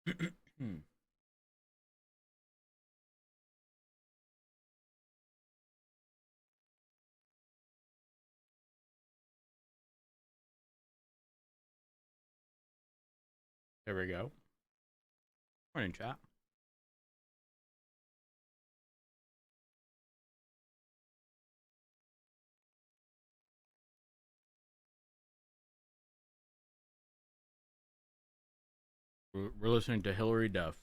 There we go. Morning, chat. We're listening to Hillary Duff.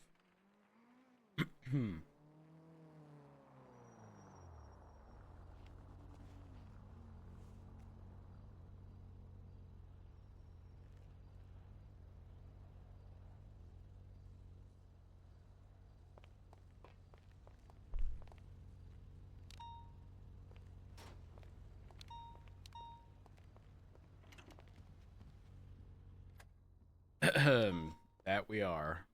That we are.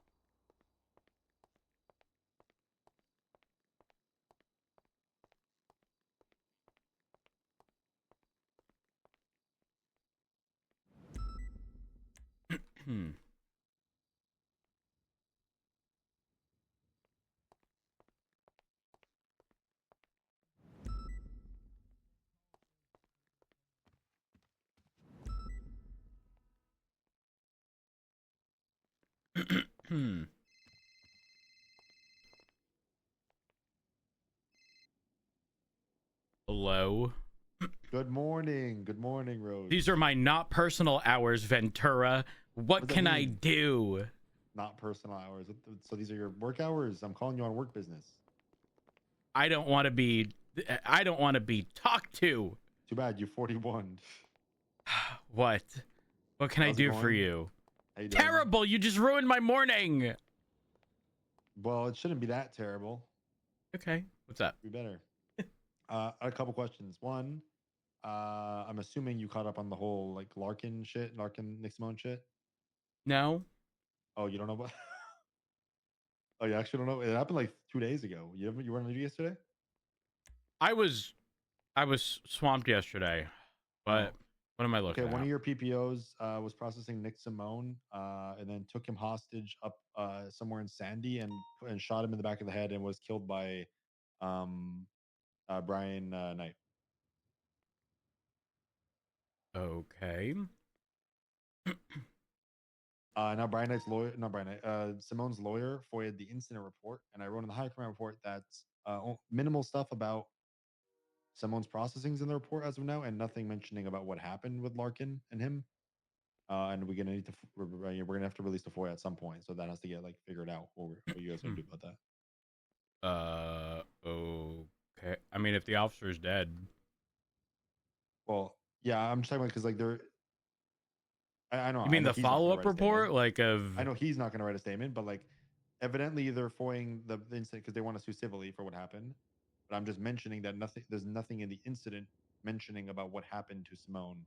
Hello. Good morning. Good morning, Rose. These are my not personal hours, Ventura. What What does that can I mean? do? Not personal hours. So these are your work hours. I'm calling you on work business. I don't want to be. I don't want to be talked to. Too bad you're 41. What? What can I How's it do for going? you? How you doing? Terrible! You just ruined my morning. Well, it shouldn't be that terrible. Okay. What's up? Be better. A couple questions. One, I'm assuming you caught up on the whole like Larkin shit, Larkin Nick Simone shit. No. Oh, you don't know about? Oh, you actually don't know? It happened like 2 days ago. You weren't on duty yesterday? I was swamped yesterday, but Oh, what am I okay. looking One of at? your PPOs was processing Nick Simone, and then took him hostage up somewhere in Sandy and shot him in the back of the head and was killed by um, Brian Knight. Okay. Now Brian Knight's lawyer, not Brian Knight, Simone's lawyer FOIA'd the incident report, and I wrote in the high command report that minimal stuff about Simone's processings in the report as of now, and nothing mentioning about what happened with Larkin and him. And we're gonna need to we're gonna have to release the FOIA at some point, so that has to get like figured out. What you guys gonna do about that? Okay. I mean, if the officer's dead. Well, yeah, I'm just talking about because like they're. You I mean know the he's not gonna follow-up write a statement. report, like I of? know he's not gonna write a statement, but like, evidently they're foiling the incident because they want to sue civilly for what happened. But I'm just mentioning that there's nothing in the incident mentioning about what happened to Simone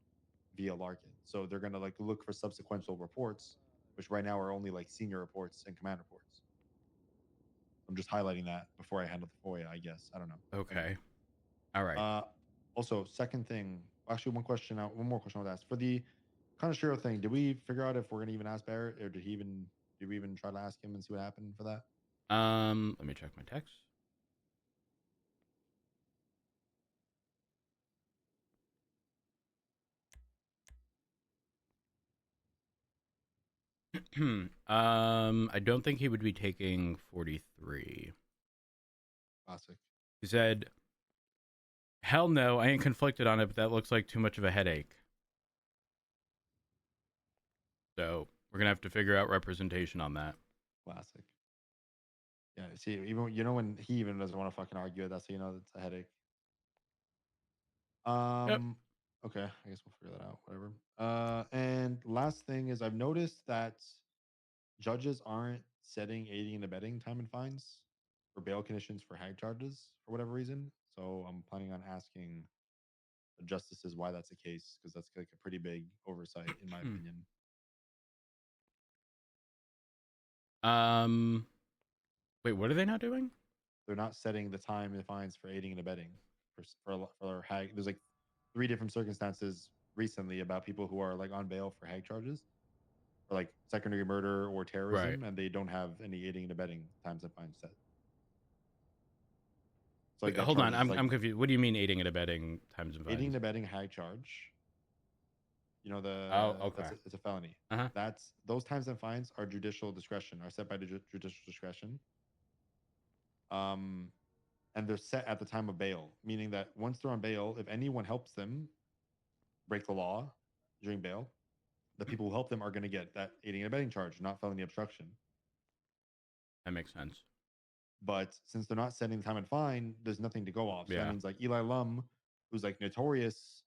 via Larkin. So they're gonna like look for subsequential reports, which right now are only like senior reports and command reports. I'm just highlighting that before I handle the FOIA. I guess I don't know. Okay. All right. Uh, Also, second thing, actually, one more question I would ask for the Kanashiro thing. Did we figure out if we're gonna even ask Barrett, or did we even try to ask him and see what happened for that? Let me check my text. I don't think he would be taking 43. Classic. He said, "Hell no, I ain't conflicted on it, but that looks like too much of a headache." So we're gonna have to figure out representation on that. Classic. Yeah. See, even when he even doesn't want to fucking argue it, that's how you know it's a headache. Yep. Okay, I guess we'll figure that out. Whatever. And last thing is I've noticed that judges aren't setting aiding and abetting time and fines for bail conditions for hag charges for whatever reason. So I'm planning on asking the justices why that's the case, because that's like a pretty big oversight in my opinion. um. Wait, what are they not doing? They're not setting the time and fines for aiding and abetting for hag. There's like 3 different circumstances recently about people who are like on bail for hag charges, for like second-degree murder or terrorism, Right. and they don't have any aiding and abetting times and fines set. So like Wait, that hold charge on, is like I'm confused. What do you mean aiding and abetting times and aiding fines? and abetting high charge. You know Oh, okay. it's a felony. Uh-huh. That's those times and fines are judicial discretion, are set by judicial discretion. Um, and they're set at the time of bail, meaning that once they're on bail, if anyone helps them break the law during bail, the people who help them are going to get that aiding and abetting charge, not felony obstruction. That makes sense. But since they're not setting the time and fine, there's nothing to go off. So that Yeah. means like Eli Lum, who's like notorious,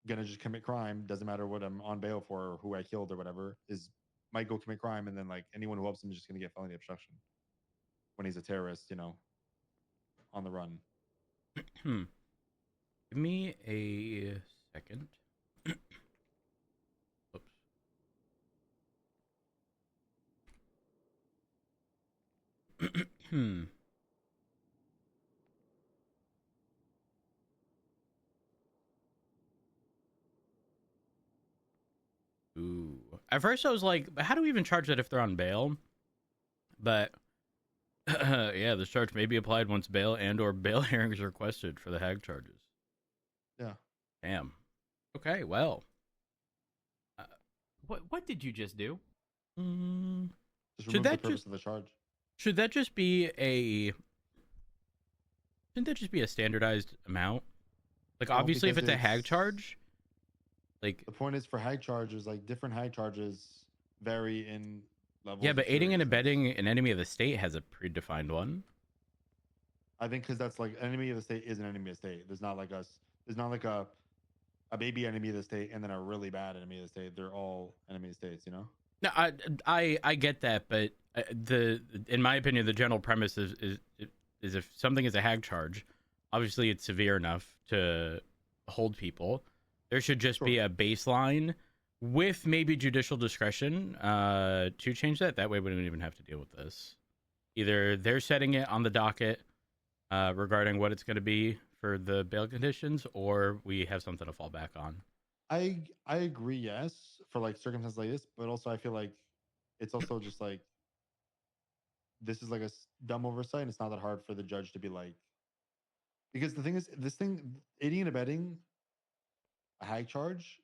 gonna just commit crime, doesn't matter what I'm on bail for or who I killed or whatever, is might go commit crime, and then like anyone who helps him is just gonna get felony obstruction when he's a terrorist, you know, on the run. Hmm. Give me a second. Oops. Hmm. Ooh. At first, I was like, "How do we even charge that if they're on bail?" But yeah, this charge may be applied once bail and/or bail hearings are requested for the hag charges. Yeah. Damn. Okay. Well. What did you just do? Mm, Just should remove the that purpose just of the charge. should that just be a shouldn't that just be a standardized amount? Like No, obviously, if because it's a hag charge, like the point is for hag charges, like different hag charges vary in levels. yeah, of but aiding and seriousness. abetting an enemy of the state has a predefined one. I think because that's like enemy of the state is an enemy of the state. There's not like us. There's not like a baby enemy of the state and then a really bad enemy of the state. They're all enemy of the states, you know. No, I get that, but the in my opinion, the general premise is if something is a hag charge, obviously it's severe enough to hold people. There should just be Sure. a baseline with maybe judicial discretion to change that. That way, we don't even have to deal with this. Either they're setting it on the docket regarding what it's going to be for the bail conditions, or we have something to fall back on. I agree, yes, for like circumstances like this, but also I feel like it's also just like this is like a dumb oversight. And it's not that hard for the judge to be like, because the thing is, this thing aiding and abetting a hag charge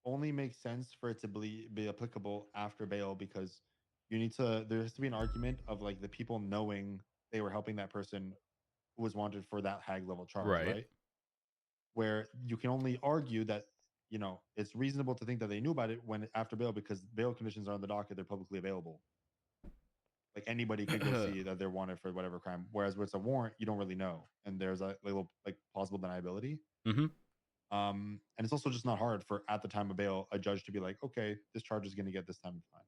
only makes sense for it to be applicable after bail, because you need to there has to be an argument of like the people knowing they were helping that person who was wanted for that hag level charge, Right. right? Where you can only argue that, you know, it's reasonable to think that they knew about it when after bail, because bail conditions are on the docket, they're publicly available. Like anybody could go see that they're wanted for whatever crime. Whereas with a warrant, you don't really know, and there's a little like plausible deniability. Mm-hmm. And it's also just not hard for at the time of bail a judge to be like, okay, this charge is going to get this time fine.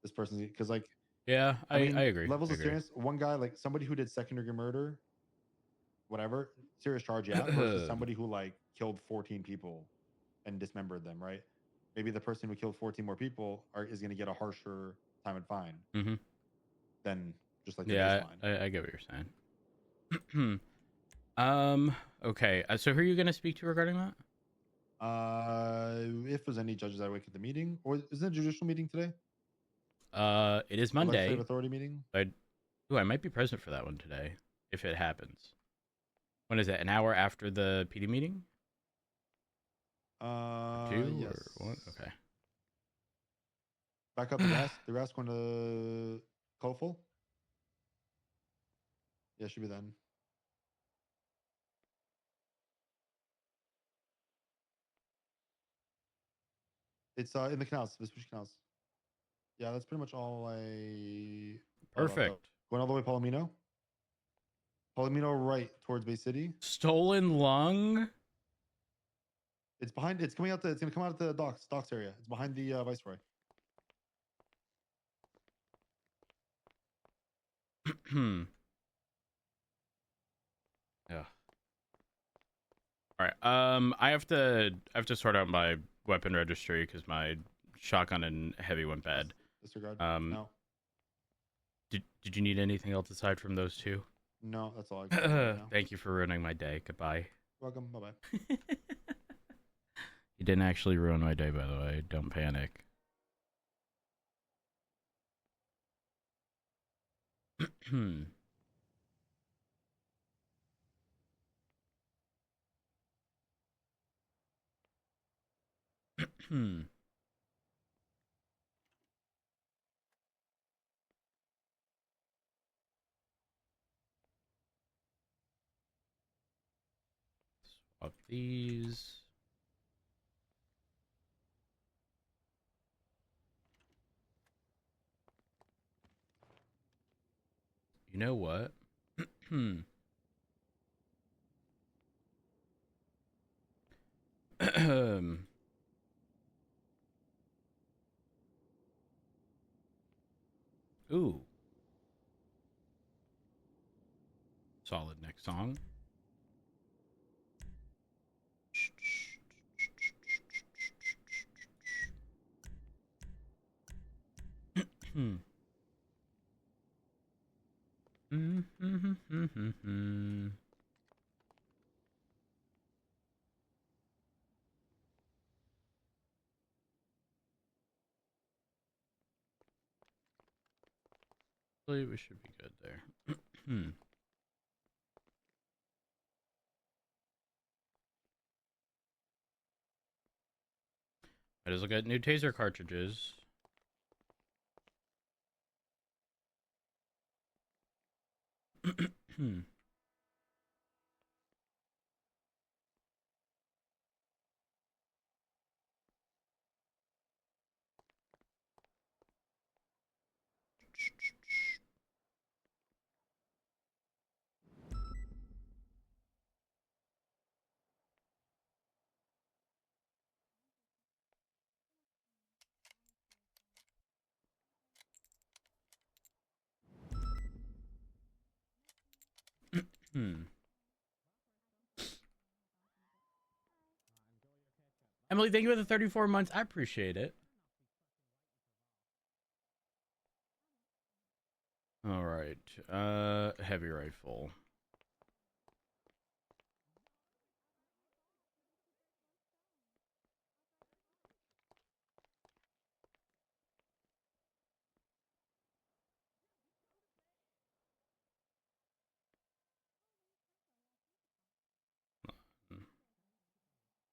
This person's because like Yeah, I mean, I agree. levels I of agree. seriousness. One guy like somebody who did second-degree murder, whatever, serious charge, yeah, versus somebody who like killed 14 people and dismembered them, right? Maybe the person who killed 14 more people is going to get a harsher time and fine Mm-hmm. than just like the Yeah, baseline. I get what you're saying. Okay. So who are you going to speak to regarding that? If there's any judges that wake at the meeting, or is it a judicial meeting today? It is A Monday. legislative authority meeting. I might be present for that one today, if it happens. When is it? An hour after the PD meeting? Two Yes. or what? Okay. Back up. The rest going to Coleful. Yeah, should be then. It's in the canals, Vespucci canals. Yeah, that's pretty much all I. Perfect. Going all the way Palomino. Palomino right towards Bay City. Stolen lung? It's behind. It's coming out. It's gonna come out of the docks area. It's behind the Viceroy. Yeah. All right. I have to sort out my weapon registry because my shotgun and heavy went bad. Disregard. No. Did you need anything else aside from those two? No, that's all. I got right now. Thank you for ruining my day. Goodbye. Welcome. Bye bye. You didn't actually ruin my day, by the way. Don't panic. Hmm. Hmm. Swap these. You know what? Hmm. Ooh. Solid next song. Hmm. Hopefully we should be good there. Hmm. I just look at new taser cartridges. Hmm. Hmm. Emily, thank you for the 34 months. I appreciate it. All right. Heavy rifle.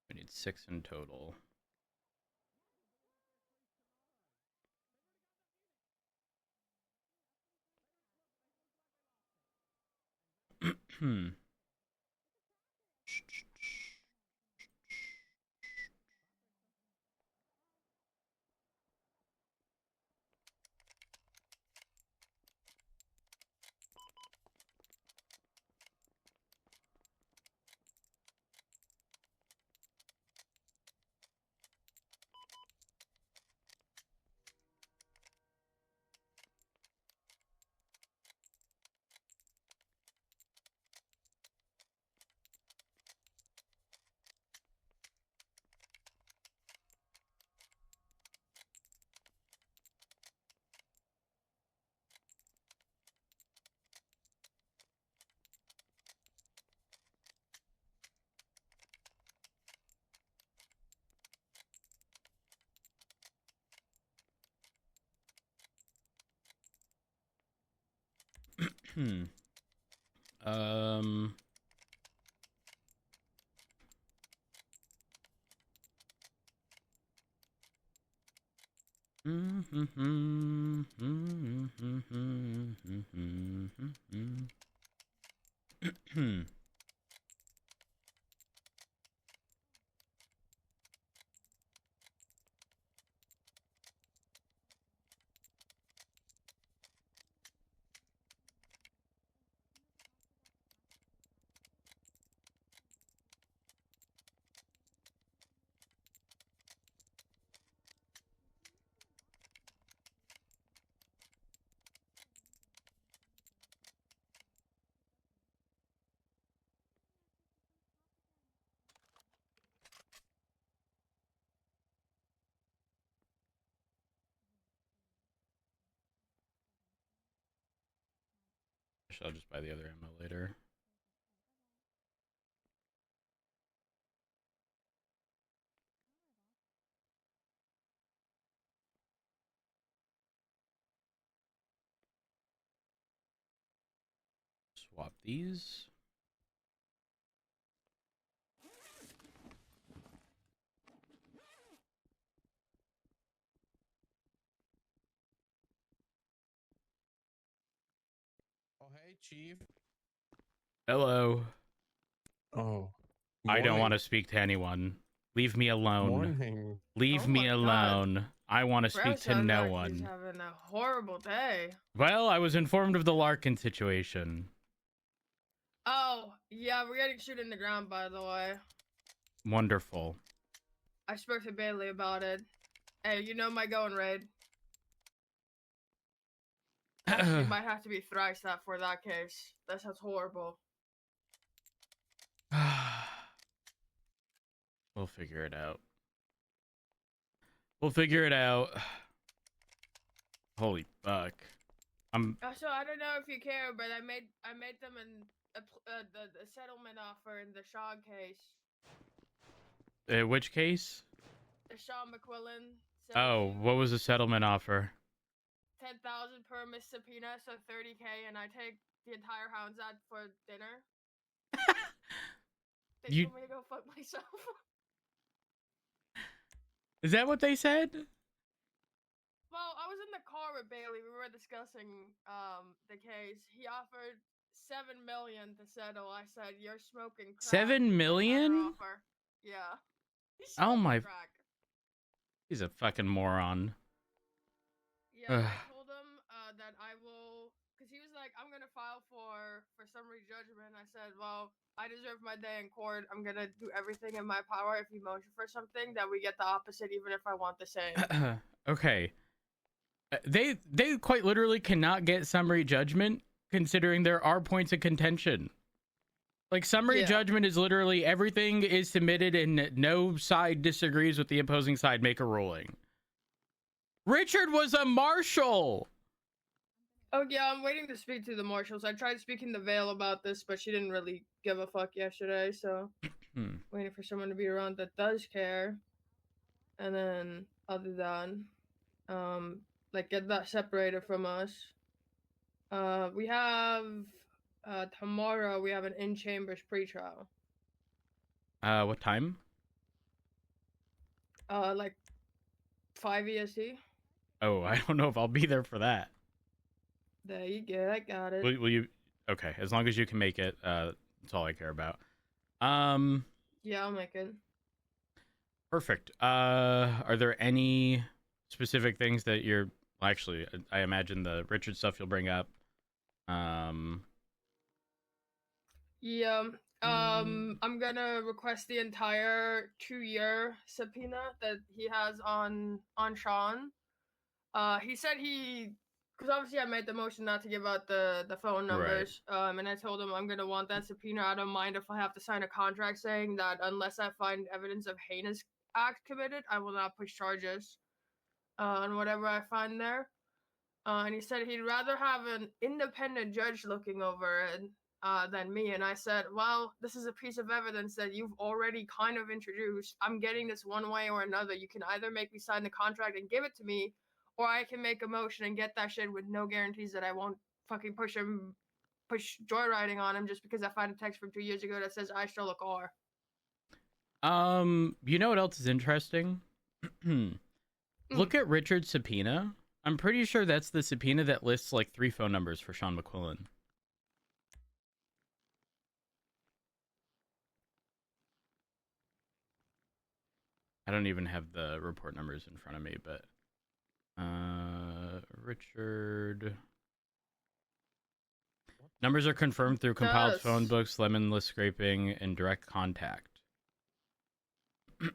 We need 6 in total. Hmm. Hmm. Um. Hmm. I'll just buy the other ammo later. swap these. Oh, hey, Chief. Hello. Oh, I don't want to morning. speak to anyone. Leave me alone. Morning. Leave Oh me my God. alone. I want to Bro speak to sounds no like he's one. having a horrible day. Well, I was informed of the Larkin situation. Oh, yeah, we're getting shooting in the ground, by the way. Wonderful. I spoke to Bailey about it. Hey, you know my going raid. You might have to be thrice that for that case. That sounds horrible. We'll figure it out. We'll figure it out. Holy fuck. So I don't know if you care, but I made them the settlement offer in the Sean case. Which case? The Sean McQuillan. Oh, what was the settlement offer? 10,000 per miss subpoena, so 30K, and I take the entire hounds out for dinner. They told me to go fuck myself. Is that what they said? Well, I was in the car with Bailey. We were discussing the case. He offered $7 million to settle. I said, "You're smoking crack." $7 million? Yeah. Oh my! Crack. He's a fucking moron. Yeah, I told him that I will, because he was like, "I'm gonna file for summary judgment." I said, "Well, I deserve my day in court. I'm gonna do everything in my power. If you motion for something, that we get the opposite, even if I want the same." Okay. They quite literally cannot get summary judgment, considering there are points of contention. Like, summary judgment is literally everything is submitted and no side disagrees with the opposing side. Make a ruling. Richard was a marshal. Oh yeah, I'm waiting to speak to the marshals. I tried speaking to Vale about this, but she didn't really give a fuck yesterday, so waiting for someone to be around that does care. And then I'll do that. Like, get that separated from us. We have tomorrow we have an in-chambers pretrial. What time? Like 5 EST. Oh, I don't know if I'll be there for that. There you go, I got it. Will you? Okay, as long as you can make it, that's all I care about. Yeah, I'll make it. Perfect. Are there any specific things that you're actually? I imagine the Richard stuff you'll bring up. Yeah. I'm gonna request the entire 2-year subpoena that he has on Sean. He said because obviously I made the motion not to give out the phone numbers. Right. And I told him I'm gonna want that subpoena. I don't mind if I have to sign a contract saying that unless I find evidence of heinous act committed, I will not push charges on whatever I find there. And he said he'd rather have an independent judge looking over it than me. And I said, well, this is a piece of evidence that you've already kind of introduced. I'm getting this one way or another. You can either make me sign the contract and give it to me, or I can make a motion and get that shit with no guarantees that I won't fucking push joyriding on him just because I found a text from 2 years ago that says I stole a car. You know what else is interesting? Look at Richard's subpoena. I'm pretty sure that's the subpoena that lists like 3 phone numbers for Sean McQuillan. I don't even have the report numbers in front of me, but Richard numbers are confirmed through compiled phone books, lemon list scraping, and direct contact.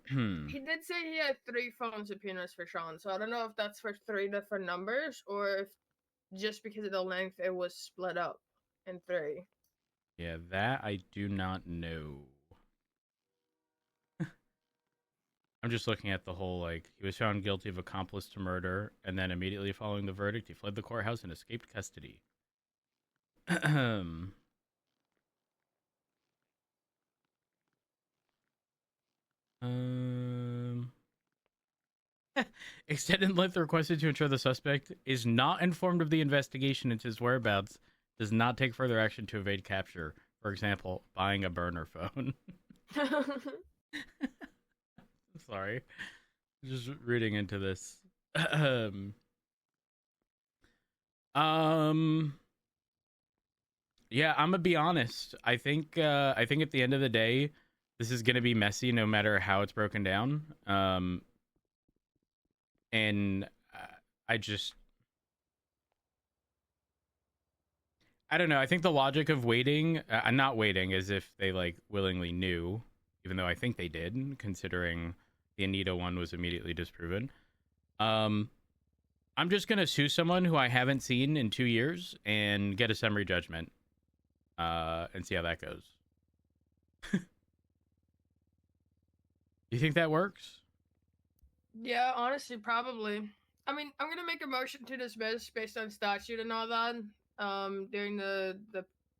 He did say he had 3 phone subpoenas for Sean, so I don't know if that's for 3 different numbers or if just because of the length it was split up in 3. Yeah, that I do not know. I'm just looking at the whole, like, he was found guilty of accomplice to murder, and then immediately following the verdict, he fled the courthouse and escaped custody. Extended length requested to ensure the suspect is not informed of the investigation into his whereabouts does not take further action to evade capture. For example, buying a burner phone. Sorry. Just reading into this. Yeah, I'm gonna be honest. I think at the end of the day, this is gonna be messy no matter how it's broken down. And I just I don't know. I think the logic of waiting, not waiting, as if they like willingly knew, even though I think they did, considering the Anita one was immediately disproven. I'm just gonna sue someone who I haven't seen in 2 years and get a summary judgment, and see how that goes. You think that works? Yeah, honestly, probably. I mean, I'm gonna make a motion to dismiss based on statute and all that. During the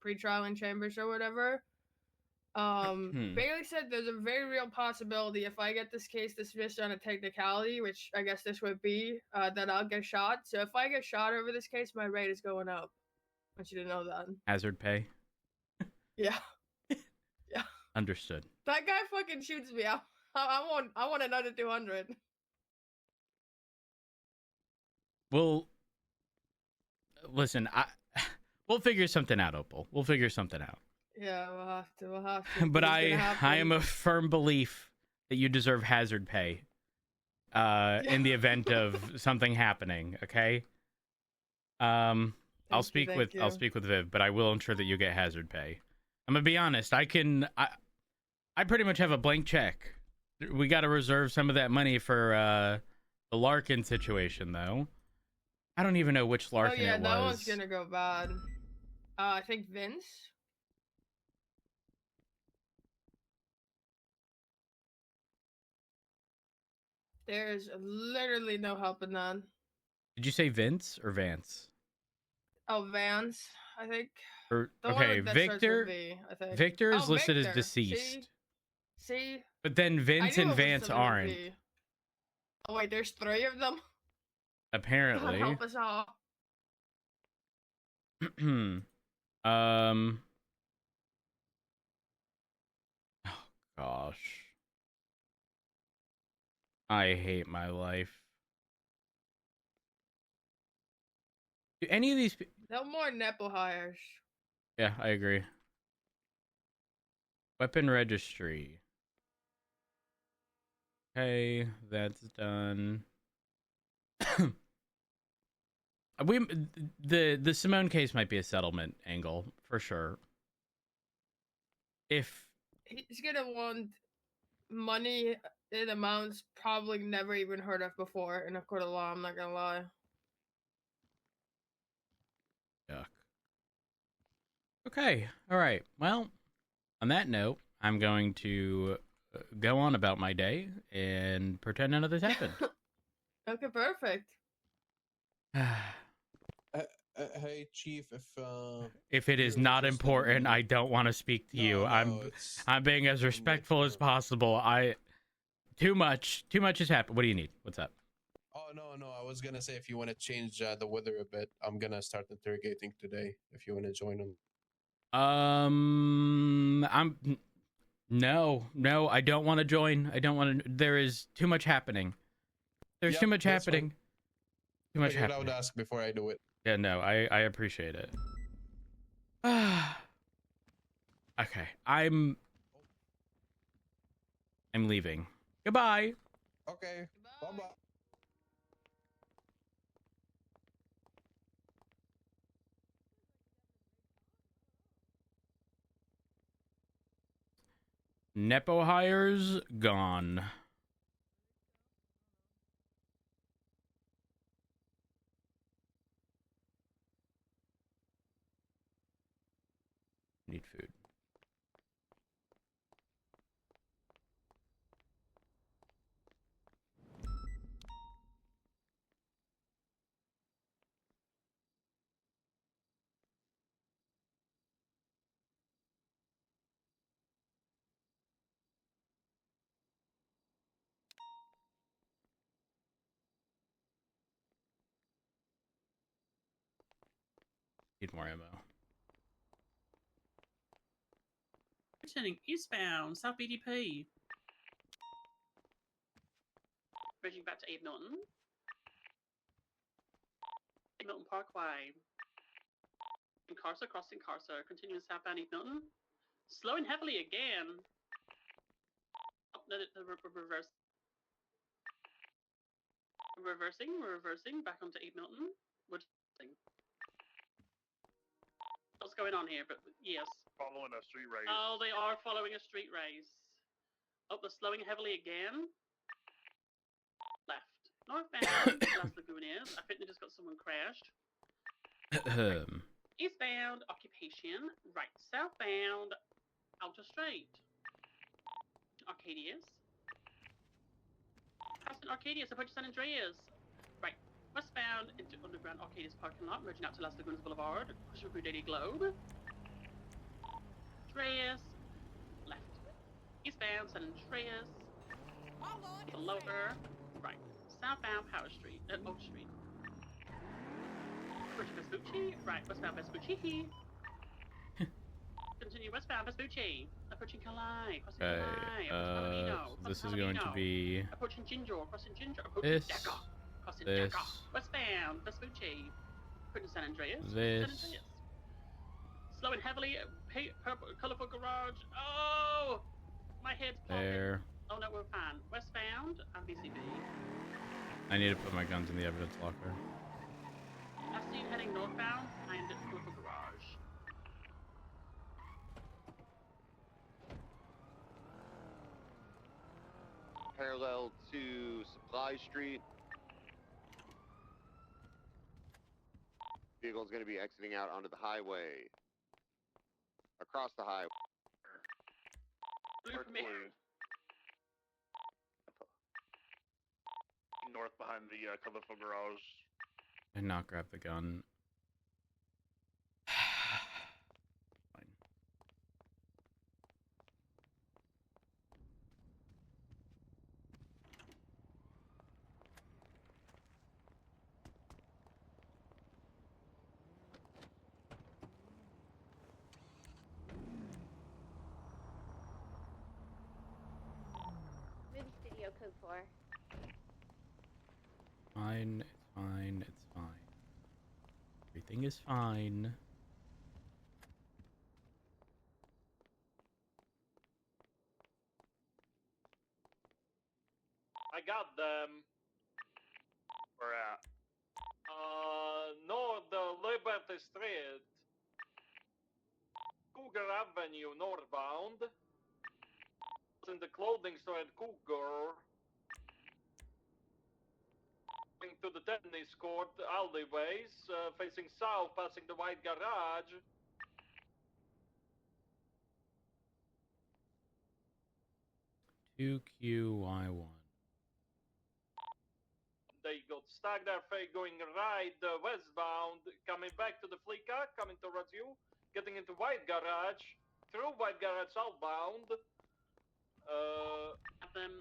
pre-trial in chambers or whatever. Bailey said there's a very real possibility if I get this case dismissed on a technicality, which I guess this would be, that I'll get shot. So if I get shot over this case, my rate is going up. I want you to know that. Hazard pay. Yeah. Yeah. Understood. That guy fucking shoots me. I want another 200. Well, listen, we'll figure something out, Opal. We'll figure something out. Yeah, we'll have to. We'll have to. But It's gonna I happen. am a firm belief that you deserve hazard pay, in the event of something happening. Okay. I'll speak with Viv, but I will ensure that you get hazard pay. I'm gonna be honest. I pretty much have a blank check. We got to reserve some of that money for the Larkin situation, though. I don't even know which Larkin it was. That one's gonna go bad. I think Vince. There's literally no help in that. Did you say Vince or Vance? Oh, Vance, I think. Or, The one okay, that starts Victor. with V, I think. Victor is listed as Victor. deceased. See? But then Vince I knew and it was Vance something with aren't. V. Oh wait, there's 3 of them. God Apparently. help us all. Oh gosh. I hate my life. Do any of these No more Nepo hires. Yeah, I agree. Weapon registry. Okay, that's done. The Simone case might be a settlement angle for sure. If He's gonna want money in amounts probably never even heard of before in a court of law, I'm not gonna lie. Yuck. Okay, all right. Well, on that note, I'm going to go on about my day and pretend none of this happened. Okay, perfect. Hey, Chief, If it is you're not interested important, in- I don't want to speak to you. I'm being as respectful as possible. Too much has happened. What do you need? What's up? Oh, no, I was gonna say if you want to change the weather a bit, I'm gonna start interrogating today. If you want to join on. No, I don't want to join. I don't want to. There is too much happening. There's Yep, too much that's happening. Too much Figured I happening. would ask before I do it. Yeah, no, I appreciate it. Okay, I'm leaving. Goodbye. Okay. Bye bye. Nepo hires gone. Need food. Need more ammo. Turning eastbound, South BDP. Bridging back to 8 Milton. 8 Milton Parkway. Carcer, crossing Carcer. Continuing southbound 8 Milton. Slowing heavily again. Oh, no, reverse. Reversing, back onto 8 Milton. What's going on here? But yes. Following a street race. Oh, they are following a street race. Oh, they're slowing heavily again. Left. Northbound, Las Lagunas. I think they just got someone crashed. Eastbound, occupation. Right. Southbound, outer straight. Arcadius. Passing Arcadius, approach San Andreas. Right. Westbound into underground Arcadius parking lot, merging out to Las Lagunas Boulevard. Pushing through Daily Globe. Andreas. Left. Eastbound, San Andreas. The lower. Right. Southbound, Power Street. Oak Street. Approaching Vespucci. Right. Westbound Vespucci. Continue westbound Vespucci. Approaching Calais. Crossing Calais. Approaching Palomino. So this is going to be approaching Ginger. Crossing Ginger. Approaching Deca. Crossing Deca. Westbound Vespucci. Approaching San Andreas. This. San Andreas. Slowing heavily. Purple, colorful garage. Oh! My head's popping. There. Oh no, we're fine. Westbound BCB. I need to put my guns in the evidence locker. I've seen heading northbound behind colorful garage. Parallel to Supply Street. Vehicle's going to be exiting out onto the highway. Across the highway. Blue from here. North behind the colorful garage. And not grab the gun. Fine. Movie studio code 4. Fine, it's fine, it's fine. Everything is fine. I got them. Where at? North Liberty Street. Cougar Avenue northbound. In the clothing store at Cougar. To the tennis court alleyways, facing south, passing the white garage. QQY1. They got stuck there, going right westbound, coming back to the Fleeca, coming towards you, getting into white garage, through white garage southbound.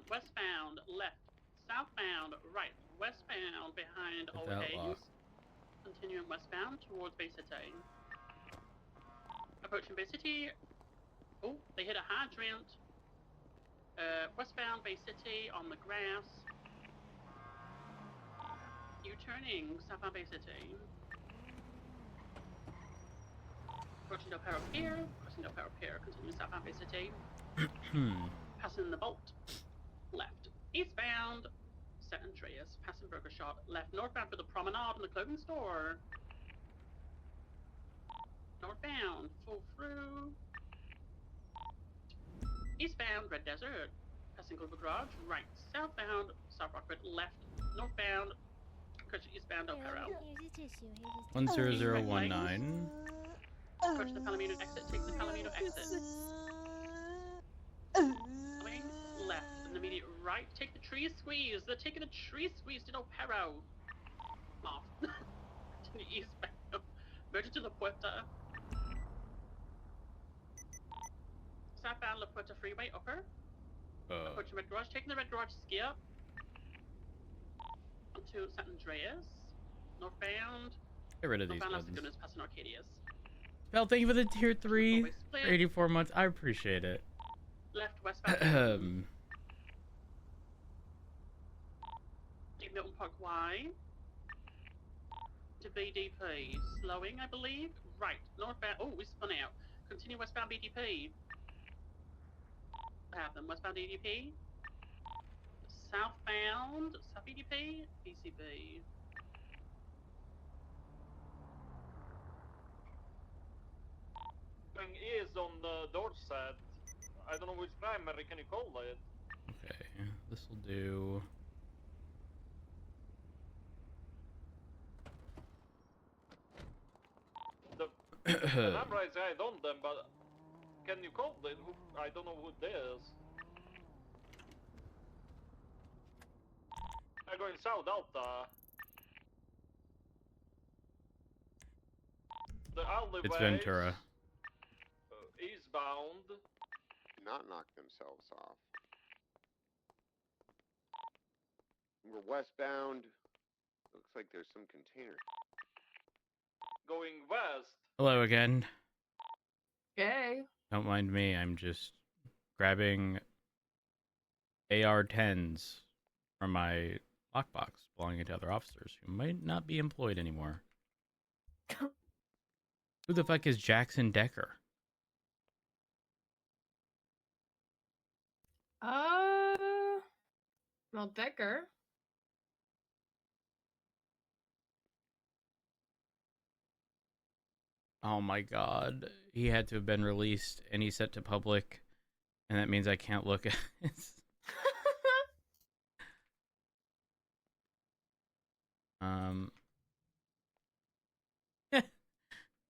Westbound, left. Southbound, right. Westbound behind Old Hayes. Continuing westbound towards Bay City. Approaching Bay City. Oh, they hit a hydrant. Westbound Bay City on the grass. U-turning southbound Bay City. Approaching Del Perro Pier. Crossing Del Perro Pier. Continuing southbound Bay City. Passing the Bolt. Left. Eastbound. San Andreas, passing Burger Shot, left northbound for the promenade and the clothing store. Northbound, full through. Eastbound, Red Desert, passing Global Garage, right. Southbound, South Rockwood, left. Northbound, eastbound, Del Perro. 10019. Approach the Palomino exit, take the Palomino exit. Swing left. Immediate right, take the tree squeeze. They're taking a tree squeeze to Del Perro. Off. To the eastbound. Merge to La Puerta. Southbound La Puerta Freeway upper. Approaching Red Garage, taking the Red Garage skip. Onto San Andreas. Northbound. Get rid of these Northbound Las guns. Lagunas, passing Arcadius. Well, thank you for the tier 3 Always for clear. 84 months. I appreciate it. Left westbound. Deep Milton Park Y. To BDP. Slowing, I believe. Right. Northbound. Oh, we spun out. Continue westbound BDP. I have them. Westbound BDP. Southbound. South BDP. PCB. Going east on the Dorset. I don't know which primary can you call it. Okay, this will do. The number is right on them, but can you call it? I don't know who it is. I'm going south Delta. The alleyway. It's Ventura. Eastbound. Do not knock themselves off. We're westbound. Looks like there's some container. Going west. Hello again. Yay. Don't mind me. I'm just grabbing AR-10s from my lockbox belonging to other officers who might not be employed anymore. Who the fuck is Jackson Decker? Well, Decker. Oh my god. He had to have been released and he's set to public. And that means I can't look at his...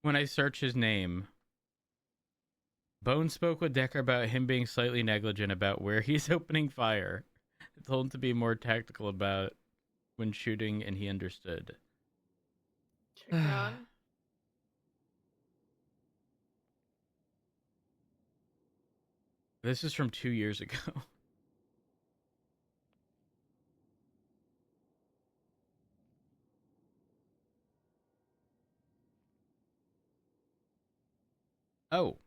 When I search his name, Bone spoke with Decker about him being slightly negligent about where he's opening fire. I told him to be more tactical about when shooting, and he understood. Check it out. This is from 2 years ago. Oh,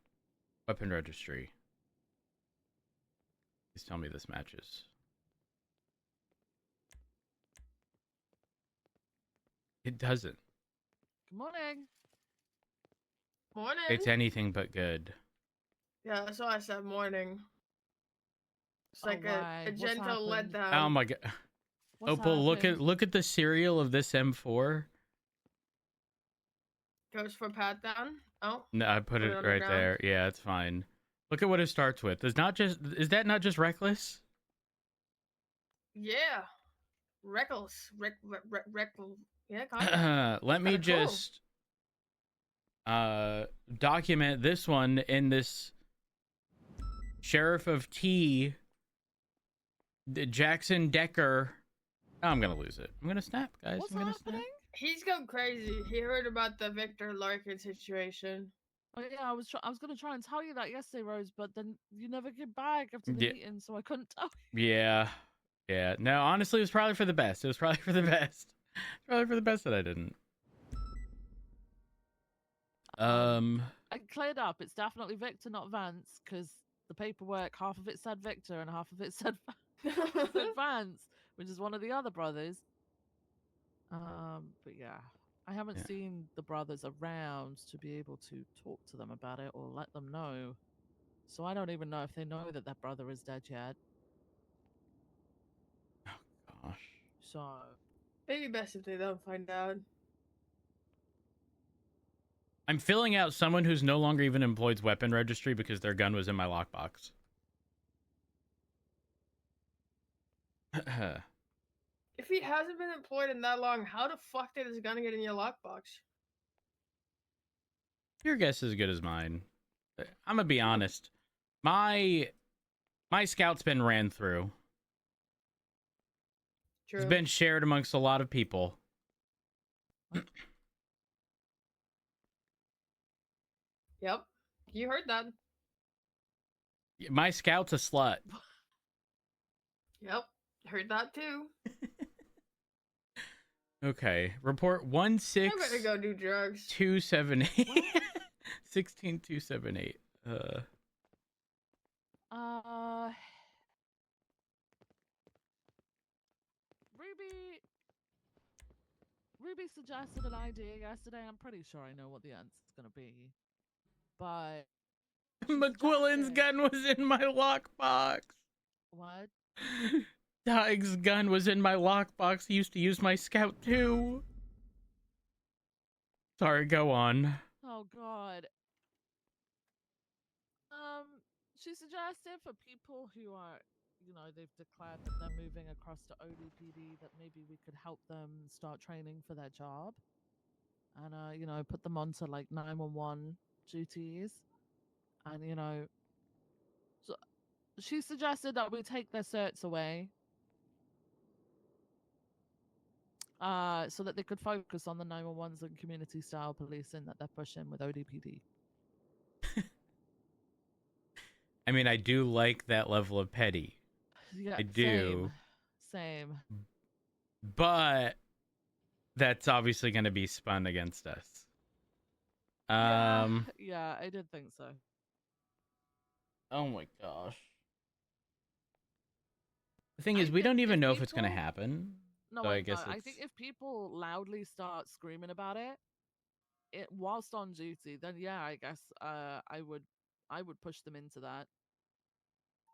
weapon registry. Please tell me this matches. It doesn't. Good morning. Morning. It's anything but good. Yeah, that's why I said morning. It's Oh, like why? a What's gentle happened? letdown. Oh my god. What's Opal, happened? look at the serial of this M4. Goes for pat down. Oh. No, I put Put it it on the right ground? there. Yeah, it's fine. Look at what it starts with. Is that not just reckless? Yeah. Reckless. Yeah, kind of. Let me Kinda cool. just document this one in this Sheriff of T Jackson Decker. Oh, I'm gonna lose it. I'm gonna snap, guys. What's I'm gonna happening? He's going crazy. He heard about the Victor Larkin situation. Oh yeah, I was gonna try and tell you that yesterday, Rose, but then you never get back after the Yeah. meeting, so I couldn't tell. Yeah. Yeah. No, honestly, it was probably for the best. It was probably for the best. Probably for the best that I didn't. I cleared up. It's definitely Victor, not Vance, because the paperwork, half of it said Victor and half of it said Vance, which is one of the other brothers. But yeah, I haven't Yeah. seen the brothers around to be able to talk to them about it or let them know. So I don't even know if they know that their brother is dead yet. Gosh. So Maybe best if they don't find out. I'm filling out someone who's no longer even employed weapon registry because their gun was in my lockbox. If he hasn't been employed in that long, how the fuck did his gun get in your lockbox? Your guess is as good as mine. I'm gonna be honest. My scout's been ran through. True. It's been shared amongst a lot of people. Yep. You heard that. My scout's a slut. Yep. Heard that too. Okay. Report I better go do drugs. 16278. 16278. Ruby suggested an idea yesterday. I'm pretty sure I know what the answer's gonna be, but she McQuillan's suggested- gun was in my lockbox. What? Tig's gun was in my lockbox. He used to use my scout too. Sorry, go on. Oh God. She suggested for people who are, they've declared that they're moving across to ODPD, that maybe we could help them start training for their job, and put them onto like 911 duties, and so she suggested that we take their certs away, so that they could focus on the 911s and community style policing that they're pushing with ODPD. I mean, I do like that level of petty. Yeah, I do. Same. But that's obviously going to be spun against us. Yeah, I did think so. Oh my gosh. The thing is, we don't even know if it's going to happen. No, so I guess I think if people loudly start screaming about it whilst on duty, then yeah, I guess I would push them into that.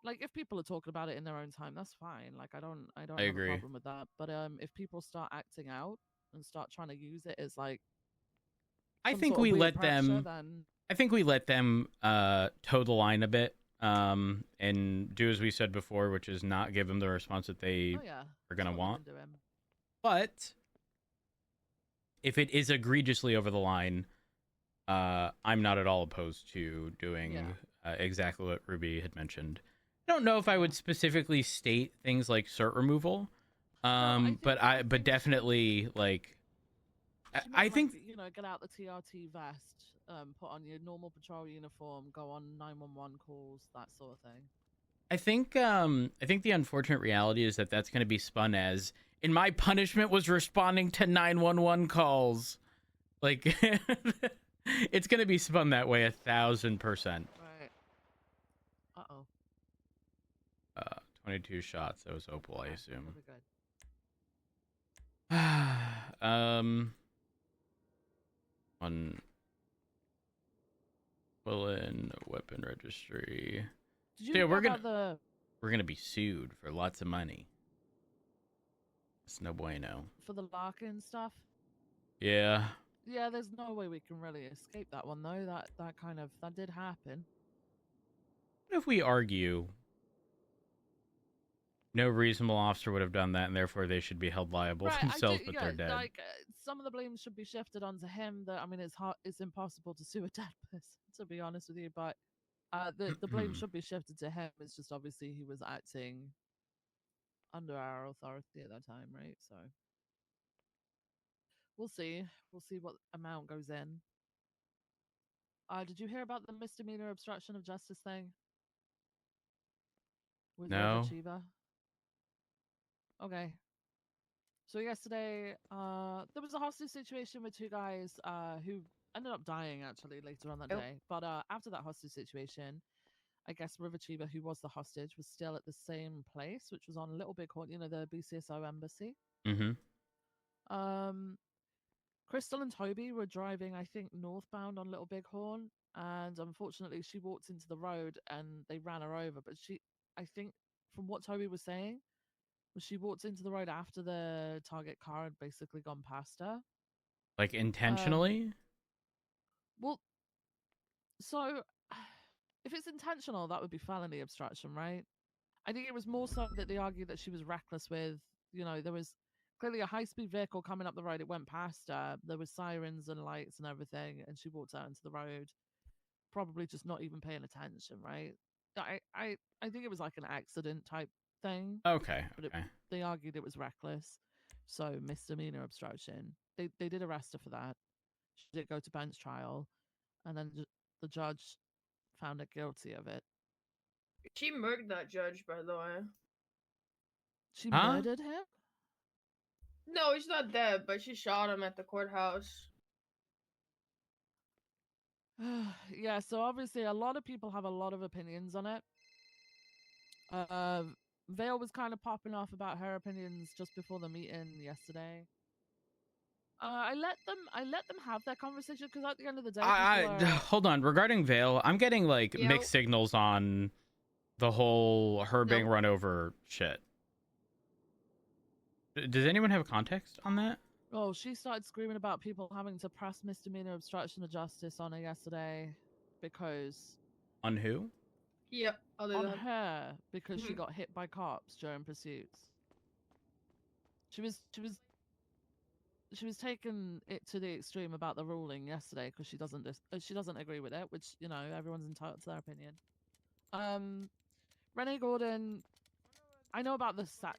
Like, if people are talking about it in their own time, that's fine. Like, I don't have agree. a problem with that. But if people start acting out and start trying to use it as like, I think we let them. Then... I think we let them toe the line a bit, and do as we said before, which is not give them the response that they are gonna want. But if it is egregiously over the line, I'm not at all opposed to doing exactly what Ruby had mentioned. I don't know if I would specifically state things like cert removal, but definitely like I think get out the TRT vest, put on your normal patrol uniform, go on 911 calls, that sort of thing. I think the unfortunate reality is that that's going to be spun as, and my punishment was responding to 911 calls. Like it's going to be spun that way 1,000%. Right. 22 shots. That was Opal, I assume. On Willen weapon registry. Yeah, we're gonna be sued for lots of money. It's no bueno. For the Larkin stuff? Yeah. Yeah, there's no way we can really escape that one though. That did happen. What if we argue no reasonable officer would have done that, and therefore they should be held liable themselves, but they're dead? Like, some of the blame should be shifted onto him. That, I mean, it's impossible to sue a dead person, to be honest with you. But the blame should be shifted to him. It's just obviously he was acting under our authority at that time, right? So we'll see. We'll see what amount goes in. Did you hear about the misdemeanor obstruction of justice thing? With No. Chiva? Okay. So yesterday, there was a hostage situation with two guys who ended up dying actually later on that day. But after that hostage situation, I guess River Chiba, who was the hostage, was still at the same place, which was on Little Bighorn, the BCSO embassy. Mm-hmm. Crystal and Toby were driving, I think, northbound on Little Bighorn, and unfortunately she walked into the road and they ran her over. But I think from what Toby was saying, she walked into the road after the target car had basically gone past her. Like intentionally? Well, so if it's intentional, that would be felony obstruction, right? I think it was more so that they argued that she was reckless with, there was clearly a high-speed vehicle coming up the road. It went past her. There was sirens and lights and everything, and she walked out into the road, probably just not even paying attention, right? I think it was like an accident type thing. Okay. They argued it was reckless, so misdemeanor obstruction. They did arrest her for that. She did go to bench trial, and then the judge found her guilty of it. She murdered that judge, by the way. She murdered him? No, he's not dead, but she shot him at the courthouse. Yeah, so obviously a lot of people have a lot of opinions on it. Vale was kind of popping off about her opinions just before the meeting yesterday. I let them have that conversation because at the end of the day, people are... Hold on. Regarding Vale, I'm getting like Yep. mixed signals on the whole her being Nope. run over shit. Does anyone have context on that? Oh, she started screaming about people having to press misdemeanor obstruction of justice on her yesterday because... On who? Yep. Other On than her, because she Mhm. got hit by cops during pursuits. She was taking it to the extreme about the ruling yesterday because she doesn't agree with it, which, you know, everyone's entitled to their opinion. Renee Gordon, I know about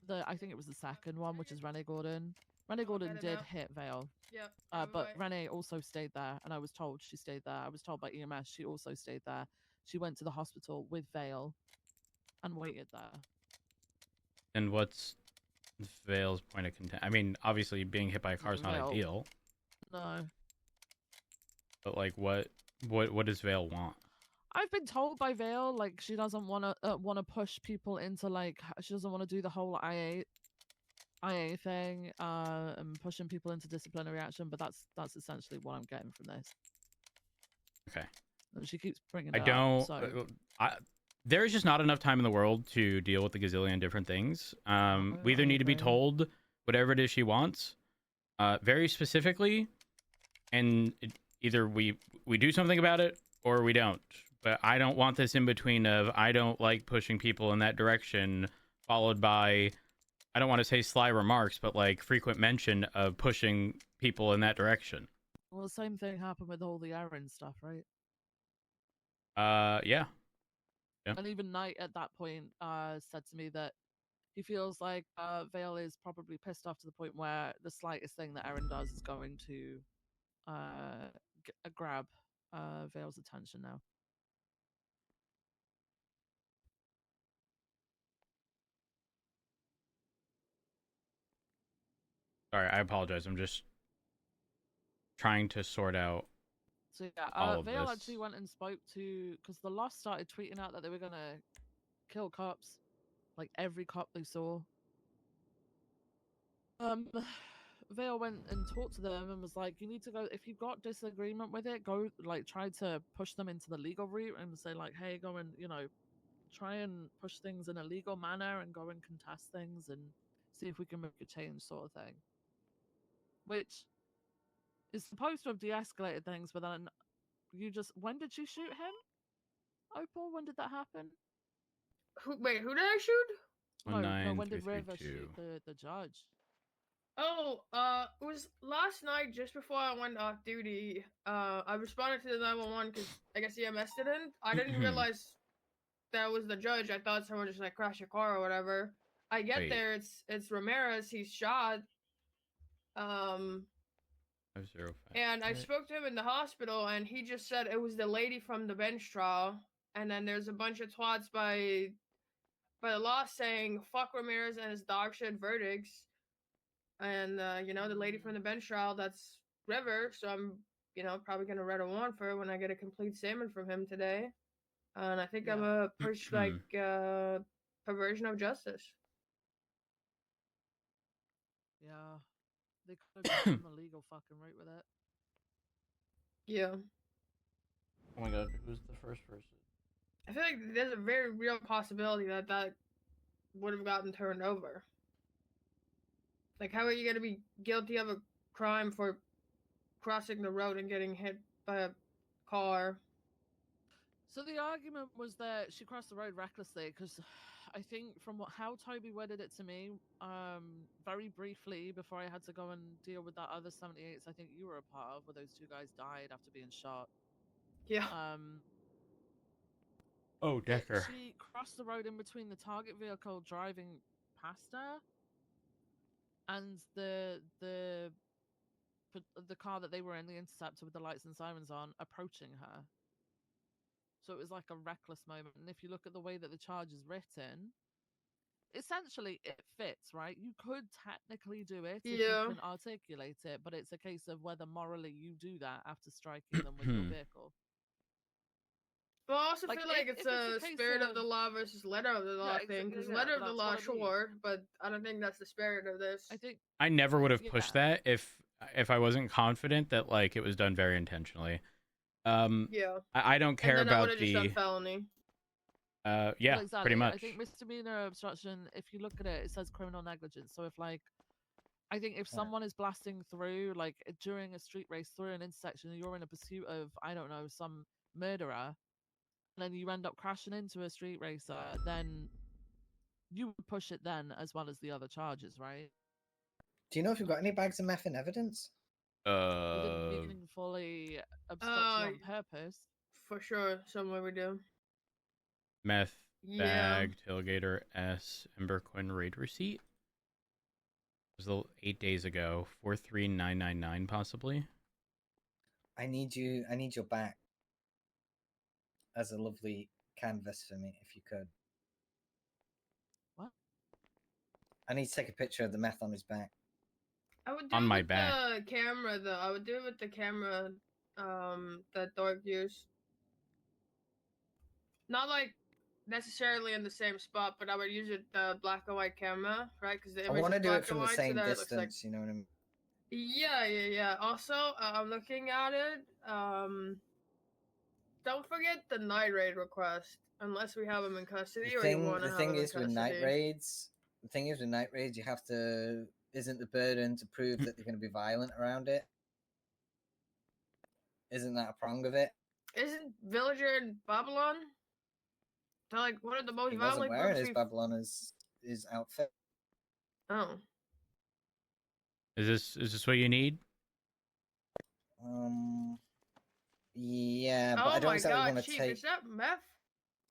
I think it was the second one, which is Renee Gordon. Renee Gordon edit did out. hit Vale, Yep. but Renee also stayed there, and I was told she stayed there. I was told by EMS she also stayed there. She went to the hospital with Vale and waited there. And what's Vale's point of contention? I mean, obviously being hit by a car is not Vale. ideal, No. but like, what does Vale want? I've been told by Vale like she doesn't want to push people into like she doesn't want to do the whole IA thing and pushing people into disciplinary action, but that's essentially what I'm getting from this. Okay. And she keeps bringing I it don't. up, so. There's just not enough time in the world to deal with the gazillion different things. We either need to be agree. told whatever it is she wants, very specifically, and either we do something about it or we don't. But I don't want this in between of I don't like pushing people in that direction, followed by I don't want to say sly remarks, but like frequent mention of pushing people in that direction. Well, the same thing happened with all the Aaron stuff, right? Yeah. And even Knight at that point said to me that he feels like Vale is probably pissed off to the point where the slightest thing that Aaron does is going to grab Vale's attention now. Sorry, I apologize. I'm just trying to sort out. So yeah, all of Vale this. actually went and spoke to, because the Lost started tweeting out that they were gonna kill cops, like every cop they saw. Vale went and talked to them and was like, you need to go, if you've got disagreement with it, go, like, try to push them into the legal route and say, like, hey, go and, you know, try and push things in a legal manner and go and contest things and see if we can make a change, sort of thing. Which is supposed to have de-escalated things, but then when did you shoot him? Opal, when did that happen? Who did I shoot? No, when did River shoot the judge? Oh, it was last night just before I went off duty. I responded to the 911 because I guess EMS didn't. I didn't realize that was the judge. I thought someone just like crashed a car or whatever. I get there, it's Ramirez. He's shot. And I spoke to him in the hospital, and he just said it was the lady from the bench trial. And then there's a bunch of twats by the law saying fuck Ramirez and his dog shit verdicts. And you know, the lady from the bench trial, that's River. So I'm, you know, probably gonna write a warrant for her when I get a complete statement from him today. And I think I'm a push like perversion of justice. Yeah, they could have gone the legal fucking route with it. Yeah. Oh my god, who's the first person? I feel like there's a very real possibility that would have gotten turned over. Like, how are you going to be guilty of a crime for crossing the road and getting hit by a car? So the argument was that she crossed the road recklessly because I think from how Toby worded it to me, very briefly before I had to go and deal with that other 78s I think you were a part of, where those two guys died after being shot. Yeah. Oh, Decker. She crossed the road in between the target vehicle driving past her and the car that they were in, the Interceptor with the lights and sirens on, approaching her. So it was like a reckless moment. And if you look at the way that the charge is written, essentially it fits, right? You could technically do it if you can articulate it, but it's a case of whether morally you do that after striking them with your vehicle. But I also Like, feel like if it's it's a a case spirit of the of- law versus letter of the law Yeah, thing. Because yeah, letter of but the that's law, what I mean. sure, but I don't think that's the spirit of this. I think I never would have pushed Yeah. that if I wasn't confident that like it was done very intentionally. Yeah. I don't care and then I would about have just done the felony. yeah, well, exactly. pretty much. I think misdemeanor obstruction, if you look at it, it says criminal negligence. So if like, I think if Yeah. someone is blasting through like during a street race through an intersection, and you're in a pursuit of, I don't know, some murderer, and then you end up crashing into a street racer, then you would push it then as well as the other charges, right? Do you know if you've got any bags of meth in evidence? It didn't meaningfully obstruct you on purpose. For sure, somewhere we do. Meth Yeah. bag, tailgater S, Ember Quinn raid receipt. It was 8 days ago. 43999 possibly. I need your back as a lovely canvas for me, if you could. What? I need to take a picture of the meth on his back. I would do On it my with back. the camera though. I would do it with the camera that Dork used. Not like necessarily in the same spot, but I would use it the black and white camera, right? Because the I image want to is do black it from and the white, same so that it looks like distance. You know what I mean? yeah. Also, I'm looking at it. Don't forget the night raid request, unless we have them in custody or you want to The have thing them in is with night custody. raids. The thing is with night raids, you have to. Isn't the burden to prove that they're going to be violent around it? Isn't that a prong of it? Isn't Villager in Babylon? They're like one of the most He wasn't violent wearing groups his we've- Babylon his outfit. Oh. Is this what you need? Yeah, but Oh I don't my exactly god, want to Chief, take. is that meth?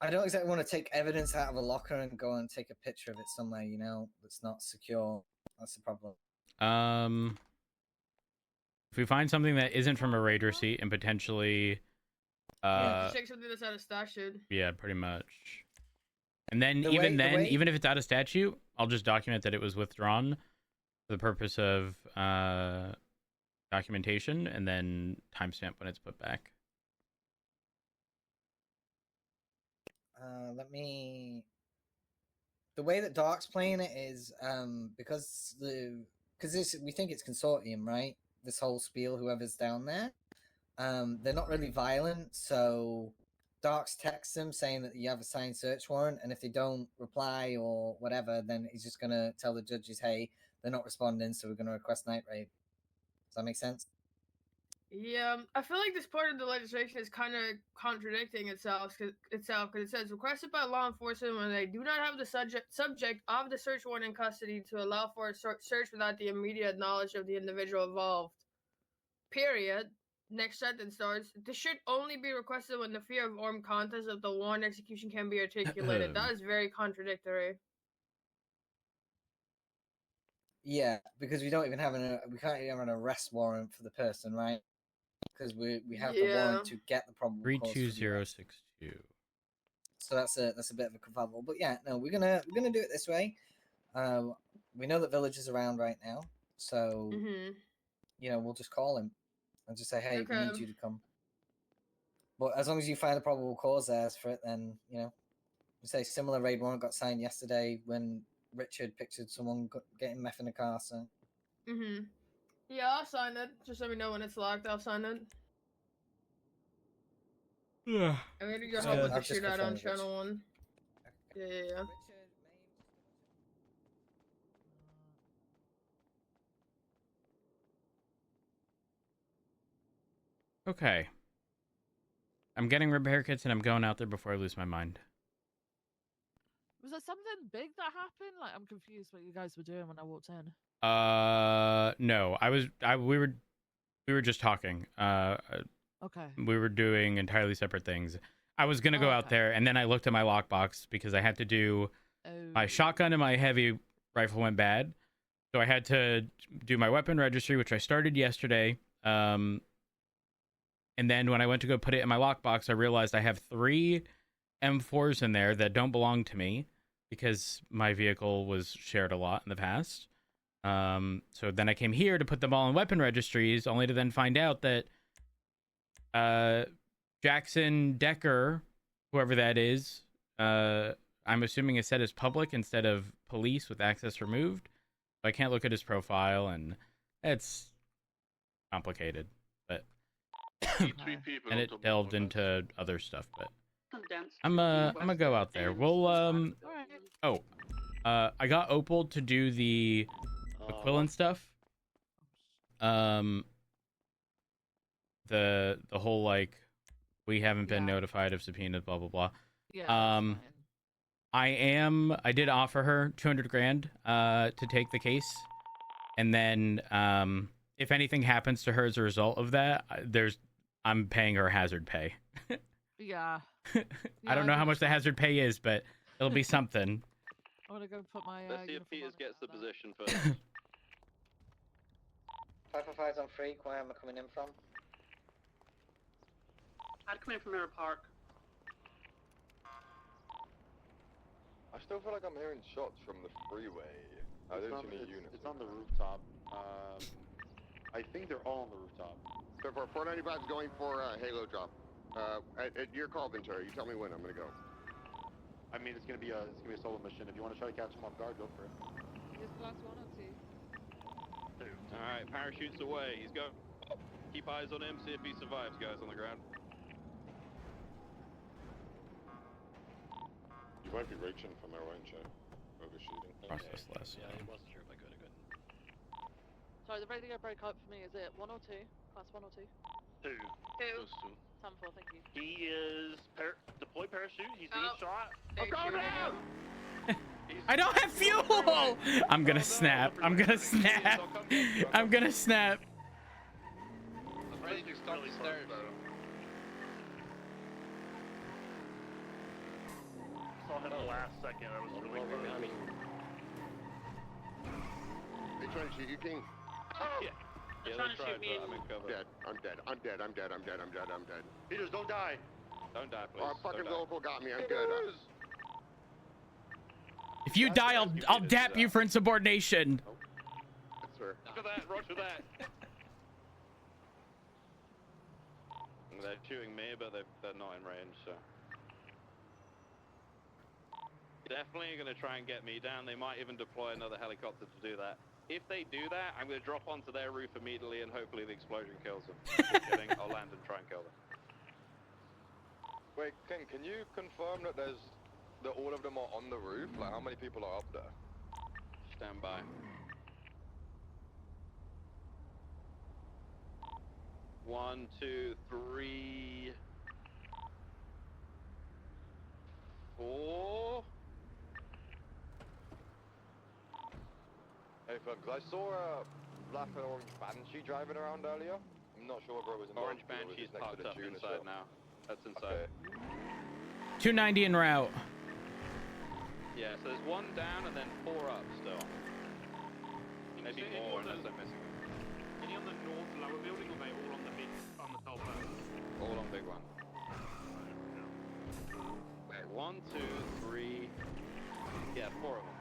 I don't exactly want to take evidence out of a locker and go and take a picture of it somewhere, you know, that's not secure. That's the problem. If we find something that isn't from a raid receipt and potentially Just take something that's out of statute. yeah, pretty much. And then The even way- even if it's out of statute, I'll just document that it was withdrawn for the purpose of documentation and then timestamp when it's put back. Let me. The way that Dark's playing it is because we think it's consortium, right? This whole spiel, whoever's down there, they're not really violent. So Dark's texts them saying that you have a signed search warrant, and if they don't reply or whatever, then he's just gonna tell the judges, "Hey, they're not responding, so we're gonna request night raid." Does that make sense? Yeah, I feel like this part of the legislation is kind of contradicting itself because it says requested by law enforcement when they do not have the subject of the search warrant in custody to allow for a search without the immediate knowledge of the individual involved. Period. Next sentence starts. This should only be requested when the fear of armed contest of the warrant execution can be articulated. That is very contradictory. Yeah, because we don't even have we can't even have an arrest warrant for the person, right? Because we have the warrant to get the probable cause. 32062. So that's a bit of a confuddle. But yeah, no, we're gonna do it this way. We know that Village is around right now, so you know, we'll just call him and just say, hey, we need you to come. But as long as you find the probable cause there for it, then you know, we say similar raid warrant got signed yesterday when Richard pictured someone getting meth in a car. So. Yeah, I'll sign it. Just let me know when it's locked. I'll sign it. Yeah. I'm gonna go help with the shootout on channel 1. Yeah. Okay. I'm getting repair kits and I'm going out there before I lose my mind. Was there something big that happened? Like, I'm confused what you guys were doing when I walked in. No. We were just talking. Okay. We were doing entirely separate things. I was gonna go out there, and then I looked at my lockbox because I had to do my shotgun and my heavy rifle went bad, so I had to do my weapon registry, which I started yesterday. And then when I went to go put it in my lockbox, I realized I have 3 M4s in there that don't belong to me because my vehicle was shared a lot in the past. So then I came here to put them all in weapon registries, only to then find out that Jackson Decker whoever that is, I'm assuming is set as public instead of police with access removed. I can't look at his profile, and it's complicated. But and it delved into other stuff. But I'm gonna go out there. We'll I got Opal to do the Quillen stuff. The whole like we haven't been notified of subpoenas, blah blah blah. Yeah. I did offer her 200 grand to take the case, and then if anything happens to her as a result of that, I'm paying her hazard pay. Yeah. I don't know how much the hazard pay is, but it'll be something. I want to go put my. Let's see if Peters gets the position first. 555's on freak. Where am I coming in from? I'd come in from Mirror Park. I still feel like I'm hearing shots from the freeway. I don't see any units. It's on the rooftop. I think they're all on the rooftop. So for 495 is going for a Halo drop. At your call, Ventura. You tell me when I'm gonna go. I mean, it's gonna be a solo mission. If you want to try to catch him off guard, go for it. Is class 1 or 2? All right, parachutes away. He's go. Keep eyes on him. See if he survives, guys on the ground. You might be reaching from our range, overshooting. Process less. Yeah, I wasn't sure if I could. Sorry, the radio broke up for me. Is it 1 or 2? Class 1 or 2? 2. 2. 10-4, thank you. He is deploy parachute. He's being Oh. shot. They Oh, shoot down! I don't have fuel. I'm gonna snap. I'm gonna snap. I'm gonna snap. I'm ready to start the stairs. Saw him the last second. I was really close. They trying to shoot you, King? Yeah, trying they to shoot tried, me but I'm in cover. Dead. I'm dead. I'm dead. I'm dead. I'm dead. I'm dead. I'm dead. Peters, don't die. Don't die, please. Oh, fucking Don't die. local got me. I'm good. If you die, I'll dap you for insubordination. Yes, sir. Roger that. Roger that. They're shooting me, but they're not in range, so. Definitely going to try and get me down. They might even deploy another helicopter to do that. If they do that, I'm going to drop onto their roof immediately, and hopefully the explosion kills them. Just kidding. I'll land and try and kill them. Wait, King, can you confirm that all of them are on the roof? Like, how many people are up there? Stand by. One, two, three, 4. Hey, because I saw a black and orange Banshee driving around earlier. I'm not sure whether it was in Orange the or it was Banshee's next to parked the up tuner inside shop. now. That's inside. Okay. 290 en route. Yeah, so there's 1 down and then 4 up still. Maybe say more anyone unless I'm missing them. Any on the north lower building, or they all on the top one? All on big one. Wait, 1, 2, 3. Yeah, 4 of them.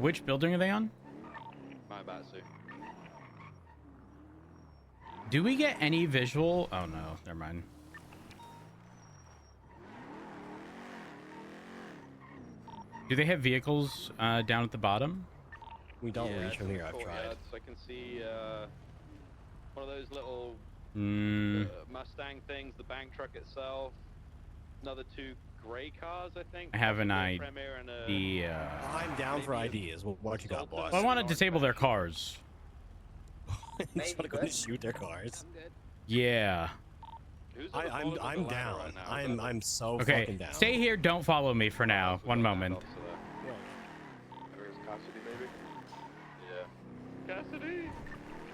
Which building are they on? My bad, Sue. Do we get any visual? Oh no, never mind. Do they have vehicles down at the bottom? We don't Yeah, reach from here. I've tried. courtyards. I can see one of those little Mustang things, the bank truck itself, another 2 gray cars, I think. I have an possibly a Premier and a- idea. I'm down for ideas. What you got, boss? Well, I want to disable their cars. Just want to go and shoot their cars. I'm good. Yeah. Who's on the bottom of the I'm ladder down. right now? I'm so Okay, fucking down. stay here. Don't follow me for now. One moment. There's Cassidy, maybe? Yeah. Cassidy.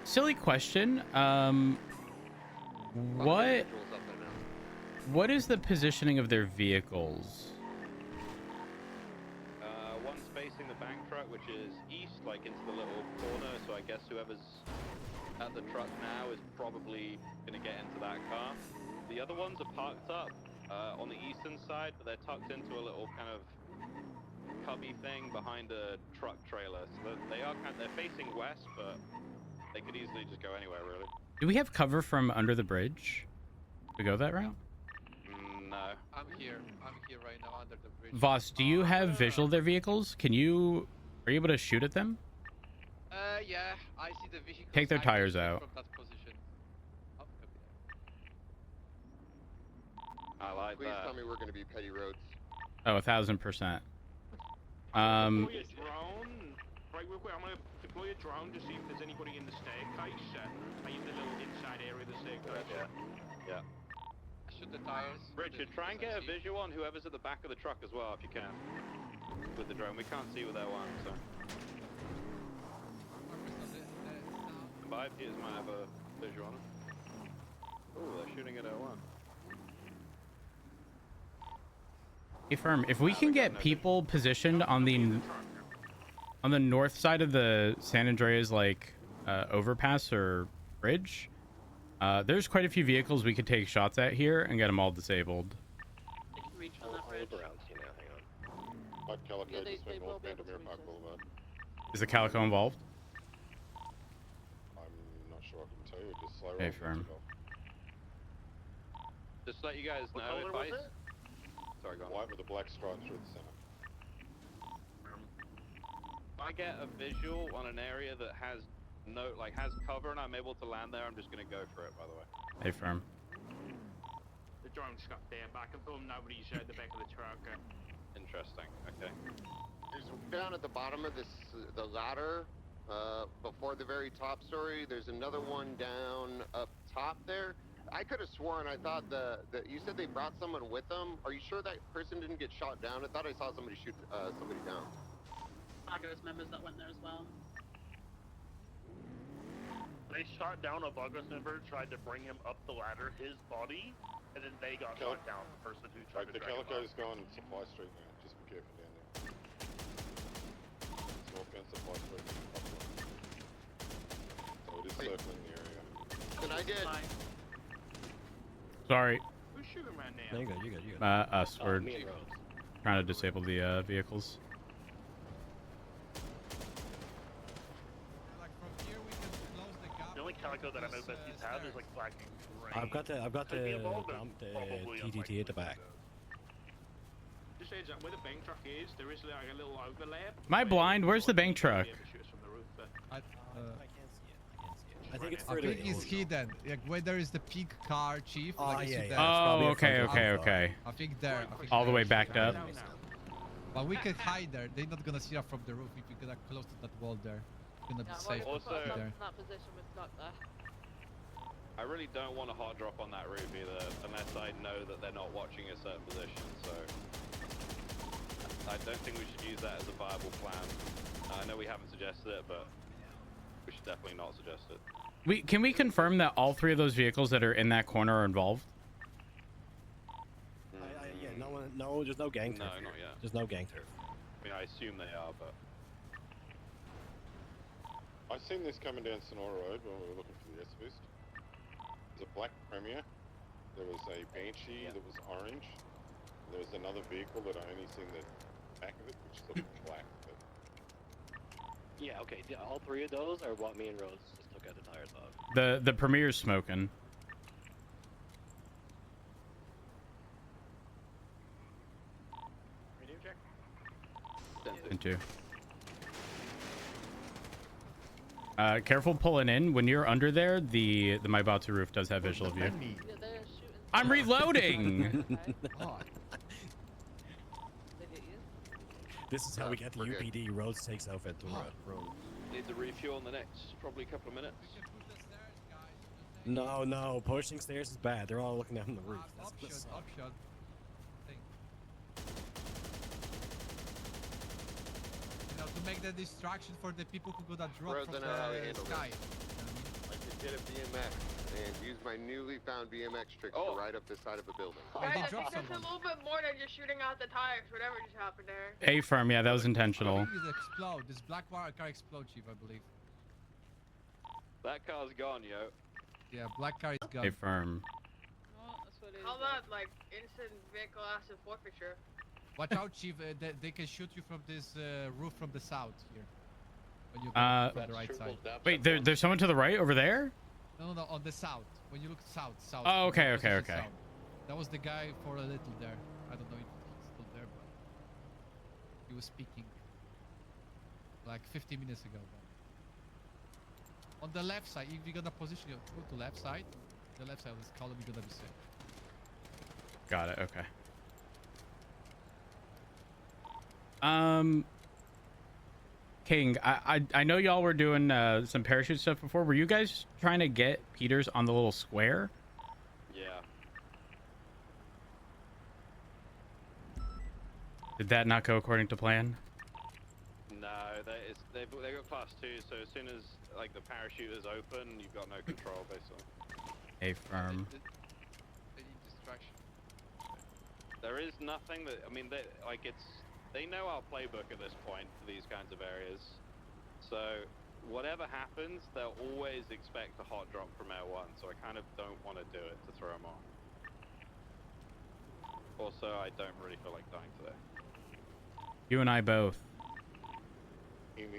Silly question. What is the positioning of their vehicles? One's facing the bank truck, which is east, like into the little corner. So I guess whoever's at the truck now is probably going to get into that car. The other ones are parked up on the eastern side, but they're tucked into a little kind of cubby thing behind a truck trailer. So they're facing west, but they could easily just go anywhere, really. Do we have cover from under the bridge to go that route? No. I'm here right now under the bridge. Voss, do you have visual of their vehicles? Are you able to shoot at them? Yeah, I see the vehicle. Take their tires out. From that position. Oh, copy that. I like Please that. tell me we're going to be petty roads. Oh, 1000%. Deploy a drone. Right, real quick, I'm gonna deploy a drone to see if there's anybody in the staircase. In the little inside area of the staircase. Yeah. Shoot the tires. Richard, try and get a visual on whoever's at the back of the truck as well, if you can. With the drone, we can't see with L1, so. Peters might have a visual on it. Oh, they're shooting at L1. Hey, Firm, if we can get people positioned on the north side of the San Andreas, overpass or bridge, there's quite a few vehicles we could take shots at here and get them all disabled. They can reach on that bridge. Calico Yeah, just they went will north be able to Vandermeer reach Park us. Boulevard. Is the Calico involved? I'm not sure I can tell you. Just slow Hey, roll. Firm. Just to let you guys What know, color if was it? Sorry, go on. White with a black stripe through the center. If I get a visual on an area that has has cover and I'm able to land there, I'm just gonna go for it, by the way. Hey, Firm. The drone's got there, but I can film nobody's at the back of the truck. Interesting, okay. There's down at the bottom of the ladder, before the very top story. There's another one down up top there. I could have sworn I thought you said they brought someone with them. Are you sure that person didn't get shot down? I thought I saw somebody shoot somebody down. Argos members that went there as well. They shot down a Bugos member, tried to bring him up the ladder, his body, and then they got shot down. The person who tried The to drag him Calico's up. going Supply Street now. Just be careful down there. It's northbound Supply Street. So it is circling the area. Can I get... Sorry. Who's shooting right now? No, you good, you good. Us. Oh, We're me and Rose. trying to disable the vehicles. The only Calico that I know that he's had is like black and gray. I've got the Could be involved, but the probably TTT at the back. Just heads up, where the bank truck is, there is like a little overlap. Am I blind? Where's the bank truck? I think it's I further. think it's hidden. Like where there is the pink car, chief. Oh, like, yeah, it's yeah. there. Oh, okay. I think there. I think All the there. way backed up. But we can hide there. They're not gonna see us from the roof if we get close to that wall there. It's gonna be safe to Also- be there. In that position with Doc there. I really don't want a hot drop on that roof either, unless I know that they're not watching a certain position, so... I don't think we should use that as a viable plan. I know we haven't suggested it, but we should definitely not suggest it. Can we confirm that all three of those vehicles that are in that corner are involved? Yeah, no, there's no gang turf. No, here. not yet. There's no gang turf. I mean, I assume they are, but... I seen this coming down Sonora Road when we were looking for the S-Boost. There's a black Premier. There was a Banshee that was orange. There was another vehicle that I only seen the back of it, which looked black. But... Yeah, okay. All three of those are what me and Rose just took out the tires of. The Premier's smoking. Radio check. Into. Careful pulling in. When you're under there, the Maibatu roof does have visual of you. I'm reloading! This is how we get the UPD. Rose takes out Ventura. Need to refuel in the next probably couple of minutes. No, pushing stairs is bad. They're all looking down the roof. Option. You know, to make the distraction for the people who got dropped Rose, from I know how to the handle sky. this. I could get a BMX and use my newly found BMX tricks to ride up the side of a building. Guys, I think that's a little bit more than just shooting out the tires. Whatever just happened there. A-Firm, yeah, that was intentional. It explode. This black car explode, chief, I believe. That car's gone, yo. Yeah, black car is gone. A-Firm. How about like instant vehicle asset forfeiture? Watch out, Chief. They can shoot you from this roof from the south here. When you go from the right side. Wait, there's someone to the right over there? No, on the south. When you look south. Oh, okay, when you okay, position okay. south. That was the guy for a little there. I don't know if he's still there, but he was speaking like 50 minutes ago. But on the left side, if you're gonna position your go to left side, the left side of this column, you're gonna be safe. Got it. Okay. King, I know y'all were doing some parachute stuff before. Were you guys trying to get Peters on the little square? Yeah. Did that not go according to plan? No, they got class 2, so as soon as like the parachute is open, you've got no control basically. A firm. They need distraction. There is nothing that they know our playbook at this point for these kinds of areas. So whatever happens, they'll always expect a hot drop from Air 1. So I kind of don't want to do it to throw them off. Also, I don't really feel like dying today. You and I both. I'm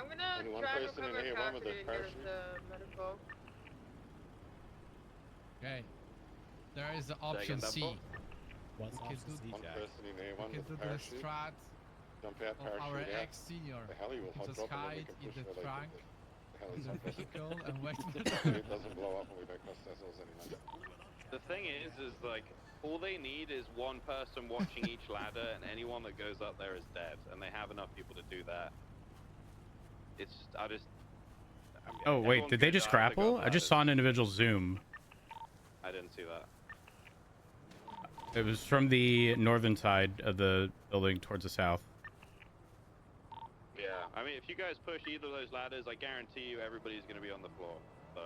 gonna Anyone try and person in recover here, one with Cassidy a and get parachute? the medical. Okay. There is the Say option again, C. Dumbo? What's We can option do- C, One Jack? person in here, We one can with do a the parachute. strat Jump out, of our parachute out. ex-senior. The heli will hot Just drop and then hide we can in push the where they trunk think the in heli's the on top. vehicle and wait for It doesn't blow up and we don't cost ourselves any money. The thing is like all they need is one person watching each ladder, and anyone that goes up there is dead, and they have enough people to do that. Oh wait, did they just grapple? I just saw an individual zoom. I didn't see that. It was from the northern side of the building towards the south. Yeah, I mean, if you guys push either of those ladders, I guarantee you everybody's going to be on the floor. So,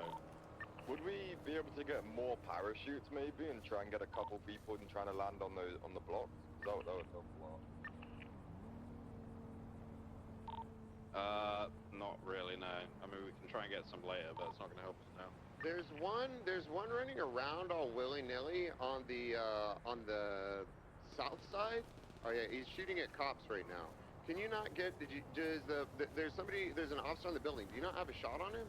would we be able to get more parachutes maybe and try and get a couple people and trying to land on the block? That would help a lot. Not really, no. I mean, we can try and get some later, but it's not going to help us now. There's one running around all willy-nilly on the south side. Oh yeah, he's shooting at cops right now. Can you not get? There's an officer on the building. Do you not have a shot on him?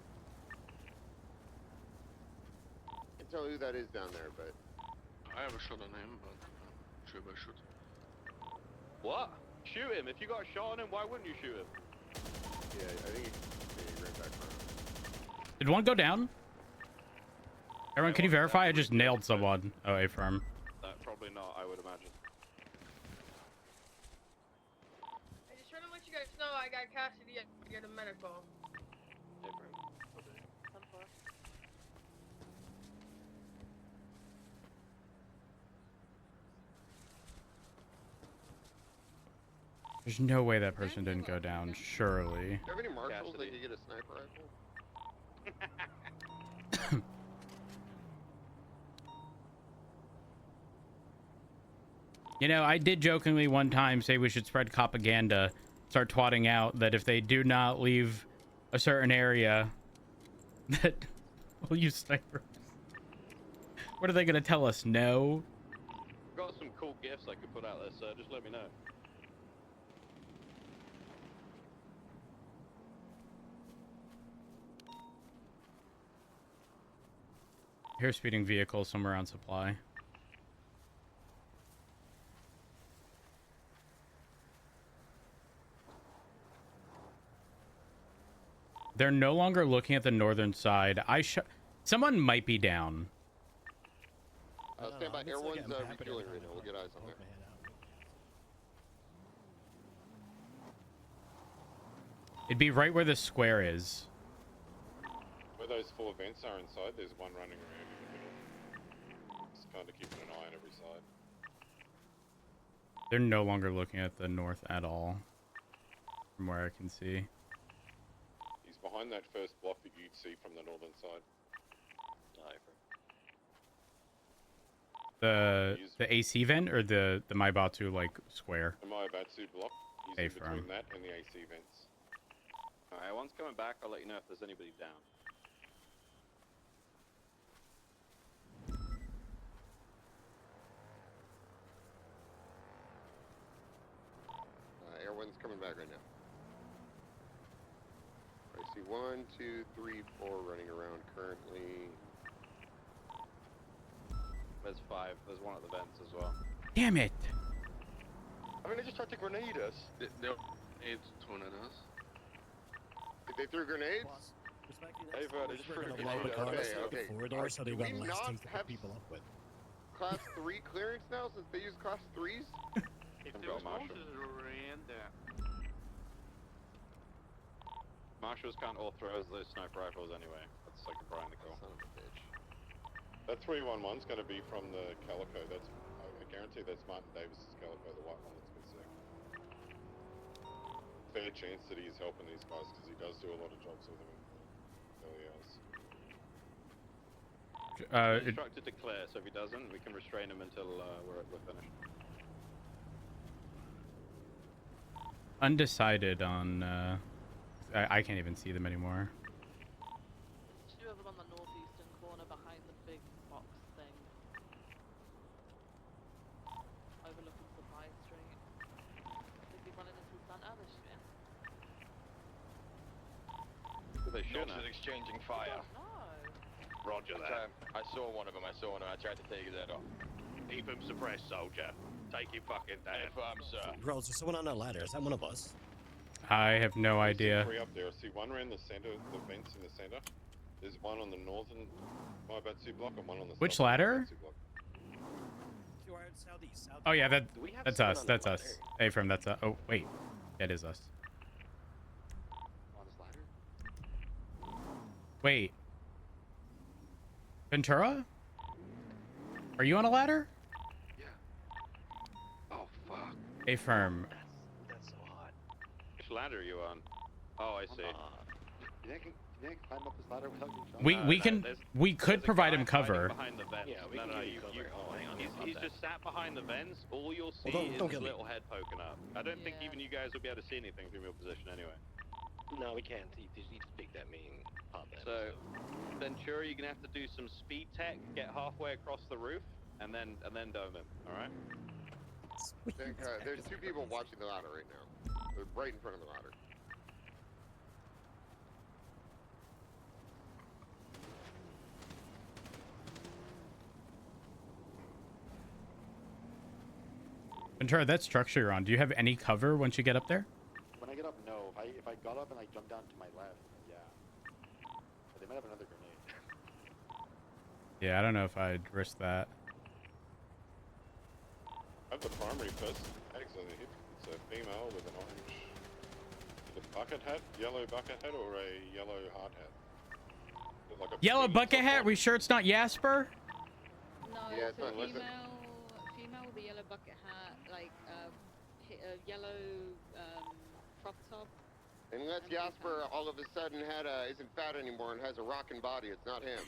I can tell who that is down there, but I have a shot on him, but should I shoot? What? Shoot him. If you got a shot on him, why wouldn't you shoot him? yeah, I think he ran back around. Did one go down? Everyone, can you verify? I just nailed someone. Oh, A firm. Probably not, I would imagine. I just trying to let you guys know I got Cassidy to get a medical. There's no way that person didn't go down, surely. Do you have any marshals that can get a sniper rifle? You know, I did jokingly one time say we should spread propaganda, start twatting out that if they do not leave a certain area, that we'll use snipers. What are they gonna tell us? No? Got some cool gifts I could put out there, sir. Just let me know. Here's speeding vehicles somewhere on supply. They're no longer looking at the northern side. Someone might be down. Stand by. Air One's refueling right now. We'll get eyes on there. It'd be right where the square is. Where those 4 vents are inside, there's one running around in the middle. Just kind of keeping an eye on every side. They're no longer looking at the north at all, from where I can see. He's behind that first block that you'd see from the northern side. The AC vent or the Maibatu like square? The Mayabatsu block. He's A in between firm. that and the AC vents. Alright, once coming back, I'll let you know if there's anybody down. 1, 2, 3, 4 running around currently. There's 5. There's one at the vents as well. Damn it! I mean, they just tried to grenade us. It's torn at us. They threw grenades? They've they just threw We're a gonna blow the grenade. cars out okay. the corridor, so they've Do got we less not things to have put people up with. Class 3 clearance now since they use Class 3s? If Come there was on, Marshall. monsters around there. Marshals can't all throw those sniper rifles anyway. That's like a Brian Nicole. Son of a bitch. That 311's going to be from the Calico. That's I guarantee that's Martin Davis's Calico, the white one that's been sick. Fair chance that he's helping these guys because he does do a lot of jobs with them in early hours. He's instructed to clear, so if he doesn't, we can restrain him until we're finished. Undecided on. I can't even see them anymore. 2 of them on the northeastern corner behind the big box thing. Overlooking Supply Street. They'd be running into the center this year. They should North is exchanging fire. No. Roger that. I saw one of them. I tried to take his head off. Keep him suppressed, soldier. Take him fucking down. Confirm, sir. Rolls, there's someone on that ladder. Is that one of us? I have no I see idea. 3 up there. I see one around the center, the vents in the center. There's one on the northern Maibatsu block and one on the Which southern ladder? Maibatsu block. Southeast. Oh yeah, Do we have that's someone us. on the That's us. ladder? Hey, from that's oh wait, that is us. On this ladder? Wait, Ventura? Are you on a ladder? Yeah. Oh fuck. A firm. That's so hot. Which ladder are you on? Oh, I see. You think you climb up this ladder without getting shot? We could there's a provide guy him cover. Behind the vents. Yeah, we no, can no, give you cover. Oh, hang on. He's just sat behind the vents. All you'll see Well, don't is his get me. little head poking up. I don't think Yeah. even you guys will be able to see anything from your position anyway. No, we can't. He speak that mean pop that. So, Ventura, you're gonna have to do some speed tech, get halfway across the roof, and then dome him. All right? There's 2 people watching the ladder right now. They're right in front of the ladder. Ventura, that structure you're on. Do you have any cover once you get up there? When I get up, no. If I got up and I jumped down to my left, yeah. But they might have another grenade. Yeah, I don't know if I'd risk that. I have the primary person. Excellent hit. It's a female with an orange, with a bucket hat, yellow bucket hat, or a yellow hard hat. Like a Yellow bikini bucket top hat. on. We sure it's not Jasper? No, Yeah, it's it's a not listed. female with a yellow bucket hat, like a yellow crop top. Unless Jasper all of a sudden isn't fat anymore and has a rockin' body, it's not him.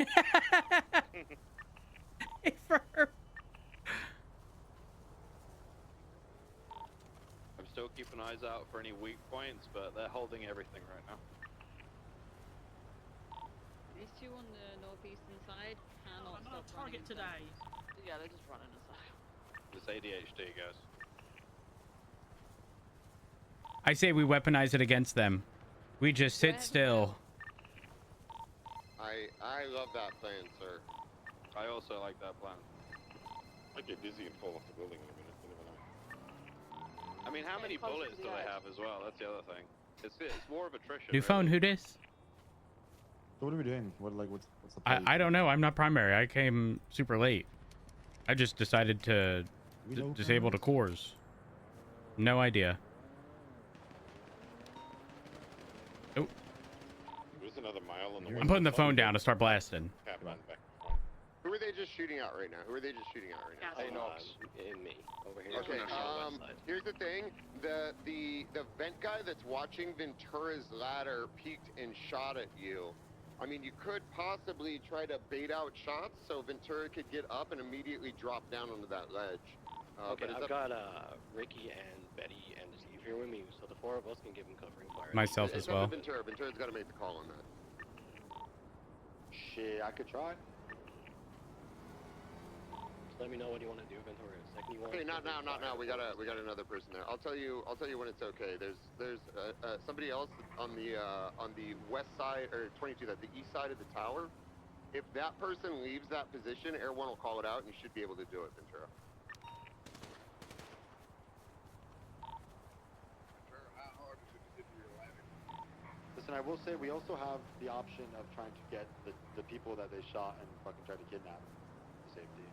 I'm still keeping eyes out for any weak points, but they're holding everything right now. These 2 on the northeastern side cannot I'm stop on target running today. Yeah, they're just running aside. This ADHD, guys. I say we weaponize it against them. We just sit still. I love that plan, sir. I also like that plan. I'd get dizzy and fall off the building in a minute. You never know. I mean, how Yeah, many closer bullets to do the they edge. have as well? That's the other thing. It's more of attrition. New phone, who dis? So what are we doing? What's the play? I don't know. I'm not primary. I came super late. I just decided to We know disable the cores. No idea. Oh, There's another male on the I'm putting the phone down to start blasting. Cap on back. Who are they just shooting at right now? Hey, Nox. And me. Over here. Okay, On the west side. here's the thing. The vent guy that's watching Ventura's ladder peeked and shot at you. I mean, you could possibly try to bait out shots so Ventura could get up and immediately drop down onto that ledge. Okay, but I've got Ricky and Betty and Steve here with me, so the 4 of us can give him covering fire. Myself it's as up well. to Ventura. Ventura's got to make the call on that. Shit, I could try. Let me know what you want to do, Ventura. Second you want. Okay, not now, not now. We got another person there. I'll tell you when it's okay. There's somebody else on the west side or 22, the east side of the tower. If that person leaves that position, Air One will call it out, and you should be able to do it, Ventura. Listen, I will say we also have the option of trying to get the people that they shot and fucking tried to kidnap to safety.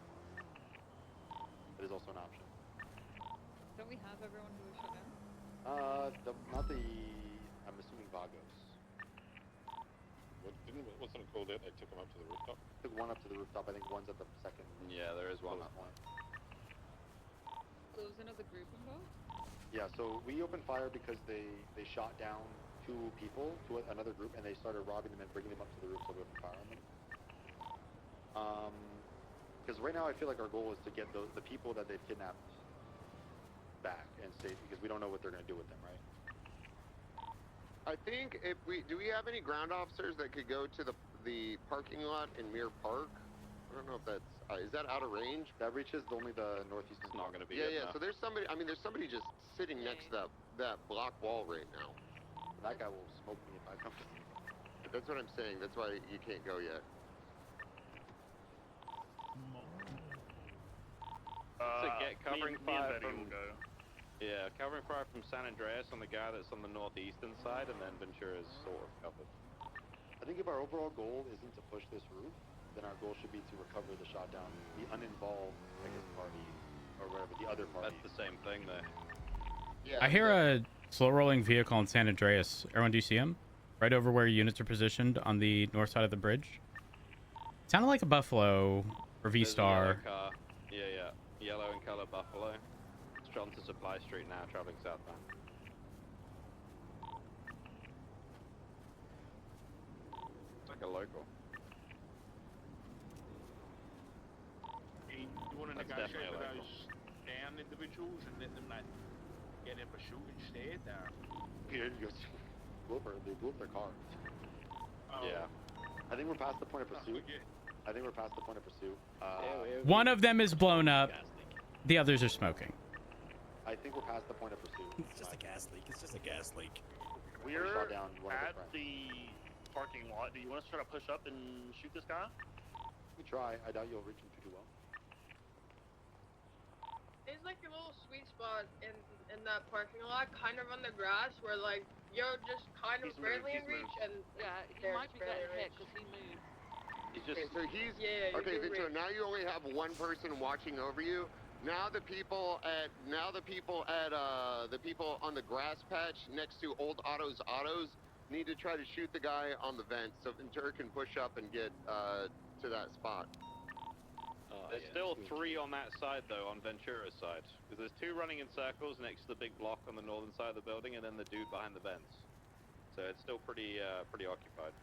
That is also an option. Don't we have everyone who was shot down? I'm assuming Vagos. Wasn't it called out? They took him up to the rooftop. Took one up to the rooftop. I think one's at the second. Yeah, there is one up. So there was another group involved? Yeah, so we opened fire because they shot down 2 people to another group, and they started robbing them and bringing them up to the roof, so we opened fire on them. Because right now I feel like our goal is to get the people that they've kidnapped back and safe, because we don't know what they're going to do with them, right? I think do we have any ground officers that could go to the parking lot in Mirror Park? I don't know if that's is that out of range? That reaches only the northeast. It's not going to be. Yeah. So there's somebody. I mean, there's somebody just sitting next to that block wall right now. That guy will smoke me if I come. That's what I'm saying. That's why you can't go yet. So get covering me and fire Betty from. will go. Yeah, covering fire from San Andreas on the guy that's on the northeastern side, and then Ventura's sort of covered. I think if our overall goal isn't to push this roof, then our goal should be to recover the shot down, the uninvolved, I guess, party, or whatever, the other party. That's the same thing there. Yeah. I hear a slow-rolling vehicle in San Andreas. Everyone, do you see him? Right over where units are positioned on the north side of the bridge. Sounded like a Buffalo or V-Star. Yeah. Yellow in color Buffalo. It's on to Supply Street now, traveling southbound. It's like a local. You want to That's negotiate definitely with a local. those down individuals and let them like get up a shoot instead? Peter, you they blew up their car. Yeah. I think we're past the point of pursuit. One of them is blown up. The others are smoking. I think we're past the point of pursuit. It's just a gas leak. It's just a gas leak. We're shot down one of at their friends. the parking lot. Do you want us to try to push up and shoot this guy? We try. I doubt you'll reach him too well. There's like a little sweet spot in that parking lot, kind of on the grass, where like you're just kind of barely in reach, and Yeah, he there's might be getting barely hit reach. because he moved. He's just. Okay, so he's Yeah, okay, you're Ventura. right. Now you only have one person watching over you. Now the people on the grass patch next to Old Autos need to try to shoot the guy on the vent so Ventura can push up and get to that spot. There's still 3 on that side though, on Ventura's side, because there's 2 running in circles next to the big block on the northern side of the building, and then the dude behind the vents. So it's still pretty occupied.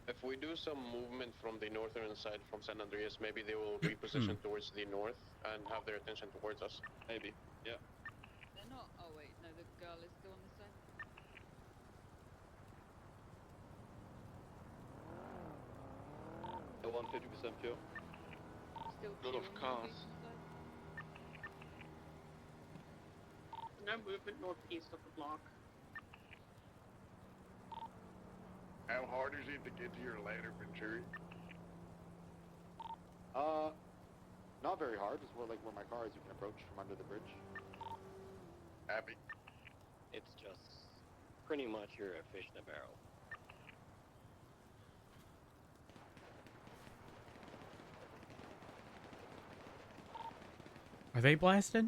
If we do some movement from the northern side from San Andreas, maybe they will reposition towards the north and have their attention towards us. Maybe. Yeah. They're not. Oh wait, no, the girl is still on this side. Still on 50% fuel. Still Lot of queuing on the cars. east side. No movement northeast of the block. How hard is it to get to your ladder, Venturi? Not very hard. It's where my car is. You can approach from under the bridge. Happy. It's just pretty much you're a fish in a barrel. Are they blasted?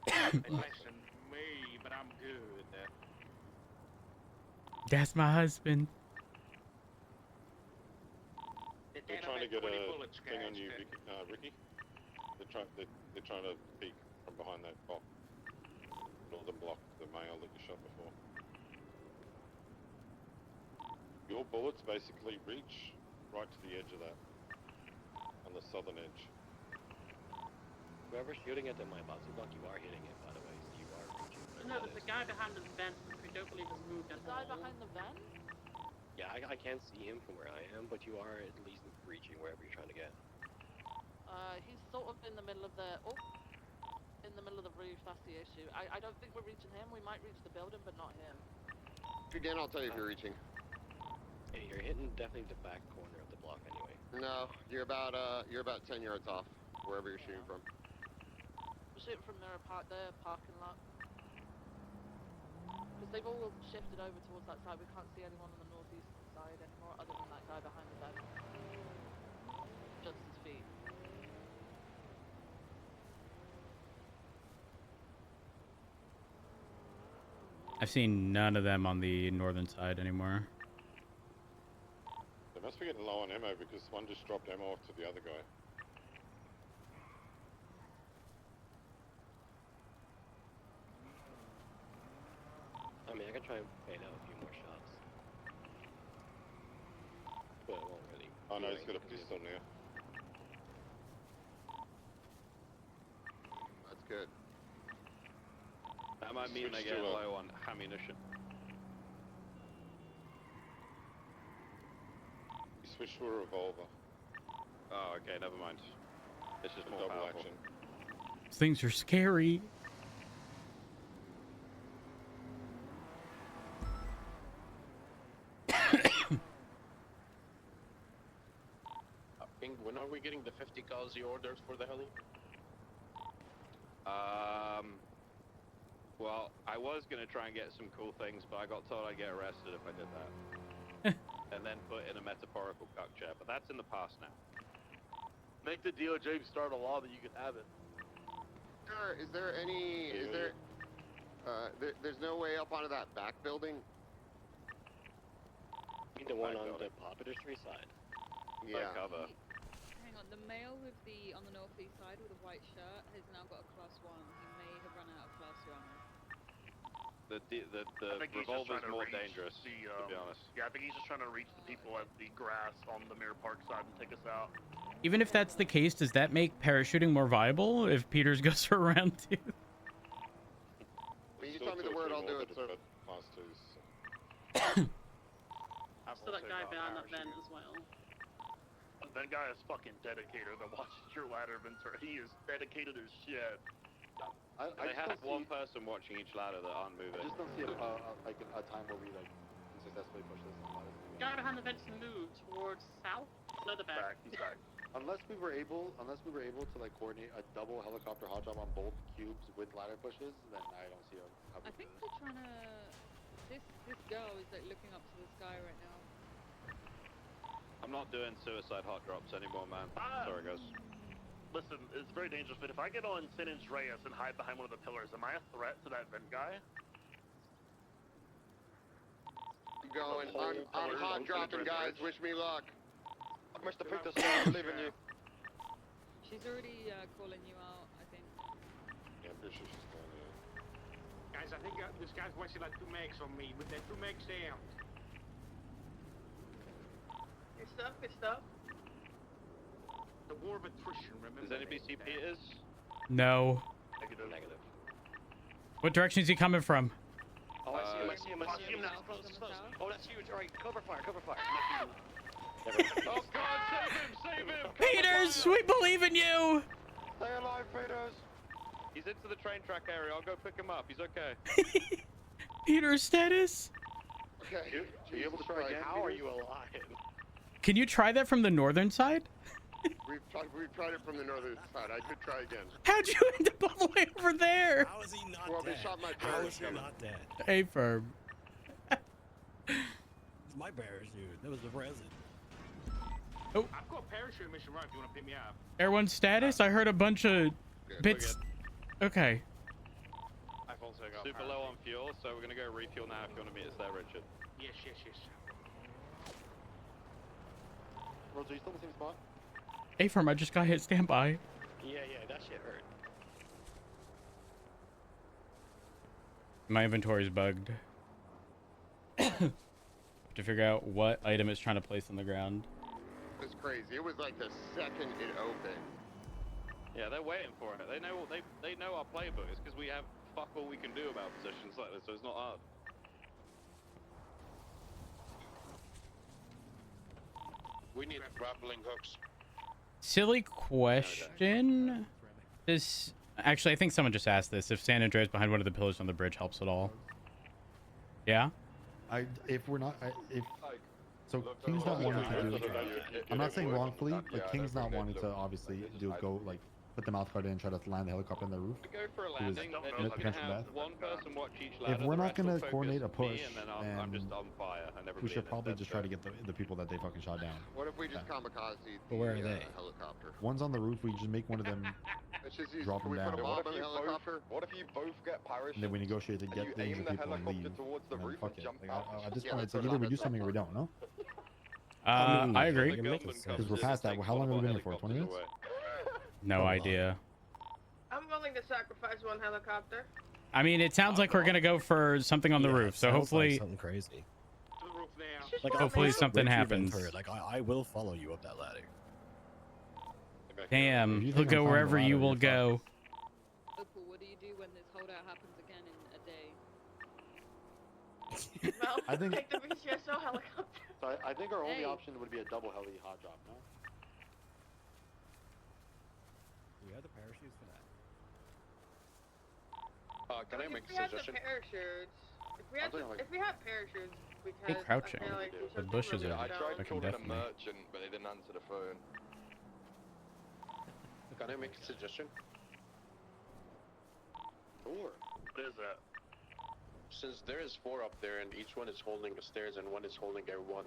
Listen, me, but I'm good. That's my husband. They're trying to get a thing on you, Ricky. They're trying to peek from behind that block, northern block, the male that you shot before. Your bullets basically reach right to the edge of that, on the southern edge. Whoever's shooting at my boxing block, you are hitting it, by the way, so you are reaching. No, there's a guy behind the vent which we don't believe has moved at The guy all. behind the vent? Yeah, I can't see him from where I am, but you are at least reaching wherever you're trying to get. he's sort of in the middle of the in the middle of the roof. That's the issue. I don't think we're reaching him. We might reach the building, but not him. Again, I'll tell you if you're reaching. Hey, you're hitting definitely the back corner of the block anyway. No, you're about 10 yards off, wherever you're shooting from. We're shooting from their parking lot. Because they've all shifted over towards that side. We can't see anyone on the northeast side anymore, other than that guy behind the bed. Just his feet. I've seen none of them on the northern side anymore. They must be getting low on ammo because one just dropped ammo off to the other guy. I mean, I can try and bait out a few more shots. But it won't really. Oh no, he's got a pistol now. That's good. That might mean they Switch get to a- low on ammunition. He switched to a revolver. Oh, okay, never mind. It's just A more double powerful. action. These things are scary. Ping, when are we getting the 50 cals you ordered for the heli? Well, I was gonna try and get some cool things, but I got told I'd get arrested if I did that. And then put in a metaphorical cuck chair, but that's in the past now. Make the DOJ start a law that you can have it. Sure, is there any, there's no way up onto that back building? The one on the Popular Street side. Yeah. Cover. Hang on, the male on the northeast side with a white shirt has now got a class 1. He may have run out of class 2 ammo. The I think he's just revolver's trying to more reach dangerous, the, to be honest. Yeah, I think he's just trying to reach the people at the grass on the Mirror Park side and take us out. Even if that's the case, does that make parachuting more viable if Peters goes for round 2? When you tell me the word, I'll do it, sir. Class 2s. So that guy behind that vent as well. That guy is fucking dedicated that watches your ladder, Ventura. He is dedicated as shit. They have one person watching each ladder that aren't moving. I just don't see a time where we like successfully push this. Guy behind the vents moved towards south. Another back. He's back. Unless we were able to like coordinate a double helicopter hot drop on both cubes with ladder pushes, then I don't see how. I think they're trying to. This girl is like looking up to the sky right now. I'm not doing suicide hot drops anymore, man. Sorry, guys. Listen, it's very dangerous, but if I get on San Andreas and hide behind one of the pillars, am I a threat to that vent guy? Going, I'm hot dropping, guys. Wish me luck. Mr. Peters, I believe in you. She's already calling you out, I think. Yeah, I'm pretty sure she's going there. Guys, I think this guy's wasting like 2 megs on me with that 2 megs down. Good stuff, good stuff. The war of attrition, remember? Does anybody see Peters? No. Negative. Negative. What direction is he coming from? Oh, I see him now. Close. Oh, that's huge. Alright, cover fire. Oh God, save him! Peters, we believe in you! Stay alive, Peters. He's into the train track area. I'll go pick him up. He's okay. Peter's status? Okay. Are you able to try again? How are you alive? Can you try that from the northern side? We've tried it from the northern side. I could try again. How'd you end up all the way over there? How is he not Well, dead? they shot my How is he parachute. not dead? Hey, firm. It's my parachute. That was the present. Oh. I've got a parachute mission right if you want to pick me up. Air 1 status? I heard a bunch of bits. Okay. I've also got super low on fuel, so we're gonna go refuel now if you want to meet us there, Richard. Yes. Roger, you still in the same spot? Hey, firm, I just got hit. Stand by. Yeah, that shit hurt. My inventory's bugged. To figure out what item it's trying to place on the ground. It's crazy. It was like the second it opened. Yeah, they're waiting for it. They know they know our playbook. It's because we have fuck all we can do about positions like this, so it's not hard. We need grappling hooks. Silly question. Does actually, I think someone just asked this. If San Andreas behind one of the pillars on the bridge helps at all. Yeah. If we're not, if so, King's not wanting to do. I'm not saying wrongfully, but King's not wanting to obviously go like put the mouth guard in and try to land the helicopter in their roof. We go for a Who is landing, and you can potential have death. one person watch each ladder. If we're the not rest will gonna focus coordinate a me, push, and then I'm just on fire, and everybody we should in this probably dead just try to zone. get the people that they fucking shot down. What if we just kamikaze But where are the they? helicopter? One's on the roof. We just make one of them Let's just use, drop can them we put down, a bomb on the helicopter? What if you both get parachutes? and then we negotiate to and get you the aim injured the people and helicopter leave. towards the And then roof fuck and it. jump Like, out? at this Yeah, point, let's it's like put it either on we do that something or we side. don't. No, I agree. You're making sense. because we're past that. How long have we been here for? 20 minutes? No idea. I'm willing to sacrifice one helicopter. I mean, it sounds like we're gonna go for something on the Yeah, roof. it So sounds hopefully, like something crazy. Like, hopefully I've something way too been happens. through it. Like I will follow you up that ladder. Damn, If you he'll think I'm go climbing wherever the you ladder, will you're go. Opal, what do you do when this holdout happens again in a day? Well, I think- take the VCSO helicopter. So I think our only Hey. option would be a double heli hot drop, no? We have the parachutes for that. Can I make If we a had the suggestion? parachutes, I'm thinking like- if we had parachutes, we Hey, could. crouching. I feel like do The something bushes really are- I dumb. tried I can calling a definitely- merchant, but they didn't answer the phone. Can I make a suggestion? Sure. What is that? Since there is 4 up there and each one is holding the stairs and one is holding Air 1,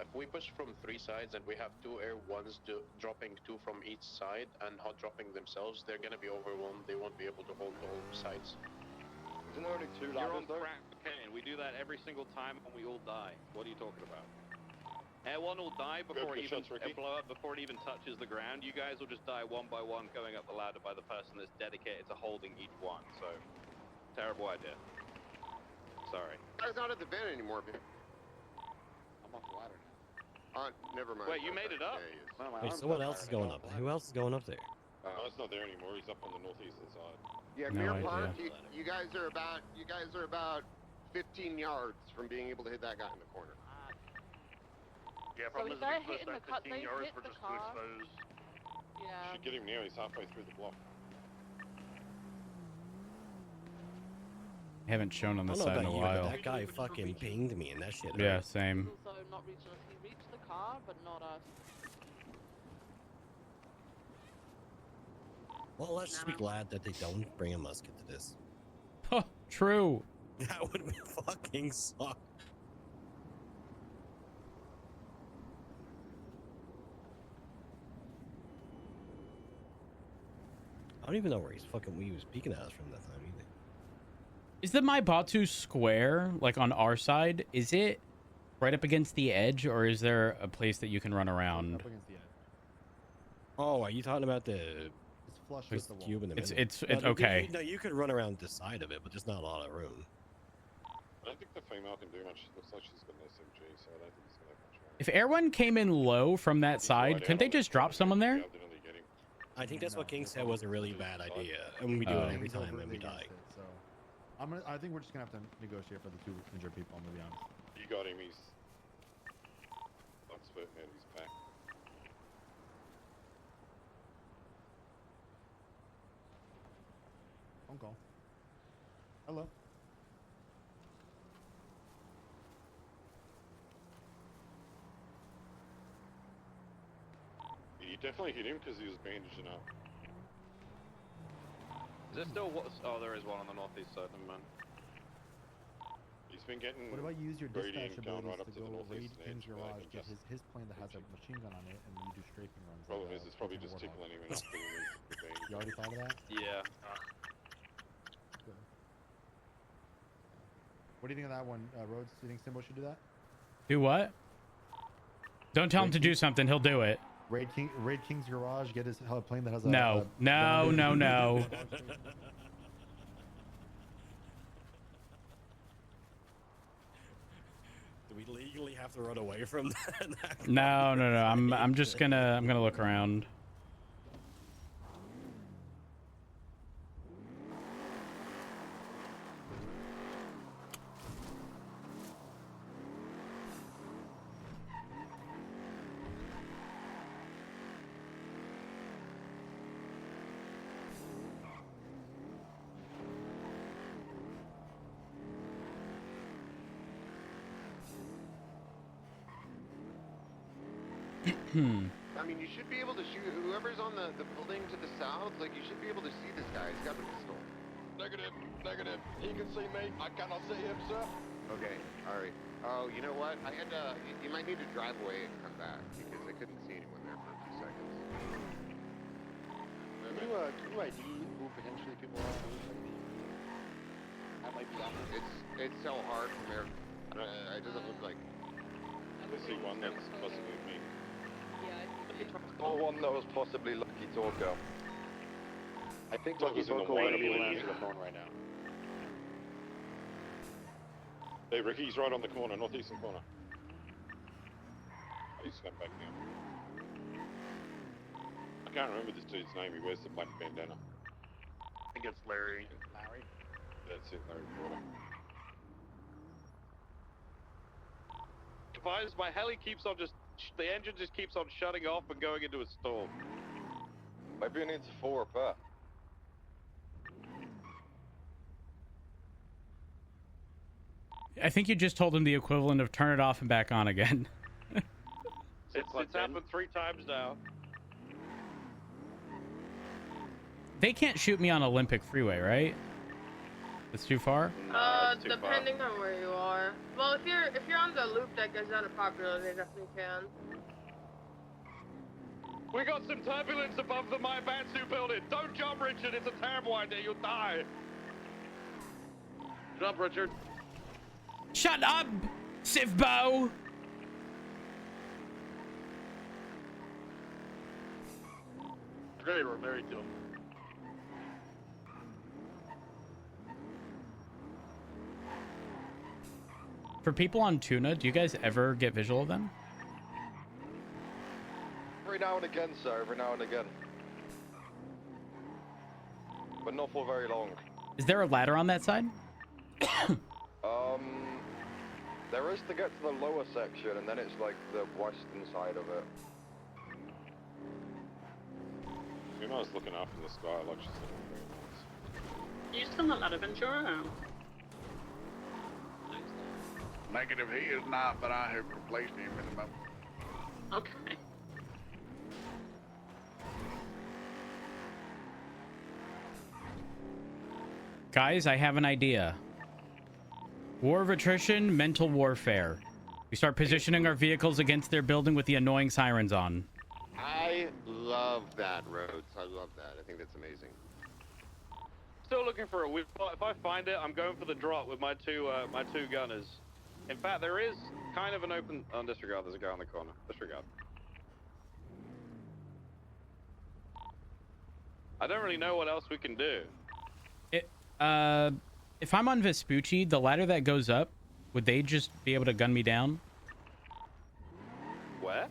if we push from 3 sides and we have 2 Air 1s dropping 2 from each side and hot dropping themselves, they're gonna be overwhelmed. They won't be able to hold the whole sides. Isn't there only 2 You're on ladders though? crack cocaine. We do that every single time, and we all die. What are you talking about? Air 1 will die before it for the even shots, Ricky. blow up, before it even touches the ground. You guys will just die one by one, going up the ladder by the person that's dedicated to holding each one. So, terrible idea. Sorry. Guy's not at the vent anymore, man. I'm off the ladder now. Never mind. Wait, you made it up? Yeah, he is. No, my Wait, arm's someone on else is fire. going up. Who else is going up there? No, it's not there anymore. He's up on the northeastern side. Yeah, No Mirror idea. Park. You guys are about 15 yards from being able to hit that guy in the corner. Yeah, So problem if is they're we push hitting that the cut, 15 they yards, hit we're the just too car. exposed. You Yeah. should get him now. He's halfway through the block. Haven't shown on I the don't know side in about a you, but while. that guy fucking pinged me, and that shit. Yeah, hurt. same. Also not reaching us. He reached the car, but not us. Well, let's just be glad that they don't bring a musket to this. Huh, true. That would be fucking suck. I don't even know where he was peeking at us from that time either. Is the Maibatu square, like on our side, is it right up against the edge, or is there a place that you can run around? Up against the edge. Oh, are you talking about the It's flush there's with the cube wall. in the It's middle? it's okay. No, you could run around the side of it, but there's not a lot of room. I don't think the female can do much. Looks like she's got an SMG, so I don't think he's gonna have much room. If Air One came in low from that side, couldn't they just drop someone there? Yeah, definitely get him. I think that's what King said was a really bad idea, and we do it every time and we die. So, I think we're just gonna have to negotiate for the 2 injured people. I'm gonna be honest. You got him. He's Oxford and he's back. Phone call. Hello. You definitely hit him because he was bandaging up. Is there still what? Oh, there is one on the northeast side. Never mind. He's been getting. What about you use your gradient dispatch going abilities right up to to the go raid northeastern King's edge, but I Garage, can get just- his plane that has a machine gun on it, and you do strafing runs. Problem like, is, it's probably freaking just Warthog. tickling him enough that he needs the bandage. You already thought of that? Yeah. What do you think of that one, Rhodes? Do you think Simbo should do that? Do what? Don't tell him to do something. He'll do it. Raid King's Garage, get his plane that has a No, no, no, no. Do we legally have to run away from that? No, no, no. I'm just gonna look around. I mean, you should be able to shoot whoever's on the building to the south. Like, you should be able to see this guy. He's got a pistol. Negative, negative. He can see me. I cannot see him, sir. Okay, all right. Oh, you know what? I had to. You might need to drive away and come back because I couldn't see anyone there for a few seconds. Can you ID who potentially people are? That might be on there. It's so hard from there. It doesn't look like. I see one that's possibly me. Or one that was possibly Lucky Talker. I think Talker's Lucky in the Talker way. won't be able to answer the phone right now. Hey, Ricky's right on the corner, northeastern corner. Oh, he's come back down. I can't remember this dude's name. He wears the black bandana. I think it's Larry. Larry? That's it, Larry Porter. Advised, my heli keeps on the engine just keeps on shutting off and going into a storm. Maybe you need to full repair. I think you just told him the equivalent of turn it off and back on again. It's happened 3 times now. They can't shoot me on Olympic Freeway, right? It's too far? Depending on where you are. Well, if you're on the loop that goes down to Popular, they definitely can. We got some turbulence above the My Batsu building. Don't jump, Richard. It's a terrible idea. You'll die. Jump, Richard. Shut up, Sivbo! Great, we're married to him. For people on Tuna, do you guys ever get visual of them? Every now and again, sir. Every now and again. But not for very long. Is there a ladder on that side? There is to get to the lower section, and then it's like the western side of it. Female's looking up in the sky like she's looking for Are you still not out of Ventura? Negative, he is not, but I have replaced him in the moment. Okay. Guys, I have an idea. War of attrition, mental warfare. We start positioning our vehicles against their building with the annoying sirens on. I love that, Rhodes. I love that. I think that's amazing. Still looking for a whip. If I find it, I'm going for the drop with my two gunners. In fact, there is kind of an open. Oh, disregard. There's a guy on the corner. Disregard. I don't really know what else we can do. If I'm on Vespucci, the ladder that goes up, would they just be able to gun me down? Where?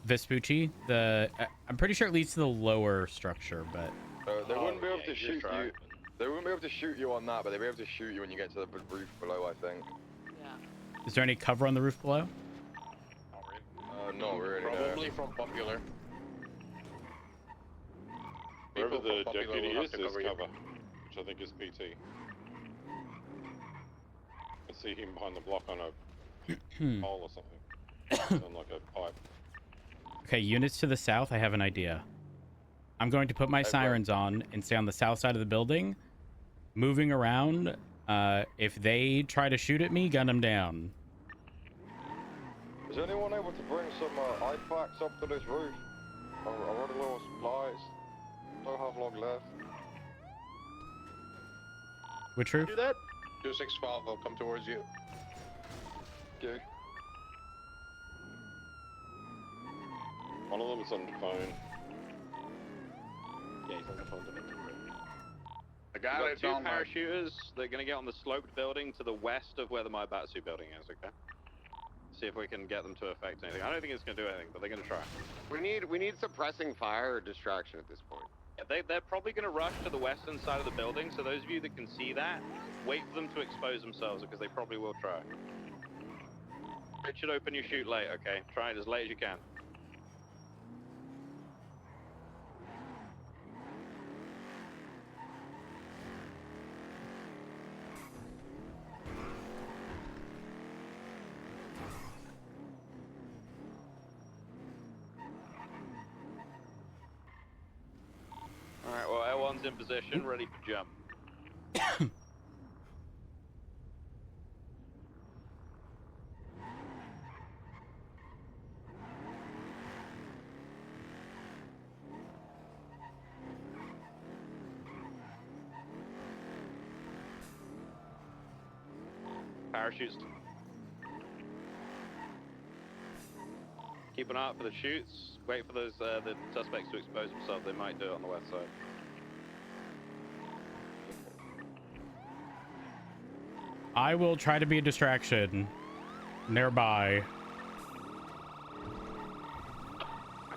Vespucci. I'm pretty sure it leads to the lower structure, but They wouldn't be able to shoot you. They wouldn't be able to shoot you on that, but they'd be able to shoot you when you get to the roof below, I think. Yeah. is there any cover on the roof below? Not really. Probably from Popular. Wherever People the from Popular deputy will is, have to there's cover you. cover, which I think is PT. I see him behind the block on a pole or something. On like a pipe. Okay, units to the south, I have an idea. I'm going to put my sirens on and stay on the south side of the building, moving around. If they try to shoot at me, gun them down. Is anyone able to bring some iPacks up to this roof? I run a little supplies. Don't have long left. Which roof? Do that. 2612 will come towards you. Okay. One of them is on the phone. Yeah, he's on the phone to me. The guy We've that's got on two my... parachuters. They're going to get on the sloped building to the west of where the My Batsu building is, okay? See if we can get them to affect anything. I don't think it's going to do anything, but they're going to try. We need suppressing fire or distraction at this point. Yeah, they're probably going to rush to the western side of the building, so those of you that can see that, wait for them to expose themselves, because they probably will try. Richard, open your shoot late, okay? Try it as late as you can. is in position, ready for jump. Parachutes. Keep an eye out for the shoots. Wait for those the suspects to expose themselves. They might do it on the west side. I will try to be a distraction nearby.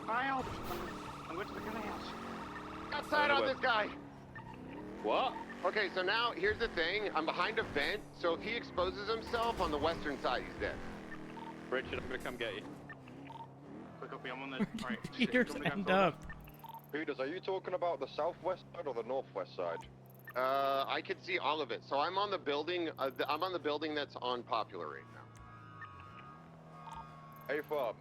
I'm going to the canals. Outside on this guy. What? Okay, so now here's the thing. I'm behind a vent, so if he exposes himself on the western side, he's dead. Richard, I'm gonna come get you. Quick up, I'm on the right. Peters end up. Peters, are you talking about the southwest side or the northwest side? I can see all of it. So I'm on the building. I'm on the building that's on Popular right now. Hey, Fob.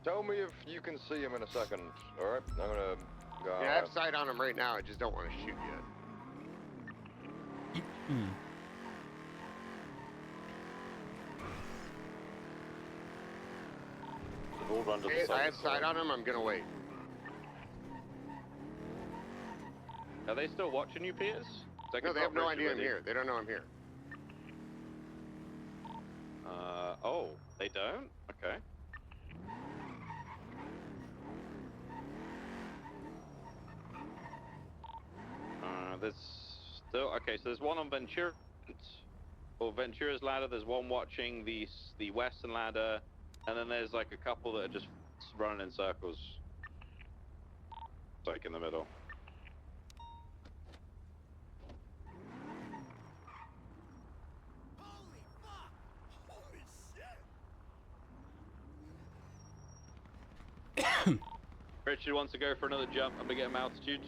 Tell me if you can see him in a second, alright? I'm gonna go. Yeah, I have sight on him right now. I just don't want to shoot yet. We'll run to the Okay, I southern have sight on him. I'm gonna wait. Are they still watching you, Peters? No, they have no idea I'm here. They don't know I'm here. Oh, they don't? Okay. There's still, okay, so there's one on Ventura, or Ventura's ladder, there's one watching the western ladder, and then there's like a couple that are just running in circles. It's like in the middle. Richard wants to go for another jump and we get him altitude.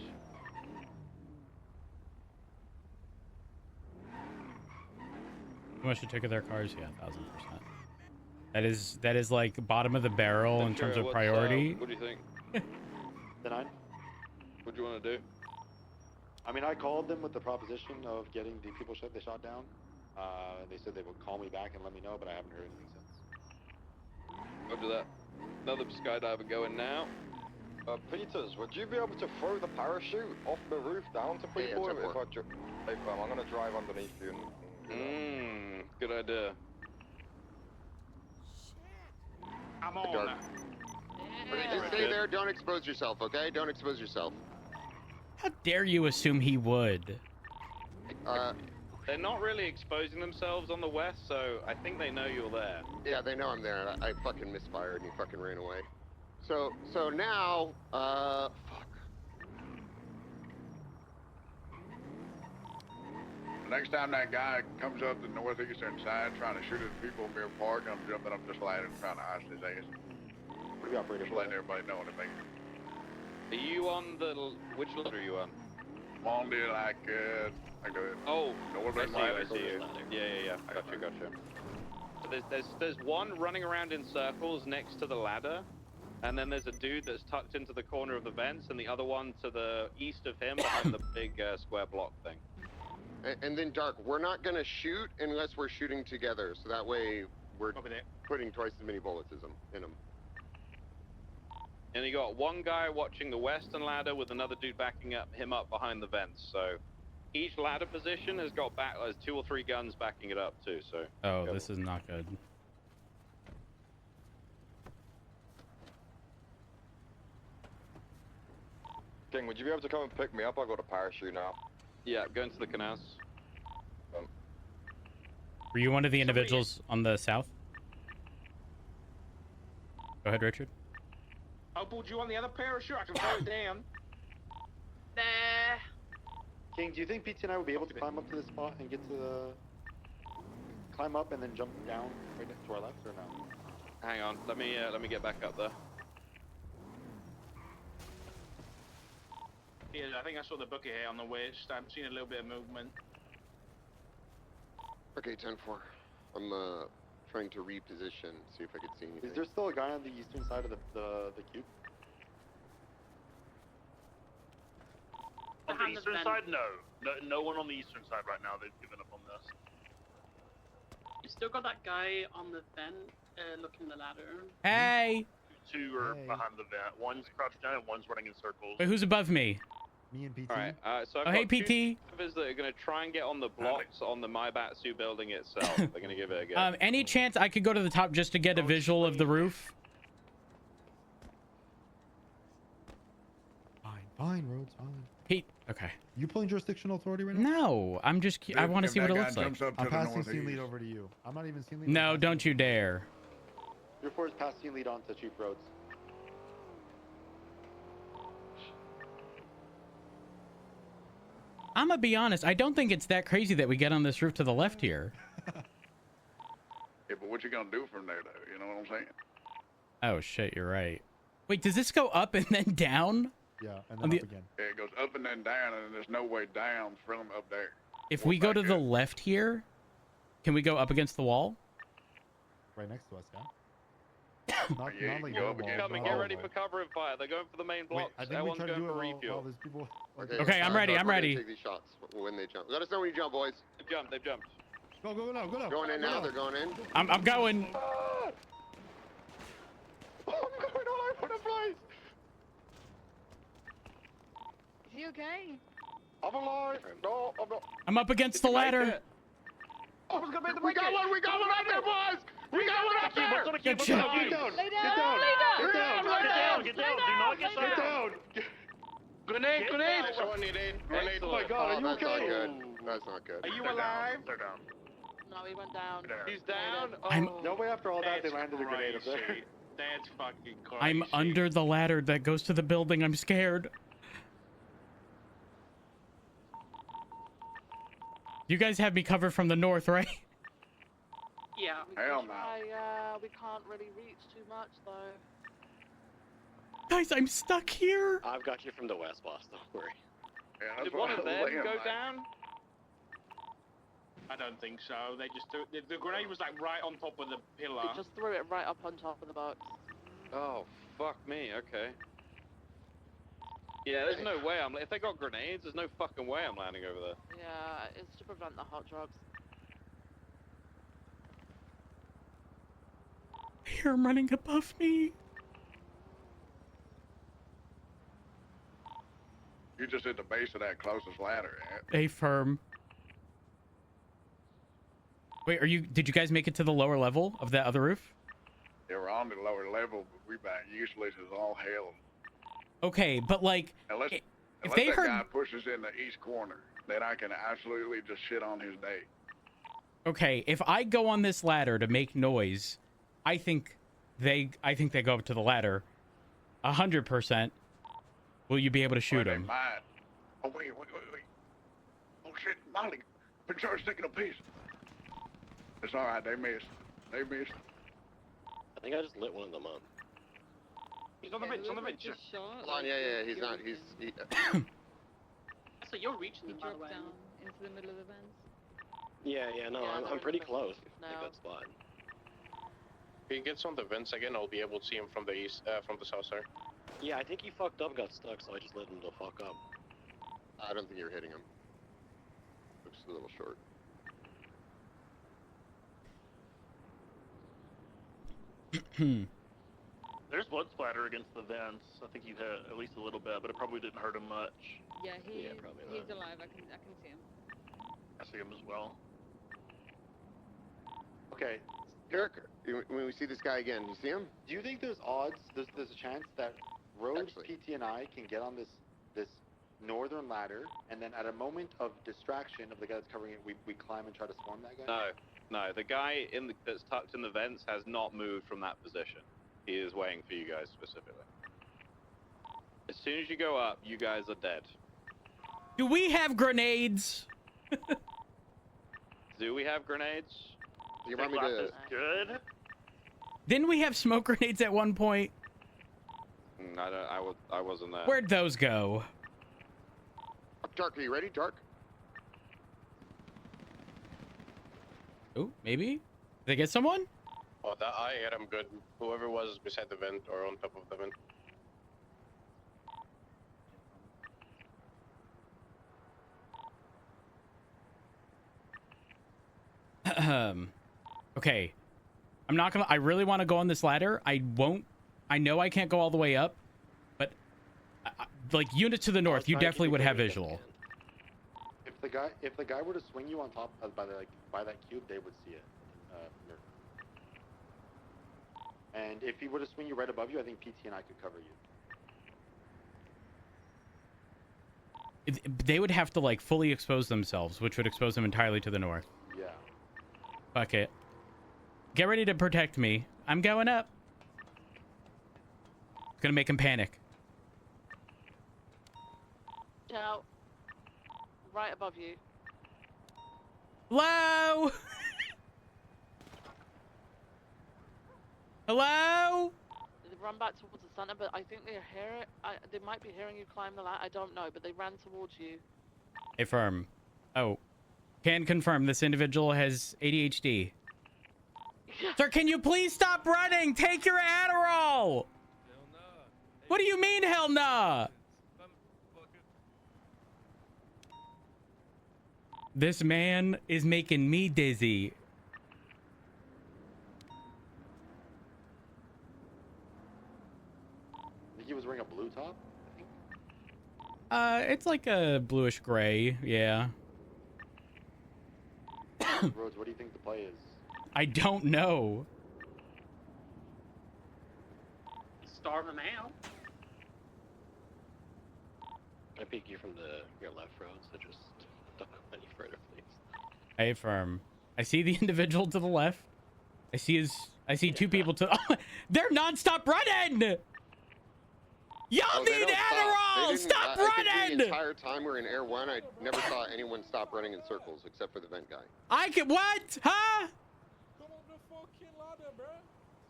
How much to take of their cars? Yeah, 1000%. That is like bottom of the barrel in terms of priority. What do you think? The 9? What do you want to do? I mean, I called them with the proposition of getting the people they shot down. They said they would call me back and let me know, but I haven't heard anything since. Roger that. Another skydiver going now. Peters, would you be able to throw the parachute off the roof down to people? Yeah, If I hey, fam, I'm gonna drive underneath you and good idea. I'm on that. Okay, just stay there. Don't expose yourself, okay? Don't expose yourself. How dare you assume he would? They're not really exposing themselves on the west, so I think they know you're there. Yeah, they know I'm there. I fucking misfired and he fucking ran away. So now, fuck. Next time that guy comes up the northeastern side trying to shoot at people in Mirror Park, I'm jumping up just landing trying to ice his ass. What do you operator? Just letting everybody know anything. Are you on the, which ladder are you on? I'm on the, like the oh, northern I see you. Yeah. Gotcha. So there's one running around in circles next to the ladder, and then there's a dude that's tucked into the corner of the vents, and the other one to the east of him behind the big square block thing. And then Dark, we're not gonna shoot unless we're shooting together, so that way we're putting twice as many bullets as in them. And you got one guy watching the western ladder with another dude backing him up behind the vents. So each ladder position has got there's 2 or 3 guns backing it up too. So this is not good. King, would you be able to come and pick me up? I got a parachute now. Yeah, going to the canals. Were you one of the individuals on the south? Go ahead, Richard. I'll put you on the other parachute. I can throw it down. Nah. King, do you think PT and I will be able to climb up to this spot and get to the... climb up and then jump down right to our left, or no? Hang on, let me get back up there. Yeah, I think I saw the bucket here on the west. I'm seeing a little bit of movement. Okay, 10-4. I'm trying to reposition, see if I can see anything. Is there still a guy on the eastern side of the cube? On the the eastern vent. side? No one on the eastern side right now. They've given up on this. You still got that guy on the vent looking the ladder. Hey. Two are behind the vent. One's crouched down and one's running in circles. Wait, who's above me? Me and PT. Alright, so I've Oh, got hey, two PT. survivors that are going to try and get on the blocks on the Maibatsu building itself. They're going to give it a go. Any chance I could go to the top just to get a visual of the roof? Fine, Rhodes, fine. Pete, okay. You pulling jurisdictional authority right now? No, I'm just. I want to see what it looks like. I'm passing scene lead over to you. I'm not even scene lead. No, don't you dare. Your force pass scene lead on to Chief Rhodes. I'm gonna be honest. I don't think it's that crazy that we get on this roof to the left here. Yeah, but what you gonna do from there, though? You know what I'm saying? Oh shit, you're right. Wait, does this go up and then down? Yeah, and On then the- up again. Yeah, it goes up and then down, and there's no way down from up there. If we go to the left here, can we go up against the wall? Right next to us, yeah. Not, Yeah, not like go your up and wall, coming. not Get our ready wall. for cover and fire. They're going for the main blocks. I think we Everyone's try to going do it for while refuel. there's people. Okay, I'm ready, I'm we're gonna ready. Take these shots when they jump. Let us know when you jump, boys. They've jumped. They've jumped. Go now, go now. Going in go now. They're going in. I'm going. I'm going all over the place. Is he okay? I'm alive. No, I'm not. I'm up against the ladder. I was gonna make the We got one. We got one up there, boys. We got one up there. Good shot. Get down. Lay Get down. down. Lay down. Get down. Lay down. Get down. Do not get Get down. down. Grenade. Grenade. Someone need aid. Grenade. Oh my God, are you that's not okay? good. That's not good. Are you They're alive? Down. They're down. No, he went down. He's down. I'm- Oh. No way after all that they That's landed a grenade up there. crazy. That's fucking crazy. I'm under the ladder that goes to the building. I'm scared. You guys have me covered from the north, right? Yeah. Hell no. We can't really reach too much though. Guys, I'm stuck here. I've got you from the west, boss. Don't worry. Yeah, that's Did what one I of was them saying, go mate. down? I don't think so. They just threw, the grenade was like right on top of the pillar. We just threw it right up on top of the box. Oh, fuck me. Okay. Yeah, there's no way I'm. If they got grenades, there's no fucking way I'm landing over there. Yeah, it's to prevent the hot drugs. I hear him running above me. You just at the base of that closest ladder, eh? Stay firm. Wait, did you guys make it to the lower level of that other roof? Yeah, we're on the lower level, but we about useless as all hell. Okay, but like, Unless, if unless they that heard, guy pushes in the east corner, then I can absolutely just shit on his day. okay, if I go on this ladder to make noise, I think they go up to the ladder, 100%. Will you be able to shoot Well, him? they might. Oh, wait. Oh, shit, Molly. Been charged taking a piece. It's all right. They missed. I think I just lit one of them up. He's on the bench. On the bench. Hold on, yeah. He's not. He, So you're reaching He them, by the dropped way. down into the middle of the vents. Yeah, no, Yeah, I'm they're pretty in the close. now. Like that spot. If he gets on the vents again, I'll be able to see him from the east, from the south side. Yeah, I think he fucked up, got stuck, so I just let him to fuck up. I don't think you're hitting him. Looks a little short. There's blood splatter against the vents. I think he hit at least a little bit, but it probably didn't hurt him much. Yeah, probably he's not. alive. I can see him. I see him as well. Okay. Eric, when we see this guy again, you see him? Do you think there's odds? There's a chance that Rhodes, PT, and I can get on this northern ladder, and then at a moment of distraction of the guy that's covering it, we climb and try to swarm that guy? No. The guy that's tucked in the vents has not moved from that position. He is waiting for you guys specifically. As soon as you go up, you guys are dead. Do we have grenades? Do we have grenades? You want me to? Good. Didn't we have smoke grenades at one point? I wasn't there. Where'd those go? Dark, are you ready? Dark? Oh, maybe? Did they get someone? Oh, that I hit him good. Whoever was beside the vent or on top of the vent. Okay. I'm not gonna. I really want to go on this ladder. I won't. I know I can't go all the way up, but like units to the north, you definitely would have visual. If the guy were to swing you on top by that cube, they would see it. And if he were to swing you right above you, I think PT and I could cover you. They would have to like fully expose themselves, which would expose them entirely to the north. Yeah. Fuck it. Get ready to protect me. I'm going up. Gonna make him panic. Ciao. Right above you. Hello? Hello? They run back towards the center, but I think they hear it. They might be hearing you climb the ladder. I don't know, but they ran towards you. Affirm. Oh. Can confirm this individual has ADHD. Sir, can you please stop running? Take your Adderall! What do you mean, hell nah? This man is making me dizzy. I think he was wearing a blue top, I think. It's like a bluish gray, yeah. Rhodes, what do you think the play is? I don't know. Starve him out. I peek you from your left road, so just don't go any further, please. I affirm. I see the individual to the left. I see two people to. Oh, they're nonstop running. Y'all need Adderall. Stop running. The entire time we were in Air 1, I never saw anyone stop running in circles except for the vent guy. I can what? Huh?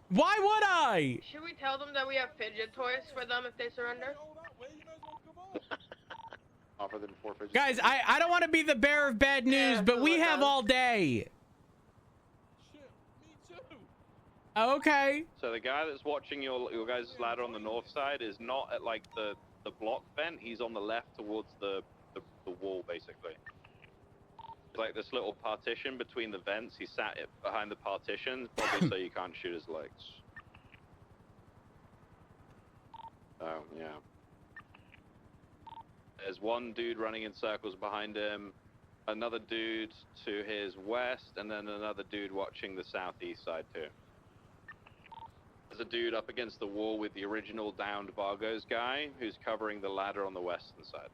Why would I? Should we tell them that we have fidget toys for them if they surrender? Offer them 4 fidget Guys, I don't want to be the bearer of bad news, but we have all day. Okay. So the guy that's watching your guys' ladder on the north side is not at like the block vent. He's on the left towards the wall, basically. It's like this little partition between the vents. He sat behind the partition, probably so you can't shoot his legs. Oh, yeah. There's one dude running in circles behind him, another dude to his west, and then another dude watching the southeast side too. There's a dude up against the wall with the original downed Bargos guy who's covering the ladder on the western side.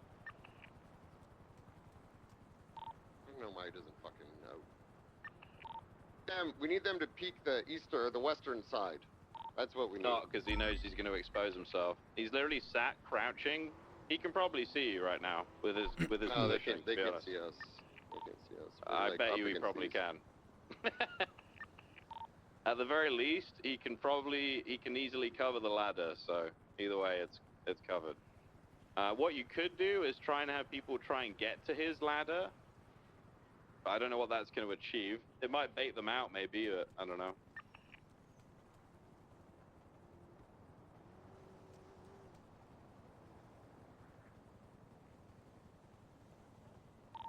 I don't know why he doesn't fucking know. Damn, we need them to peek the western side. That's what we need. Not because he knows he's going to expose himself. He's literally sat crouching. He can probably see you right now with his No, they positioning. can see us. They can see us. We're, I like, bet up you he against probably these. can. At the very least, he can easily cover the ladder. So either way, it's covered. What you could do is try and have people try and get to his ladder. But I don't know what that's going to achieve. It might bait them out, maybe. But I don't know.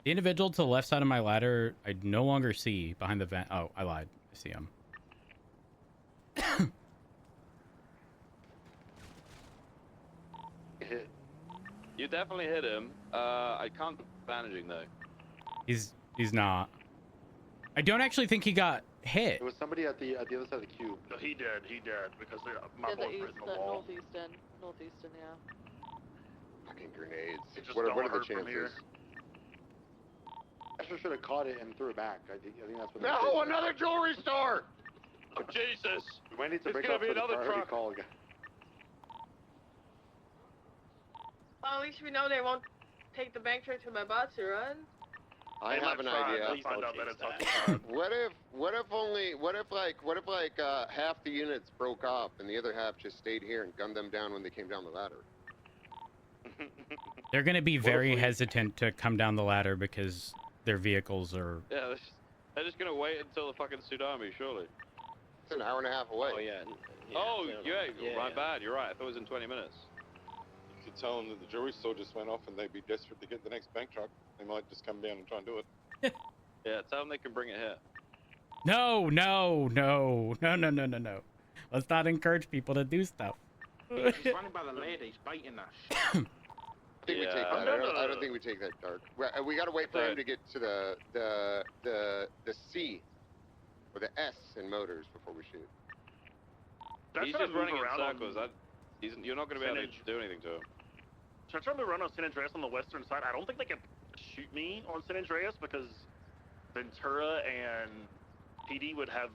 The individual to the left side of my ladder, I no longer see behind the vent. Oh, I lied. I see him. You definitely hit him. I can't do bandaging though. He's not. I don't actually think he got hit. There was somebody at the other side of the cube. No, he did, because my Yeah, boat the was east, in the wall. northeastern, yeah. Fucking grenades. It just What don't are the hurt from here. chances? Esther should have caught it and threw it back. I think that's what. No, another jewelry store! Oh, Jesus! We might need to It's break gonna up be for the another priority truck. call again. Well, at least we know they won't take the bank trip to my Batsu, right? I They have might an try. idea. They'll find out that it's occupied. What if half the units broke off and the other half just stayed here and gunned them down when they came down the ladder? They're going to be very hesitant to come down the ladder because their vehicles are... Yeah, they're just gonna wait until the fucking tsunami, surely. It's an hour and a half away. Oh yeah. My bad. You're right. I thought it was in 20 minutes. You could tell them that the jewelry store just went off and they'd be desperate to get the next bank truck. They might just come down and try and do it. Yeah, tell them they can bring it here. No. Let's not encourage people to do stuff. He's running by the lady. He's biting that shit. I think we take that. I don't think we take that dark. We gotta wait for him to get to the C or the S in motors before we shoot. He's just running in circles. You're not going to be able to do anything to him. Should I try to run on San Andreas on the western side? I don't think they can shoot me on San Andreas because Ventura and PD would have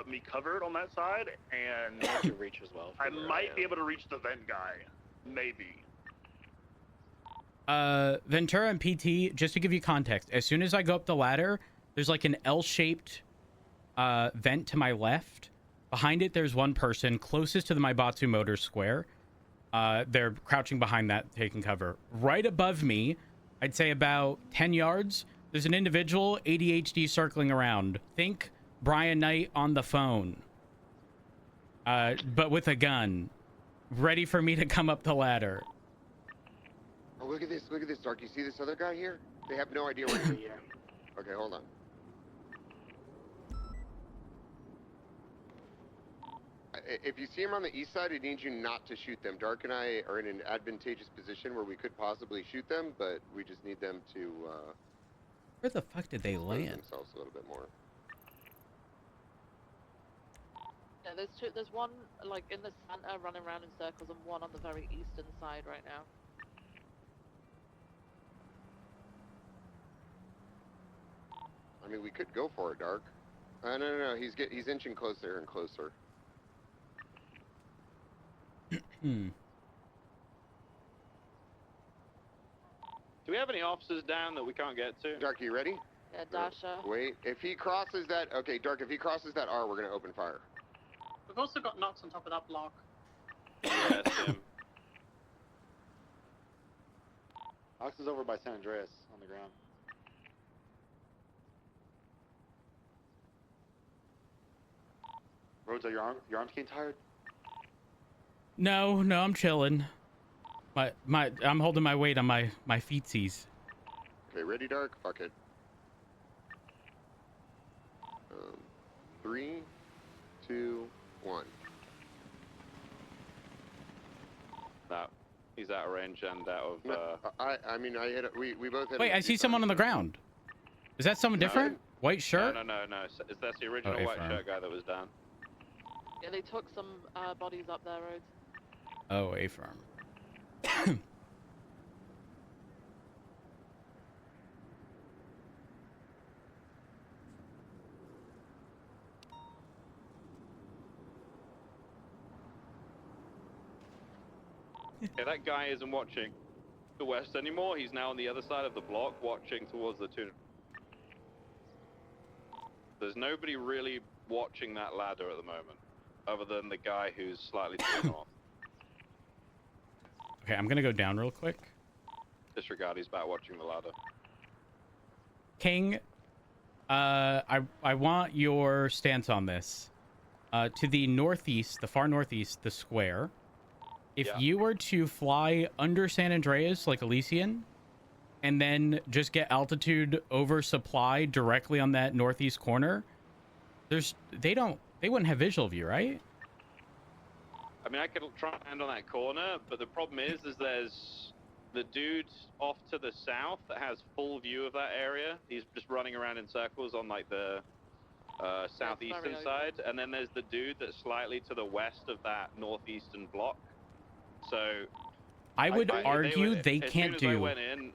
me covered on that side, and I can reach as well. I might be able to reach the vent guy, maybe. Ventura and PT, just to give you context, as soon as I go up the ladder, there's like an L-shaped vent to my left. Behind it, there's one person closest to the Maibatsu Motors square. They're crouching behind that, taking cover. Right above me, I'd say about 10 yards, there's an individual ADHD circling around. Think Brian Knight on the phone, but with a gun, ready for me to come up the ladder. Oh, look at this, Dark. You see this other guy here? They have no idea where he is. Okay, hold on. If you see him on the east side, it needs you not to shoot them. Dark and I are in an advantageous position where we could possibly shoot them, but we just need them to, Where the fuck did they land? themselves a little bit more. Yeah, there's two. There's one like in the center running around in circles, and one on the very eastern side right now. I mean, we could go for it, Dark. No. He's inching closer and closer. Do we have any officers down that we can't get to? Dark, you ready? Yeah, Dasha. Wait, if he crosses that, okay, Dark, if he crosses that R, we're gonna open fire. We've also got knots on top of that block. Yeah, Tim. Ox is over by San Andreas on the ground. Rhodes, are your arms getting tired? No, I'm chilling. I'm holding my weight on my feetsies. Okay, ready, Dark? Fuck it. 3, 2, 1. No, he's out of range and out of. I mean, I hit. We both hit. Wait, I see someone on the ground. Is that someone different? White shirt? No. That's the original white shirt guy that was down. Yeah, they took some bodies up there, Rhodes. Oh, A firm. Yeah, that guy isn't watching the west anymore. He's now on the other side of the block, watching towards the tuna. There's nobody really watching that ladder at the moment, other than the guy who's slightly to the north. Okay, I'm gonna go down real quick. Disregard, he's back watching the ladder. King, I want your stance on this. To the northeast, the far northeast, the square. If you were to fly under San Andreas like Elysian, and then just get altitude over supply directly on that northeast corner, they wouldn't have visual view, right? I mean, I could try and land on that corner, but the problem is there's the dude off to the south that has full view of that area. He's just running around in circles on like the southeastern side, and then there's the dude that's slightly to the west of that northeastern block. So I would argue they as can't soon as do. I went in,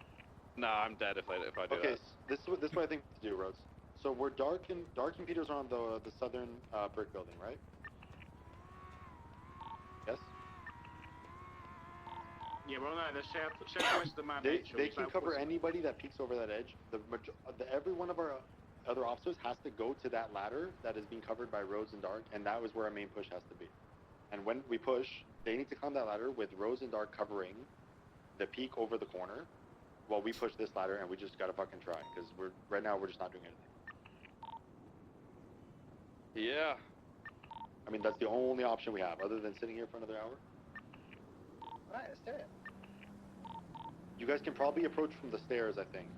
no, I'm dead if I do Okay, that. this is what I think to do, Rhodes. So we're Dark and Peters are on the southern brick building, right? Yes. Yeah, we're on the southwest of the map. They can cover anybody that peeks over that edge. Every one of our other officers has to go to that ladder that is being covered by Rhodes and Dark, and that was where our main push has to be. And when we push, they need to climb that ladder with Rhodes and Dark covering the peak over the corner, while we push this ladder, and we just gotta fucking try, because right now we're just not doing anything. Yeah. I mean, that's the only option we have, other than sitting here for another hour. Right, let's do it. You guys can probably approach from the stairs, I think,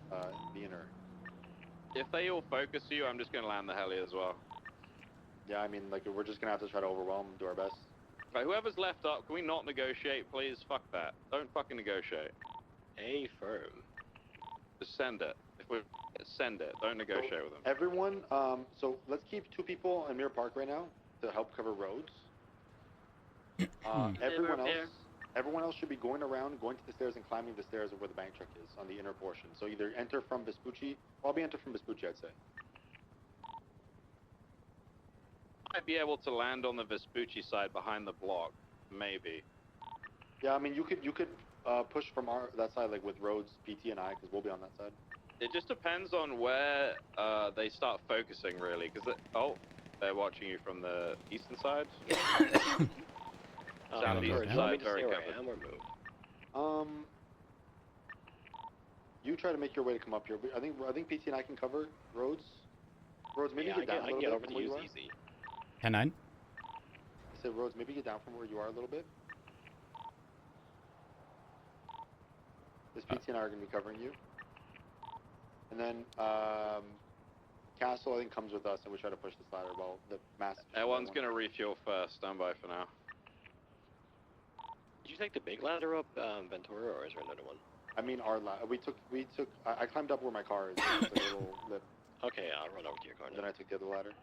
the inner. If they all focus you, I'm just gonna land the heli as well. Yeah, I mean, like, we're just gonna have to try to overwhelm, do our best. Right, whoever's left up, can we not negotiate, please? Fuck that. Don't fucking negotiate. A firm. Just send it. If we send it, don't negotiate with them. Everyone, so let's keep 2 people in Mirror Park right now to help cover roads. Everyone else should be going around, going to the stairs and climbing the stairs of where the bank truck is on the inner portion. So either enter from Vespucci, probably enter from Vespucci, I'd say. Might be able to land on the Vespucci side behind the block, maybe. Yeah, I mean, you could push from that side, like with Rhodes, PT, and I, because we'll be on that side. It just depends on where they start focusing, really, because they're watching you from the eastern side. Southeastern side, very covered. You try to make your way to come up here. I think PT and I can cover Rhodes. Rhodes, maybe get down a little bit from where you are. Easy. 10-9. I said, Rhodes, maybe get down from where you are a little bit. This PT and I are going to be covering you. And then Castle, I think, comes with us, and we try to push this ladder while the mass... Everyone's going to refuel first. Stand by for now. Did you take the big ladder up, Ventura, or is there another one? I mean, our ladder. I climbed up where my car is. It's like a little lip. Okay, I'll run over to your car now. Then I took the other ladder.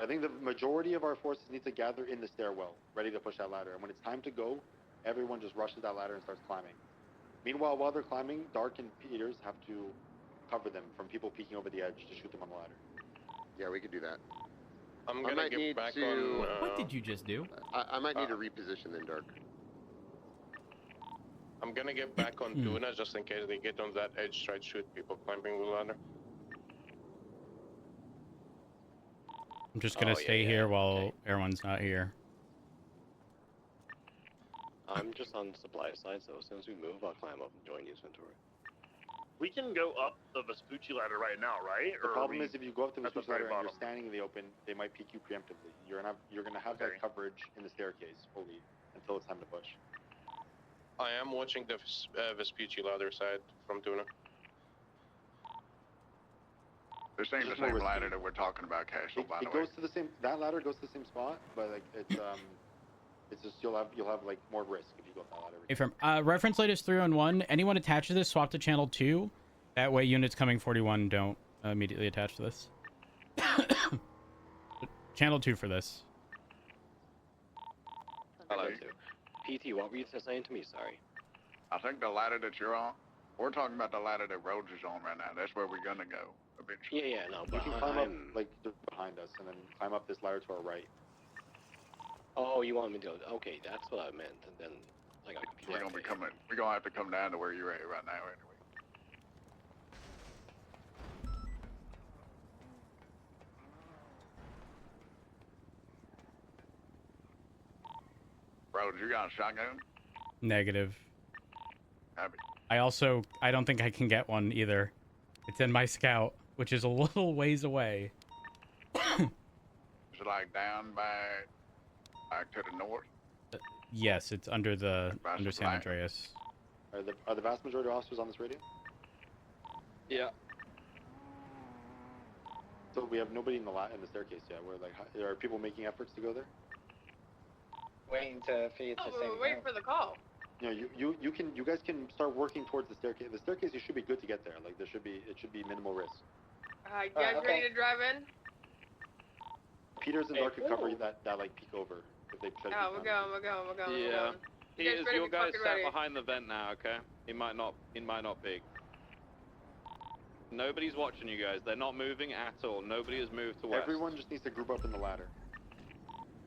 I think the majority of our forces need to gather in the stairwell, ready to push that ladder. And when it's time to go, everyone just rushes that ladder and starts climbing. Meanwhile, while they're climbing, Dark and Peters have to cover them from people peeking over the edge to shoot them on the ladder. Yeah, we could do that. I'm gonna get back on. What did you just do? I might need to reposition then, Dark. I'm gonna get back on Tuna just in case they get on that edge, try to shoot people climbing the ladder. I'm just gonna stay here while everyone's not here. I'm just on the supply side, so as soon as we move, I'll climb up and join you, Ventura. We can go up the Vespucci ladder right now, right? The problem is if you go up the Vespucci ladder and you're standing in the open, they might peek you preemptively. You're gonna have that coverage in the staircase fully until it's time to push. I am watching the Vespucci ladder side from Tuna. This ain't the same ladder that we're talking about, Castle, by the way. It goes to the same. That ladder goes to the same spot, but like it's just you'll have like more risk if you go up that ladder. Hey, from reference latest 3-on-1. Anyone attached to this, swap to channel 2. That way, units coming 41 don't immediately attach to this. Channel 2 for this. Hello. PT, what were you saying to me? Sorry. I think the ladder that you're on, we're talking about the ladder that Rhodes is on right now. That's where we're gonna go eventually. Yeah, no, You but can climb up like just behind us, and then climb up this ladder to our right. Oh, you want me to? Okay, that's what I meant. And then I got confused. We're gonna have to come down to where you're at right now anyway. Rhodes, you got a shotgun? Negative. Happy. I don't think I can get one either. It's in my scout, which is a little ways away. Is it like down back to the north? Yes, it's under San Andreas. Are the vast majority of officers on this radio? Yeah. So we have nobody in the staircase yet. We're like, are people making efforts to go there? Waiting for you to say. We're waiting for the call. You know, you guys can start working towards the staircase. The staircase, you should be good to get there. Like it should be minimal risk. You guys ready to drive in? Peters and Dark could cover that like peek over if they try to. We're going. Yeah. You guys Your guy's sat ready? behind the vent now, okay? He might not peek. Nobody's watching you guys. They're not moving at all. Nobody has moved to west. Everyone just needs to group up in the ladder.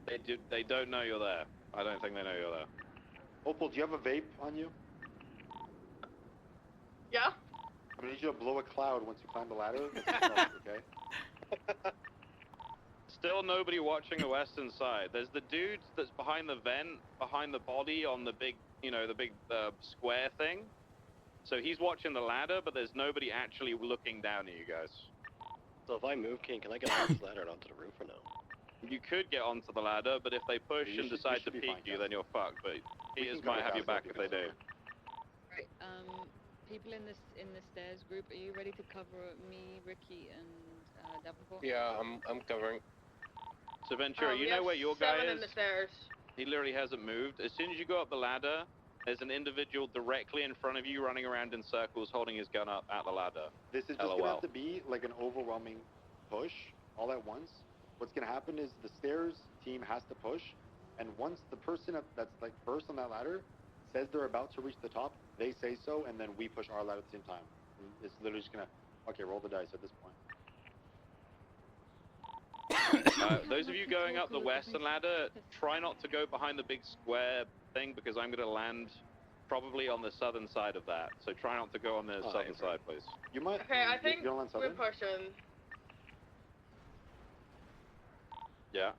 They don't know you're there. I don't think they know you're there. Opal, do you have a vape on you? Yeah. I'm gonna need you to blow a cloud once you climb the ladder. Okay. Still nobody watching the western side. There's the dude that's behind the vent, behind the body on the big, the big square thing. So he's watching the ladder, but there's nobody actually looking down at you guys. So if I move, can I get off this ladder and onto the roof or no? You could get onto the ladder, but if they push and decide to peek you, then you're fucked. But Peters might have your back if they do. Right. people in the stairs group, are you ready to cover me, Ricky, and Davenport? Yeah, I'm covering. So Ventura, you we know have where your guy 7 is? in the stairs. He literally hasn't moved. As soon as you go up the ladder, there's an individual directly in front of you running around in circles holding his gun up at the ladder. This is just LOL. gonna have to be like an overwhelming push all at once. What's gonna happen is the stairs team has to push, and once the person that's like first on that ladder says they're about to reach the top, they say so, and then we push our ladder at the same time. And it's literally just gonna, okay, roll the dice at this point. Those of you going up the western ladder, try not to go behind the big square thing because I'm going to land probably on the southern side of that. So try not to go on the southern side, please. You might. Okay, I think you're on we're southern? pushing. Yeah.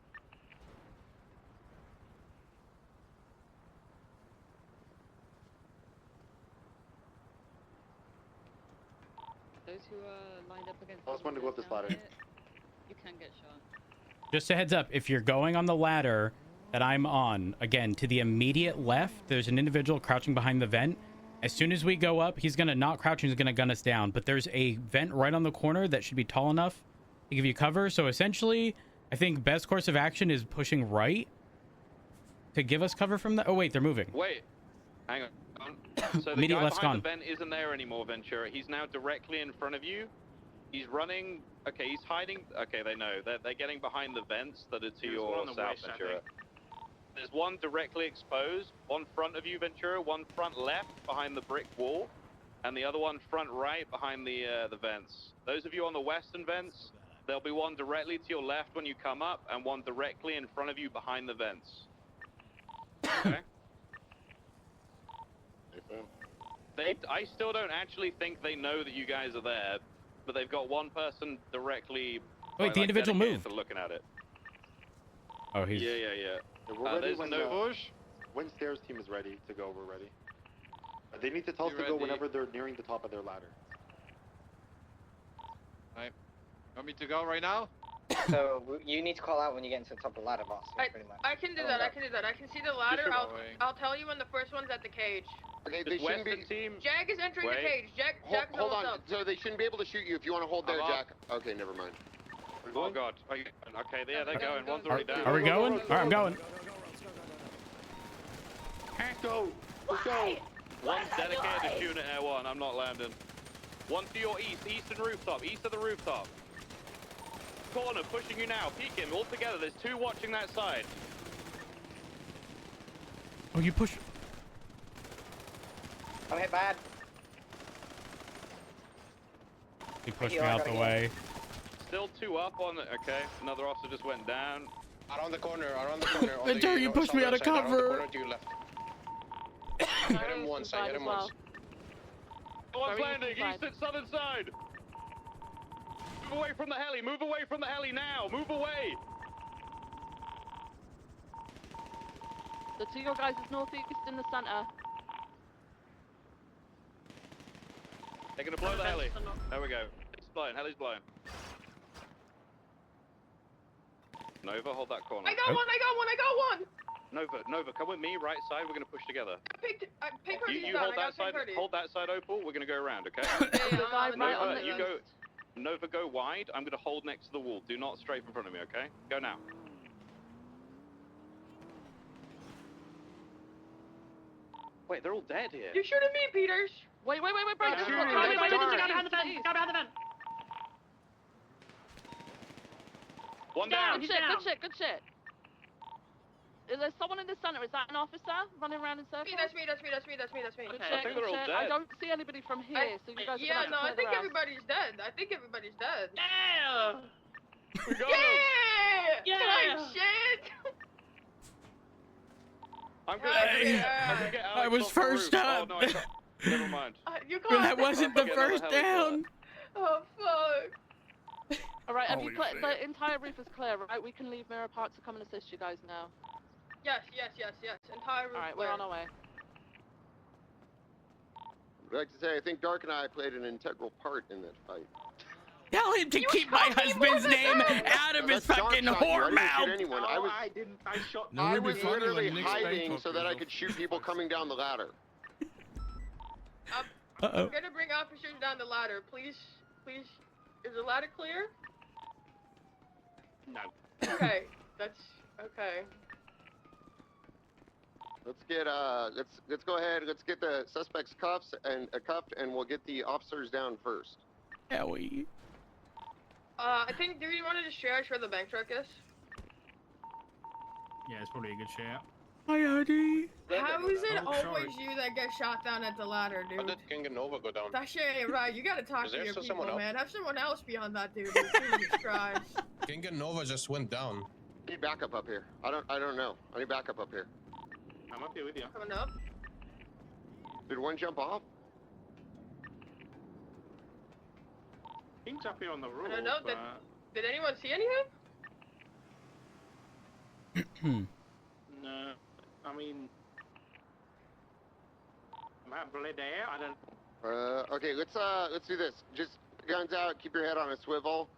Those who are lined up against. I just wanted to go up this ladder. You can get shot. Just a heads up, if you're going on the ladder that I'm on, again, to the immediate left, there's an individual crouching behind the vent. As soon as we go up, he's going to not crouch, he's going to gun us down. But there's a vent right on the corner that should be tall enough to give you cover. So essentially, I think best course of action is pushing right to give us cover from that. Oh, wait, they're moving. Wait. Hang on. So the Immediate guy left's behind gone. the vent isn't there anymore, Ventura. He's now directly in front of you. He's running. Okay, he's hiding. Okay, they know. They're getting behind the vents that are to There's one your on the south, west, I Ventura. think. There's one directly exposed, one front of you, Ventura, one front left behind the brick wall, and the other one front right behind the vents. Those of you on the western vents, there'll be one directly to your left when you come up, and one directly in front of you behind the vents. Okay? I still don't actually think they know that you guys are there, but they've got one person directly. Wait, the individual dedicated moved. to looking at it. Oh, he's... Yeah. We're ready There's when no push. When stairs team is ready to go, we're ready. They need to tell us You to go ready? whenever they're nearing the top of their ladder. Right. Want me to go right now? So you need to call out when you get into the top of the ladder, boss. Pretty much. I can do that. I can do that. I can see the ladder. Just I'll going. I'll tell you when the first one's at the cage. Okay, they shouldn't be. Jag is entering the cage. Jag is Hold almost on. up. So they shouldn't be able to shoot you if you want to hold there, I'm Jack. Okay, never mind. Oh god. Okay, yeah, they're going. One's already down. Are we going? All right, I'm going. Let's go. Let's go. One's dedicated to shooting at Air 1. I'm not landing. One to your east, eastern rooftop, east of the rooftop. Corner, pushing you now. Peek him all together. There's two watching that side. Oh, you push... I'm hit bad. He pushed me out the way. Still two up on the... Okay, another officer just went down. Around the corner, around the corner. on Ventura, the you pushed me out of southern side, around the cover. corner to your left. Hit him once, I hit him once. One's Very landing, eastern eastern, southern side. Move away from the heli, move away from the heli now, move away. The two of your guys is northeast in the center. They're gonna blow the heli. There we go. It's blown, heli's blown. Nova, hold that corner. I got one. I got one. I got one. Nova, come with me, right side, we're gonna push together. Pink You Hardy's down. hold I that got side, Pink Hardy. hold that side, Opal, we're gonna go around, okay? The guy right on Nova, the you east. go, Nova, go wide, I'm gonna hold next to the wall, do not strafe in front of me, okay? Go now. Wait, they're all dead here. You're shooting me, Peters. Wait, bro. Yeah, This is shooting, what- that's wait, dark. this is Go behind the vent. Go behind the vent. One down. down. Good shit. Is there someone in the center? Is that an officer running around in circles? That's me. Good I shit, think they're all good shit. dead. I don't see anybody from here, so you guys are Yeah, gonna no, have I to think clear the everybody's dead. I think everybody's dead. Yeah. We got Yeah! Yeah. Tight shit! I'm gonna get Alex I was off the roof. first up. Oh, no, I can't. Never mind. You But that got wasn't the Get another first heli down. Oh, fuck. Alright, have you Holy shit. the entire roof is clear, right? We can leave Mirror Park to come and assist you guys now. Yes. Entire roof. Alright, we're on our way. I'd like to say I think Dark and I played an integral part in that fight. Tell him to keep my husband's name out of his That's Dark fucking shot you. I whore didn't shoot mouth. anyone. No, I was I didn't. I shot. No, I it'd be was funny literally when Nick's bank hiding so that I goes could shoot people coming down the ladder. I'm gonna bring officers down the ladder. Please, please. Is the ladder clear? No. Okay, that's okay. Let's get let's go ahead. Let's get the suspects cuffed, and we'll get the officers down first. Yeah, we. I think. Do we want to just triage where the bank truck is? Yeah, it's probably a good shout. Hi, Audie. How is it Oh, always sorry. you that gets shot down at the ladder, How dude? did King and Nova go down? That shit ain't right. You gotta talk Is to there your still people, someone else? man. Have someone else be on that dude. Jesus Christ. King and Nova just went down. I need backup up here. I don't know. I need backup up here. I'm up here with you. Coming up. Did one jump off? King's up here on the roof. I don't know. but... Did anyone see anything? No, I mean, am I bloody there? I don't. Okay, let's do this. Just guns out. Keep your head on a swivel.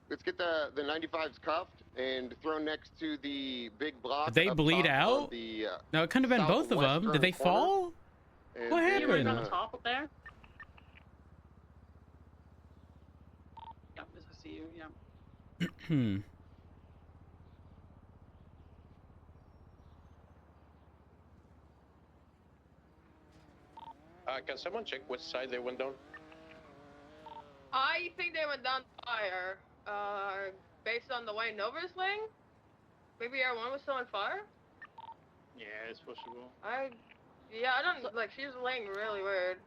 Let's get the 95s cuffed and thrown next to the big block. Did they up bleed top out? of The, No, it couldn't have been both of them. Did they southwestern corner. fall? And What then, You were on happened? the top up there? Yep, as I see you, yeah. Hmm. Can someone check which side they went down? I think they went down fire. Based on the way Nova's laying. Maybe Air 1 was still on fire? Yeah, it's possible. Yeah, I don't, like, she's laying really weird.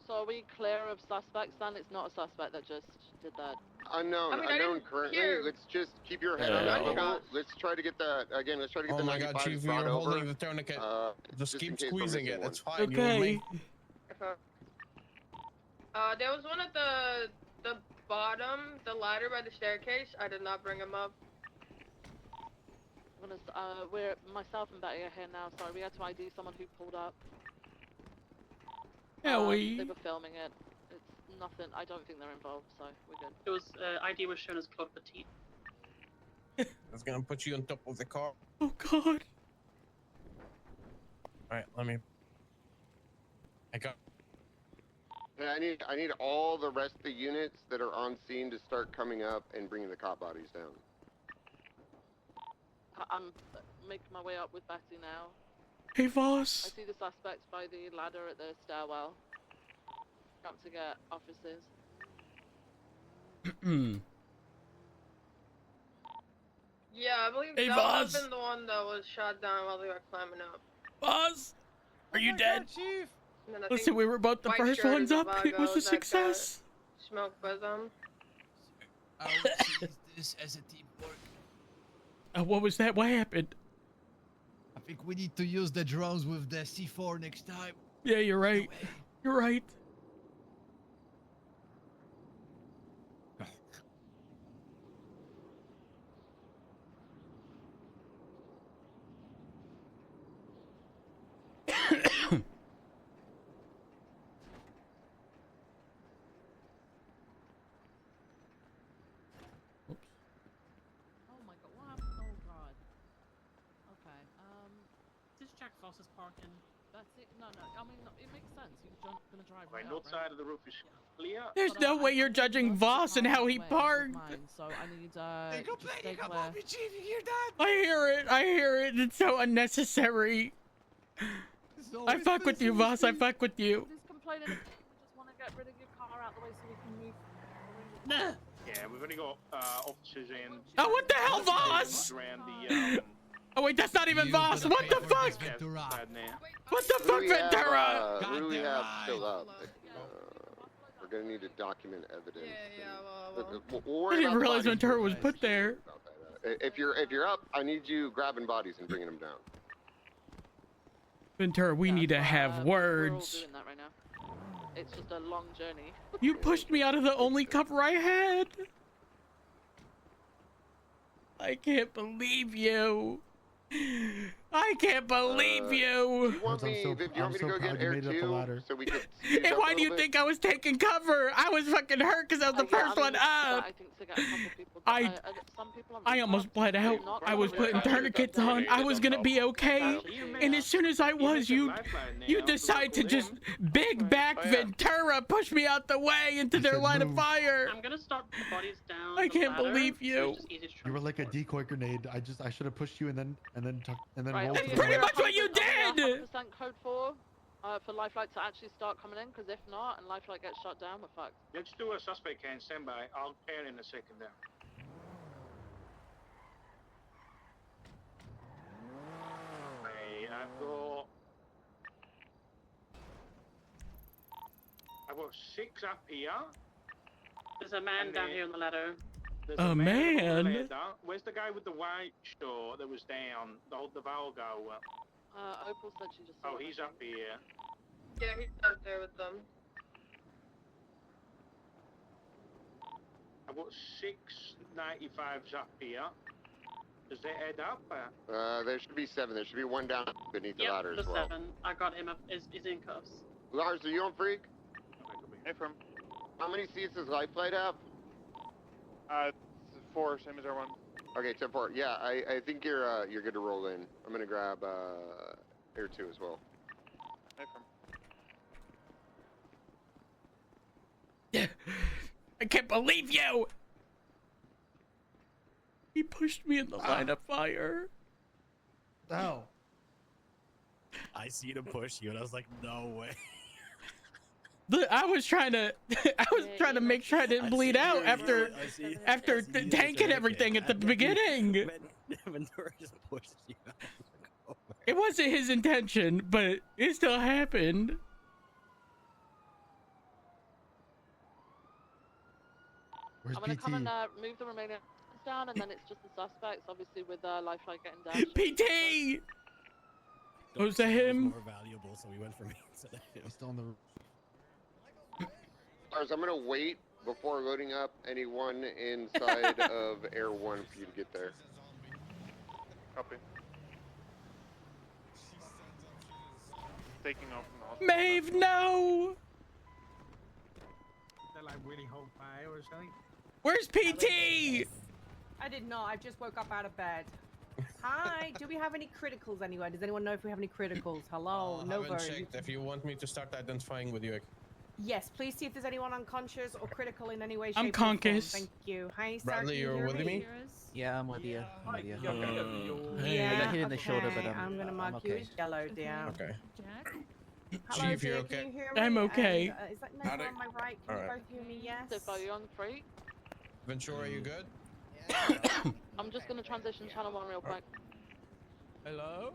So are we clear of suspects then? It's not a suspect that just did that. Unknown, I mean, I unknown didn't currently. hear- Let's just keep your head Yeah. on a swivel. Gunshots. Let's try to get the Let's try to get Oh the my 95s god, Chief, brought you're over. holding the tourniquet. Just Just in keep case we're squeezing missing it. one. It's fine. You with me? There was one at the bottom, the ladder by the staircase. I did not bring him up. We're myself and Betty are here now. Sorry, we had to ID someone who pulled up. Yeah, They were filming it. It's nothing. I don't think they're involved, so we're good. It was, ID was shown as Claude Petit. That's gonna put you on top of the car. Oh god. Alright, let me. I got. Yeah, I need all the rest of the units that are on scene to start coming up and bringing the cop bodies down. I'm making my way up with Betty now. Hey, I Voss. see the suspects by the ladder at the stairwell. Up to get officers. Yeah, I believe Hey, that would have Voss. been the one that was shot down while they were climbing up. Voss, are you dead? And then I Listen, think we were both the white first shirt ones is up. It was Vago a that success. got smoked by them. I will seize this as a teamwork. What was that? What happened? I think we need to use the drones with the C4 next time. Yeah, you're right. You're right. Oh my god, what happened? Oh god. Okay, This Jack Foss is parking. that's it. No, I mean, it makes sense. You're gonna drive Right, right north out, right? side of the roof is clear. There's no way you're judging Voss and how he parked. So I need, They just stay complaining clear. about me, Chief. You hear that? I hear it. I hear it. It's so unnecessary. I fuck with you, Voss. I fuck with you. Nobody's complaining. We just want to get rid of your car out the way so we can move. Yeah, we've only got officers in. Oh, what the hell, Voss? Around the, Oh, wait, that's not even Voss. What the fuck? What the fuck, Ventura? Who do we have still up? We're gonna need to document evidence. We'll worry I didn't about the realize bodies Ventura was first. put there. If you're up, I need you grabbing bodies and bringing them down. Ventura, we need to have We're all words. doing that right now. It's just a long journey. You pushed me out of the only cover I had. I can't believe you. I can't believe you. Do you want me, Viv, do you want me to go get air made it up the 2 ladder. so we could And why do you think I was taking cover? I was fucking hurt because I was the first one up. I think to get a couple people. Some people are I almost bled out. I was putting tourniquets on. I was gonna be okay. And as soon as I was, you decide to just big back Ventura, push me out the way into their line of fire. I'm gonna start the bodies down. I the can't ladder, believe so you. it's just easy to You were like a decoy grenade. I should have pushed you and then Right, rolled. okay, to the Pretty right. much what you did. 100% code 4 for Lifelike to actually start coming in, because if not, and Lifelike gets shut down, we're fucked. Let's do a suspect can stand by. I'll air in a second now. I've got 6 up here. There's a man down here on the ladder. There's A on the man? ladder. Where's the guy with the white shirt that was down? The Valgo. Opal said she just. Oh, he's up here. Yeah, he's up there with them. I've got 6 95s up here. Does that add up? There should be 7. There should be 1 down beneath the ladder the as well. 7. I got him up. Is in cuffs. Lars, are you on Freak? Hey, from. How many seats does Lifelight have? 4, same as our one. Okay, 10-4. Yeah, I think you're good to roll in. I'm gonna grab air 2 as well. Hey, from. I can't believe you. He pushed me in the line of fire. Ow. I seen him push you, and I was like, no way. I was trying to make sure I didn't bleed out after tanking everything at the beginning. Ventura just pushed you. It wasn't his intention, but it still happened. Where's I'm gonna PT? come and move the remaining down, and then it's just the suspects, obviously with Lifelike getting down. PT! Was that him? More valuable, so we went for me instead of him. He's still on the. Lars, I'm gonna wait before loading up anyone inside of Air 1 for you to get there. Copy. Taking off from the Maeve, no! They're like really hold fire or something. Where's PT? I did not. I just woke up out of bed. Hi. Do we have any criticals anywhere? Does anyone know if we have any criticals? Hello. No haven't checked. If you want me to start identifying with you. Yes, please see if there's anyone unconscious or critical in any way, shape, I'm or form. conscious. Thank you. Hi, sir. Bradley, can you you're hear with me? Yeah, I'm with you. I'm with you. Yeah, I got hit in the shoulder, but I'm gonna mark I'm you okay. as yellow, dear. Okay. Hello, Chief, you're dear. okay? Can you hear me? I'm okay. And, is that Nova Howdy. on my right? Can you Alright. both hear me? Yes. If are you on Freak? Ventura, you good? I'm just gonna transition channel 1 real quick. Hello?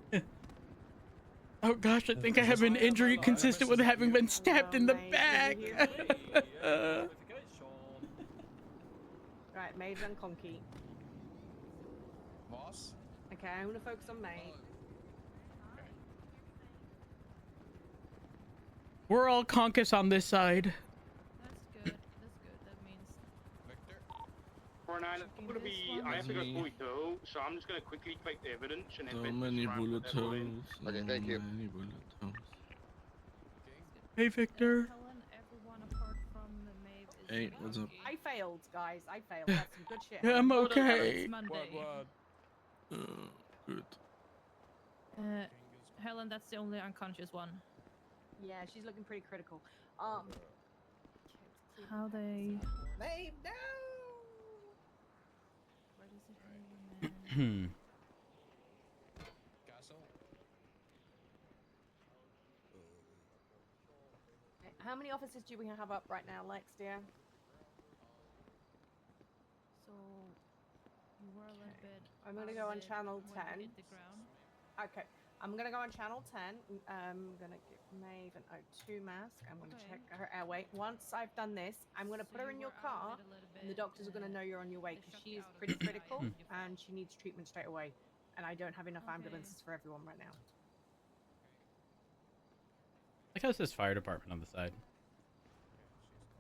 Oh gosh, I think I have an injury consistent with having been stabbed in the back. Right, Maeve's and Conky. Boss? Okay, I'm gonna focus on Maeve. We're all conscious on this side. I'm gonna be. I have to go fully too, so I'm just gonna quickly take the evidence and then. So many bullet holes. Okay, thank you. Many bullet holes. Hey, Victor. Hey, what's up? I failed, guys. I failed. That's some good shit. Yeah, I'm okay. Good. Helen, that's the only unconscious one. Yeah, she's looking pretty critical. How they... Maeve, no! How many officers do we have up right now, Lex, dear? So, you were a little bit... I'm gonna go on channel 10. Hit the ground. Okay, I'm gonna go on channel 10. I'm gonna give Maeve an O2 mask. I'm gonna check her airway. Once I've done this, I'm gonna put her in your car, and the doctors are gonna know you're on your way because she is pretty critical and she needs treatment straight away. And I don't have enough ambulances for everyone right now. Like how it says fire department on the side.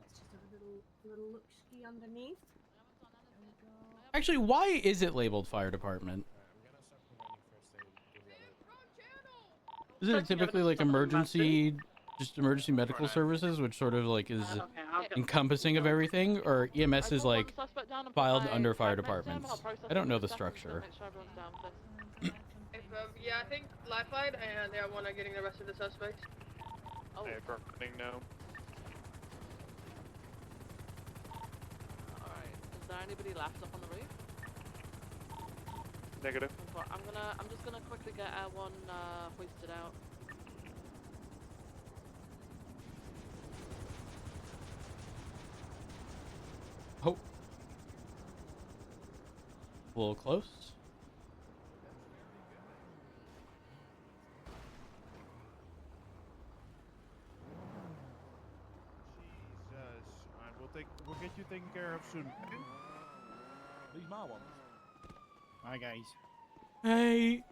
Let's just have a little look-ski underneath. Actually, why is it labeled fire department? Isn't it typically like emergency, just emergency medical services, which sort of like is encompassing of everything, or EMS is like filed under fire departments? I don't know the structure. Yeah, I think Lifeline and they want to getting the rest of the suspects. Yeah, confirming now. Alright, is there anybody left up on the roof? Negative. I'm just gonna quickly get Air 1 hoisted out. Oh. A little close. We'll get you taken care of soon. These my ones. Bye, guys. Hey.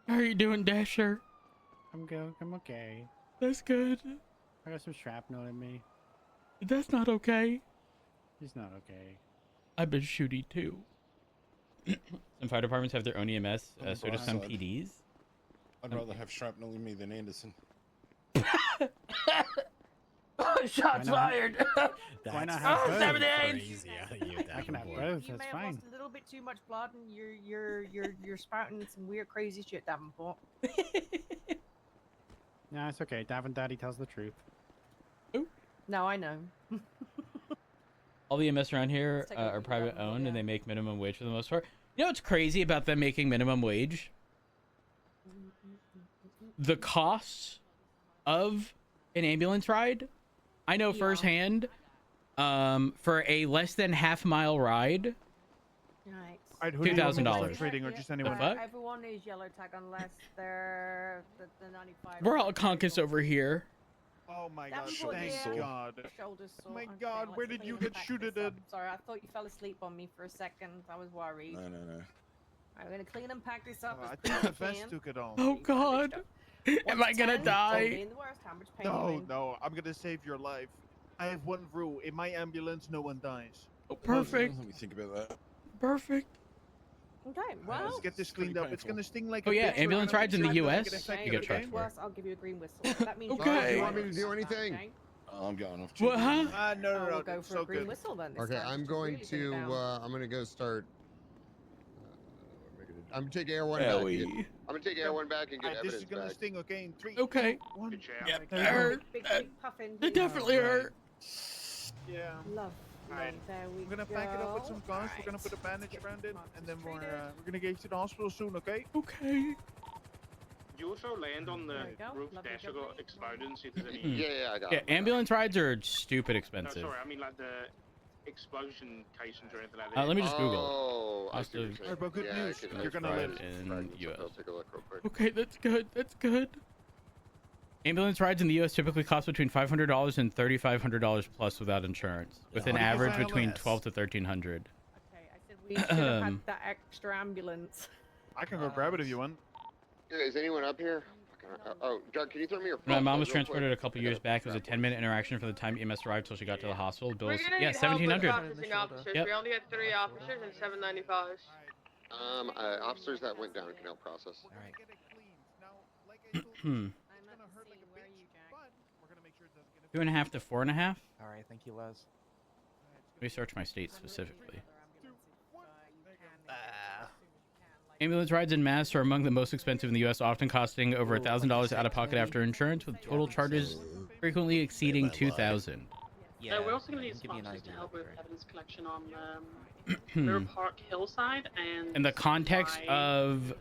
How are you doing, Dasher? I'm good. I'm okay. That's good. I got some shrapnel in me. That's not okay. It's not okay. I've been shooty too. Some fire departments have their own EMS, so do some PDs. I'd rather have shrapnel in me than Anderson. Shots fired! Why not have both? 78! I can have both. You That's may have fine. lost a little bit too much blood, and you're spouting some weird, crazy shit, Davenport. No, it's okay. Dav and Daddy tells the truth. No, I know. All the EMS around here Let's take a are look at private that, owned, yeah. and they make minimum wage for the most part. You know what's crazy about them making minimum wage? The cost of an ambulance ride, I know firsthand. For a less than half-mile ride, Right. $2,000. Trading or just anyone. The fuck? Everyone is yellow tag unless they're the 95. We're all conkus over here. Oh my God! Davenport, Thank yeah. God. Shoulders Oh sore. my Okay, God! Where let's did you clean get back shooted this in? up. Sorry, I thought you fell asleep on me for a second. I was worried. No. Alright, we're gonna clean and pack this up. Oh, I as think quick the as we vest can. took it all. Oh God! Am I gonna die? No, I'm gonna save your life. I have one rule: in my ambulance, no one dies. Oh, perfect. Let me think about that. Perfect. Okay, well. Let's get this cleaned up. It's gonna sting like Oh a yeah, bitch. We're ambulance gonna rides in make the sure it doesn't US, get affected, you get okay? charged for. Worse, I'll give you a green whistle. That means Okay. you You want want me me to to do anything? I'm going off. What, huh? No. We'll go for so a green good. whistle then. This Okay, time, I'm just going really put it to. down. I'm gonna go start. I'm gonna take Air 1 Yeah, back. we- I'm gonna take Air 1 back and get This evidence is gonna back. sting. Okay, in 3, Okay. 2, 1. Good job. Yep, There that you go. hurt. Big puffin. It definitely hurt. Yeah. Lovely. Alright. There we We're gonna pack it up with some gauze. We're gonna Alright. put a bandage Get around it, marked and as then treated. we're gonna get you to the hospital soon. Okay? Okay. You also land on the There you go. roof Lovely, dash. I lovely. got explode and see if there's any. Yeah, I got Yeah, it. ambulance rides are stupid No, expensive. sorry, I mean like the explosion casings or anything like that. Let me just Google. Oh, I Cost see what of you're saying. Alright, but good Yeah, I news. can- You're gonna ride live. in Fragments, US. I'll take a look real quick. Okay, that's good. That's good. Ambulance rides in the U.S. typically cost between $500 and $3,500 plus without insurance, with an What is average ILS? between $1,200 to $1,300. Okay, I said we should have had that extra ambulance. I can go grab it if you want. Yeah, is anyone up here? Oh, Doug, can you throw me your phone? My mom was real transported quick? a couple I years gotta back. It was a grab 10-minute interaction from the time EMS arrived till she got to the hospital. We're Bills, gonna yeah, need help with $1,700. processing officers. Yep. We only had 3 officers and 795s. Officers that went down can help process. All right. Hmm. I'm at the scene. Where are you, Jack? 2.5 to 4.5. All right, thank you, Les. Let me search my state specifically. Uh, Ambulance rides in Mass are among the most expensive in the U.S., often costing over $1,000 out of pocket after insurance, with total charges frequently exceeding $2,000. Yeah, we're also going to need give me an sponsors to idea. help with evidence collection on Mirror Park Hillside and. In the context why- of, it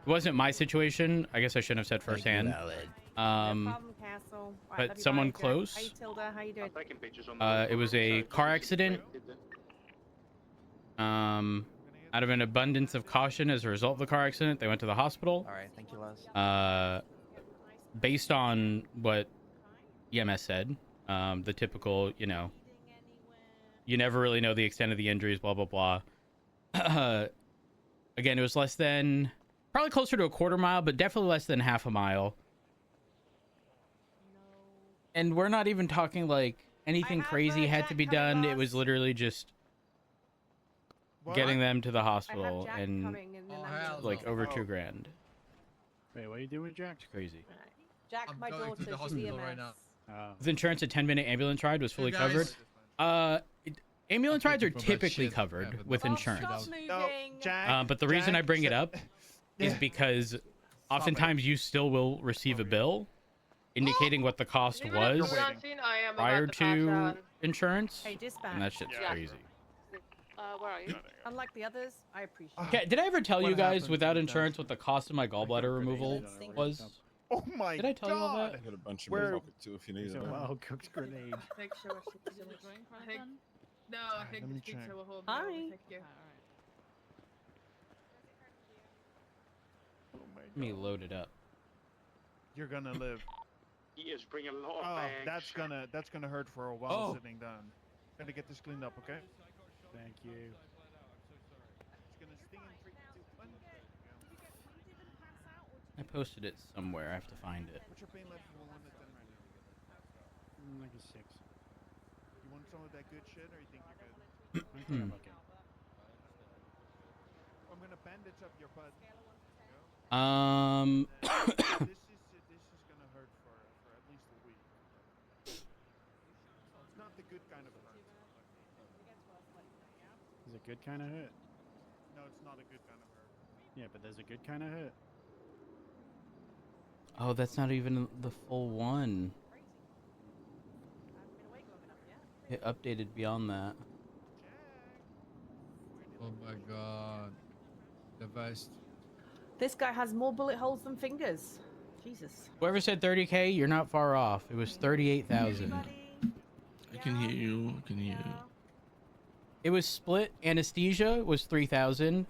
wasn't my situation. I guess I shouldn't have said firsthand. No problem, Castle. Right, but love you, someone bye, Jack. close. Hey, Tilda, how you doing? I'm taking pictures on the It was a car accident. Out of an abundance of caution as a result of the car accident, they went to the hospital. All right, thank you, Les. Based on what EMS said, the typical, you never really know the extent of the injuries, blah, blah, blah. Again, it was less than, probably closer to a quarter mile, but definitely less than half a mile. And we're not even talking like anything crazy had to be done. It was literally just getting them to the hospital Jack and coming and then Oh, I'm hell gonna- like over Oh. $2,000. Wait, what are you doing with Jack? It's crazy. Jack, I'm my going to daughter, the she's hospital EMS. right now. With insurance, a 10-minute ambulance ride was fully covered. guys- Ambulance rides are for my typically shit. covered Yeah, with but- insurance. No, Jack. But the reason I bring it up is Yeah. because oftentimes you still will receive a bill indicating what the cost Even if was you're not seen, I am prior about to pass to out. insurance, Hey, dispatch. and that shit's crazy. Where are you? Unlike the others, I appreciate it. Okay, did I ever tell What you guys happens without sometimes? insurance what the cost of my gallbladder removal was? Oh my Did I tell you all god! that? I got a bunch in Where- my pocket too if you need It's a it. well-cooked grenade. Make sure she can No, I think let me the pizza check. will hold. Hi. Thank you. Oh my Let me god. load it up. You're gonna live. He is bringing a lot of Oh, bags. that's gonna hurt for a while Oh. sitting down. Gotta get this cleaned up, okay? Thank you. It's gonna sting in 3, 2, 1. I posted it somewhere. I have to find it. What's your pain level from 1 to 10 right now? Like a 6. You want some of that good shit, or you think you're good? I think I'm okay. I'm gonna bandage up your butt. This is gonna hurt for at least a week. It's not the good kind of hurt. Is it good kind of hurt? No, it's not a good kind of hurt. Yeah, but there's a good kind of hurt. Oh, that's not even the full one. It updated beyond that. Oh my god. The best. This guy has more bullet holes than fingers. Jesus. Whoever said 30K, you're not far off. It was 38,000. I can hear you. I can hear you. It was split. Anesthesia was 3,000.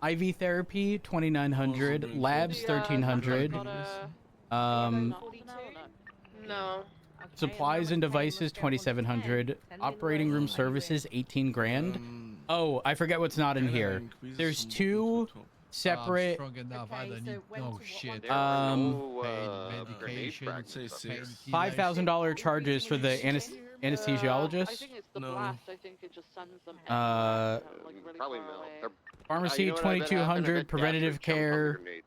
IV therapy 2,900. Labs 1,300. No. Supplies and devices 2,700. Operating room services 18 grand. Oh, I forget what's not in here. There's two separate. Strong enough. I don't need no shit. Grenade Medication. practice. $5,000 charges for the anesthesiologist. I think it's the blast. I think it just sends them. Probably Mel. Pharmacy You know what, I've been 2,200. a Preventative gastric chunk care grenade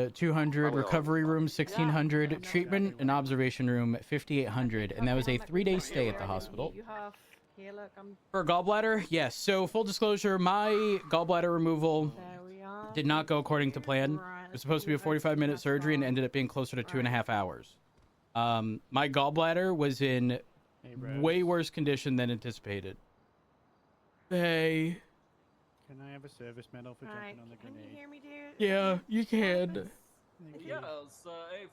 check. 200. Recovery room 1,600. Treatment and observation room 5,800. And that was a 3-day stay at the hospital. You have. Here, look, I'm. For gallbladder, yes. So full disclosure, my gallbladder removal There we are. did not go according to plan. It was supposed to be a 45-minute surgery and ended up being closer to 2.5 hours. My gallbladder was in way worse condition than anticipated. Hey. Can I have a service medal for jumping on the Can grenade? you hear me, dear? Yeah, you can. Yes,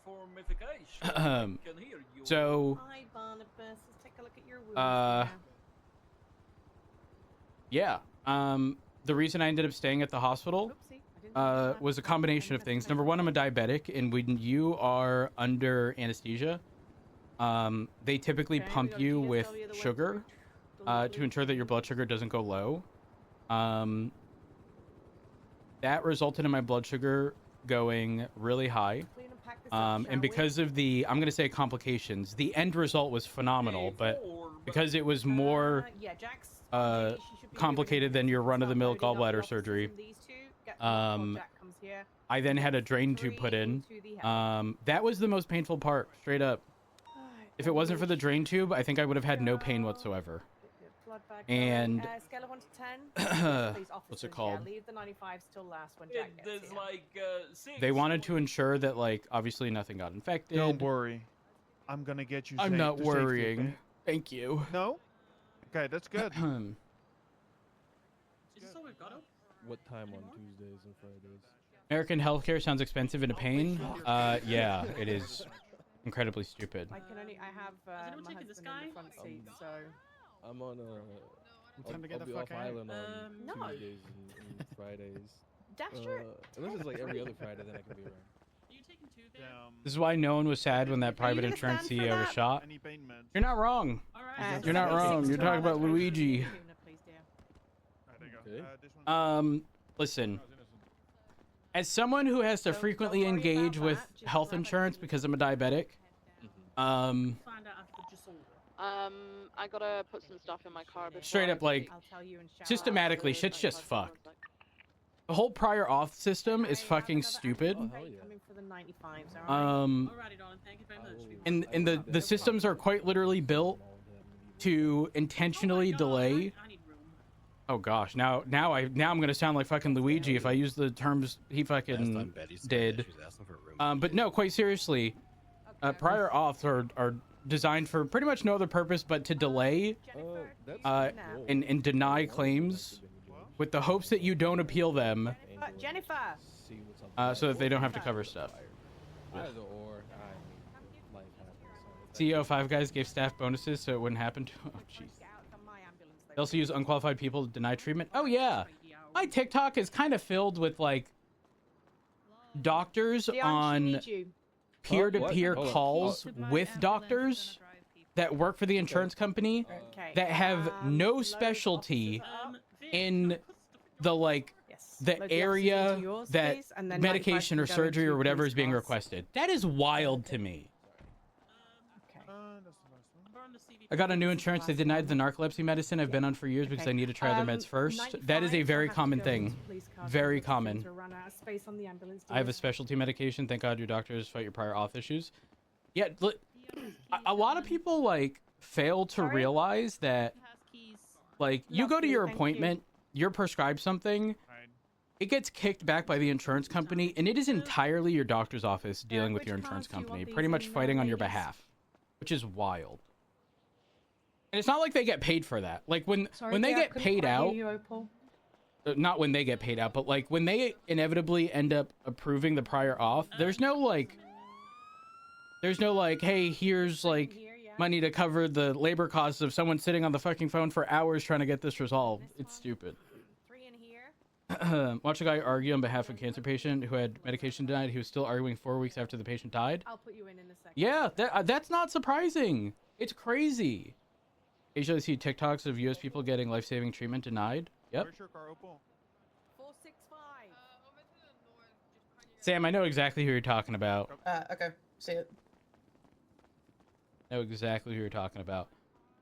for mitigation. Ahem. I can hear you. So, Hi, Barnabas. Let's take a look at your wounds. yeah. The reason I ended up staying at the hospital was a combination of things. Number one, I'm a diabetic, and when you are under anesthesia, they typically pump you with sugar to ensure that your blood sugar doesn't go low. That resulted in my blood sugar going really high. And because of the, I'm going to say complications, the end result was phenomenal, but because it was more complicated than your run-of-the-mill gallbladder surgery, I then had a drain tube put in. That was the most painful part, straight up. If it wasn't for the drain tube, I think I would have had no pain whatsoever. And scale of 1 to 10. Please, what's it officers, called? Yeah, leave the 95s till last when Jack gets There's here. like 6. They wanted to ensure that, like, obviously nothing got infected. Don't worry. I'm gonna get you. I'm not to safety, worrying. okay? Thank you. No? Okay, that's good. What time on Tuesdays and Fridays? American healthcare sounds expensive and a pain. Yeah, it is incredibly stupid. I can only. I have my husband in the front seat, so. I'm on Time to get I'll the be fuck off out. island on No. Tuesdays and Fridays. Dash your. Unless it's like every other Friday, then I can be around. This is why no one was sad when that private gonna insurance stand for CEO was that? shot. Any pain meds? You're not wrong. You're not wrong. You're talking about Luigi. Listen. As someone who has to frequently engage with health insurance because I'm a diabetic, Find out after just order. I gotta put some stuff in my car. before straight I up, like, leave. systematically, shit's just fucked. The whole prior auth system is fucking stupid. Coming for the 95s, all right? Alrighty, darling. Thank you very much. And the systems are quite literally built to intentionally delay. Oh gosh, now I'm gonna sound like fucking Luigi if I use the terms he fucking did. But no, quite seriously, prior auths are designed for pretty much no other purpose but to delay and deny claims with the hopes that you don't appeal them, Jennifer. so that they don't have to cover stuff. Either or, life happens. CEO of Five Guys gave staff bonuses so it wouldn't happen to. Oh jeez. They also use unqualified people to deny treatment. Oh yeah, my TikTok is kind of filled with like doctors on peer-to-peer calls with doctors that work for the insurance company that have no specialty in the the area that medication or surgery or whatever is being requested. That is wild to me. I got a new insurance. They denied the narcolepsy medicine I've been on for years because I need to try their meds first. That is a very common thing. Very common. I have a specialty medication. Thank God your doctors fight your prior auth issues. Yeah, a lot of people like fail to realize that you go to your appointment, you're prescribed something, it gets kicked back by the insurance company, and it is entirely your doctor's office dealing with your insurance company, pretty much fighting on your behalf, which is wild. And it's not like they get paid for that. Like when they get paid out, not when they get paid out, but like when they inevitably end up approving the prior auth, there's no like, hey, here's like money to cover the labor costs of someone sitting on the fucking phone for hours trying to get this resolved. It's stupid. Watch a guy argue on behalf of a cancer patient who had medication denied. He was still arguing 4 weeks after the patient died. I'll put you in a second. Yeah, that's not surprising. It's crazy. Usually see TikToks of US people getting life-saving treatment denied. Yep. 465. Sam, I know exactly who you're talking about. Okay. See it. I know exactly who you're talking about.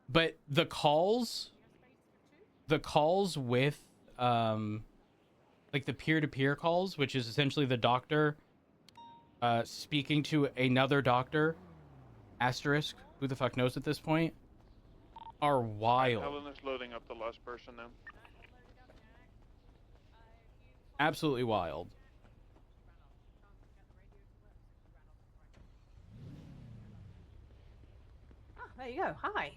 But the calls with like the peer-to-peer calls, which is essentially the doctor speaking to another doctor, asterisk, who the fuck knows at this point, are wild. Helen is loading up the last person now. Absolutely wild. Oh, there you go. Hi.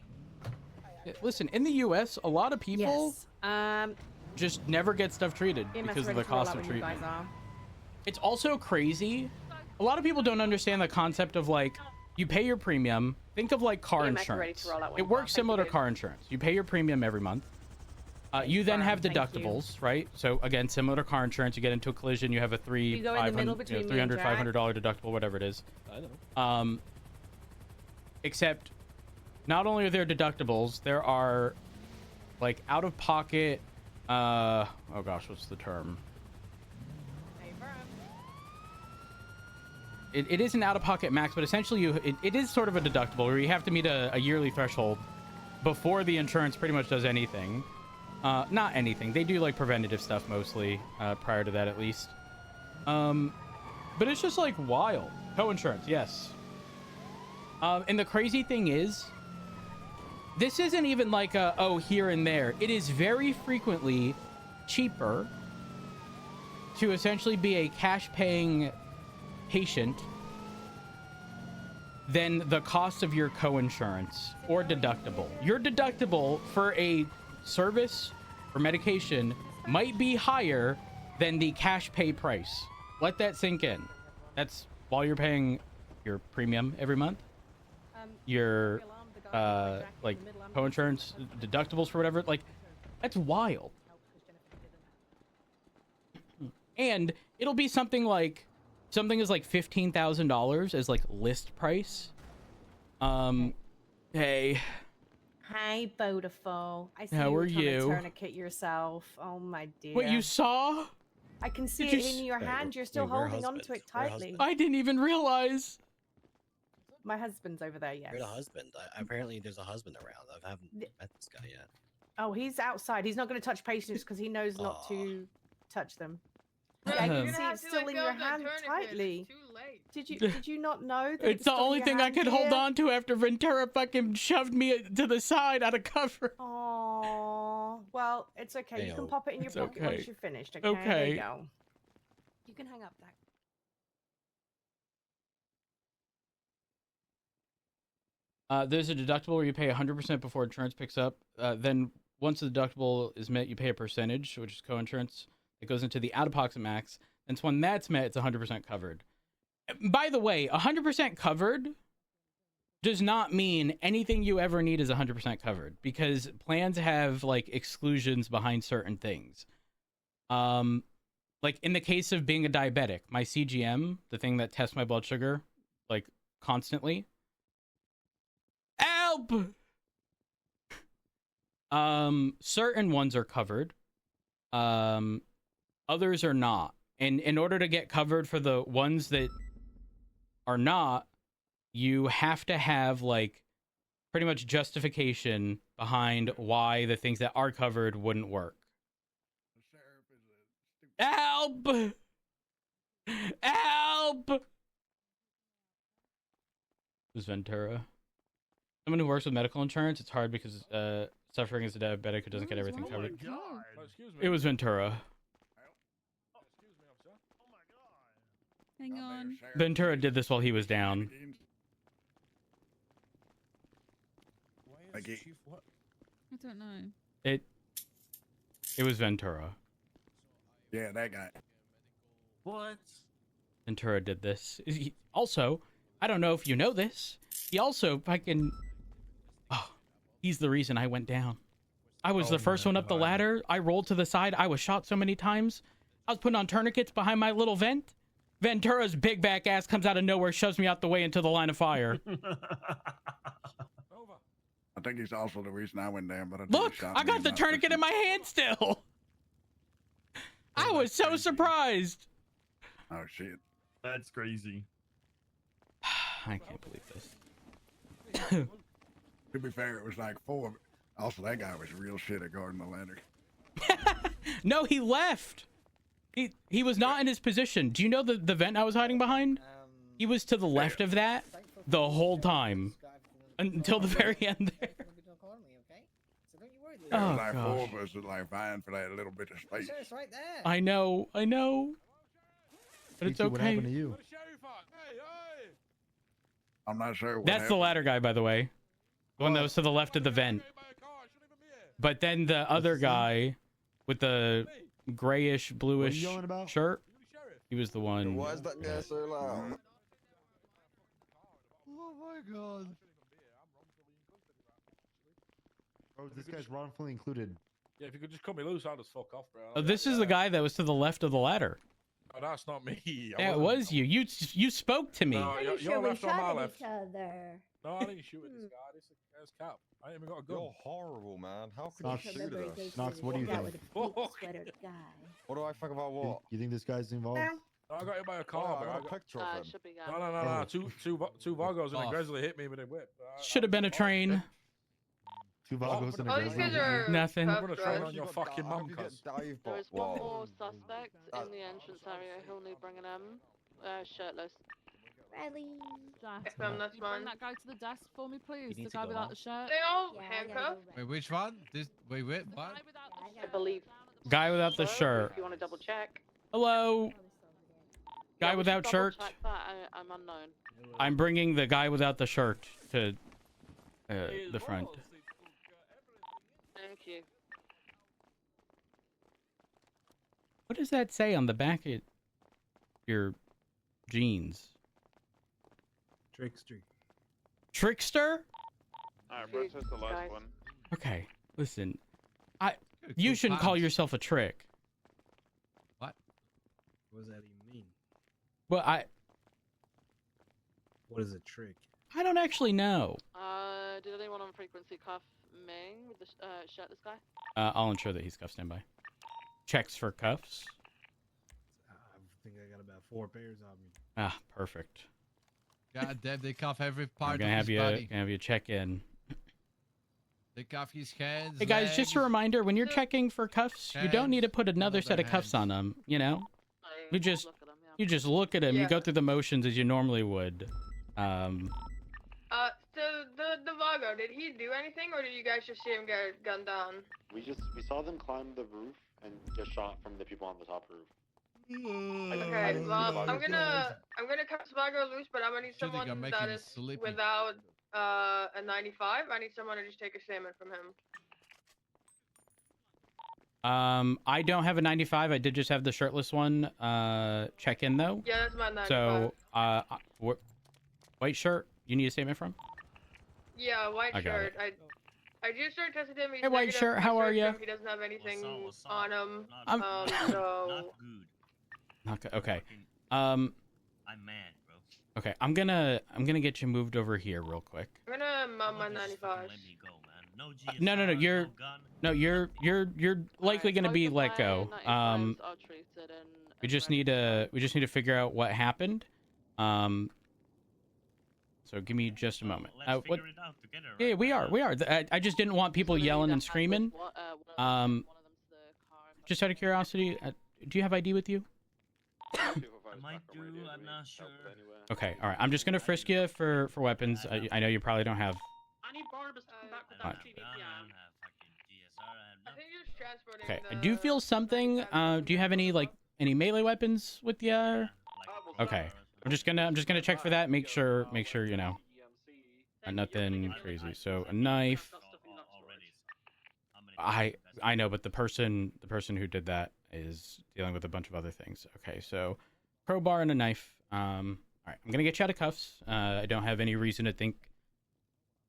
Listen, in the U.S., a lot of people Yes. just never get stuff treated EMS because of ready the to roll cost out of when you guys treatment. are. It's also crazy. A lot of people don't understand the concept of like, you pay your premium. Think of like car EMS ready insurance. to roll out when It you works are. similar to Thank you, car insurance. You pay your premium every month. You then have Thank you. deductibles, right? So again, similar to car insurance, you get into a collision, you have a You go in the middle between me and $300, Jack. $500 deductible, whatever it is. I know. Except, not only are there deductibles, there are like out-of-pocket. Oh gosh, what's the term? It is an out-of-pocket max, but essentially it is sort of a deductible where you have to meet a yearly threshold before the insurance pretty much does anything. Not anything. They do like preventative stuff mostly, prior to that at least. But it's just like wild. Co-insurance, yes. And the crazy thing is, this isn't even like a, oh, here and there. It is very frequently cheaper to essentially be a cash-paying patient than the cost of your co-insurance or deductible. Your deductible for a service or medication might be higher than the cash pay price. Let that sink in. That's while you're paying your premium every month, your like co-insurance, deductibles for whatever. Like, that's wild. And it'll be something is like $15,000 as like list price. Hey. Hi, beautiful. I see How you are were trying you? to tourniquet yourself. Oh my dear. What you saw? I can see Did it you in your hand. You're still holding on to it tightly. I didn't even realize. My husband's over there. Yes. You're the husband. Apparently, there's a husband around. I haven't met this guy yet. Oh, he's outside. He's not going to touch patients because he knows not to touch them. Yeah, I Um, can see it's still in your hand tightly. Did you not know that It's the only thing I could hold on to after Ventura fucking shoved me to the side out of cover. Oh, well, it's okay. You can Ayo. pop it in your It's pocket okay. once you're finished. Okay. Okay. There you go. You can hang up that. There's a deductible where you pay 100% before insurance picks up. Then once the deductible is met, you pay a percentage, which is co-insurance. It goes into the out-of-pocket max. And so when that's met, it's 100% covered. By the way, 100% covered does not mean anything you ever need is 100% covered, because plans have like exclusions behind certain things. Like in the case of being a diabetic, my CGM, the thing that tests my blood sugar like constantly. Help! Certain ones are covered. Others are not. And in order to get covered for the ones that are not, you have to have like pretty much justification behind why the things that are covered wouldn't work. Help! Help! Who's Ventura? Someone who works with medical insurance. It's hard because suffering as a diabetic who doesn't get everything covered. It was Ventura. Hang on. Ventura did this while he was down. I don't know. It was Ventura. Yeah, that guy. What? Ventura did this. Also, I don't know if you know this. He also fucking... Oh, he's the reason I went down. I was the first one up the ladder. I rolled to the side. I was shot so many times. I was putting on tourniquets behind my little vent. Ventura's big back ass comes out of nowhere, shoves me out the way into the line of fire. I think he's also the reason I went down. But Look, I got the tourniquet in my hand still. I was so surprised. Oh shit. That's crazy. I can't believe this. To be fair, it was like 4. Also, that guy was real shit at guarding the ladder. No, he left. He was not in his position. Do you know the vent I was hiding behind? He was to the left of that the whole time until the very end there. There was Oh, like gosh. 4 of us that like vying for that little bit of space. It's right there. I know. But it's okay. What happened to you? I'm not sure what That's the happened. ladder guy, by the way. The one that was to the left of the vent. But then the other guy with the grayish, bluish yelling about? shirt, he was the one. Why is that guy so loud? Oh my god. Bro, this guy's wrongfully included. Yeah, if you could just cut me loose, I'll just fuck off, bro. Oh, this is the guy that was to the left of the ladder. Oh, that's not me. Yeah, it was you. You spoke to me. No, you're left on my left. Other. No, I didn't shoot at this guy. This guy's cap. I ain't even got a gun. You're horrible, man. How could Knox, you shoot us? Knox, what do you think? What do I think about what? You think this guy's involved? No, I got hit by a car, Oh, bro. I got a picture of him. Should be No. Two Vagos and a Grizzly hit me with a whip. Should have been a train. 2 Vagos and a Oh, these grizzly. guys are Nothing. I'm gonna train on your fucking mum, How could you cuz. get dive There is bot? one more suspect in the entrance area. He'll need bringing him shirtless. Riley. That's Can you mine. bring that guy to the desk for me, please? need The to guy go without now. the shirt. They all handcuffed. Wait, which one? This. Wait, what? I believe. Guy without the shirt. If you want to double check. Hello. Guy Yeah, we without should shirt. double check that. I'm unknown. I'm bringing the guy without the shirt to the front. Thank you. What does that say on the back of your jeans? Trickster. Trickster? Alright, bro, that's the last one. Okay, listen. You shouldn't call yourself a trick. What does that even mean? Well, What is a trick? I don't actually know. Did anyone on frequency cuff Ming with the shirtless guy? I'll ensure that he's cuff standby. Checks for cuffs. I think I got about 4 pairs on me. Ah, perfect. God damn, they cuff every part I'm of gonna have his you body. gonna have you check in. They cuff his hands. Hey guys, just a legs. reminder: when you're checking for cuffs, you don't need to put another set of cuffs on them. You know. You just look at him. You go through the motions as you normally would. So the Vago, did he do anything, or did you guys just see him get gunned down? We saw them climb the roof and get shot from the people on the top roof. Okay, well, I'm gonna cut Vago loose, but I'm gonna need someone that is without a 95. I need someone to just take a statement from him. I don't have a 95. I did just have the shirtless one. Check in though. Yeah, that's my 95. So, white shirt. You need a statement from? Yeah, white I got shirt. I just started testing him. He's Hey, white negative. shirt. I How are searched you? him. He doesn't have anything on him. So. Not good. Okay. I'm mad, bro. Okay. I'm gonna get you moved over here real quick. I'm gonna mount my 95. You're likely gonna be let go. We just need to figure out what happened. So give me just a moment. What? Yeah, we are. I just didn't want people yelling and screaming. Just out of curiosity, do you have ID with you? I might do. I'm not sure. Okay. All right. I'm just gonna frisk you for weapons. I know you probably don't have. I need Barnabas to come back with that CVPI. Okay. I do feel something. Do you have any melee weapons with you? Okay. I'm just gonna check for that. Make sure you know. Nothing crazy. So a knife. I know, but the person who did that is dealing with a bunch of other things. Okay, so crowbar and a knife. All right, I'm gonna get you out of cuffs. I don't have any reason to think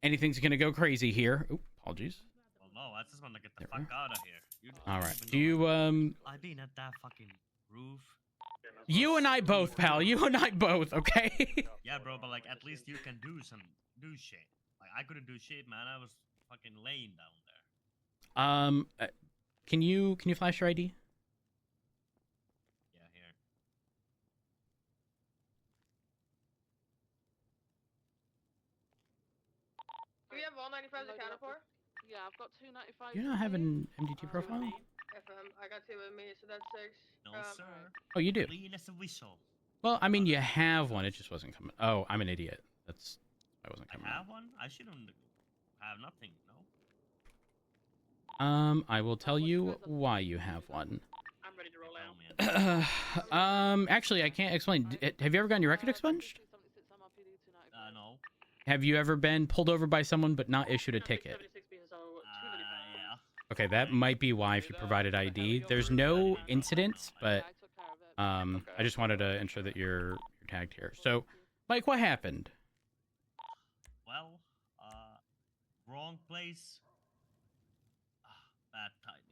anything's gonna go crazy here. Oop, apologies. Well, no, I just want to get the fuck out of here. All right. Do you I've been at that fucking roof. You and I both, pal. You and I both. Okay. Yeah, bro, but at least you can do shit. I couldn't do shit, man. I was fucking laying down there. Can you flash your ID? Yeah, here. Do we have all 95s accounted for? Yeah, I've got 295. You don't have an MDT profile? I got 2 with me, so that's 6. No, sir. Oh, you do? Clean as a whistle. Well, I mean, you have one. It just wasn't coming. Oh, I'm an idiot. I wasn't coming. I have one? I shouldn't have nothing, no? I will tell you why you have one. I'm ready to roll out. Actually, I can't explain. Have you ever gotten your record expunged? No. Have you ever been pulled over by someone but not issued a ticket? Yeah. Okay, that might be why if you provided ID. There's no incidents, but I just wanted to ensure that you're tagged here. So, Mike, what happened? Well, wrong place. Bad timing.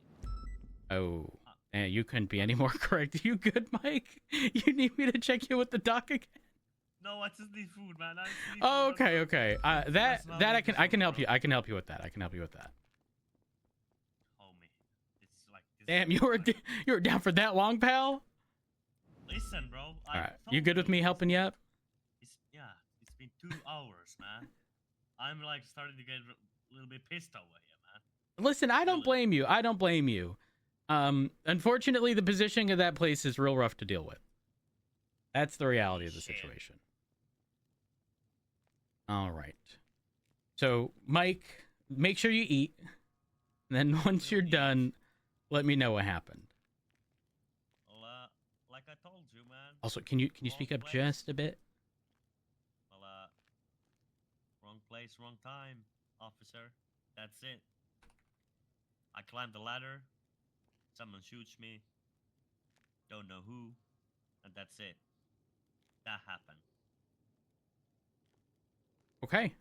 Oh, man, you couldn't be any more correct. Are you good, Mike? You need me to check you with the doc again? No, I just need food, man. Oh, okay. That I can help you. I can help you with that. Homie, it's like this. Damn, you were down for that long, pal? Listen, bro. All right, you good with me helping you up? It's been 2 hours, man. I'm starting to get a little bit pissed over here, man. Listen, I don't blame you. Unfortunately, the positioning of that place is real rough to deal with. That's the reality of the situation. All right. So, Mike, make sure you eat. And then once you're done, let me know what happened. Well, like I told you, man. Also, can you speak up just a bit? Well, wrong place, wrong time, officer. That's it. I climbed the ladder. Someone shoots me. Don't know who. And that's it. That happened. Okay.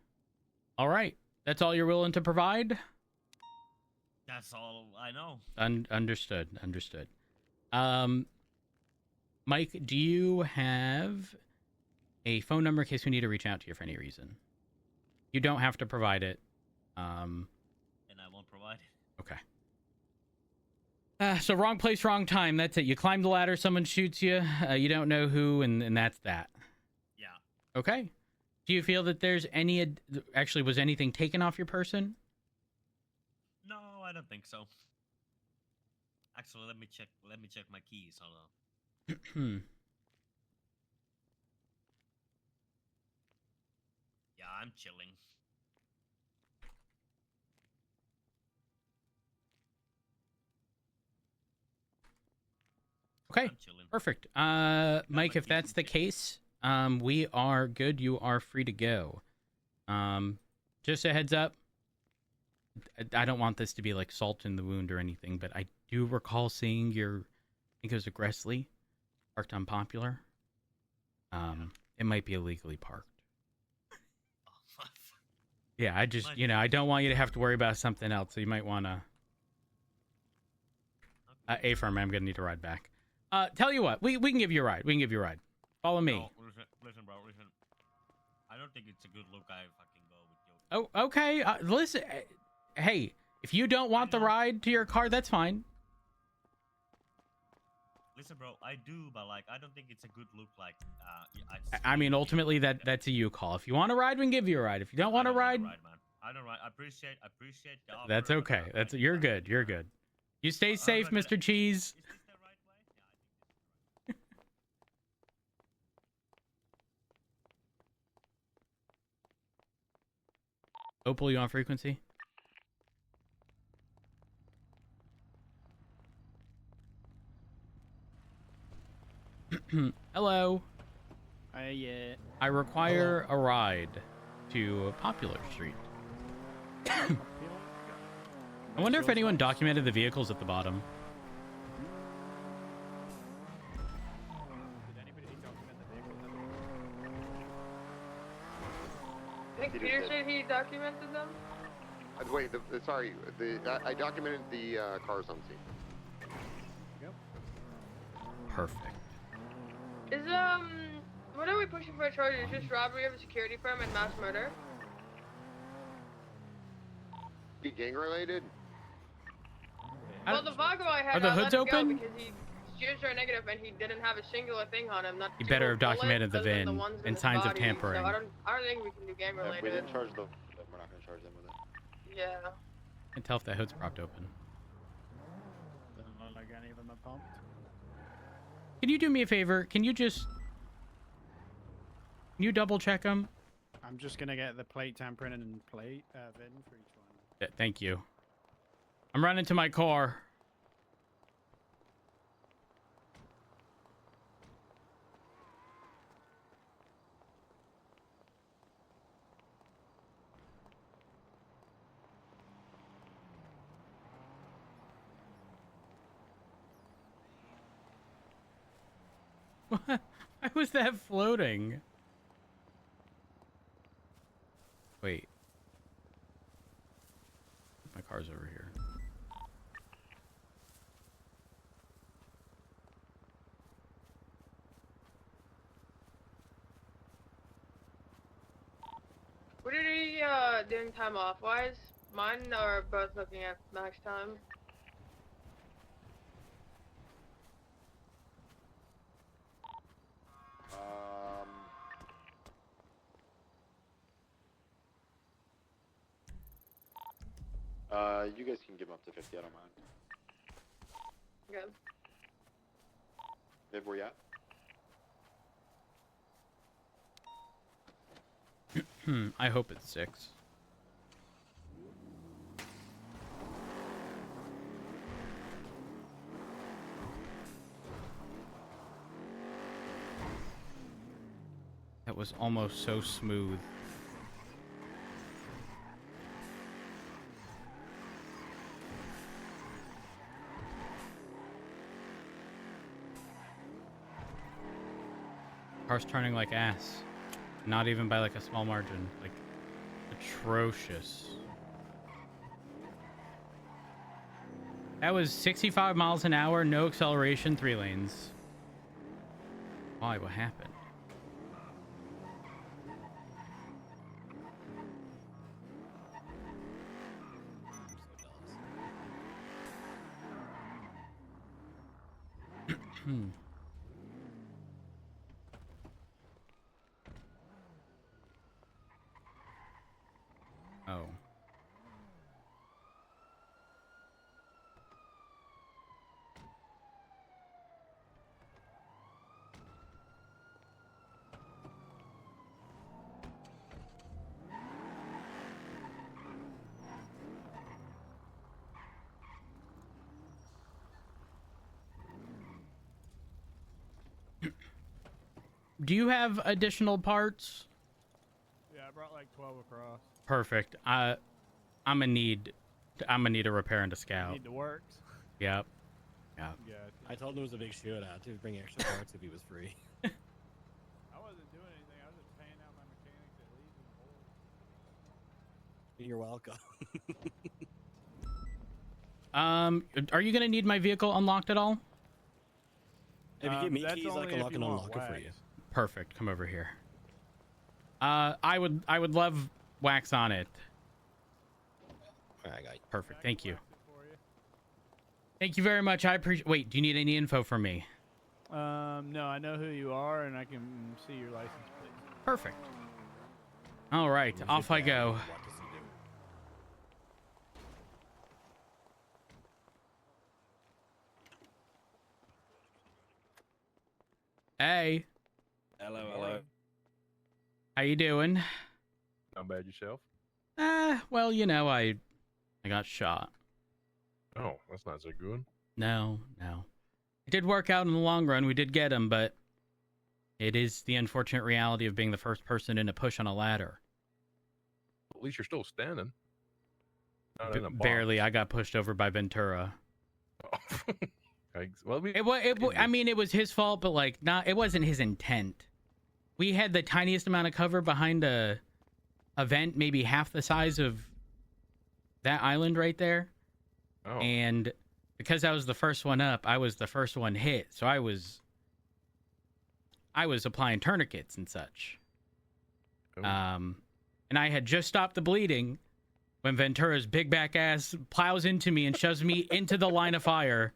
All right. That's all you're willing to provide? That's all I know. Understood. Mike, do you have a phone number in case we need to reach out to you for any reason? You don't have to provide it. And I won't provide it. Okay. So wrong place, wrong time. That's it. You climb the ladder, someone shoots you. You don't know who, and that's that. Yeah. Okay. Do you feel that there's was anything taken off your person? No, I don't think so. Actually, let me check my keys. Hold on. Yeah, I'm chilling. Okay, I'm chilling. perfect. Mike, if that's the case, we are good. You are free to go. Just a heads up. I don't want this to be like salt in the wound or anything, but I do recall seeing your, I think it was a Gressley, parked on Popular. It might be illegally parked. Yeah, I just, I don't want you to have to worry about something else, so you might want to... A-Firm, I'm going to need to ride back. Tell you what, we can give you a ride. We can give you a ride. Follow me. No, listen, bro, listen. I don't think it's a good look I fucking go with you. Oh, okay. Listen, hey, if you don't want the ride to your car, that's fine. Listen, bro, I do, but like, I don't think it's a good look. Like, I mean, ultimately, that's a you call. If you want to ride, we can give you a ride. If you don't want to ride, man. I don't ride. I appreciate the offer. That's okay. You're good. You're good. You stay safe, Mr. Cheese. Opal, you on frequency? Hello. Yeah. I require a ride to Popular Street. I wonder if anyone documented the vehicles at the bottom. I think Peter said he documented them. Wait, sorry. I documented the cars on scene. Perfect. Is what are we pushing for a charge? Is just robbery of a security firm and mass murder? Be gang related? Well, the Vago I had, Are the I hoods let him go open? because he used are negative and he didn't have a singular thing on him. Not You better have single documented the bullet, other than VIN ones in and his signs of body, tampering. So I don't think we can do gang If we related. didn't charge them, we're not gonna charge them with it. Yeah. I can tell if that hood's propped open. Doesn't look like any of them are pumped. Can you do me a favor? Can you double check them? I'm just gonna get the plate tampering and plate VIN for each one. Thank you. I'm running to my car. Why was that floating? Wait. My car's over here. What are you doing time off wise? Mine are both looking at max time. You guys can give them up to 50, I don't mind. Good. Viv, where you at? I hope it's 6. That was almost so smooth. Car's turning like ass. Not even by like a small margin. Like, atrocious. That was 65 miles an hour, no acceleration, 3 lanes. Why? What happened? Oh. do you have additional parts? Yeah, I brought like 12 across. Perfect. I'm gonna need a repair and a scout. Need the works. Yep. Yep. Yeah. I told him it was a big shootout to bring extra parts if he was free. I wasn't doing anything. I was just paying out my mechanics at least. You're welcome. Are you gonna need my vehicle unlocked at all? If you give me that's keys, I only can if lock you and want unlock it for you. wax. Perfect. Come over here. I would love wax on it. I got you. Perfect. Thank you. Thank you very much. I appreciate. Wait, do you need any info from me? No, I know who you are, and I can see your license plate. Perfect. All right, off I go. Hey. Hello, hello. How you doing? Not bad yourself. Well, you know, I got shot. Oh, that's not so good. No. It did work out in the long run. We did get him, but it is the unfortunate reality of being the first person in a push on a ladder. At least you're still standing. Not in a box. Barely. I got pushed over by Ventura. Well, I mean, it was his fault, but like, it wasn't his intent. We had the tiniest amount of cover behind a vent, maybe half the size of that island right there. Oh. And because I was the first one up, I was the first one hit. So I was applying tourniquets and such. Oh. And I had just stopped the bleeding when Ventura's big back ass plows into me and shoves me into the line of fire.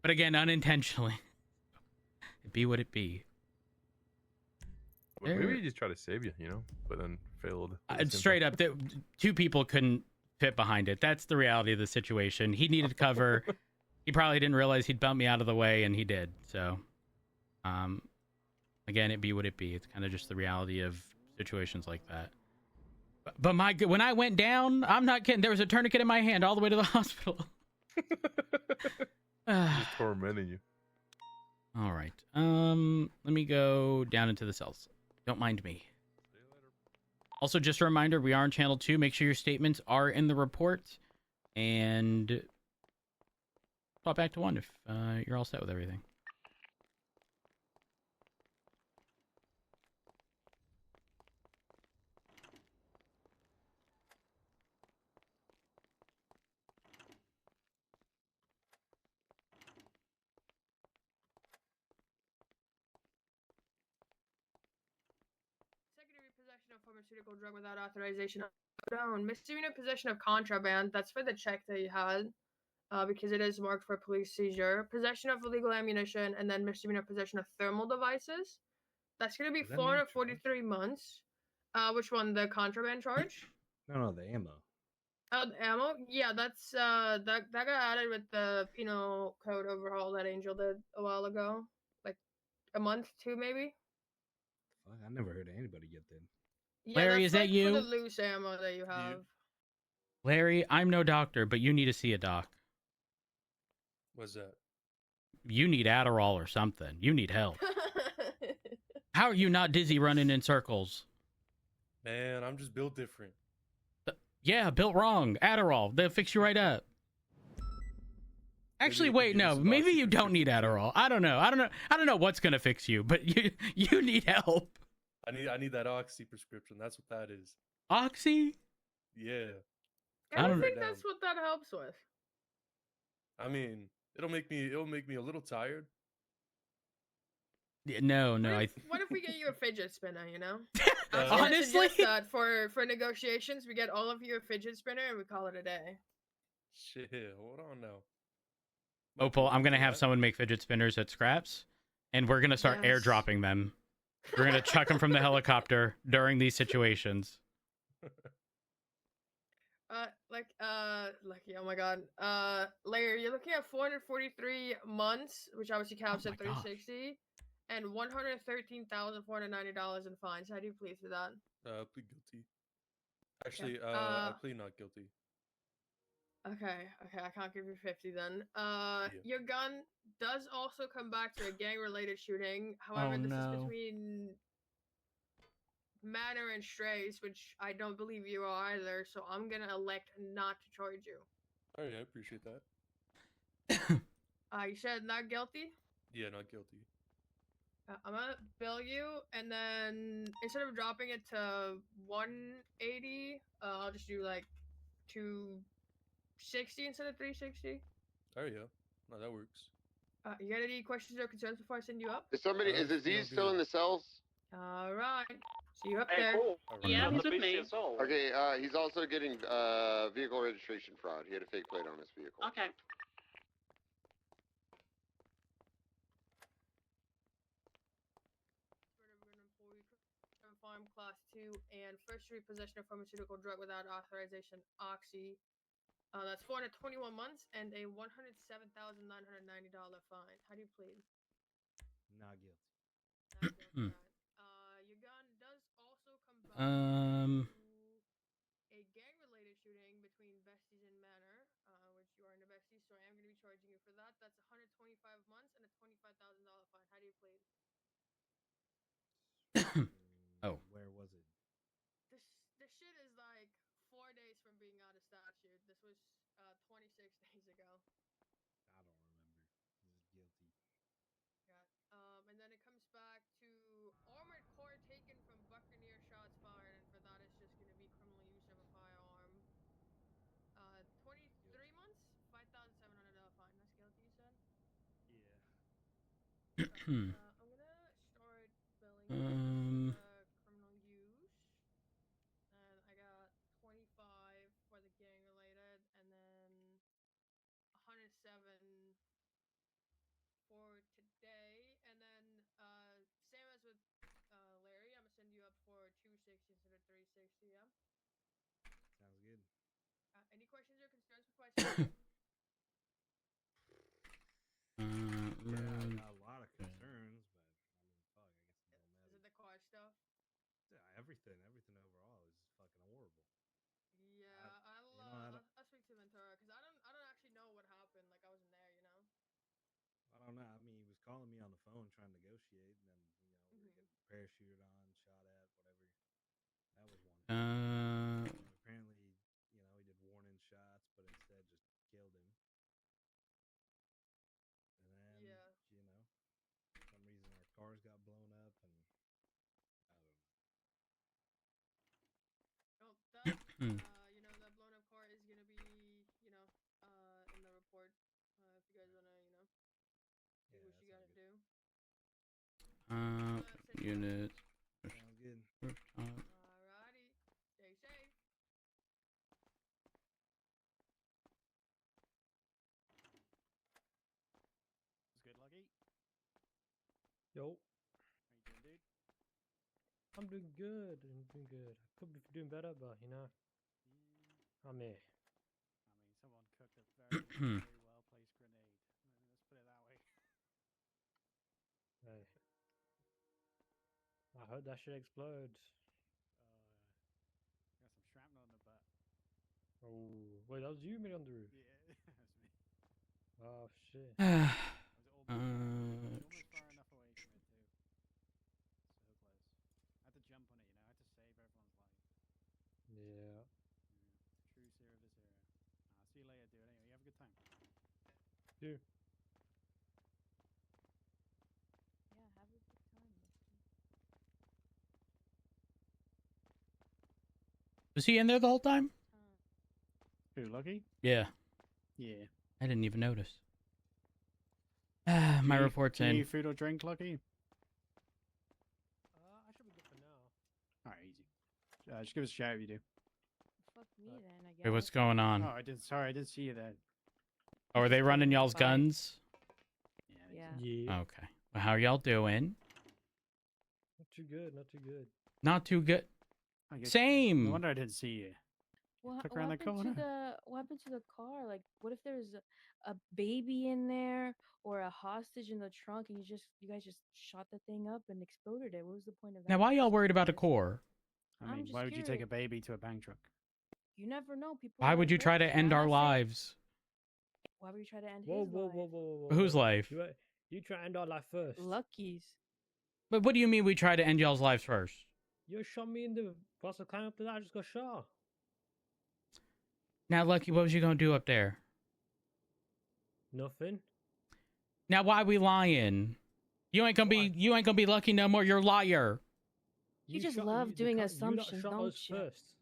But again, unintentionally. It be what it be. Well, maybe he just tried to save you, but then failed. Straight up, two people couldn't fit behind it. That's the reality of the situation. He needed cover. He probably didn't realize he'd bump me out of the way, and he did. So, again, it be what it be. It's kind of just the reality of situations like that. But when I went down, I'm not kidding. There was a tourniquet in my hand all the way to the hospital. Just tormenting you. All right. Let me go down into the cells. Don't mind me. Also, just a reminder, we are on channel 2. Make sure your statements are in the report. And pop back to 1 if you're all set with everything. Possession of pharmaceutical drug without authorization. Down. Misdemeanor possession of contraband. That's for the check that you had, because it is marked for police seizure. Possession of illegal ammunition, and then misdemeanor possession of thermal devices. That's gonna be 443 months. Which one? The contraband charge? No, the ammo. The ammo? Yeah, that's that got added with the penal code overhaul that Angel did a while ago, like a month, 2 maybe. Fuck, I never heard of anybody get that. Yeah, Larry, that's is that like you? For the loose ammo that you have. Larry, I'm no doctor, but you need to see a doc. What's that? You need Adderall or something. You need help. How are you not dizzy running in circles? Man, I'm just built different. Yeah, built wrong. Adderall. They'll fix you right up. Actually, wait, no. Maybe you don't need Adderall. I don't know. I don't know what's gonna fix you, but you need help. I need that Oxy prescription. That's what that is. Oxy? Yeah. I don't think that's what that helps with. I mean, it'll make me a little tired. Yeah, no. What if we get you a fidget spinner? Honestly, that for negotiations, we get all of you a fidget spinner and we call it a day. Shit, hold on now. Opal, I'm gonna have someone make fidget spinners at scraps, and we're gonna start airdropping them. We're gonna chuck them from the helicopter during these situations. Lucky, oh my god. Larry, you're looking at 443 months, which obviously caps at 360, and $113,490 in fines. How do you plead for that? Plead guilty. Actually, I plead not guilty. Okay, I can't give you 50 then. Your gun does also come back to a gang-related shooting. However, this is between Manor and Strays, which I don't believe you are either. So I'm gonna elect not to charge you. All right, I appreciate that. You said not guilty. Yeah, not guilty. I'm gonna bill you, and then instead of dropping it to 180, I'll just do like 260 instead of 360. Oh yeah, no, that works. You got any questions or concerns before I send you up? Is somebody is Aziz still in the cells? All right. See you up Hey, there. cool. Yeah, he's with me. Okay, he's also getting vehicle registration fraud. He had a fake plate on his vehicle. Okay. Farm class 2 and first degree possession of pharmaceutical drug without authorization, oxy. That's 421 months and a $107,990 fine. How do you plead? Not guilty. Not guilty. Your gun does also come back to a gang-related shooting between Besties and Manor, which you are in the Besties, so I am going to be charging you for that. That's 125 months and a $25,000 fine. How do you plead? Oh. Where was it? This shit is like 4 days from being out of statute. This was 26 days ago. I don't remember. This is guilty. Yeah. And then it comes back to armored core taken from Buccaneer, shots fired, and for that it's just going to be criminal use of a firearm. 23 months, $5,700 fine. That's guilty, you said? Yeah. I'm gonna start billing criminal use. And I got 25 for the gang related, and then 107 for today. And then same as with Larry, I'm gonna send you up for 260 instead of 360. Yeah. Sounds good. Any questions or concerns before I send you? Yeah, I got a lot of concerns, but I mean, fuck, I guess it don't matter. Is it the car stuff? Yeah, everything overall is fucking horrible. Yeah, I'll speak to Ventura because I don't actually know what happened. Like I wasn't there, you know. I don't know. I mean, he was calling me on the phone trying to negotiate, and then we were getting parachuted on, shot at, whatever. That was one. Apparently, he did warning shots, but instead just killed him. And then, for some reason our cars got blown up, and I don't know. Oh, that that blown up car is gonna be in the report. If you guys wanna see what you gotta do. Unit. Sounds good. Alrighty, stay safe. It's good, Lucky. Yo. How you doing, dude? I'm doing good. I'm doing good. I could be doing better, but I'm here. I mean, someone cooked a very, very well placed grenade. Let's put it that way. Hey. I heard that shit explode. Got some shrapnel in the butt. Oh, wait, that was you made on the roof. Yeah, that's me. Oh shit. I was almost far enough away from it too. So close. I had to jump on it, I had to save everyone's life. Yeah. True zero to zero. I'll see you later, dude. Anyway, you have a good time. Dude. Yeah, have a good time. Was he in there the whole time? Who, Lucky? Yeah. Yeah. I didn't even notice. My report's do you in. need food or drink, Lucky? I should be good for now. Alright, easy. Just give us a shout if you do. Fuck me then, I guess. Wait, what's going on? Oh, sorry, I didn't see you there. Oh, are they running y'all's guns? Yeah. Okay. Well, how y'all doing? Not too good, not too good. Not too good. Same. No wonder I didn't see you. What Took around the happened corner. to what happened to the car? Like, what if there's a baby in there or a hostage in the trunk, and you guys just shot the thing up and exploded it? What was the point of that? Now, why y'all worried about a core? I mean, why would you take a baby to a bank truck? You never know. People. Why are would you try to hurt. end I'm our not saying- lives? Why would you try to end Whoa, his whoa, life? whoa, whoa, whoa, whoa. Whose life? You try to end our life first. Lucky's. But what do you mean we try to end y'all's lives first? You shot me in the process of climbing up to that. I just got shot. Now, Lucky, what was you gonna do up there? Nothing. Now, why we lying? You ain't gonna be lucky no more. You're a liar. You just love doing assumptions, You don't us you? first.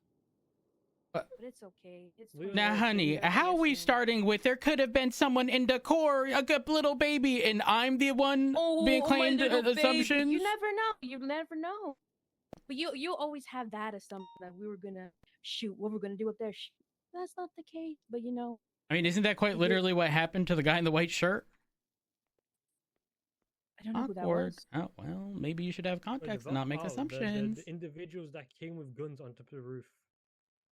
But it's okay. It's fine. Now, honey, how are we starting with there could have been someone in the core, a good little baby, and I'm the one being my claimed little baby. assumptions? You never know. You never know. But you always have that assumption that we were gonna shoot. What we're gonna do up there? Shoot. That's not the case. But you know. I mean, isn't that quite literally what happened to the guy in the white shirt? I don't know who that Awkward. was. Oh, well, maybe you should have context and not make assumptions. The individuals that came with guns on top of the roof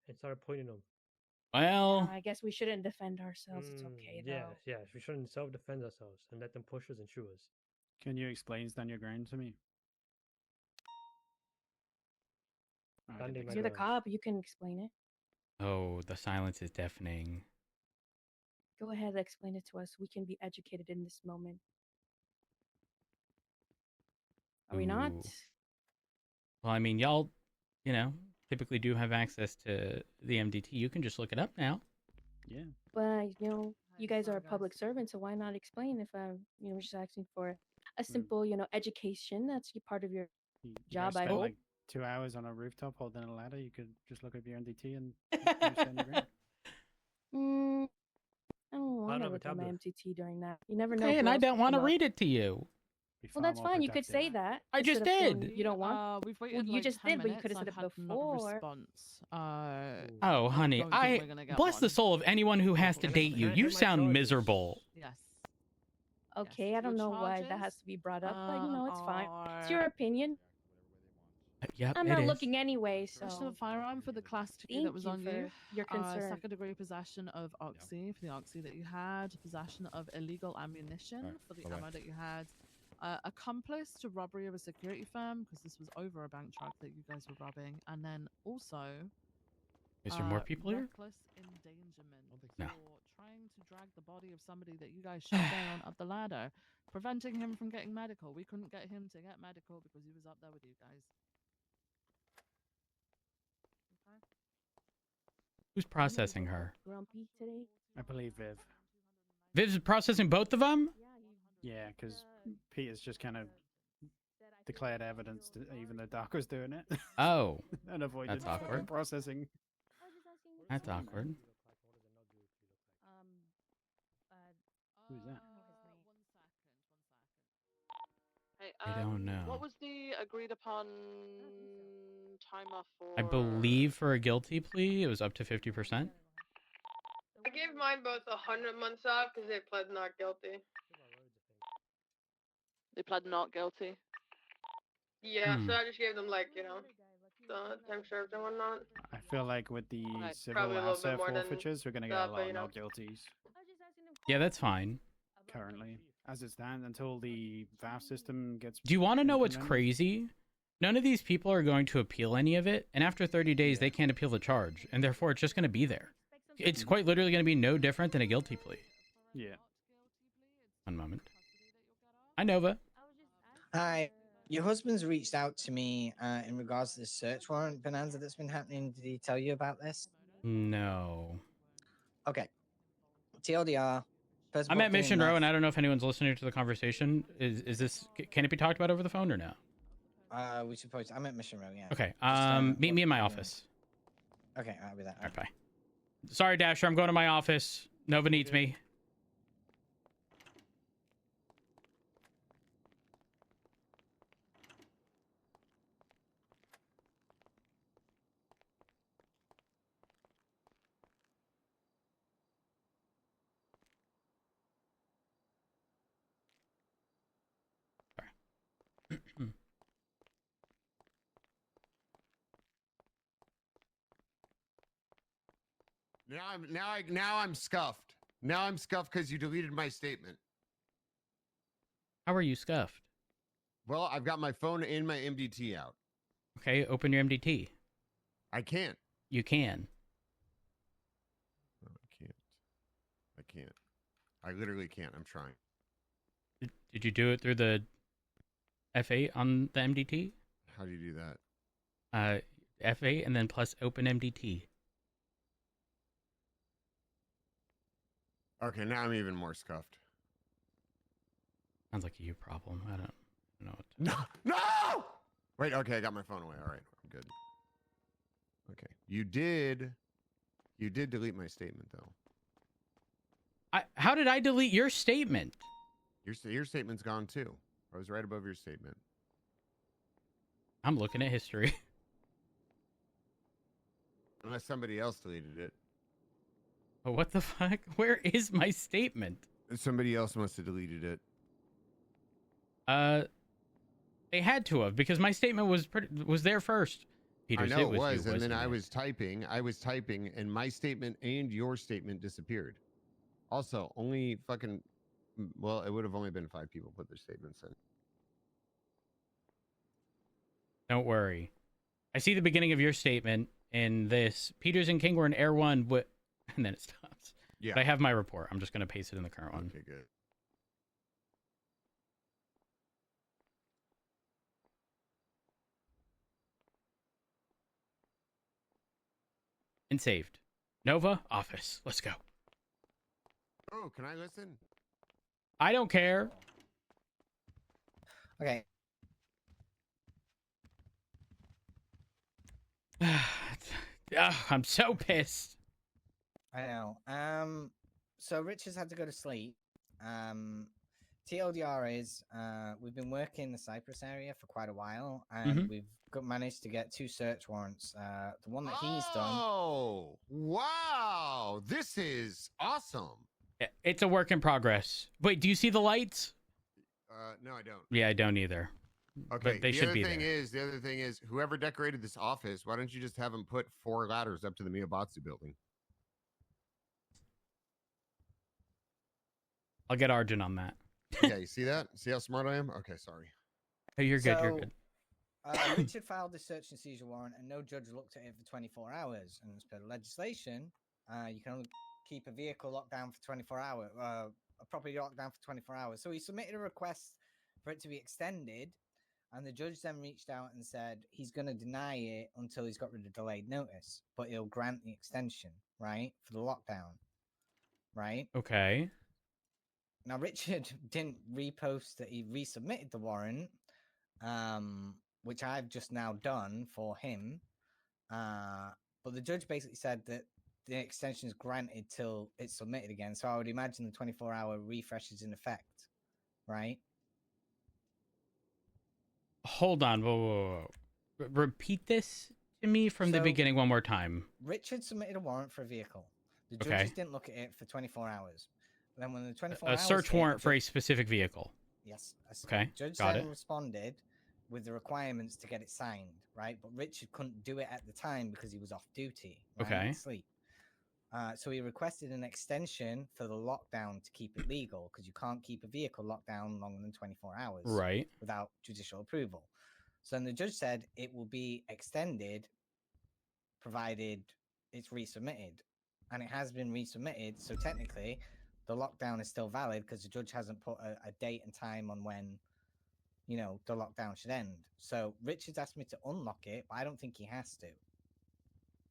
and started pointing them. Well, I guess we shouldn't defend ourselves. It's okay though. Yes. We shouldn't self-defend ourselves and let them push us and shoot us. Can you explain stand your ground to me? You're the cop. You can explain it. oh, the silence is deafening. Go ahead, explain it to us. We can be educated in this moment. Are we not? Ooh. Well, I mean, y'all, typically do have access to the MDT. You can just look it up now. Yeah. But you guys are a public servant, so why not explain if I'm, just asking for a simple, education. That's part of your job. I spent hope. like 2 hours on a rooftop holding a ladder. You could just look up your MDT and stand your ground. I don't want to look at my MTT during that. You never know. Okay, who and I else don't could want to come up. read it to you. Well, that's fine. You could say that. I just instead of did. saying You don't want. We've waited Well, you like just 10 did, but you could have minutes. said it I've had no before. response. Oh, honey, don't think we're gonna get bless the one. soul of anyone who has to date you. You sound miserable. Yes. Okay, I don't know why that has to be brought up, but it's fine. It's your opinion. Yep, I'm it not is. looking anyway, so. Possession of a firearm for the class 2 Thank that was you on for you. your concern. Second degree possession of oxy for the oxy that you had. Possession of illegal ammunition for the ammo that you had. Accomplice to robbery of a security firm because this was over a bank truck that you guys were robbing, and then also. Is there more people here? Reckless endangerment No. for trying to drag the body of somebody that you guys shot down up the ladder, preventing him from getting medical. We couldn't get him to get medical because he was up there with you guys. Who's processing her? Grumpy today. I believe Viv. Viv's processing both of them? Yeah, because Peter's just kind of declared evidence, even though Doc was doing it. Oh. And avoided That's awkward. processing. That's awkward. Who's that? Hey, I don't know. What was the agreed upon timer for? I believe for a guilty plea, it was up to 50%. I gave mine both 100 months off because they pled not guilty. They pled not guilty. Yeah, Hmm. so I just gave them the time served and whatnot. I feel like with the civil Probably a little bit asset more than forfeitures, we're going to get that, a but, lot you of know. not guilties Yeah, that's fine. currently. As it stands, until the VAF system gets... Do you want to know what's implemented. crazy? None of these people are going to appeal any of it, and after 30 days, they can't appeal the charge, and therefore it's just going to be there. It's quite literally going to be no different than a guilty plea. Yeah. One moment. Hi, Nova. Hi. Your husband's reached out to me in regards to the search warrant bonanza that's been happening. Did he tell you about this? No. Okay. TLDR. First I'm booked at in Mission enough. Row, and I don't know if anyone's listening to the conversation. Is this... Can it be talked about over the phone or no? We suppose I'm at Mission Row. Yeah. Okay. Just, Meet me in my office. Okay, I'll be there. All right, bye. Sorry, Dasher. I'm going to my office. Nova needs me. Now I'm scuffed. Now I'm scuffed because you deleted my statement. How are you scuffed? Well, I've got my phone and my MDT out. Okay, open your MDT. I can't. You can. can't. I literally can't. I'm trying. Did you do it through the F8 on the MDT? How do you do that? F8 and then plus open MDT. Okay, now I'm even more scuffed. Sounds like a you problem. I don't know. No! No! Wait, okay, I got my phone away. All right, I'm good. Okay. You did delete my statement, though. How did I delete your statement? Your statement's gone, too. I was right above your statement. I'm looking at history. Unless somebody else deleted it. Oh, what the fuck? Where is my statement? Somebody else must have deleted it. They had to have, because my statement was there first. Peters, I know it was, you, and then wasn't I it? was typing, and my statement and your statement disappeared. Also, only fucking, well, it would have only been 5 people put their statements in. Don't worry. I see the beginning of your statement in this. Peters and King were in Air 1, and then it stops. Yeah. But I have my report. I'm just going to paste it in the current one. Okay, good. And saved. Nova, office. Let's go. Oh, can I listen? I don't care. Okay. I'm so pissed. I know. So Richard's had to go to sleep. TLDR is, we've been working in the Cyprus area for quite a while, and we've managed to get 2 search warrants. The one that he's done. Oh, wow. This is awesome. It's a work in progress. Wait, do you see the lights? No, I don't. Yeah, I don't either. Okay, But they should be there. The other thing is, whoever decorated this office, why don't you just have them put 4 ladders up to the Miyabatsu building? I'll get Arjun on that. Yeah, you see that? See how smart I am? Okay, sorry. Oh, you're good. You're good. Richard filed the search and seizure warrant, and no judge looked at it for 24 hours. And as per legislation, you can only keep a vehicle locked down for 24 hours, a property locked down for 24 hours. So he submitted a request for it to be extended, and the judge then reached out and said he's going to deny it until he's got rid of delayed notice, but he'll grant the extension, right, for the lockdown, right? Okay. Now, Richard didn't repost that he resubmitted the warrant, which I've just now done for him. But the judge basically said that the extension is granted till it's submitted again. So I would imagine the 24-hour refresh is in effect, right? Hold on. Whoa. Repeat this to me from the beginning one more time. Richard submitted a warrant for a vehicle. The judges didn't look at it for 24 hours. Then when the 24 hours... A search warrant for a specific vehicle. Yes. Okay, The judge got then it. responded with the requirements to get it signed, right? But Richard couldn't do it at the time because he was off duty, right? Okay. Asleep. So he requested an extension for the lockdown to keep it legal, because you can't keep a vehicle locked down longer than 24 hours Right. without judicial approval. So then the judge said it will be extended provided it's resubmitted. And it has been resubmitted, so technically the lockdown is still valid because the judge hasn't put a date and time on when, the lockdown should end. So Richard's asked me to unlock it, but I don't think he has to.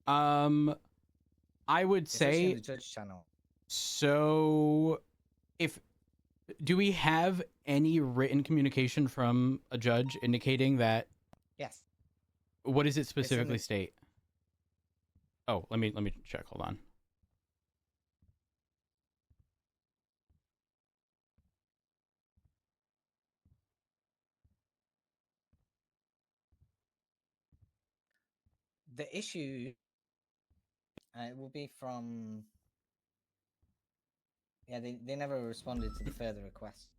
I would It's actually in say the judge channel. so. Do we have any written communication from a judge indicating that? Yes. What does it specifically state? Oh, let me check. Hold on. The issue will be from... Yeah, they never responded to the further request.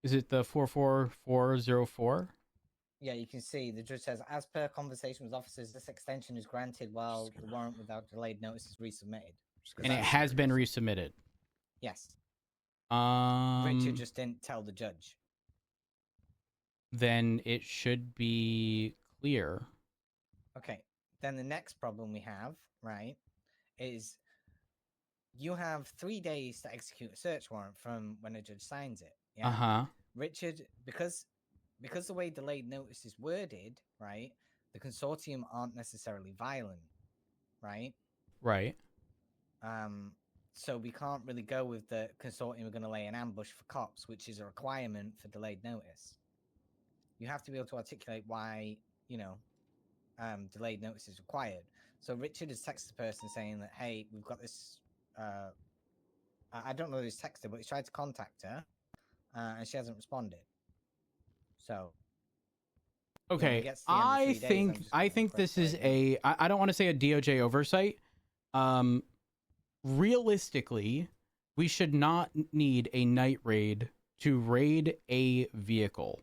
Is it the 44404? Yeah, you can see the judge says, as per conversation with officers, this extension is granted while the warrant without delayed notice is resubmitted. And it has been resubmitted. Yes. Richard just didn't tell the judge. Then it should be clear. Okay. Then the next problem we have, right, is you have 3 days to execute a search warrant from when a judge signs it. Yeah. Uh-huh. Richard, because the way delayed notice is worded, right, the consortium aren't necessarily violent, right? Right. So we can't really go with the consortium are going to lay an ambush for cops, which is a requirement for delayed notice. You have to be able to articulate why, delayed notice is required. So Richard has texted the person saying that, hey, we've got this. I don't know who he's texted, but he's tried to contact her, and she hasn't responded. So. Okay, I think this is I don't want to say a DOJ oversight. Realistically, we should not need a night raid to raid a vehicle.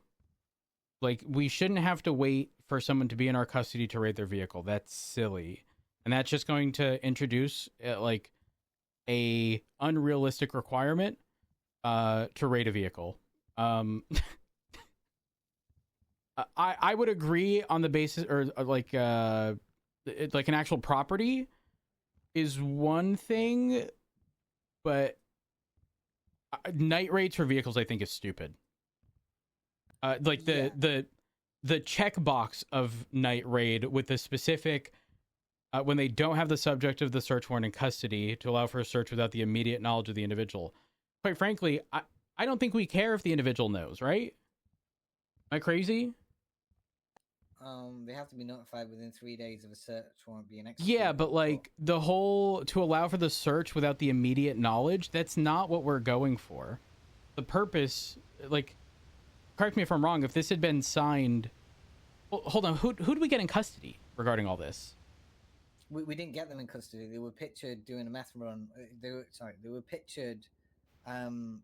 Like, we shouldn't have to wait for someone to be in our custody to raid their vehicle. That's silly. And that's just going to introduce like a unrealistic requirement to raid a vehicle. I would agree on the basis, or like an actual property is one thing, but night raids for vehicles I think is stupid. Like the checkbox of night raid with the specific when they don't have the subject of the search warrant in custody to allow for a search without the immediate knowledge of the individual. Quite frankly, I don't think we care if the individual knows, right? Am I crazy? They have to be notified within 3 days of a search warrant being executed. Yeah, but like the whole to allow for the search without the immediate knowledge, that's not what we're going for. The purpose, like, correct me if I'm wrong, if this had been signed... Well, hold on, who do we get in custody regarding all this? We didn't get them in custody. They were pictured doing a meth run. They were pictured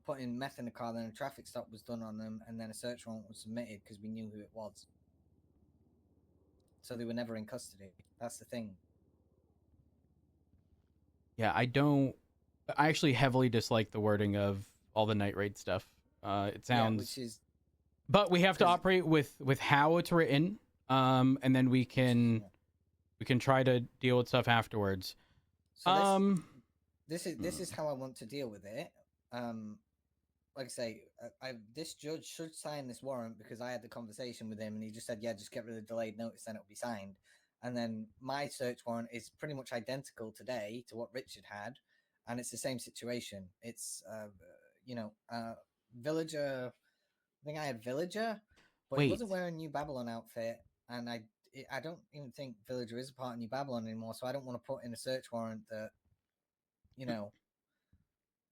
putting meth in the car, then a traffic stop was done on them, and then a search warrant was submitted because we knew who it was. So they were never in custody. That's the thing. Yeah, I actually heavily dislike the wording of all the night raid stuff. It sounds... Yeah, which is... But we have to operate with how it's written, and then we can try to deal with stuff afterwards. So this is how I want to deal with it. Like I say, this judge should sign this warrant because I had the conversation with him and he just said, yeah, just get rid of the delayed notice, then it'll be signed. And then my search warrant is pretty much identical today to what Richard had, and it's the same situation. It's, Villager. I think I had Villager, but he wasn't wearing New Babylon outfit, and I don't even think Villager is a part of New Babylon anymore, so I don't want to put in a search warrant that,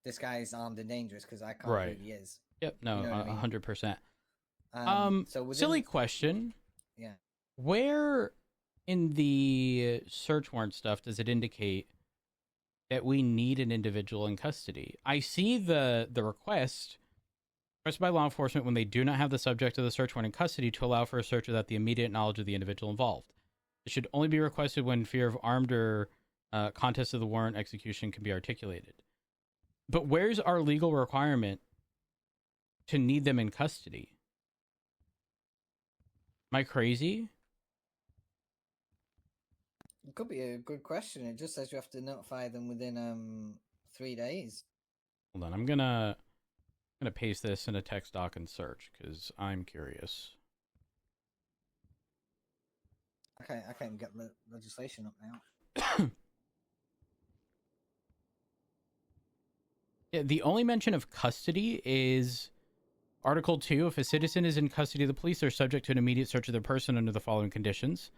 this guy's armed and dangerous because I can't believe he is. Yep, no, You know what I mean? 100%. So within Silly question. Yeah. Where in the search warrant stuff does it indicate that we need an individual in custody? I see the request requested by law enforcement when they do not have the subject of the search warrant in custody to allow for a search without the immediate knowledge of the individual involved. It should only be requested when fear of armed or contest of the warrant execution can be articulated. But where's our legal requirement to need them in custody? Am I crazy? It could be a good question. It just says you have to notify them within 3 days. Hold on, I'm gonna paste this in a text doc and search because I'm curious. Okay, I can't even get legislation up now. Yeah, the only mention of custody is Article 2. If a citizen is in custody of the police, they're subject to an immediate search of their person under the following conditions.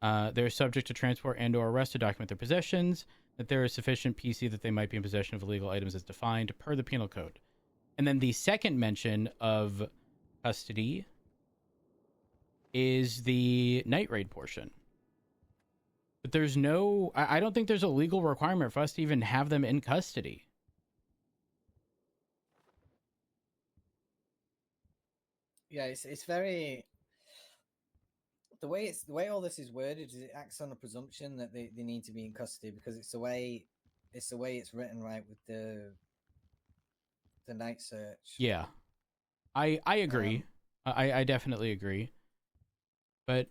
They're subject to transport and or arrest to document their possessions, that there is sufficient PC that they might be in possession of illegal items as defined per the penal code. And then the second mention of custody is the night raid portion. But there's no... I don't think there's a legal requirement for us to even have them in custody. Yeah, it's very... The way all this is worded is it acts on a presumption that they need to be in custody because it's the way it's written, right, with the the night search. Yeah, I agree. I definitely agree. But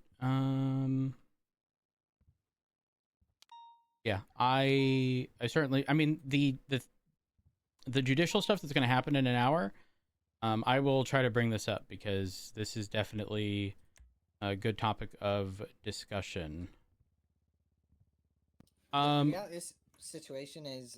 yeah, I certainly. I mean the judicial stuff that's going to happen in an hour. I will try to bring this up because this is definitely a good topic of discussion. This situation is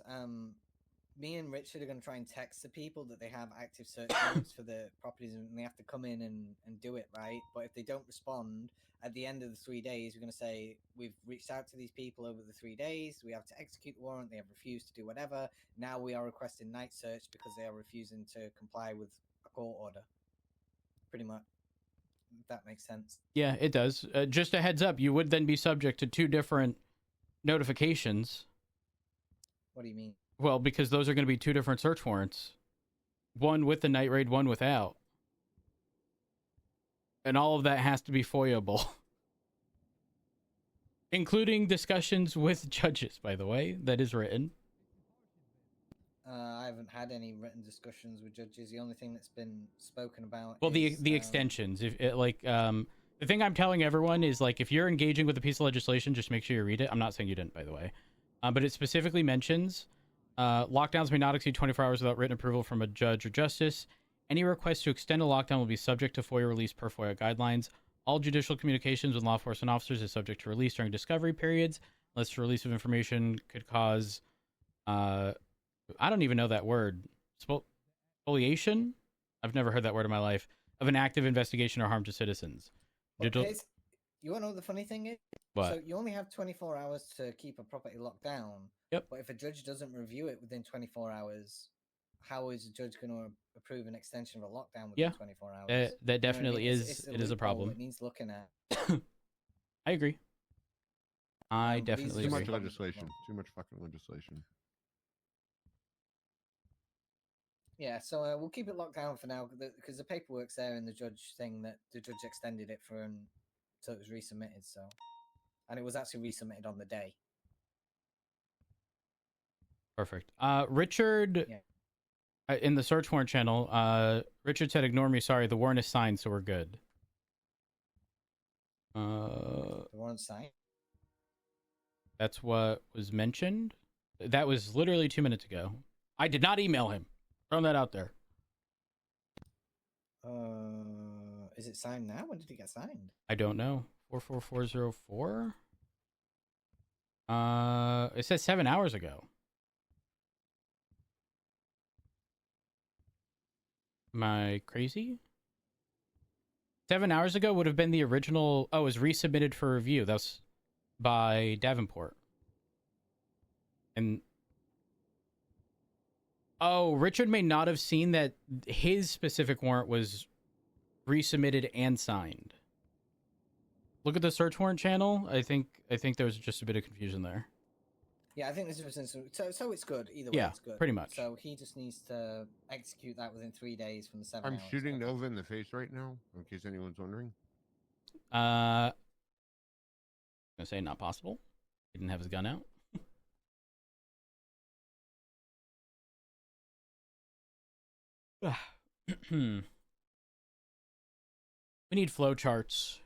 me and Richard are going to try and text the people that they have active search warrants for the properties, and they have to come in and do it, right? But if they don't respond at the end of the 3 days, we're going to say we've reached out to these people over the 3 days. We have to execute the warrant. They have refused to do whatever. Now we are requesting night search because they are refusing to comply with a court order. Pretty much. If that makes sense. Yeah, it does. Just a heads up, you would then be subject to 2 different notifications. What do you mean? Well, because those are going to be 2 different search warrants. One with the night raid, one without. And all of that has to be FOIA-able. Including discussions with judges, by the way. That is written. I haven't had any written discussions with judges. The only thing that's been spoken about Well, is, the extensions. If it, the thing I'm telling everyone is, like, if you're engaging with a piece of legislation, just make sure you read it. I'm not saying you didn't, by the way. But it specifically mentions lockdowns may not exceed 24 hours without written approval from a judge or justice. Any request to extend a lockdown will be subject to FOIA release per FOIA guidelines. All judicial communications with law enforcement officers is subject to release during discovery periods, unless the release of information could cause, I don't even know that word, spoliation? I've never heard that word in my life, of an active investigation or harm to citizens. Okay, you want to know what the funny thing is? What? So you only have 24 hours to keep a property locked down. Yep. But if a judge doesn't review it within 24 hours, how is a judge going to approve an extension of a lockdown within 24 hours? That definitely You know what I mean? is, It's it is a loophole problem. It needs looking at. I agree. I definitely Too agree. much legislation. Too much fucking legislation. Yeah, so we'll keep it locked down for now because the paperwork's there in the judge thing that the judge extended it for, and so it was resubmitted. So, and it was actually resubmitted on the day. Perfect. Richard, in the search warrant channel, Richard said, "Ignore me. Sorry, the warrant is signed, so we're good." The warrant signed. That's what was mentioned. That was literally 2 minutes ago. I did not email him. Throwing that out there. Is it signed now? When did it get signed? I don't know. 44404. It says 7 hours ago. Am I crazy? 7 hours ago would have been the original. Oh, it was resubmitted for review. That's by Davenport. And oh, Richard may not have seen that his specific warrant was resubmitted and signed. Look at the search warrant channel. I think there was just a bit of confusion there. Yeah, I think this was so it's good either way. Yeah, It's good. pretty much. So he just needs to execute that within 3 days from the 7 I'm hours. shooting Nova in the face right now, in case anyone's wondering. I'm gonna say not possible. He didn't have his gun out. We need flowcharts.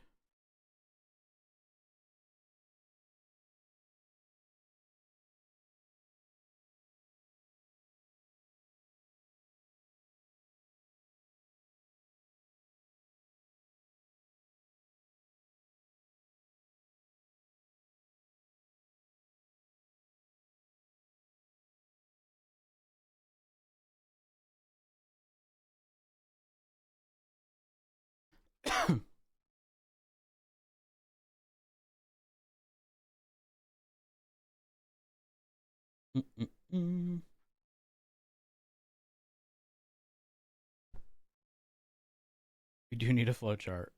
We do need a flowchart.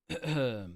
Ugh.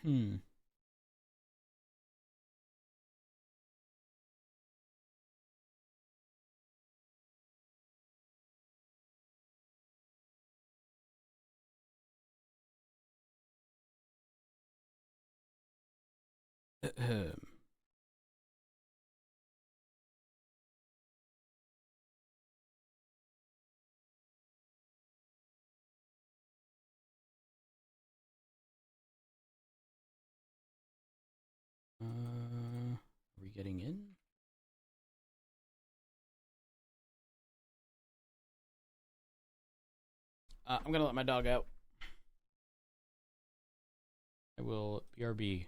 Hmm. Are we getting in? I'm gonna let my dog out. I will BRB.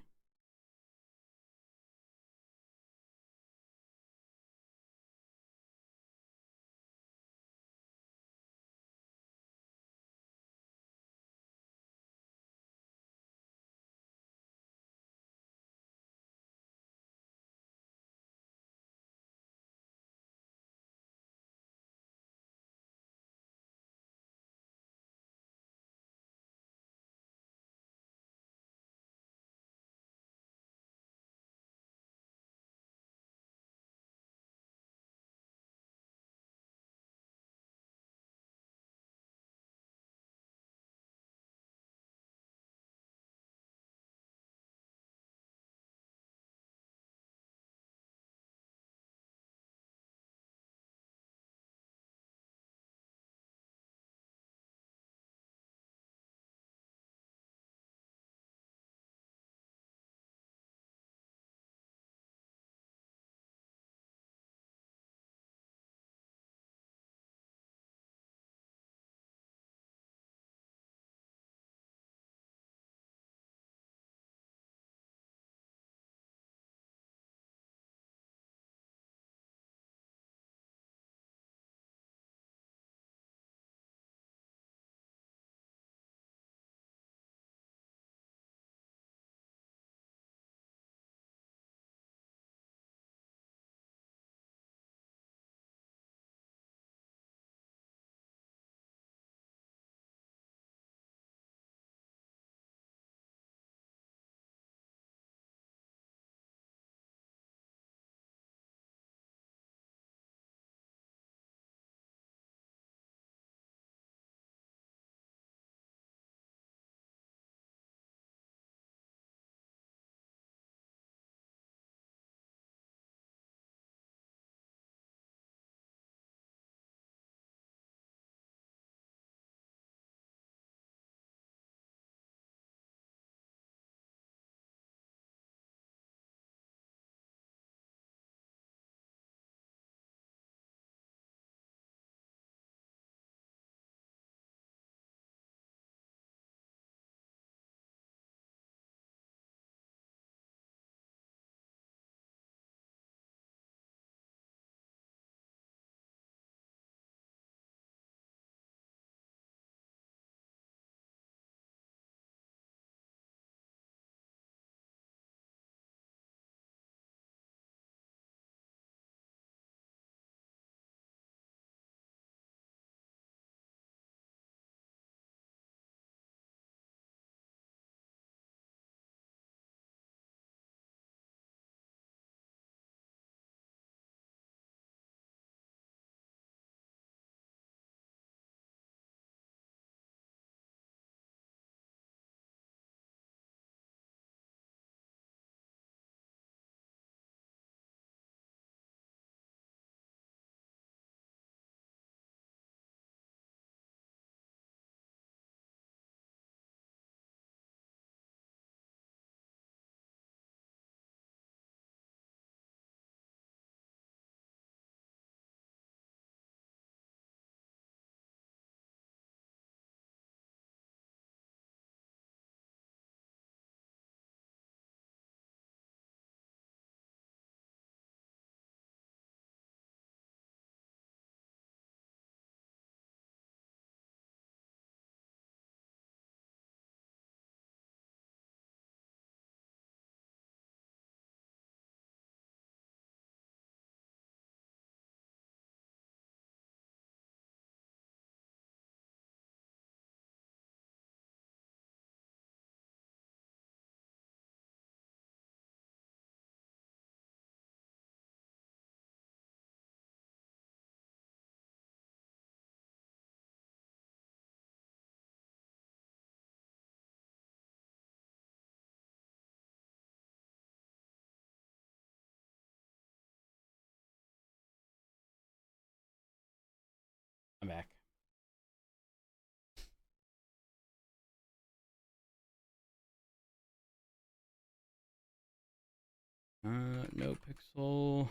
NoPixel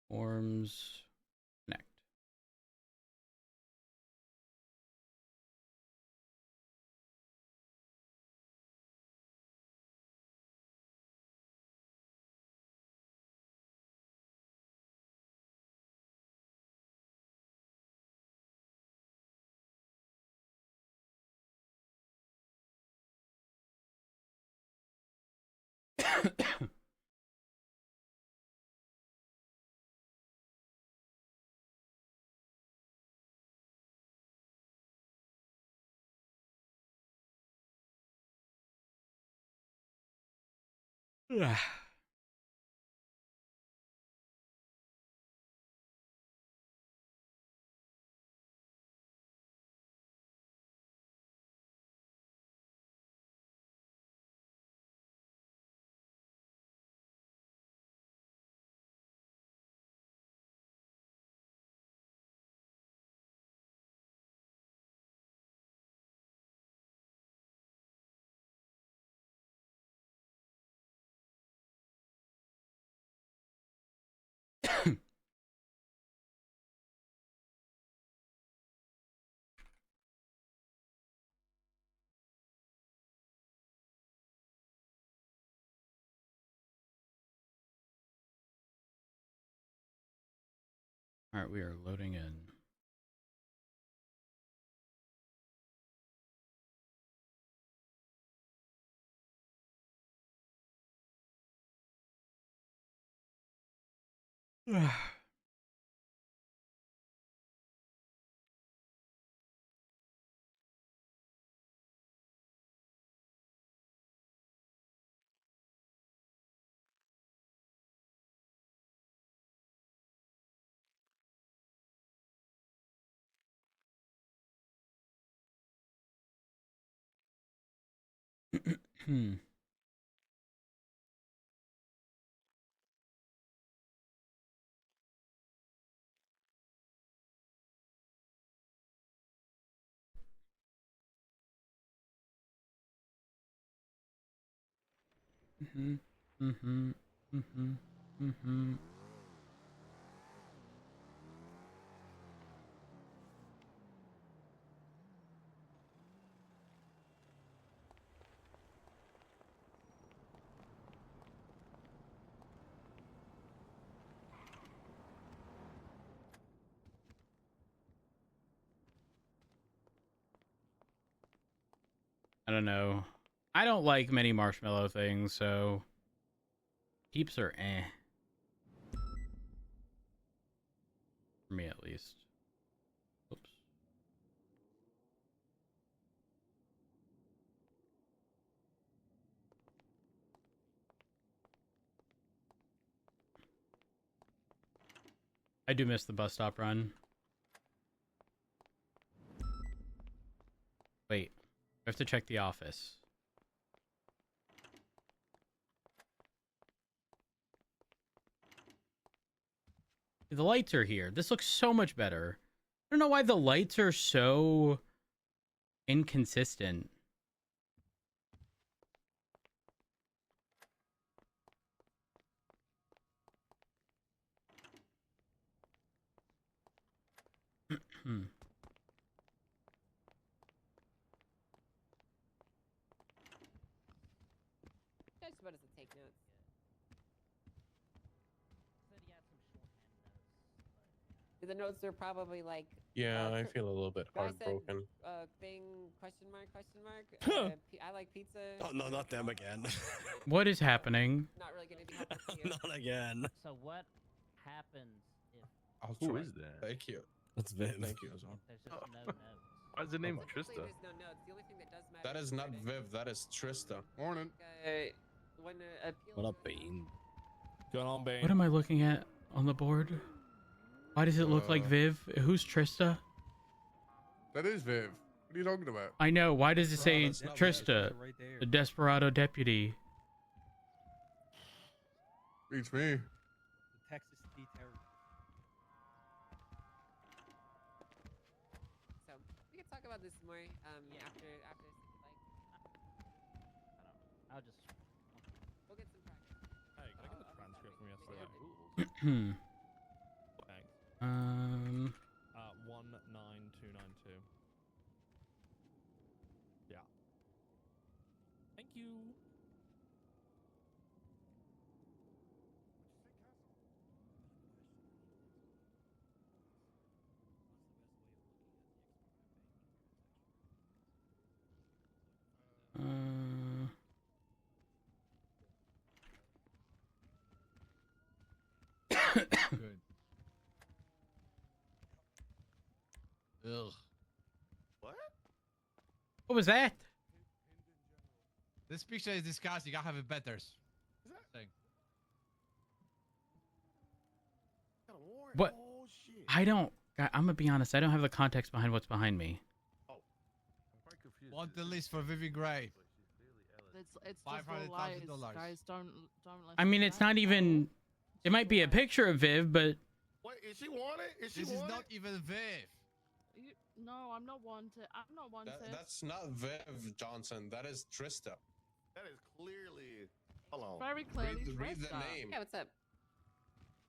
forms connect. All right, we are loading in. Hmm. Mm-hmm. Mm-hmm. Mm-hmm. Mm-hmm. I don't know. I don't like many marshmallow things, so heaps are eh. For me, at least. Oops. I do miss the bus stop run. Wait, I have to check the office. The lights are here. This looks so much better. I don't know why the lights are so inconsistent. Hmm. Just about us to take notes. The notes are probably like. Yeah, I feel a little bit heartbroken. Thing question mark. I like pizza. Oh no, not them again. What is happening? Not really gonna be helpful to you. Not again. So what happens if Who is that? Thank you. That's Viv. Thank you, Azar. there's just no notes? Why is the name Typically, Trista? there's no notes. The only thing that does matter. That is not Viv. That is Trista. Morning. When appeal. What up, Bane? Going on, Bane? What am I looking at on the board? Why does it look like Viv? Who's Trista? That is Viv. What are you talking about? I know. Why does it say that's not Trista, Viv. Right there. the desperado deputy? Beats me. The Texas Tea Terrier. So we can talk about this more after this if you like. I'll just. We'll get some practice. Hey, can I get the transcript from yesterday? Hmm. Thanks. 19292. Yeah. Thank you. Good. Ugh. What? What was that? This picture is disgusting. You gotta have it better. Thing. What? I don't. I'm gonna be honest. I don't have the context behind what's behind me. Want the list for Vivi Gray? It's just all lies, $500,000. guys. Don't I listen mean, to it's that. not even. It might be a picture of Viv, but What is she wanted? Is she This is wanted? not even Viv. No, I'm not wanted. I'm not wanted. That's not Viv Johnson. That is Trista. That is clearly. Hold on. Very clearly. Read the Trista. name. Yeah, what's up?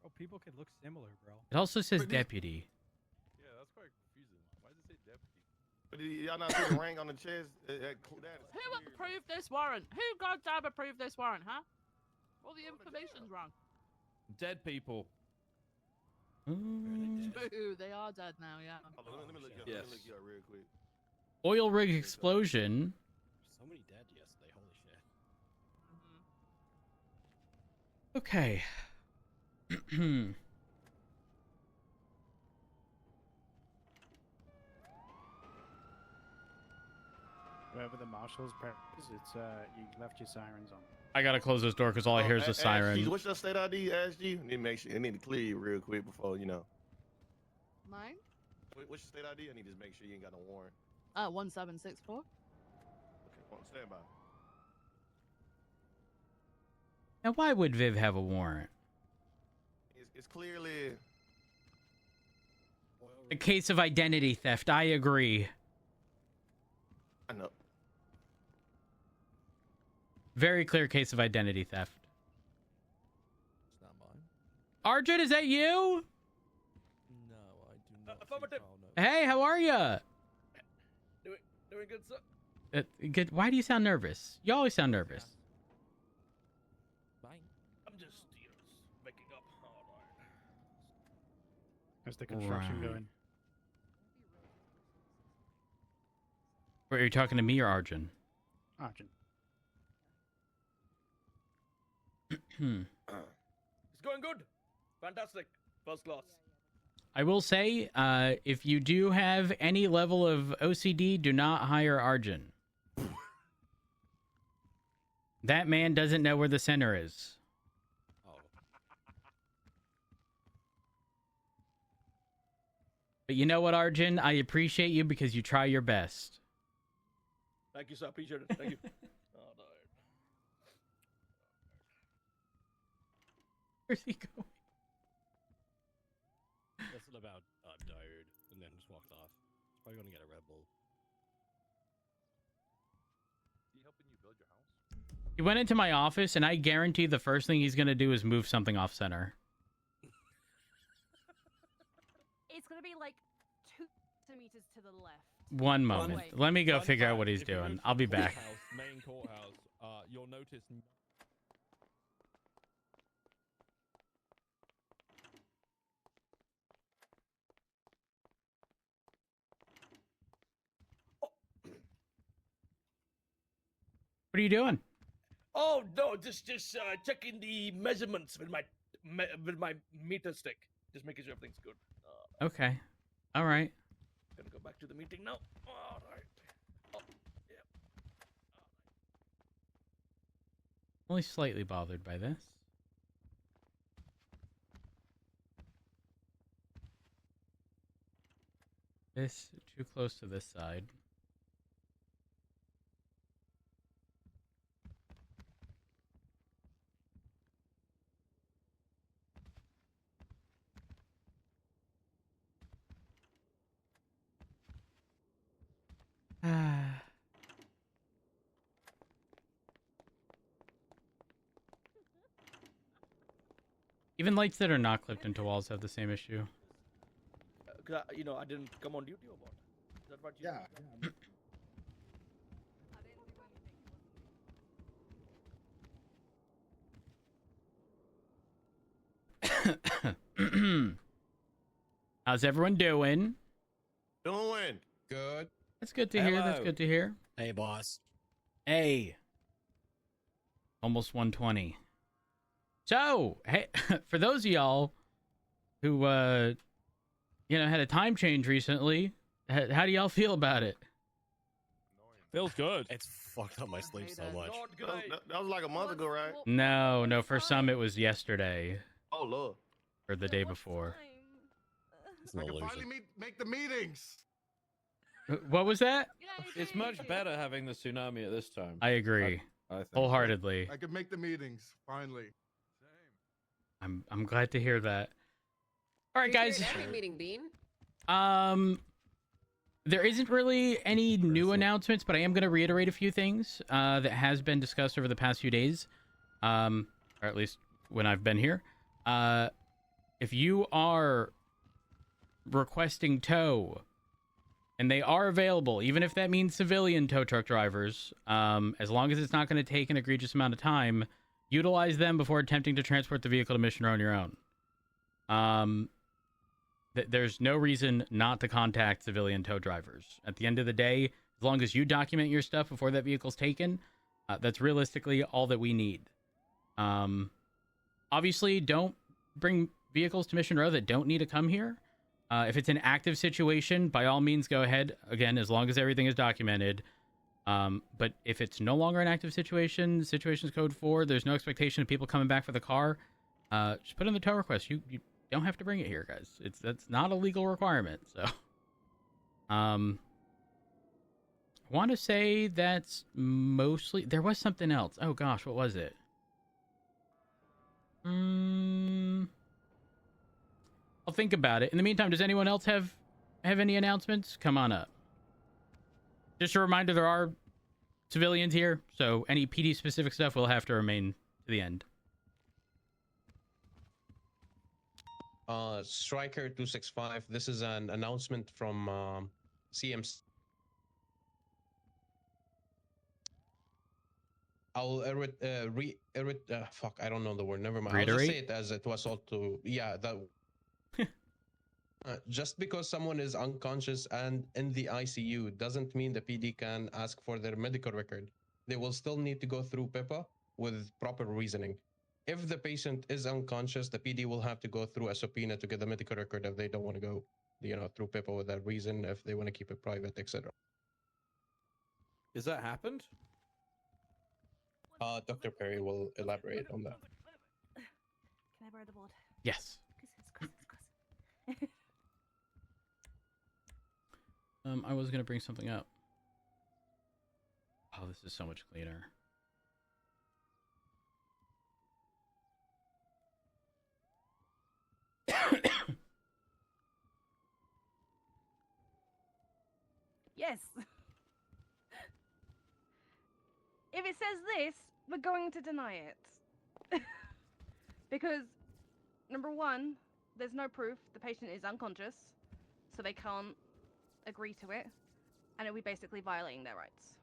Oh, people could look similar, bro. it also says deputy. Yeah, that's quite confusing. Why does it say deputy? But y'all not see the ring on the chest? That is Who approved this warrant? Who goddamn approved this warrant, huh? All the information's wrong. Dead people. Boo, they are dead now, yeah. Hold on, let me look you up. Yes. Let me look you up real quick. Oil rig explosion. So many dead yesterday. Holy shit. Okay. Whoever the marshal's is, it's you left your sirens on. I gotta close this door because all I hear is the siren. What's your state ID, SG? I need to make sure. I need to clear you real quick before you know. Mine? What's your state ID? I need to just make sure you ain't got no warrant. 1764. Okay, stand by. Now, why would Viv have a warrant? It's clearly. A case of identity theft. I agree. I know. Very clear case of identity theft. It's not mine. Arjun, is that you? No, I do not. Affirmative. Hey, how are ya? Doing good, sir. Good. Why do you sound nervous? You always sound nervous. Bye. I'm just, waking up. All right. How's the construction Right. going? Wait, are you talking to me or Arjun? Arjun. It's going good. Fantastic. First class. I will say, if you do have any level of OCD, do not hire Arjun. That man doesn't know where the center is. But you know what, Arjun? I appreciate you because you try your best. Thank you, sir. Appreciate it. Thank you. All right. Where's he going? That's about I'm tired, and then just walked off. He's probably gonna get a Red Bull. Is he helping you build your house? He went into my office, and I guarantee the first thing he's going to do is move something off center. It's gonna be like 2 centimeters to the left. One moment. Wait. Let me go Fun figure out fact, what he's if you go doing. to I'll be the back. courthouse, main courthouse, you'll notice. What are you doing? Oh no, just checking the measurements with my meter stick, just making sure everything's good. Okay. All right. Gonna go back to the meeting now. All right. Oh, yeah. Only slightly bothered by this. This too close to this side. Ah. Even lights that are not clipped into walls have the same issue. Cause I didn't come on duty or what? Is that what you? Yeah. How's everyone doing? Doing good. That's good to hear. That's Hello. good to hear. Hey, boss. Hey. Almost 120. So, hey, for those of y'all who, had a time change recently, how do y'all feel about it? Feels good. It's fucked up my sleep so much. That was like a month ago, right? No. For some, it was yesterday Oh, Lord. or the day before. It's an I can illusion. finally make the meetings. What was that? It's much better having the tsunami at this time. I agree. I think. Wholeheartedly. I can make the meetings finally. I'm glad to hear that. All right, Who's guys. here at every meeting, Bean. There isn't really any new announcements, but I am going to reiterate a few things that has been discussed over the past few days, or at least when I've been here. If you are requesting tow, and they are available, even if that means civilian tow truck drivers, as long as it's not going to take an egregious amount of time, utilize them before attempting to transport the vehicle to mission on your own. There's no reason not to contact civilian tow drivers. At the end of the day, as long as you document your stuff before that vehicle's taken, that's realistically all that we need. Obviously, don't bring vehicles to Mission Row that don't need to come here. If it's an active situation, by all means, go ahead. Again, as long as everything is documented. But if it's no longer an active situation, Situations Code 4, there's no expectation of people coming back for the car, just put in the tow request. You don't have to bring it here, guys. That's not a legal requirement. So, I want to say that's mostly. There was something else. Oh gosh, what was it? I'll think about it. In the meantime, does anyone else have any announcements? Come on up. Just a reminder, there are civilians here, so any PD specific stuff will have to remain to the end. Striker 265. This is an announcement from CMC. I'll fuck, I don't know the word. Never mind. I'll just say it as it was all to. Yeah, that. Just because someone is unconscious and in the ICU doesn't mean the PD can ask for their medical record. They will still need to go through PIPA with proper reasoning. If the patient is unconscious, the PD will have to go through a subpoena to get the medical record if they don't want to go, through PIPA with that reason, if they want to keep it private, etc. Has that happened? Dr. Perry will elaborate on that. Can I borrow the board? Yes. I was gonna bring something up. Oh, this is so much cleaner. Yes. If it says this, we're going to deny it. Because, number one, there's no proof the patient is unconscious, so they can't agree to it, and it'll be basically violating their rights.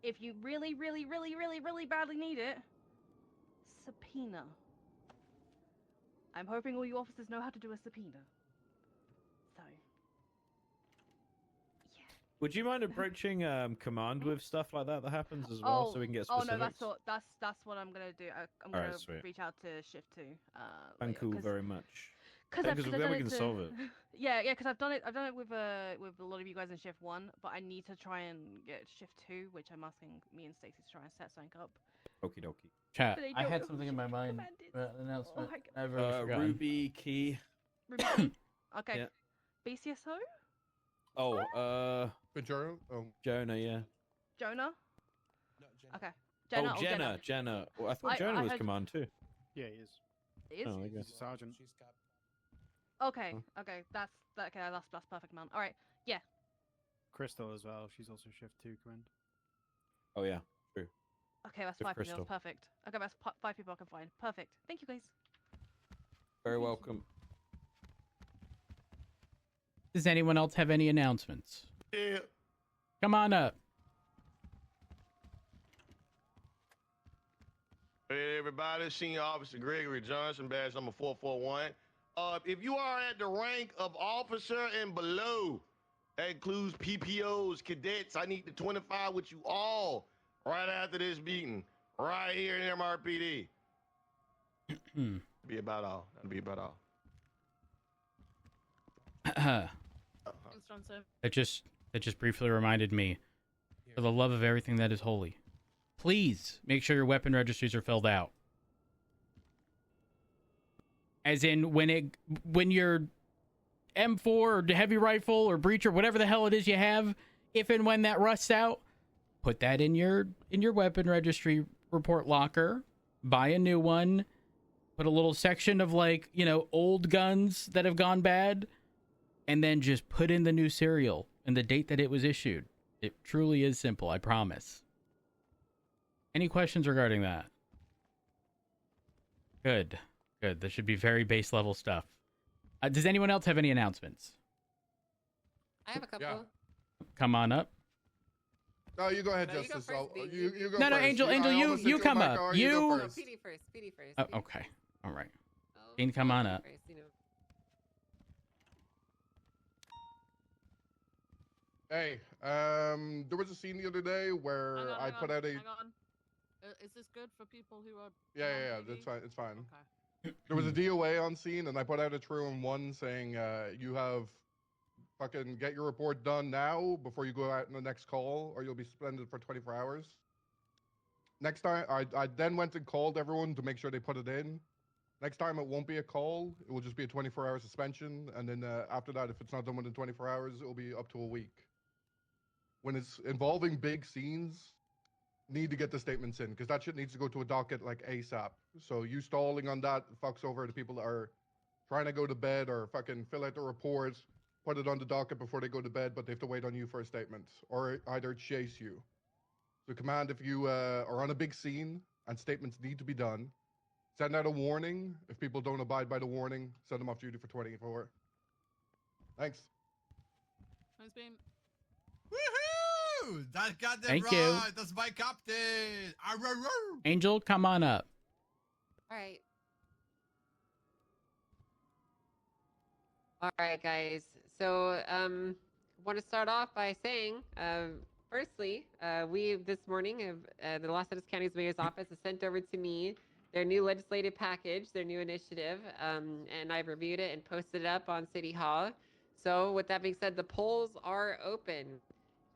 If you really, really, really, really, really badly need it, subpoena. I'm hoping all you officers know how to do a subpoena. So. Would you mind approaching command with stuff like that happens as well, so we can get specifics? Oh no, that's what I'm gonna do. I'm gonna sweet. reach out to Shift 2. Thank you very much. Because then we can solve it. Yeah, because I've done it with a lot of you guys in Shift 1, but I need to try and get Shift 2, which I'm asking me and Stacey to try and set something up. Okie dokie. Chat. But they I don't had know something who in my should mind. command it. Announcement. Oh my God. I've already forgotten. Ruby key. Ruby key? Okay. Yeah. BCSO? Oh, Jonah? Jonah, yeah. Jonah? Okay. Jenna Oh, or Jenna? Jenna. Well, I thought Jonah was heard- command too. Yeah, he is. He is? Oh, okay. He's a sergeant. Okay, okay, that's perfect, man. All right, yeah. Crystal as well. She's also Shift 2 command. Oh yeah, true. Okay, that's With 5 Crystal. females. Perfect. Okay, that's 5 people I can find. Perfect. Thank you, guys. Very welcome. Does anyone else have any announcements? Yeah. Come on up. Hey, everybody. Senior Officer Gregory Johnson, badge number 441. If you are at the rank of officer and below, that includes PPOs, cadets, I need to 25 with you all right after this meeting, right here in MRPD. Be about all. That'll be about all. Thanks, Johnson. That just briefly reminded me, for the love of everything that is holy, please make sure your weapon registries are filled out. As in, when your M4 or heavy rifle or breacher, whatever the hell it is you have, if and when that rusts out, put that in your weapon registry report locker. Buy a new one. Put a little section of old guns that have gone bad, and then just put in the new serial and the date that it was issued. It truly is simple, I promise. Any questions regarding that? Good. This should be very base level stuff. Does anyone else have any announcements? I have a couple. Yeah. Come on up. No, you go ahead, No, you go Justice. first, B. You go No, first. Angel, I you almost said come my up. car, You go No, first. PD first. PD first. Oh, okay. All right. Dean, come on up. First, you know. Hey, there was a scene the other day where I put out a. Hang on. Is this good for people who are? Yeah, that's fine. It's fine. Okay. There was a DOA on scene, and I put out a true and one saying, you have fucking get your report done now before you go out in the next call, or you'll be suspended for 24 hours. Next time, I then went and called everyone to make sure they put it in. Next time, it won't be a call. It will just be a 24-hour suspension, and then after that, if it's not done within 24 hours, it will be up to a week. When it's involving big scenes, need to get the statements in, because that shit needs to go to a docket like ASAP. So you stalling on that fucks over the people that are trying to go to bed or fucking fill out the report, put it on the docket before they go to bed, but they have to wait on you for a statement or either chase you. So command, if you are on a big scene and statements need to be done, send out a warning. If people don't abide by the warning, send them off duty for 24. Thanks. Thanks, Beam. Woohoo! That got it Thank right. you. That's my captain. Arr-arr-arr. Angel, come on up. All right. All right, guys. So, want to start off by saying, firstly, we this morning have the Los Angeles County's Mayor's Office has sent over to me their new legislative package, their new initiative, and I've reviewed it and posted it up on City Hall. So, with that being said, the polls are open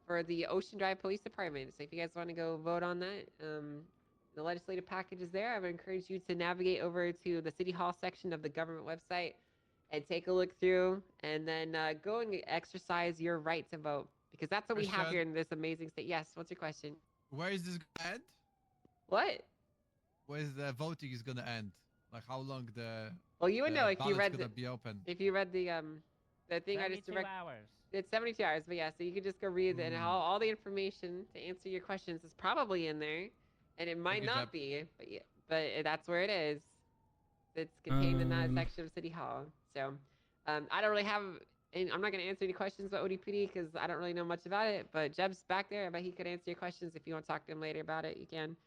for the Ocean Drive Police Department. So, if you guys want to go vote on that, the legislative package is there. I would encourage you to navigate over to the City Hall section of the government website and take a look through, and then go and exercise your right to vote, because that's what we have Question. here in this amazing state. Yes, what's your question? Where is this gonna end? What? Where is the voting is gonna end? Like how long the? Well, you would the know if you ballot's read gonna the be open. if you read the thing I just 72 hours. It's 72 hours, but yeah, so you could just go read it, and Mm. all the information to answer your questions is probably in there, and it might you, not Jeb. be, but yeah, but that's where it is. It's contained in that section of City Hall. So, I don't really have, and I'm not going to answer any questions about ODPD because I don't really know much about it. But Jeb's back there, but he could answer your questions if you want to talk to him later about it. You can.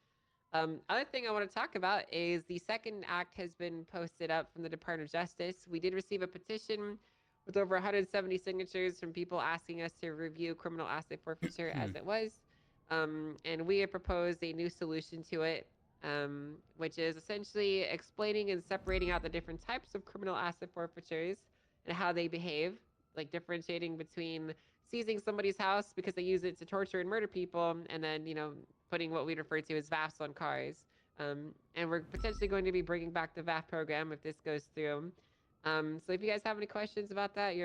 Other thing I want to talk about is the second act has been posted up from the Department of Justice. We did receive a petition with over 170 signatures from people asking us to review criminal asset forfeiture as it was. And we have proposed a new solution to it, which is essentially explaining and separating out the different types of criminal asset forfeitures and how they behave, like differentiating between seizing somebody's house because they use it to torture and murder people, and then, putting what we refer to as VAFs on cars. And we're potentially going to be bringing back the VAF program if this goes through. So if you guys have any questions about that, you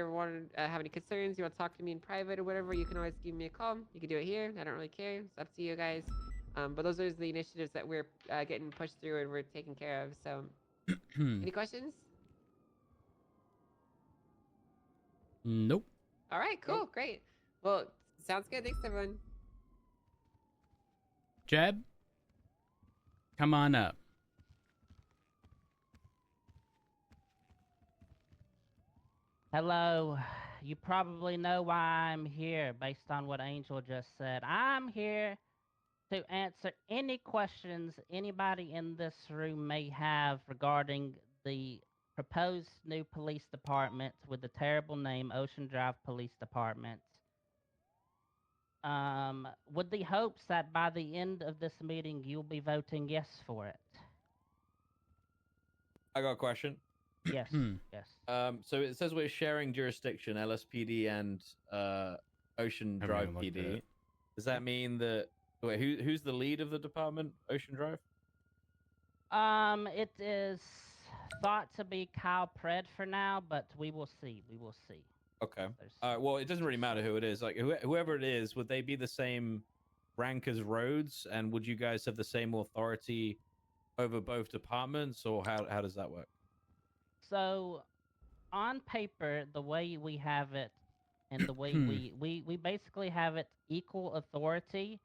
have any concerns, you want to talk to me in private or whatever, you can always give me a call. You can do it here. I don't really care. It's up to you guys. But those are the initiatives that we're getting pushed through and we're taking care of. So, any questions? Nope. All right, cool, great. Well, sounds good. Thanks, everyone. Jeb? Come on up. Hello. You probably know why I'm here based on what Angel just said. I'm here to answer any questions anybody in this room may have regarding the proposed new police department with the terrible name Ocean Drive Police Department. With the hopes that by the end of this meeting you'll be voting yes for it. I got a question. Yes, yes. So it says we're sharing jurisdiction, LSPD and Ocean Drive Everyone looked at PD. it. Does that mean that who's the lead of the department? Ocean Drive? It is thought to be Kyle Pred for now, but we will see. We will see. Okay. Well, it doesn't really matter who it is. Like whoever it is, would they be the same rank as Rhodes? And would you guys have the same authority over both departments, or how does that work? So, on paper, the way we have it, and the way we basically have it equal authority,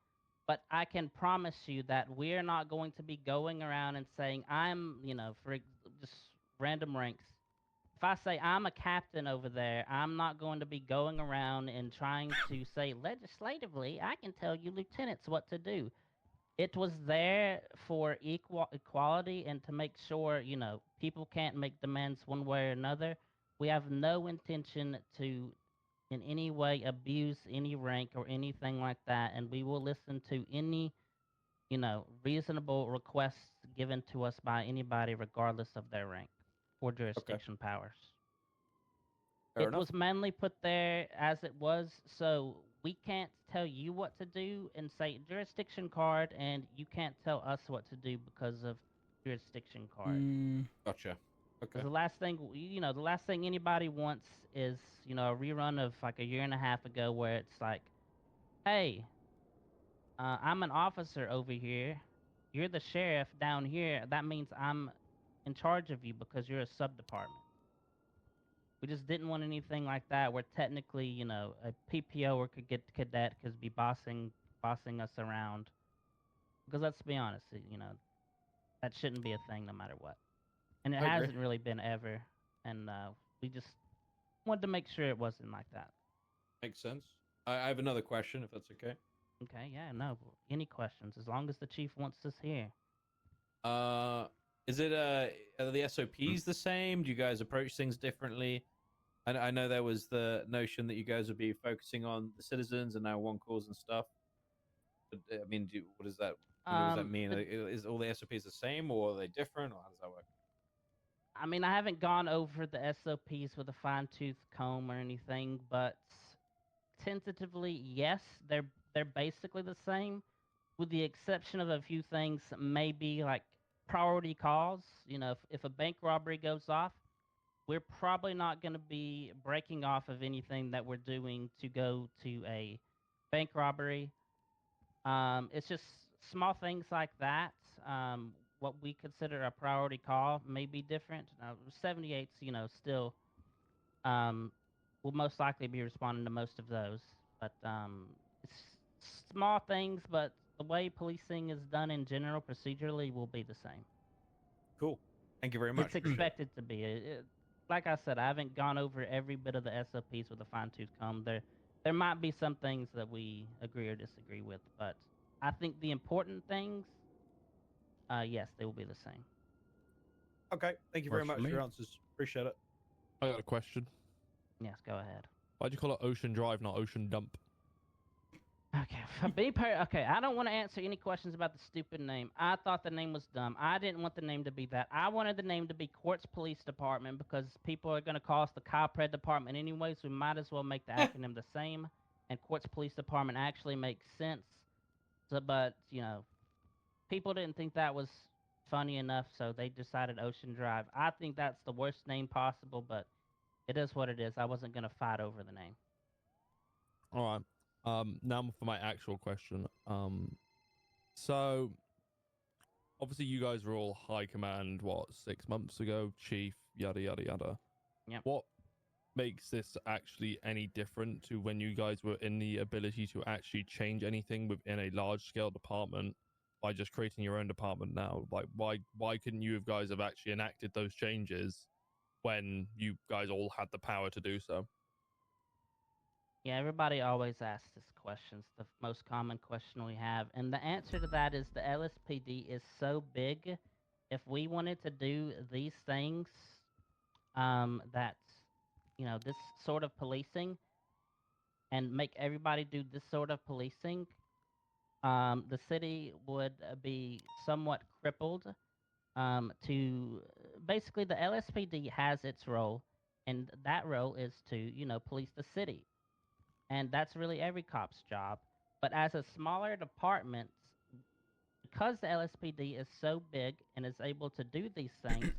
but I can promise you that we're not going to be going around and saying I'm, for just random ranks. If I say I'm a captain over there, I'm not going to be going around and trying to say legislatively, I can tell you lieutenants what to do. It was there for equality and to make sure, people can't make demands one way or another. We have no intention to in any way abuse any rank or anything like that, and we will listen to any, reasonable requests given to us by anybody regardless of their rank or jurisdiction powers. Fair It enough. was mainly put there as it was, so we can't tell you what to do and say jurisdiction card, and you can't tell us what to do because of jurisdiction card. Gotcha. Okay. Because the last thing anybody wants is, a rerun of like a year and a half ago where it's like, hey, I'm an officer over here. You're the sheriff down here. That means I'm in charge of you because you're a sub-department. We just didn't want anything like that where technically, a PPO or cadet could be bossing us around. Because let's be honest, that shouldn't be a thing no matter what. And it I agree. hasn't really been ever. And we just wanted to make sure it wasn't like that. Makes sense. I have another question, if that's okay. Okay, yeah, no. Any questions, as long as the chief wants us here. Is it are the SOPs the same? Do you guys approach things differently? I know there was the notion that you guys would be focusing on the citizens and now one cause and stuff. But, I mean, what does that mean? Is all the SOPs the same, or are they different, or how does that work? I mean, I haven't gone over the SOPs with a fine-tooth comb or anything, but tentatively, yes, they're basically the same, with the exception of a few things, maybe like priority calls. If a bank robbery goes off, we're probably not going to be breaking off of anything that we're doing to go to a bank robbery. It's just small things like that. What we consider a priority call may be different. 78's, still will most likely be responding to most of those. But it's small things, but the way policing is done in general, procedurally, will be the same. Cool. Thank you very much. It's expected to be. Like I said, I haven't gone over every bit of the SOPs with a fine-tooth comb. There might be some things that we agree or disagree with, but I think the important things, yes, they will be the same. Okay. Thank you very much for your answers. Appreciate it. I got a question. Yes, go ahead. Why'd you call it Ocean Drive, not Ocean Dump? Okay, okay, I don't want to answer any questions about the stupid name. I thought the name was dumb. I didn't want the name to be that. I wanted the name to be Quartz Police Department because people are going to call us the Kyle Pred Department anyway, so we might as well make the acronym the same. And Quartz Police Department actually makes sense. So, but, people didn't think that was funny enough, so they decided Ocean Drive. I think that's the worst name possible, but it is what it is. I wasn't going to fight over the name. All right. Now for my actual question. So obviously you guys were all high command, 6 months ago, chief, yada, yada, yada. Yep. What makes this actually any different to when you guys were in the ability to actually change anything within a large scale department by just creating your own department now? Like, why couldn't you guys have actually enacted those changes when you guys all had the power to do so? Yeah, everybody always asks this question. It's the most common question we have. And the answer to that is the LSPD is so big. If we wanted to do these things, that, this sort of policing and make everybody do this sort of policing, the city would be somewhat crippled. To basically, the LSPD has its role, and that role is to, police the city. And that's really every cop's job. But as a smaller department, because the LSPD is so big and is able to do these things,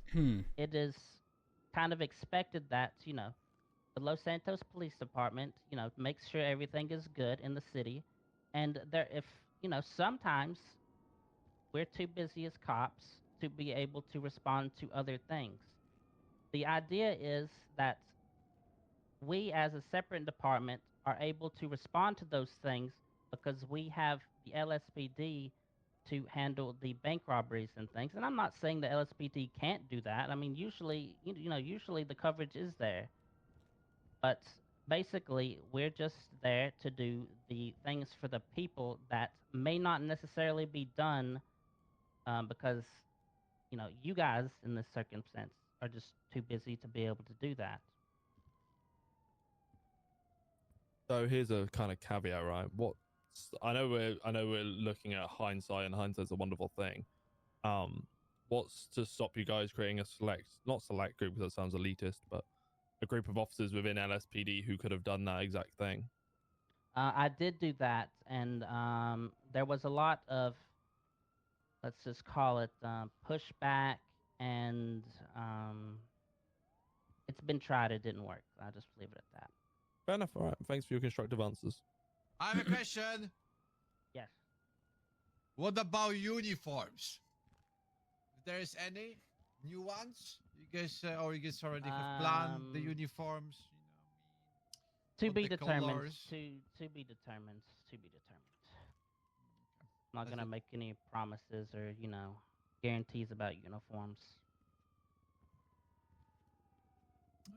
it is kind of expected that, the Los Santos Police Department, makes sure everything is good in the city. And if, sometimes we're too busy as cops to be able to respond to other things. The idea is that we, as a separate department, are able to respond to those things because we have the LSPD to handle the bank robberies and things. And I'm not saying the LSPD can't do that. I mean, usually, usually the coverage is there. But basically, we're just there to do the things for the people that may not necessarily be done because, you guys in this circumstance are just too busy to be able to do that. So here's a kind of caveat, right? I know we're looking at hindsight, and hindsight's a wonderful thing. What's to stop you guys creating a not select group because that sounds elitist, but a group of officers within LSPD who could have done that exact thing? I did do that, and there was a lot of, let's just call it, pushback, and it's been tried. It didn't work. I'll just leave it at that. Fair enough. All right. Thanks for your constructive answers. I have a question. Yes. What about uniforms? If there is any new ones, you guys already have planned the uniforms. To what be the determined. colors? To be determined. To be determined. I'm not gonna make any promises or guarantees about uniforms.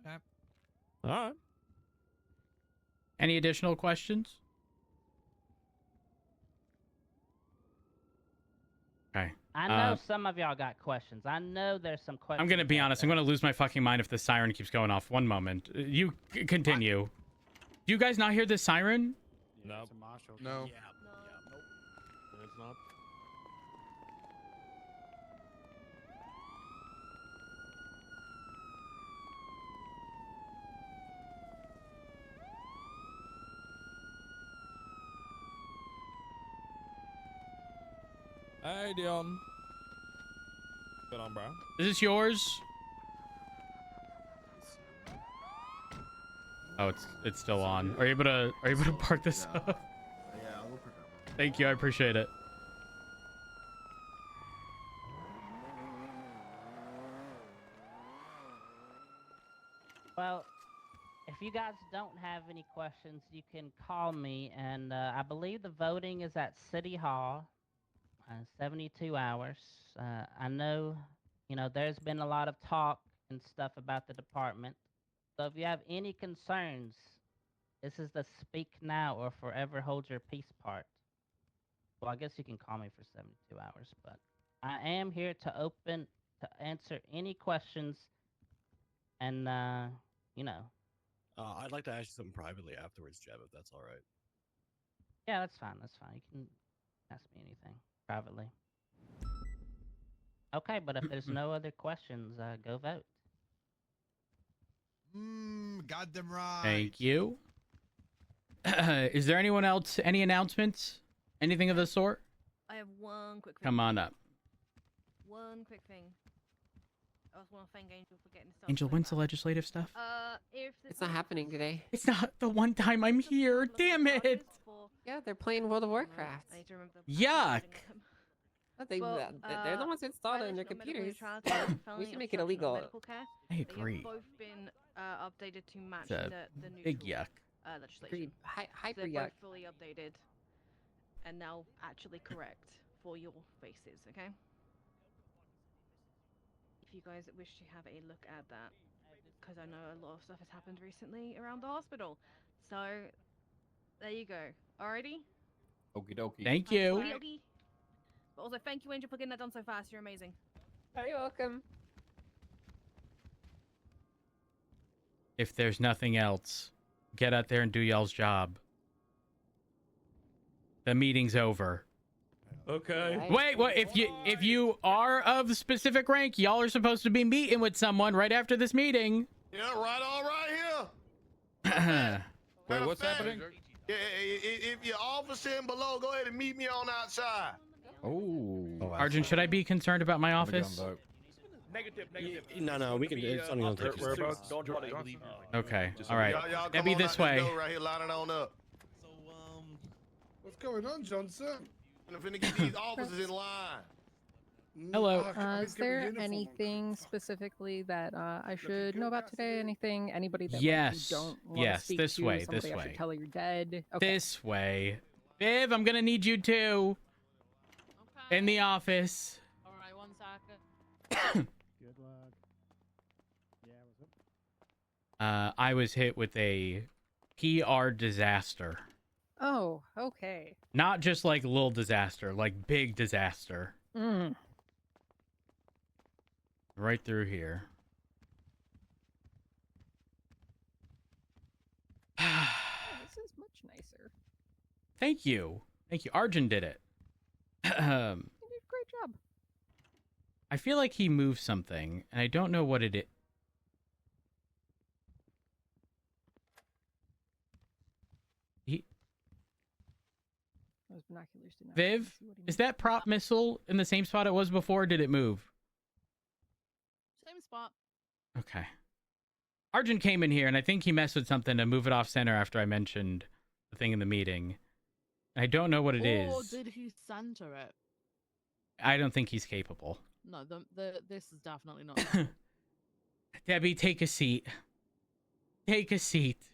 Okay. All right. Any additional questions? Okay. I know some of y'all got questions. I know there's some questions. I'm gonna be honest. I'm gonna lose my fucking mind if the siren keeps going off. One moment. You continue. Do you guys not hear this siren? No. No. Yeah. Nope. It's not. Hey, Dion. Good on, bro. Is this yours? Oh, it's still on. Are you able to park this up? Yeah, I'll go pick up. Thank you. I appreciate it. Well, if you guys don't have any questions, you can call me, and I believe the voting is at City Hall, 72 hours. I know, there's been a lot of talk and stuff about the department. So if you have any concerns, this is the speak now or forever hold your peace part. Well, I guess you can call me for 72 hours, but I am here to answer any questions, and, I'd like to ask you something privately afterwards, Jeb, if that's all right. Yeah, that's fine. That's fine. You can ask me anything privately. Okay, but if there's no other questions, go vote. Got them right. Thank you. Is there anyone else? Any announcements? Anything of the sort? I have one quick thing. Come on up. One quick thing. I also want to thank Angel for getting stuff. Angel, when's the legislative stuff? It's not happening today. It's not the one time I'm here. Damn it. Yeah, they're playing World of Warcraft. Yuck. They're the ones who installed it on their computers. We should make it illegal. I agree. They have both been updated to match It's a the neutral big yuck. legislation. Hyper They're yuck. both fully updated and now actually correct for your faces, okay? If you guys wish to have a look at that, because I know a lot of stuff has happened recently around the hospital. So, there you go. Alrighty? Okie dokie. Thank you. Okie dokie. But also, thank you, Angel, for getting that done so fast. You're amazing. You're welcome. If there's nothing else, get out there and do y'all's job. The meeting's over. Okay. Wait, what? If you are of specific rank, y'all are supposed to be meeting with someone right after this meeting. Yeah, right on right here. Wait, what's happening? Yeah, if you're officing below, go ahead and meet me on outside. Oh. Arjun, should I be concerned about my office? Negative. No, we can. It's only gonna take us. Whereabouts? Don't worry. Okay, all right. Y'all Debbie, come on this out way. door right here, line it on up. What's going on, Johnson? I'm finna get these officers in line. Hello. Is there anything specifically that I should know about today? Anything? Anybody that Yes. you don't want to Yes, speak this to? way, Somebody this I way. should tell her you're dead. Okay. This way. Viv, I'm gonna need you too. In the office. All right, 1 second. Good luck. Yeah, what's up? I was hit with a PR disaster. Oh, okay. Not just like little disaster, like big disaster. Mm. Right through here. This is much nicer. Thank you. Thank you. Arjun did it. You did a great job. I feel like he moved something, and I don't know what it is. Those binoculars did not Viv, see what he is meant. that prop missile in the same spot it was before, or did it move? Same spot. Okay. Arjun came in here, and I think he messed with something to move it off center after I mentioned the thing in the meeting. I don't know what it is. Or did he center it? I don't think he's capable. No, this is definitely not. Debbie, take a seat. Take a seat.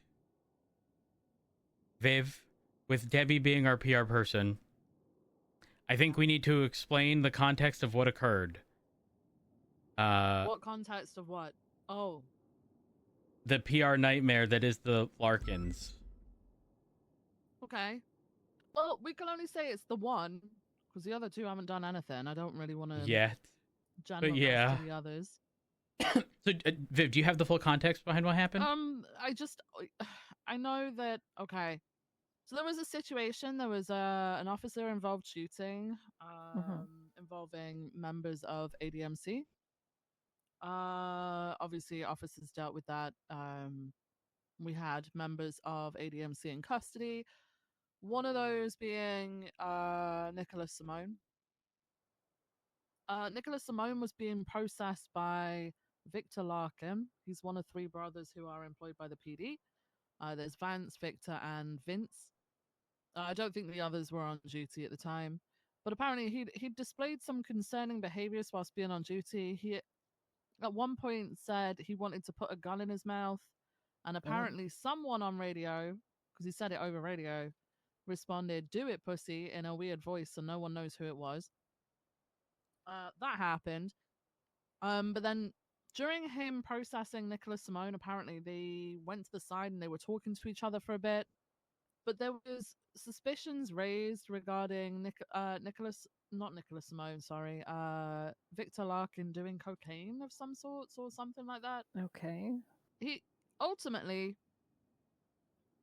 Viv, with Debbie being our PR person, I think we need to explain the context of what occurred. What context of what? Oh. The PR nightmare that is the Larkins. Okay. Well, we can only say it's the one, because the other two haven't done anything. I don't really want to Yet. But generalize yeah. to the others. So, Viv, do you have the full context behind what happened? I know that, okay. So there was a situation, there was an officer involved shooting involving members of ADMC. Obviously, officers dealt with that. We had members of ADMC in custody. One of those being Nicholas Simone. Nicholas Simone was being processed by Victor Larkin. He's one of 3 brothers who are employed by the PD. There's Vance, Victor, and Vince. I don't think the others were on duty at the time, but apparently he displayed some concerning behaviors whilst being on duty. He at one point said he wanted to put a gun in his mouth, and apparently someone on radio, because he said it over radio, responded, "Do it, pussy," in a weird voice, so no one knows who it was. That happened. But then during him processing Nicholas Simone, apparently they went to the side and they were talking to each other for a bit. But there was suspicions raised regarding Nicholas Simone, sorry, Victor Larkin doing cocaine of some sorts or something like that. Okay. He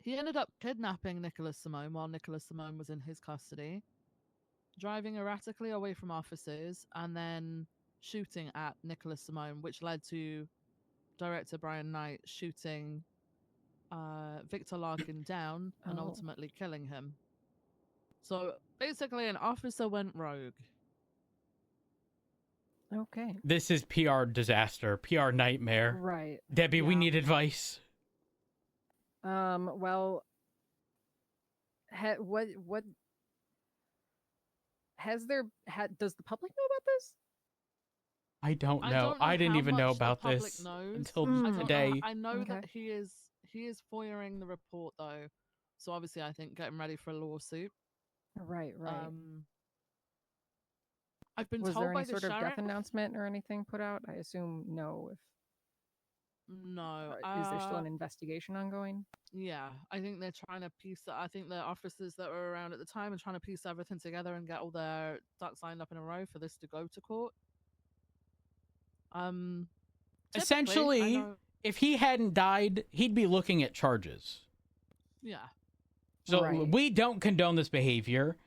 ended up kidnapping Nicholas Simone while Nicholas Simone was in his custody, driving erratically away from officers, and then shooting at Nicholas Simone, which led to director Brian Knight shooting Victor Larkin down and ultimately killing him. So basically, an officer went rogue. Okay. This is PR disaster, PR nightmare. Right. Debbie, we need advice. Well, what has there does the public know about this? I don't know. don't know I didn't how even know much the about public this knows. until I don't know. today. I know Okay. that he is foiling the report though, so obviously I think getting ready for a lawsuit. Right. I've been Was told there by any the sort of sheriff. death announcement or anything put out? I assume no. If No. is there still an investigation ongoing? Yeah, I think they're trying to piece. I think the officers that were around at the time are trying to piece everything together and get all their ducks lined up in a row for this to go to court. Typically, I Essentially, know- if he hadn't died, he'd be looking at charges. yeah. So Right. we don't condone this behavior.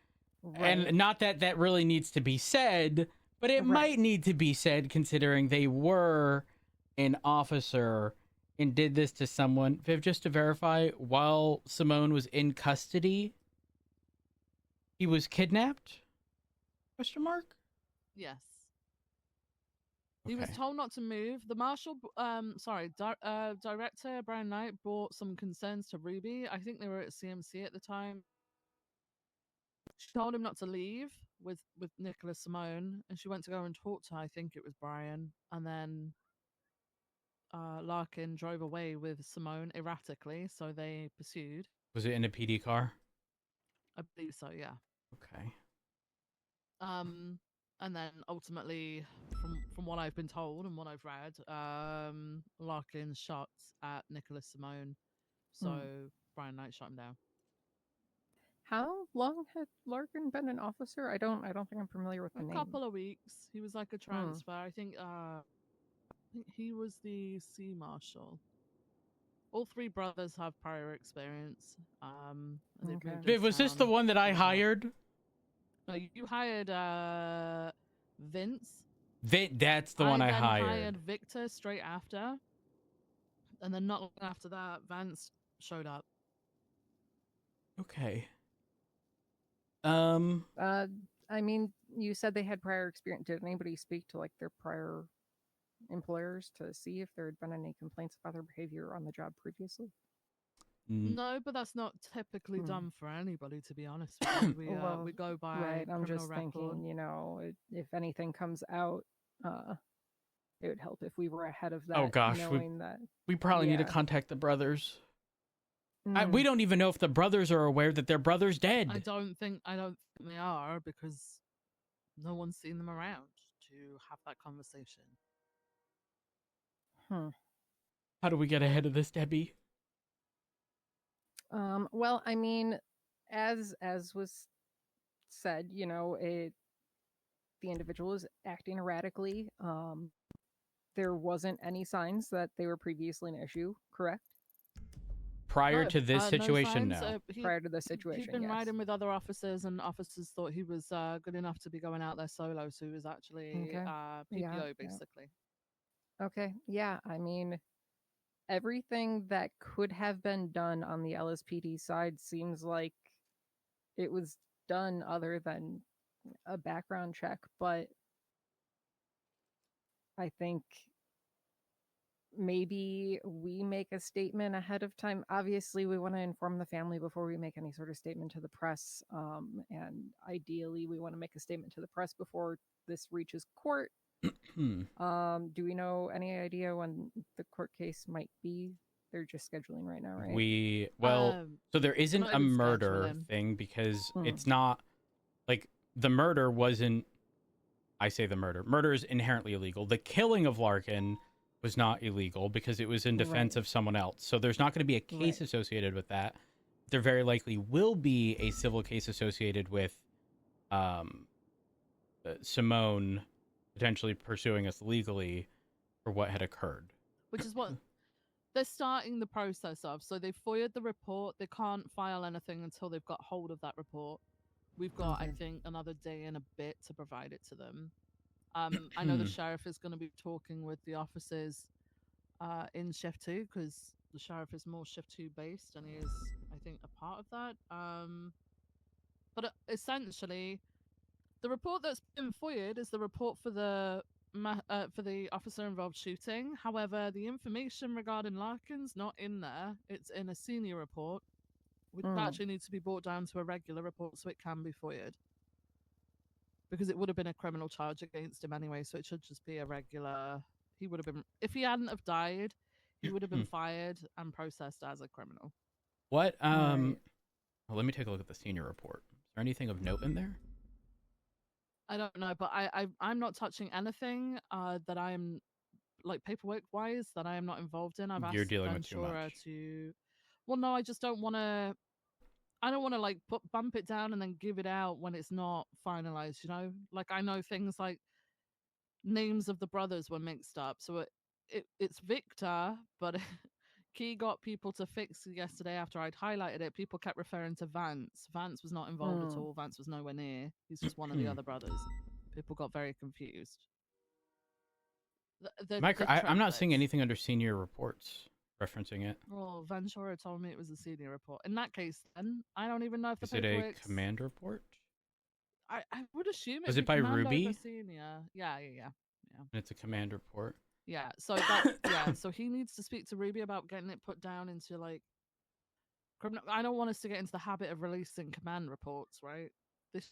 Right. And not that that really needs to be said, but it might need to be said considering they were an officer and did this to someone. Viv, just to verify, while Simone was in custody, he was kidnapped? Question mark? Yes. He was Okay. told not to move. The director Brian Knight brought some concerns to Ruby. I think they were at CMC at the time. She told him not to leave with Nicholas Simone, and she went to go and talk to, I think it was Brian, and then Larkin drove away with Simone erratically, so they pursued. Was it in a PD car? I believe so, yeah. Okay. And then ultimately, from what I've been told and what I've read, Larkin shot at Nicholas Simone, so Brian Knight shot him down. How long had Larkin been an officer? I don't think I'm familiar with the A name. couple of weeks. He was like a transfer. I think he was the sea marshal. All three brothers have prior experience. And they've Okay. moved Viv, into was this the town. one that I hired? No, you hired Vince. That's the one I then hired. Victor straight after, and then not long after that, Vance showed up. Okay. I mean, you said they had prior experience. Did anybody speak to like their prior employers to see if there had been any complaints about their behavior on the job previously? No, but that's not typically done for anybody, to be honest with you. We go by right. I'm criminal just record. thinking, if anything comes out, it would help if we were ahead of that. Oh gosh, knowing that we probably need to contact the brothers. Mm. We don't even know if the brothers are aware that their brother's dead. I don't think they are, because no one's seen them around to have that conversation. How do we get ahead of this, Debbie? Well, I mean, as was said, the individual is acting erratically. There wasn't any signs that they were previously an issue, correct? Prior to this situation, no. no. Prior to this situation, He'd been yes. riding with other officers, and officers thought he was good enough to be going out there solo, so he was actually Okay. PPO, basically. Okay, yeah, I mean, everything that could have been done on the LSPD side seems like it was done other than a background check, but I think maybe we make a statement ahead of time. Obviously, we want to inform the family before we make any sort of statement to the press, and ideally, we want to make a statement to the press before this reaches court. Do we know any idea when the court case might be? They're just scheduling right now, right? So there isn't not a even murder scheduling. thing because it's not like the murder wasn't. I say the murder is inherently illegal. The killing of Larkin was not illegal because it was in defense of someone else. So there's not going to be a case associated with that. There very likely will be a civil case associated with Simone potentially pursuing us legally for what had occurred. Which is what they're starting the process of. So they've FOIA'd the report. They can't file anything until they've got hold of that report. We've got, I think, another day and a bit to provide it to them. I know the sheriff is going to be talking with the officers in Shift 2 because the sheriff is more Shift 2 based and he is, I think, a part of that. But essentially, the report that's been FOIA'd is the report for the officer-involved shooting. However, the information regarding Larkin's not in there. It's in a senior report, which actually needs to be brought down to a regular report so it can be FOIA'd. Because it would have been a criminal charge against him anyway, so it should just be a regular... He would have been... If he hadn't have died, he would have been fired and processed as a criminal. What? Well, let me take a look at the senior report. Is there anything of note in there? I don't know, but I'm not touching anything that I'm like paperwork wise that I am not involved in. I've You're asked dealing with too Ventura much. to. Well, no, I just don't want to. I don't want to like bump it down and then give it out when it's not finalized. You know, like I know things like names of the brothers were mixed up, so it's Victor, but Key got people to fix it yesterday after I'd highlighted it. People kept referring to Vance. Vance was not involved at all. Vance was nowhere near. He's just one of the other brothers. People got very confused. I'm not seeing anything under senior reports referencing it. Well, Ventura told me it was a senior report. In that case, then I don't even know if the Is it a paperwork's... command report? I would assume Was it by Ruby? Senior. Yeah. And it's a command report. Yeah, so that so he needs to speak to Ruby about getting it put down into like criminal. I don't want us to get into the habit of releasing command reports, right? This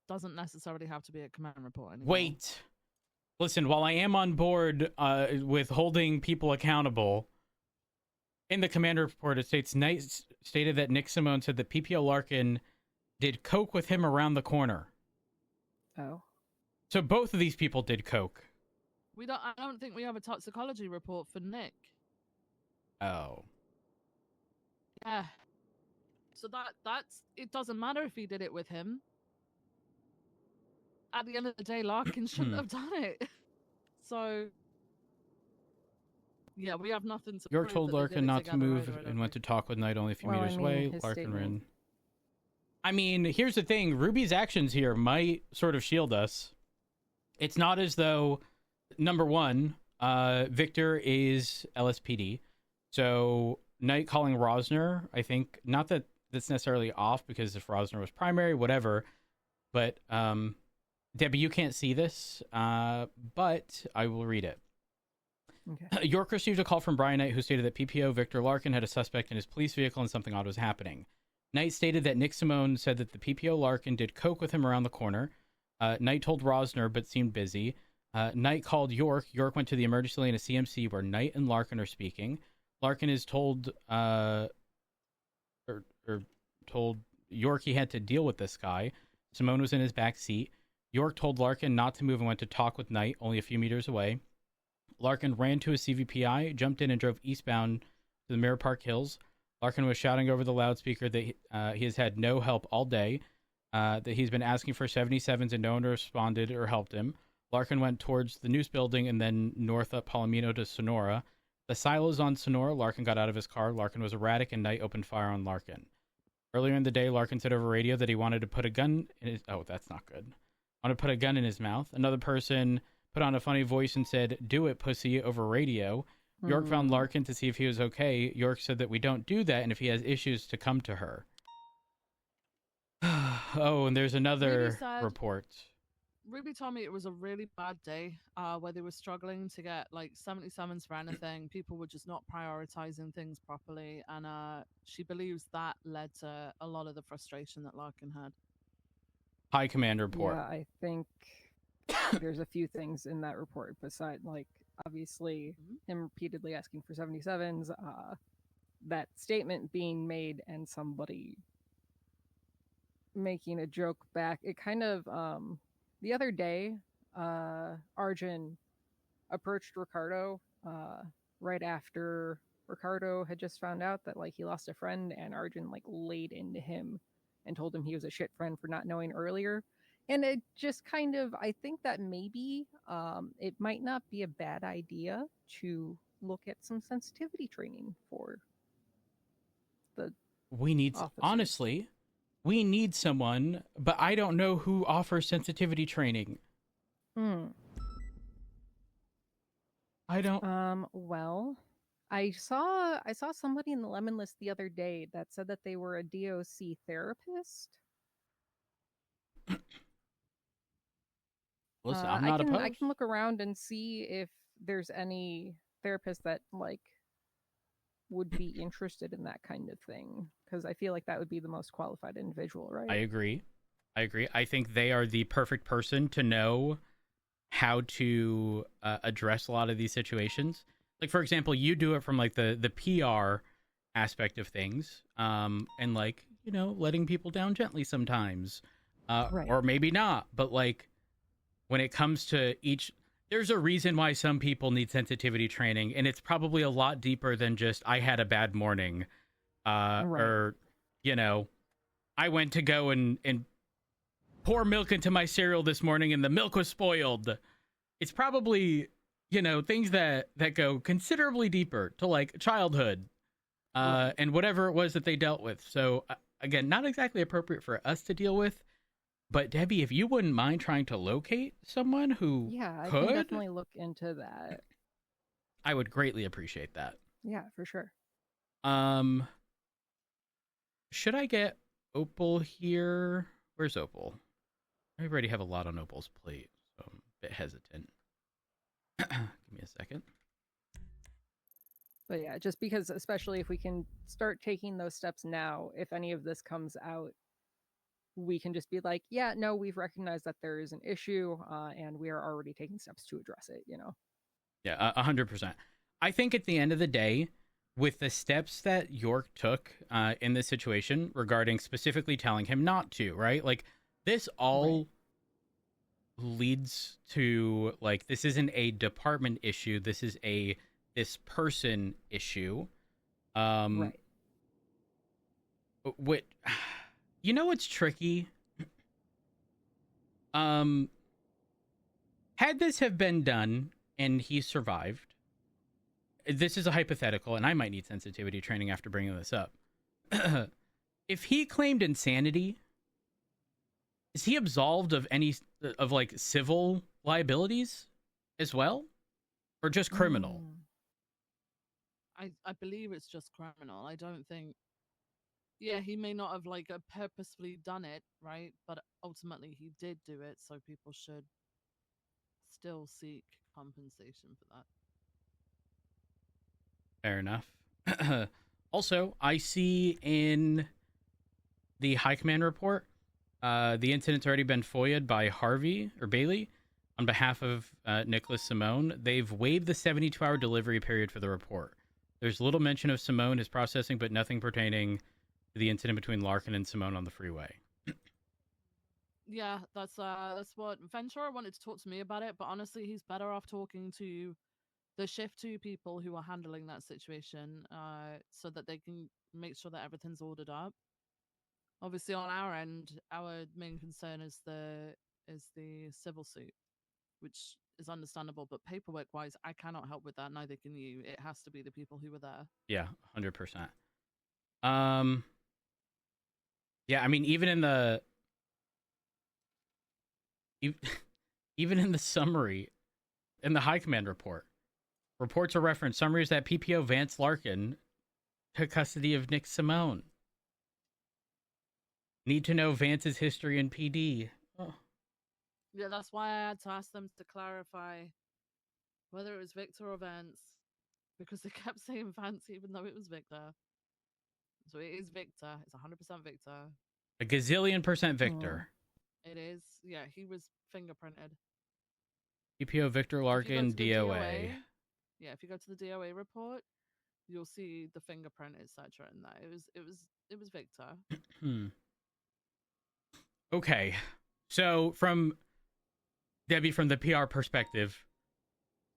doesn't necessarily have to be a command report anymore. Wait. Listen, while I am on board with holding people accountable, in the command report it states Knight stated that Nick Simone said that PPO Larkin did coke with him around the corner. Oh. So both of these people did coke. I don't think we have a toxicology report for Nick. Oh. Yeah. So that's it doesn't matter if he did it with him. At the end of the day, Larkin shouldn't have done it. So yeah, we have nothing to York prove told that they did Larkin it not to together move either, I and went to talk with Knight only a few Well, meters I mean, away. his Larkin statement. ran. I mean, here's the thing. Ruby's actions here might sort of shield us. It's not as though, number one, Victor is LSPD. So Knight calling Rosner, I think, not that that's necessarily off, because if Rosner was primary, whatever. But Debbie, you can't see this, but I will read it. Okay. York received a call from Brian Knight, who stated that PPO Victor Larkin had a suspect in his police vehicle and something odd was happening. Knight stated that Nick Simone said that the PPO Larkin did coke with him around the corner. Knight told Rosner, but seemed busy. Knight called York. York went to the emergency lane at CMC, where Knight and Larkin are speaking. Larkin is told, or told York he had to deal with this guy. Simone was in his back seat. York told Larkin not to move and went to talk with Knight, only a few meters away. Larkin ran to his CVPI, jumped in, and drove eastbound to the Mirror Park Hills. Larkin was shouting over the loudspeaker that he has had no help all day, that he's been asking for 77s and no one responded or helped him. Larkin went towards the news building and then north up Palomino to Sonora. The silos on Sonora, Larkin got out of his car. Larkin was erratic and Knight opened fire on Larkin. Earlier in the day, Larkin said over radio that he wanted to put a gun in his... Oh, that's not good. Wanted to put a gun in his mouth. Another person put on a funny voice and said, "Do it, pussy," over radio. York found Larkin to see if he was okay. York said that we don't do that, and if he has issues, to come to her. Oh, and there's another report. Ruby told me it was a really bad day where they were struggling to get like 77s for anything. People were just not prioritizing things properly, and she believes that led to a lot of the frustration that Larkin had. High command report. Yeah, I think there's a few things in that report beside, like, obviously him repeatedly asking for 77s, that statement being made and somebody making a joke back. It kind of, the other day, Arjun approached Ricardo right after Ricardo had just found out that, like, he lost a friend, and Arjun, like, laid into him and told him he was a shit friend for not knowing earlier. And it just kind of, I think that maybe it might not be a bad idea to look at some sensitivity training for the We need, officers. honestly, we need someone, but I don't know who offers sensitivity training. I don't. Well, I saw somebody in the Lemon List the other day that said that they were a DOC therapist. Listen, I'm not opposed. I can look around and see if there's any therapist that, like, would be interested in that kind of thing, because I feel like that would be the most qualified individual, right? I agree. I think they are the perfect person to know how to address a lot of these situations. Like, for example, you do it from, like, the PR aspect of things, and, like, you know, letting people down gently sometimes, Right. or maybe not, but, like, when it comes to each, there's a reason why some people need sensitivity training, and it's probably a lot deeper than just I had a bad morning, or I went to go and pour milk into my cereal this morning and the milk was spoiled. It's probably things that go considerably deeper to like childhood, and whatever it was that they dealt with. So again, not exactly appropriate for us to deal with. But Debbie, if you wouldn't mind trying to locate someone who I could, can definitely look into that. I would greatly appreciate that. Yeah, for sure. Should I get Opal here? Where's Opal? I already have a lot on Opal's plate, so I'm a bit hesitant. Give me a second. But yeah, just because, especially if we can start taking those steps now, if any of this comes out, we can just be like, yeah, no, we've recognized that there is an issue, and we are already taking steps to address it, Yeah, 100%. I think at the end of the day, with the steps that York took in this situation regarding specifically telling him not to, right? Like, this all leads to, like, this isn't a department issue. This is this person issue. Right. What's tricky? Had this have been done and he survived, this is a hypothetical, and I might need sensitivity training after bringing this up. If he claimed insanity, is he absolved of any civil liabilities as well, or just criminal? I believe it's just criminal. I don't think. Yeah, he may not have purposefully done it, right? But ultimately, he did do it, so people should still seek compensation for that. Fair enough. Also, I see in the High Command report, the incident's already been FOIA'd by Harvey or Bailey on behalf of Nicholas Simone. They've waived the 72-hour delivery period for the report. There's little mention of Simone, his processing, but nothing pertaining to the incident between Larkin and Simone on the freeway. Yeah, that's what Ventura wanted to talk to me about it, but honestly, he's better off talking to the shift 2 people who are handling that situation, so that they can make sure that everything's ordered up. Obviously, on our end, our main concern is the civil suit, which is understandable, but paperwork wise, I cannot help with that. Neither can you. It has to be the people who were there. Yeah, 100%. Yeah, I mean, even in the summary, in the High Command report, reports are referenced. Summaries that PPO Vance Larkin took custody of Nick Simone. Need to know Vance's history in PD. Oh. Yeah, that's why I had to ask them to clarify whether it was Victor or Vance, because they kept saying Vance even though it was Victor. So it is Victor. It's 100% Victor. A gazillion% Victor. It is. Yeah, he was fingerprinted. PPO Victor Larkin, DOA. Yeah, if you go to the DOA report, you'll see the fingerprint, etc. in that. It was Victor. Okay. So from Debbie, from the PR perspective,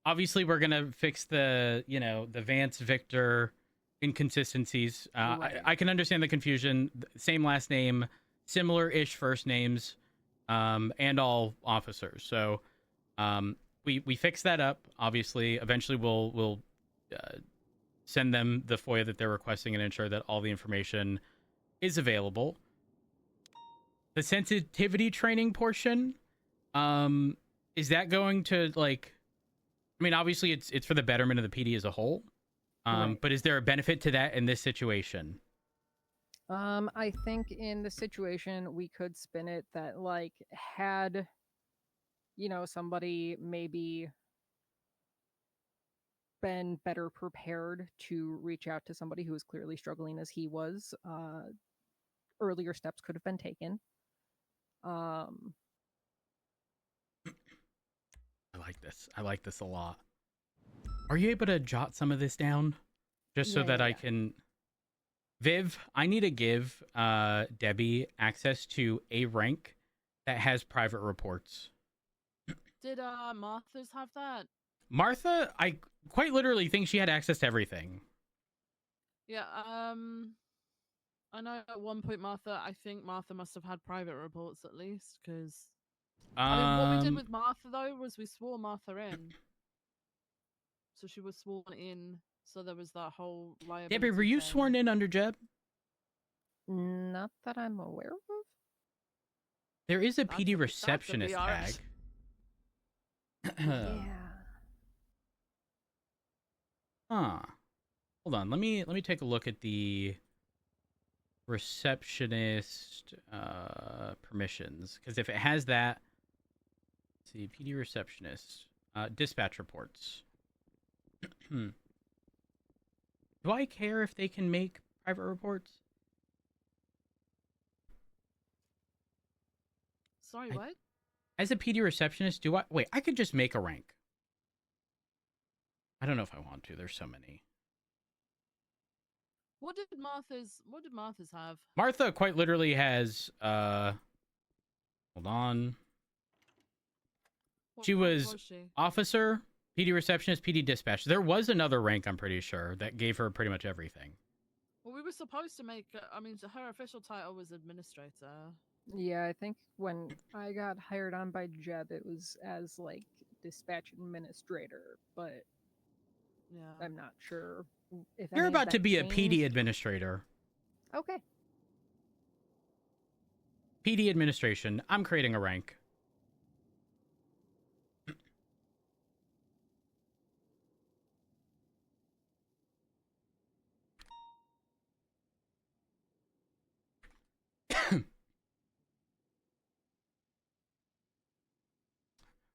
obviously we're gonna fix the Vance Victor inconsistencies. I can understand the confusion. Same last name, similar-ish first names, and all officers. So we fix that up. Obviously, eventually we'll send them the FOIA that they're requesting and ensure that all the information is available. The sensitivity training portion, is that going to obviously it's for the betterment of the PD as a whole. But is there a benefit to that in this situation? I think in the situation we could spin it that had somebody maybe been better prepared to reach out to somebody who was clearly struggling as he was, earlier steps could have been taken. I like this a lot. Are you able to jot some of this down? Just so that I can... Viv, I need to give Debbie access to a rank that has private reports. Did Martha's have that? Martha, I quite literally think she had access to everything. Yeah. I know at one point I think Martha must have had private reports at least, because I mean, what we did with Martha though was we swore Martha in, so she was sworn in. So there was that whole liability. Debbie, were you thing. sworn in under Jeb? Not that I'm aware of. There is a That's PD a receptionist tag. BRS. Yeah. Huh. Hold on. Let me take a look at the receptionist permissions, because if it has that, let's see, PD receptionist dispatch reports. Do I care if they can make private reports? Sorry, what? As a PD receptionist, do I wait? I could just make a rank. I don't know if I want to. There's so many. What did Martha's have? Martha quite literally has hold on. What She rank was she? officer, PD receptionist, PD dispatch. There was another rank, I'm pretty sure, that gave her pretty much everything. Well, we were supposed to make. I mean, her official title was administrator. Yeah, I think when I got hired on by Jeb, it was as like dispatch administrator, but yeah, I'm not sure if You're any of about to that be a changed. PD administrator. Okay. PD administration. I'm creating a rank.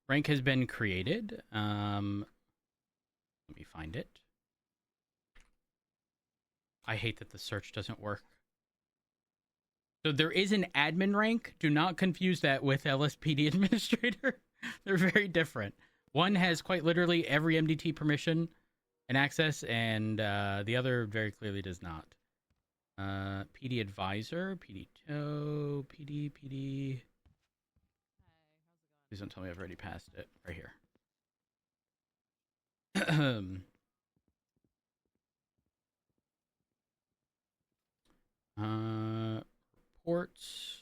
Rank has been created. Let me find it. I hate that the search doesn't work. So there is an admin rank. Do not confuse that with LSPD administrator. They're very different. One has quite literally every MDT permission and access, and the other very clearly does not. PD advisor, PD tow, PD. Please don't tell me I've already passed it. Right here. Reports.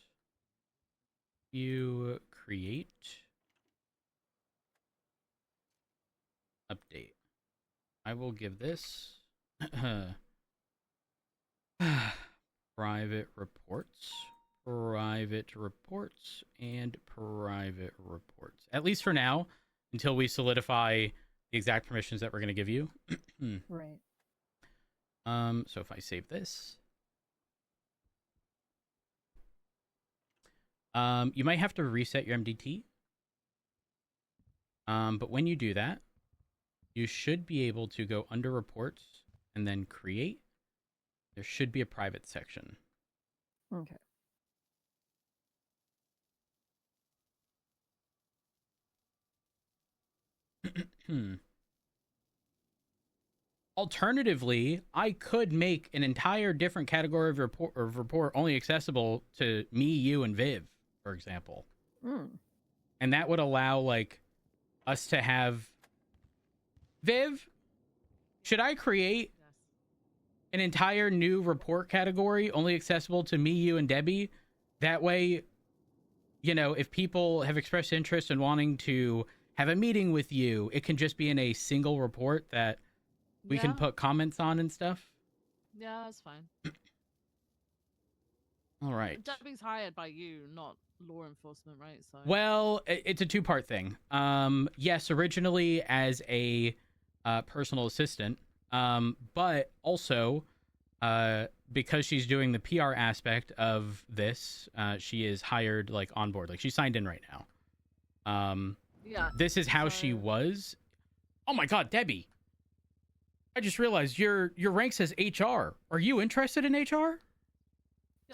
You create. Update. I will give this private reports, and private reports. At least for now, until we solidify the exact permissions that we're going to give you. Right. So if I save this, you might have to reset your MDT. But when you do that, you should be able to go under reports and then create. There should be a private section. Okay. Alternatively, I could make an entire different category of report only accessible to me, you, and Viv, for example. And that would allow like us to have Viv, should I create an entire new report category only accessible to me, you, and Debbie? That way, you know, if people have expressed interest in wanting to have a meeting with you, it can just be in a single report that we can put comments on and stuff. Yeah, that's fine. All right. Debbie's hired by you, not law enforcement, right? So. Well, it's a two-part thing. Yes, originally as a personal assistant, but also because she's doing the PR aspect of this, she is hired like on board. Like she's signed in right now. Yeah. This is how she was. Oh my God, Debbie! I just realized your rank says HR. Are you interested in HR?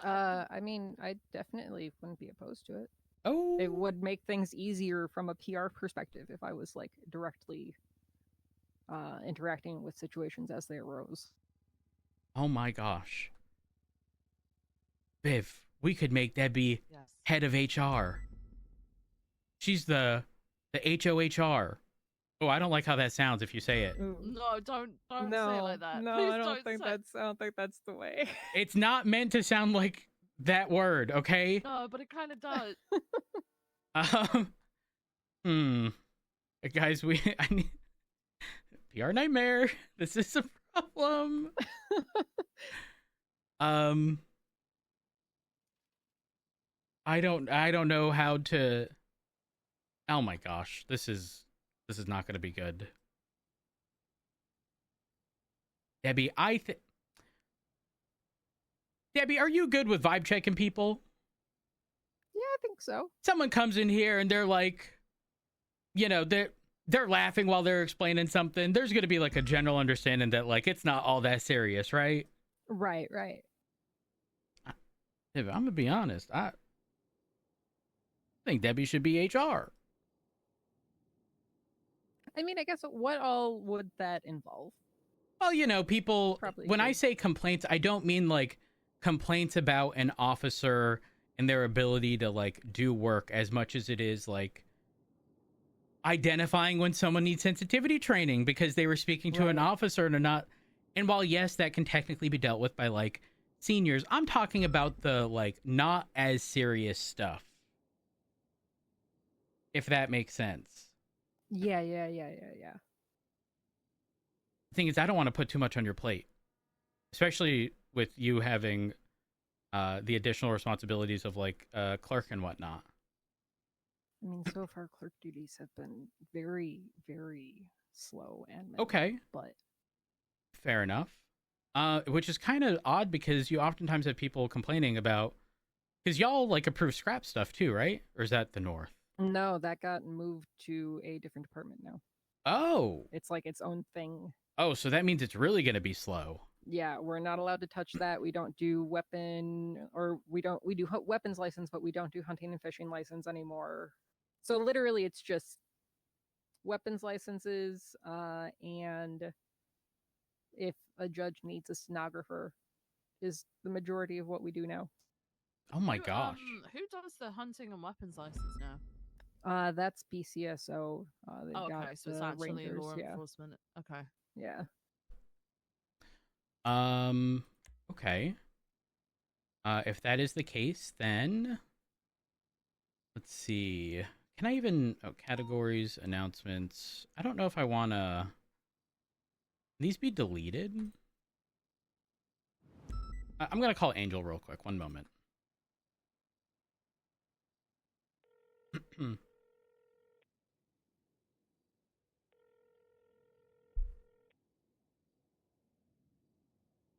I mean, I definitely wouldn't be opposed to it. Oh. It would make things easier from a PR perspective if I was like directly interacting with situations as they arose. Oh my gosh. Viv, we could make Debbie head of HR. She's the The HOHR. Oh, I don't like how that sounds if you say it. No, don't say it No, like that. no, Please I don't think say... that's. I don't think that's the way. It's not meant to sound like that word, okay? No, but it kind of does. Guys, I need PR nightmare. This is a problem. I don't know how to. Oh my gosh, this is not going to be good. Debbie, Debbie, are you good with vibe checking people? Yeah, I think so. Someone comes in here and they're like, you know, they're laughing while they're explaining something. There's going to be like a general understanding that like it's not all that serious, right? Right. Debbie, I'm gonna be honest. I think Debbie should be HR. I mean, I guess what all would that involve? Well, you know, people, Probably when I should. say complaints, I don't mean like complaints about an officer and their ability to like do work as much as it is like identifying when someone needs sensitivity training because they were speaking to an officer and are not. And while, yes, that can technically be dealt with by like seniors, I'm talking about the like not as serious stuff. If that makes sense. Yeah. The thing is, I don't want to put too much on your plate, especially with you having the additional responsibilities of like clerk and whatnot. I mean, so far clerk duties have been very, very slow and minimal, Okay. but Fair enough. Which is kind of odd because you oftentimes have people complaining about, because y'all like approve scrap stuff too, right? Or is that the North? no, that got moved to a different department now. Oh. It's like its own thing. Oh, so that means it's really going to be slow. Yeah, we're not allowed to touch that. We don't do we do weapons license, but we don't do hunting and fishing license anymore. So literally it's just weapons licenses, and if a judge needs a stenographer is the majority of what we do now. Oh my gosh. Who does the hunting and weapons license now? That's PCSO. They've got Okay, so it's the actually Rangers, law yeah. enforcement. Okay. Yeah. Okay. If that is the case, then let's see. Can I even categories, announcements? I don't know if I want to. These be deleted? I'm going to call Angel real quick. One moment.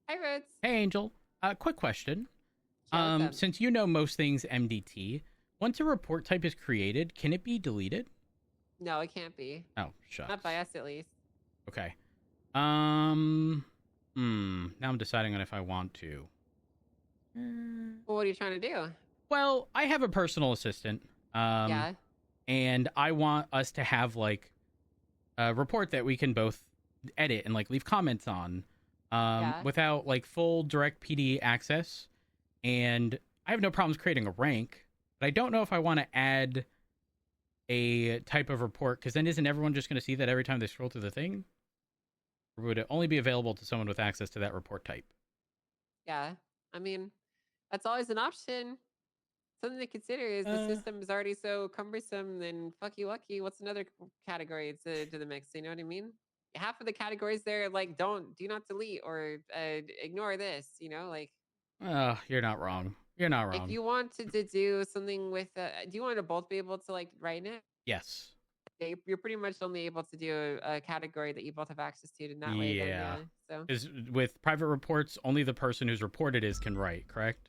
Hi, Roots. Hey, Angel. Quick question. Yeah, what's up? Since you know most things MDT, once a report type is created, can it be deleted? No, it can't be. Oh, shucks. Not by us, at least. Okay. Now I'm deciding on if I want to. Well, what are you trying to do? Well, I have a personal assistant. Yeah. And I want us to have like a report that we can both edit and like leave comments on, without like full direct PD access. And I have no problems creating a rank, but I don't know if I want to add a type of report, because then isn't everyone just going to see that every time they scroll through the thing? Or would it only be available to someone with access to that report type? Yeah. I mean, that's always an option. Something to consider is the system is already so cumbersome, then fucky lucky. What's another category to the mix? You know what I mean? Half of the categories there, like, do not delete or ignore this, you know, like. You're not wrong. You're not wrong. If you wanted to do something with, do you want to both be able to like write it? Yes. Yeah, you're pretty much only able to do a category that you both have access to in that way. Then, yeah. So. Is with private reports, only the person who's reported is can write, correct?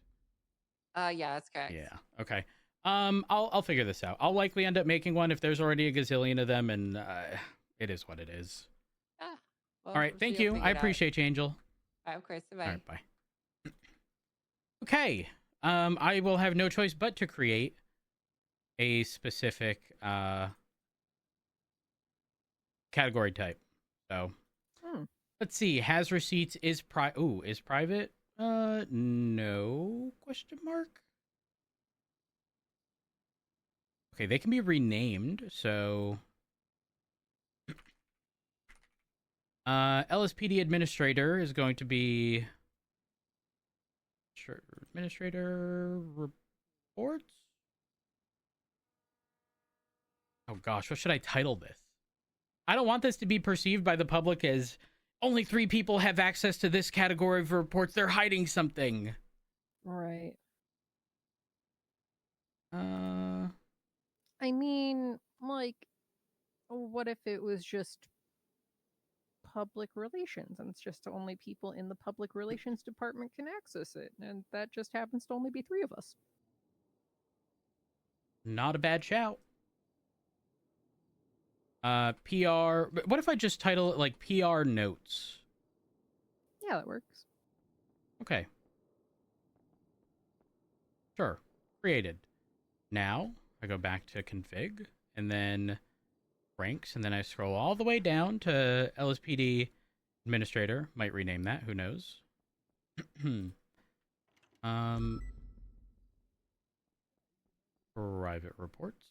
Yeah, that's correct. Yeah. Okay. I'll figure this out. I'll likely end up making one if there's already a gazillion of them, and it is what it is. Well, all right. I'm Thank sure you'll you. figure I it out. appreciate you, Angel. All right, of course. Bye. All right. Bye. Okay. I will have no choice but to create a specific category type. So let's see. Has receipts is private? No question mark. Okay, they can be renamed. So, LSPD administrator is going to be administrator reports. Oh gosh, what should I title this? I don't want this to be perceived by the public as only 3 people have access to this category of reports. They're hiding something. Right. I mean, like, what if it was just public relations and it's just only people in the public relations department can access it, and that just happens to only be 3 of us? Not a bad shout. PR. But what if I just title it like PR notes? Yeah, that works. Okay. Sure. Created. Now I go back to config and then ranks, and then I scroll all the way down to LSPD administrator. Might rename that. Who knows? Private reports.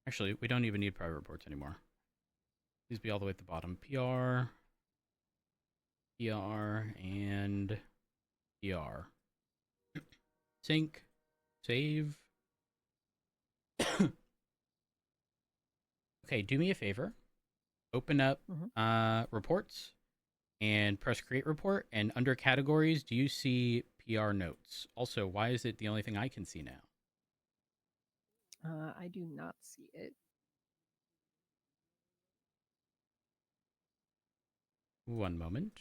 Actually, we don't even need private reports anymore. Please be all the way at the bottom. PR, and PR. Sync, save. Okay, do me a favor. Open up reports and press create report. And under categories, do you see PR notes? Also, why is it the only thing I can see now? I do not see it. One moment.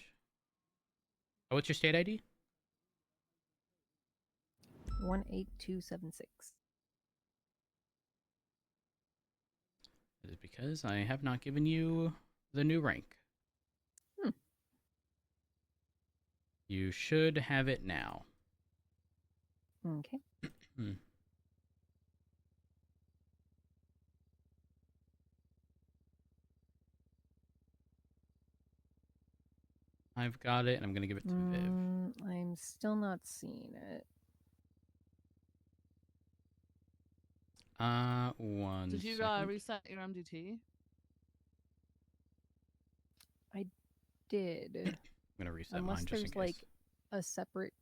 Oh, what's your state ID? 18276. It is because I have not given you the new rank. You should have it now. Okay. I've got it, and I'm going to give it to Viv. I'm still not seeing it. One Did you second. reset your MDT? I did. I'm going to reset Unless mine just in there's case. like a separate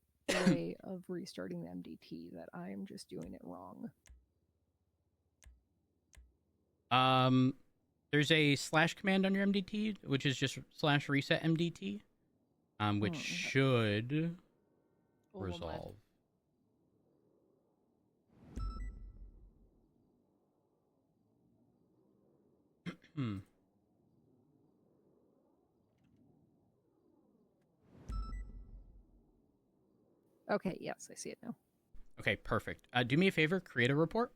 way of restarting the MDT that I'm just doing it wrong. There's a / command on your MDT, which is just / reset MDT, which should resolve. Okay, yes, I see it now. Okay, perfect. Do me a favor, create a report.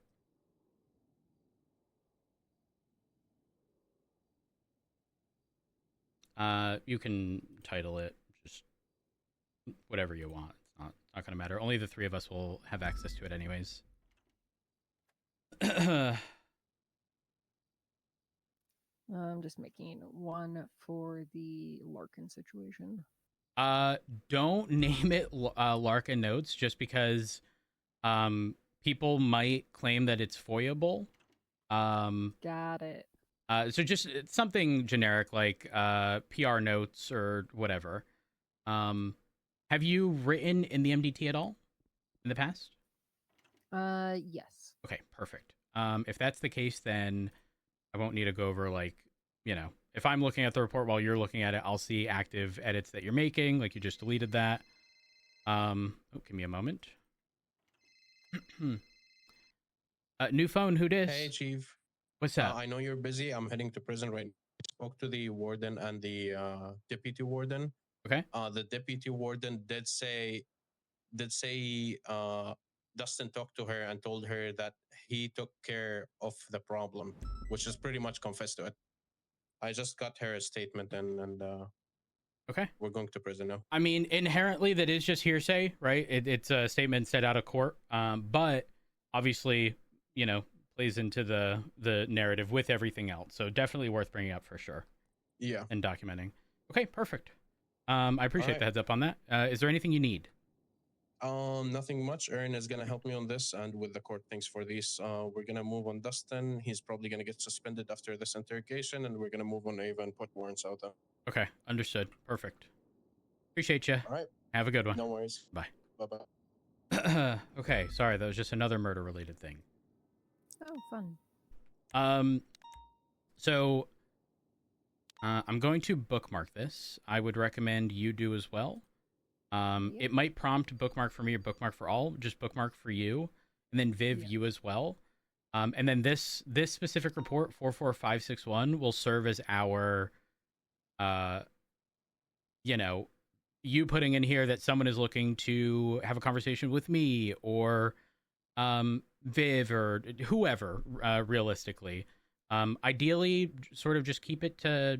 You can title it just whatever you want. It's not going to matter. Only the 3 of us will have access to it anyways. I'm just making one for the Larkin situation. Don't name it Larkin Notes just because people might claim that it's foyable. Got it. So just something generic like PR notes or whatever. Have you written in the MDT at all in the past? Yes. Okay, perfect. If that's the case, then I won't need to go over, like, if I'm looking at the report while you're looking at it, I'll see active edits that you're making, like you just deleted that. Give me a moment. New phone, who dis? Hey, Chief. What's up? I know you're busy. I'm heading to prison right now. I spoke to the warden and the deputy warden. Okay. The deputy warden did say Dustin talked to her and told her that he took care of the problem, which is pretty much confessed to it. I just got her a statement and okay, we're going to prison now. I mean, inherently, that is just hearsay, right? It's a statement said out of court, but obviously, plays into the narrative with everything else. So definitely worth bringing up for sure. Yeah. And documenting. Okay, perfect. I appreciate Alright. the heads up on that. Is there anything you need? Nothing much. Erin is gonna help me on this, and with the court things for these, we're gonna move on Dustin. He's probably gonna get suspended after this interrogation, and we're gonna move on Ava and put warrants out. Okay, understood. Perfect. Appreciate you. All right. Have a good one. No worries. Bye. Bye bye. Okay, sorry, that was just another murder related thing. Oh, fun. So I'm going to bookmark this. I would recommend you do as well. It might prompt bookmark for me or bookmark for all. Just bookmark for you, and then Viv, you as well. And then this specific report 44561 will serve as our, you putting in here that someone is looking to have a conversation with me or Viv or whoever, realistically. Ideally, sort of just keep it to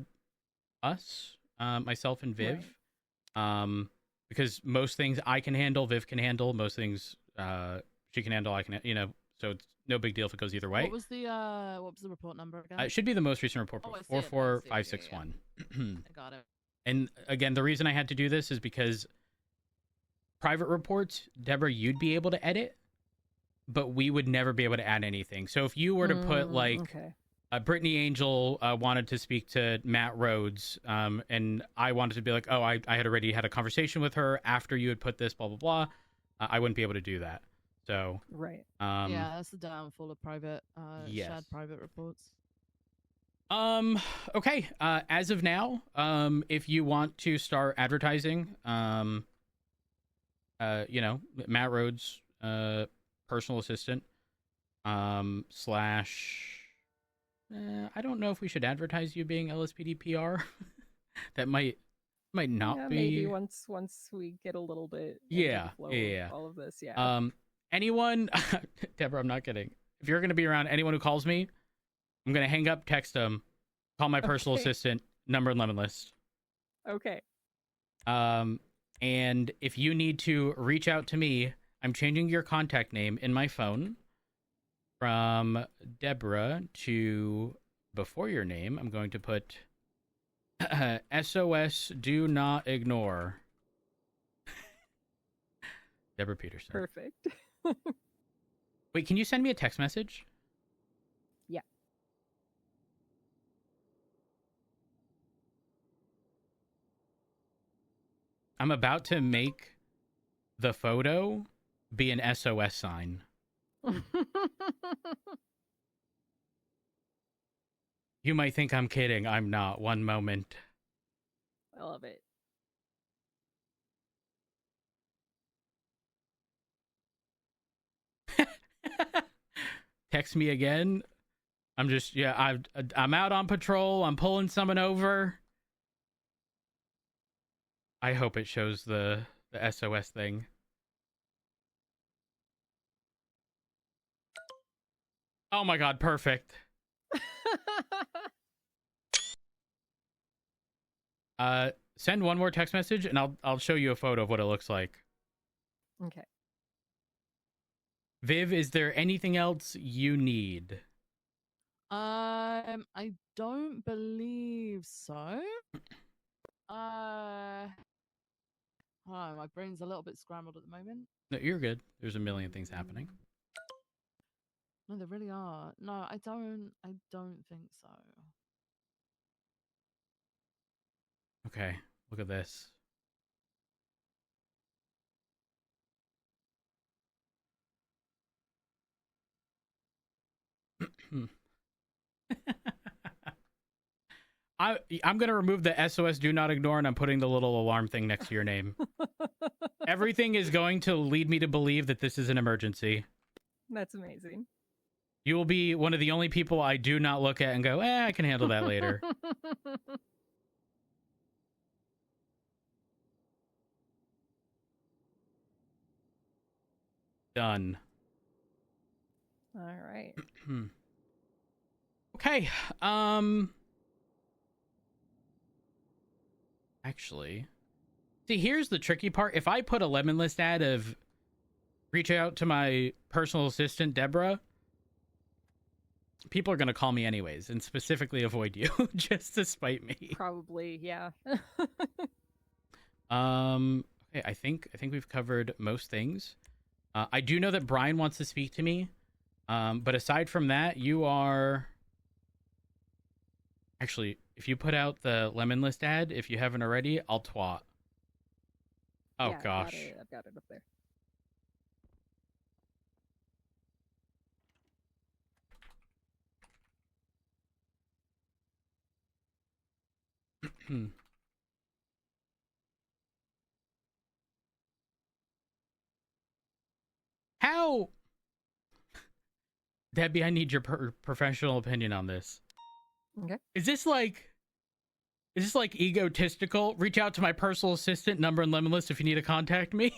us, myself and Viv. Right. Because most things I can handle, Viv can handle. Most things she can handle, I can, so it's no big deal if it goes either way. What was the report number again? It should be the most recent report, 44561. I got it. And again, the reason I had to do this is because private reports, Deborah, you'd be able to edit, but we would never be able to add anything. So if you were to put Brittany Angel wanted to speak to Matt Rhodes, and I wanted to be like, oh, I had already had a conversation with her after you had put this, blah, blah, blah. I wouldn't be able to do that. So, right. Yeah, that's the downfall of private, shared private reports. Okay. As of now, if you want to start advertising, Matt Rhodes, personal assistant, slash, I don't know if we should advertise you being LSPD PR. That might not be. Maybe once we get a little bit. Yeah. All of this. Yeah. Anyone, Deborah, I'm not kidding. If you're going to be around anyone who calls me, I'm going to hang up, text them, call my personal assistant, number and lemon list. Okay. And if you need to reach out to me, I'm changing your contact name in my phone from Deborah to before your name. I'm going to put SOS do not ignore. Deborah Peterson. Perfect. Wait, can you send me a text message? Yeah. I'm about to make the photo be an SOS sign. You might think I'm kidding. I'm not. One moment. I love it. Text me again. I'm just, I'm out on patrol. I'm pulling someone over. I hope it shows the SOS thing. Oh my god, perfect. Send one more text message and I'll show you a photo of what it looks like. Okay. Viv, is there anything else you need? I don't believe so. Oh, my brain's a little bit scrambled at the moment. No, you're good. There's a million things happening. No, there really are. No, I don't think so. Okay, look at this. I'm going to remove the SOS do not ignore and I'm putting the little alarm thing next to your name. Everything is going to lead me to believe that this is an emergency. That's amazing. You will be one of the only people I do not look at and go, I can handle that later. Done. All right. Okay. Actually, see, here's the tricky part. If I put a lemon list ad of reach out to my personal assistant, Deborah, people are going to call me anyways and specifically avoid you just to spite me. Probably, yeah. Okay, I think we've covered most things. I do know that Brian wants to speak to me. But aside from that, you are actually, if you put out the lemon list ad, if you haven't already, I'll twat. Oh Yeah, gosh. I've got it up there. How? Debbie, I need your professional opinion on this. Okay. Is this like egotistical? Reach out to my personal assistant, number and lemon list if you need to contact me.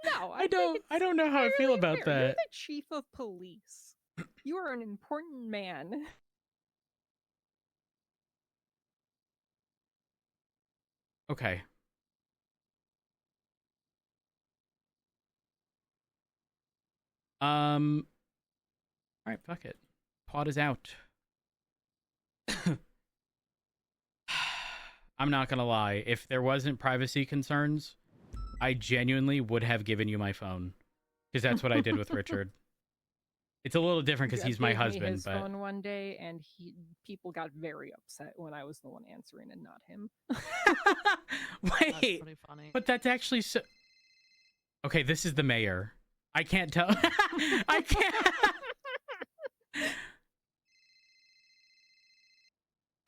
No, I don't know how I feel about fair. You're that. the chief of police. You are an important man. Okay. All right, fuck it. Pod is out. I'm not gonna lie. If there wasn't privacy concerns, I genuinely would have given you my phone, because that's what I did with Richard. It's a little different because Jeff he's my gave me husband, his but phone one day, and people got very upset when I was the one answering and not him. wait, That's pretty funny. but that's actually so. Okay, this is the mayor. I can't tell. I can't.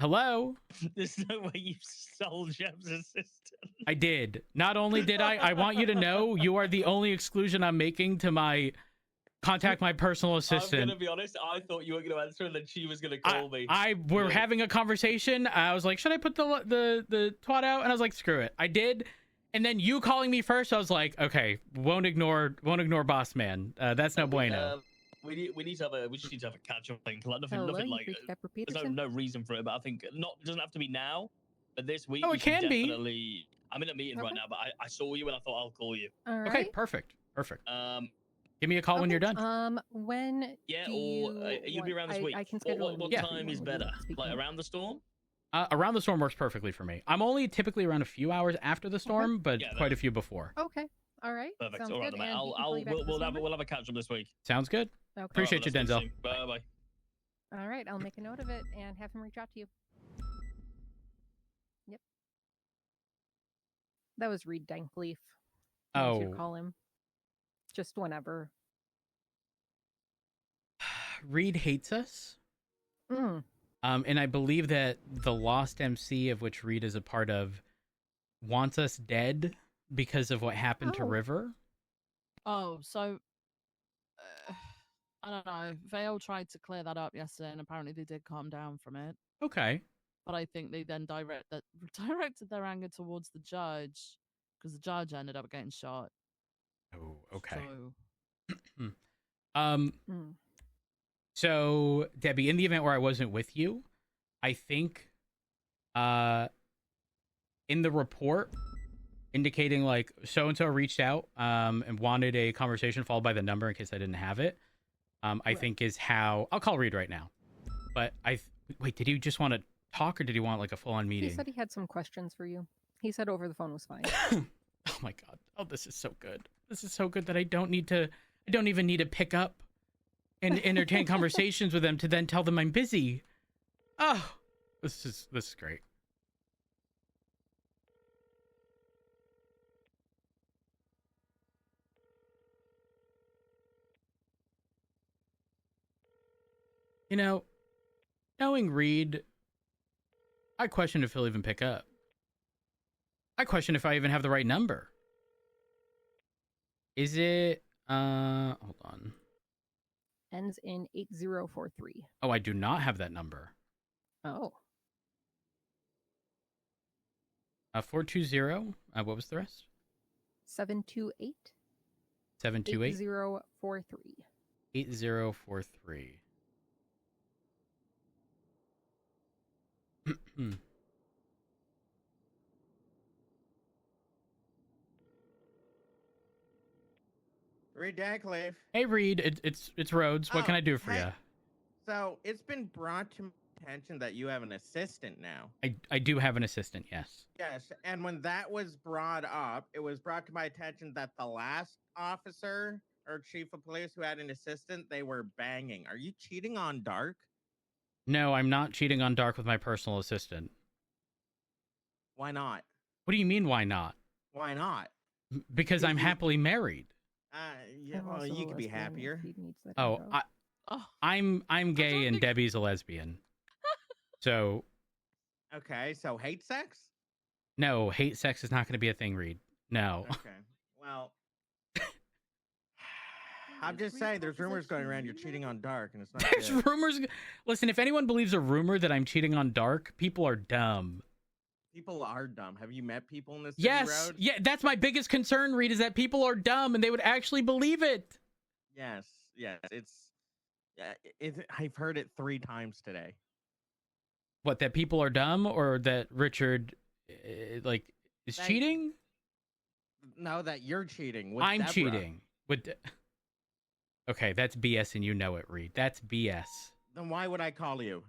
Hello? There's no way you stole Jeb's assistant. I did. Not only did I want you to know you are the only exclusion I'm making to my contact my personal assistant. I'm gonna be honest, I thought you were gonna answer and then she was gonna call me. We're having a conversation. I was like, should I put the twat out? And I was like, screw it. I did. And then you calling me first, I was like, okay, won't ignore boss man. That's no bueno. We just need to have a catch up thing. Like nothing, Hello, nothing you like reached Pepper there's Peterson. no reason for it. But I think it doesn't have to be now. But this week, Oh, we it should can be. definitely. I'm in a meeting right now, but I saw you and I thought I'll call you. All right. Okay, perfect. Give me a call when you're done. When? Yeah, do or you you'll be want- around this week. I can schedule. What a time meeting is when you better? speak Like to me. around the storm? Around the storm works perfectly for me. I'm only typically around a few hours after the storm, but Yeah, quite a few before. Okay. All right. Perfect. Sounds All right, good. then, mate. And he can call you back at this We'll number? have a catch up this week. Sounds good. Okay. Appreciate you, Denzel. Bye bye. All right. I'll make a note of it and have him reach out to you. Yep. That was Reed Dankleaf. Oh. You call him. Just whenever. Reed hates us. Mm. And I believe that the Lost MC, of which Reed is a part of, wants us dead because of what happened to River. Oh, so I don't know. Vale tried to clear that up yesterday, and apparently they did calm down from it. Okay. But I think they then directed their anger towards the judge because the judge ended up getting shot. Oh, okay. So, So, Debbie, in the event where I wasn't with you, I think in the report indicating like so-and-so reached out and wanted a conversation followed by the number in case I didn't have it, I think is how... I'll call Reed right now. But wait, did he just want to talk or did he want like a full-on meeting? He said he had some questions for you. He said over the phone was fine. Oh my god. Oh, this is so good. This is so good that I don't even need to pick up and entertain conversations with them to then tell them I'm busy. Oh, this is great. You know, knowing Reed, I question if he'll even pick up. I question if I even have the right number. Is it hold on. Ends in 8043. Oh, I do not have that number. Oh. 420. What was the rest? 728. 728. 8043. 8043. Reed Dankleaf. Hey Reed, it's Rhodes. What can I do for hey. you? So it's been brought to my attention that you have an assistant now. I do have an assistant, yes. Yes, and when that was brought up, it was brought to my attention that the last officer or chief of police who had an assistant, they were banging. Are you cheating on Dark? No, I'm not cheating on Dark with my personal assistant. Why not? What do you mean, why not? Why not? Because I'm happily married. Yeah, I'm well, also you a could be lesbian if happier. he needs that Oh, info. I'm gay and Debbie's a lesbian. So Okay, so hate sex? no, hate sex is not going to be a thing, Reed. No. Okay, well, I'm just saying, there's rumors going around you're cheating on Dark, and it's not There's good. rumors. Listen, if anyone believes a rumor that I'm cheating on Dark, people are dumb. People are dumb. Have you met people in this city Yes, road? yeah, that's my biggest concern, Reed, is that people are dumb and they would actually believe it. Yes, I've heard it 3 times today. What, that people are dumb, or that Richard, is That- cheating? No, that you're cheating. With I'm Deborah. cheating. Okay, that's BS and you know it, Reed. That's BS. Then why would I call you?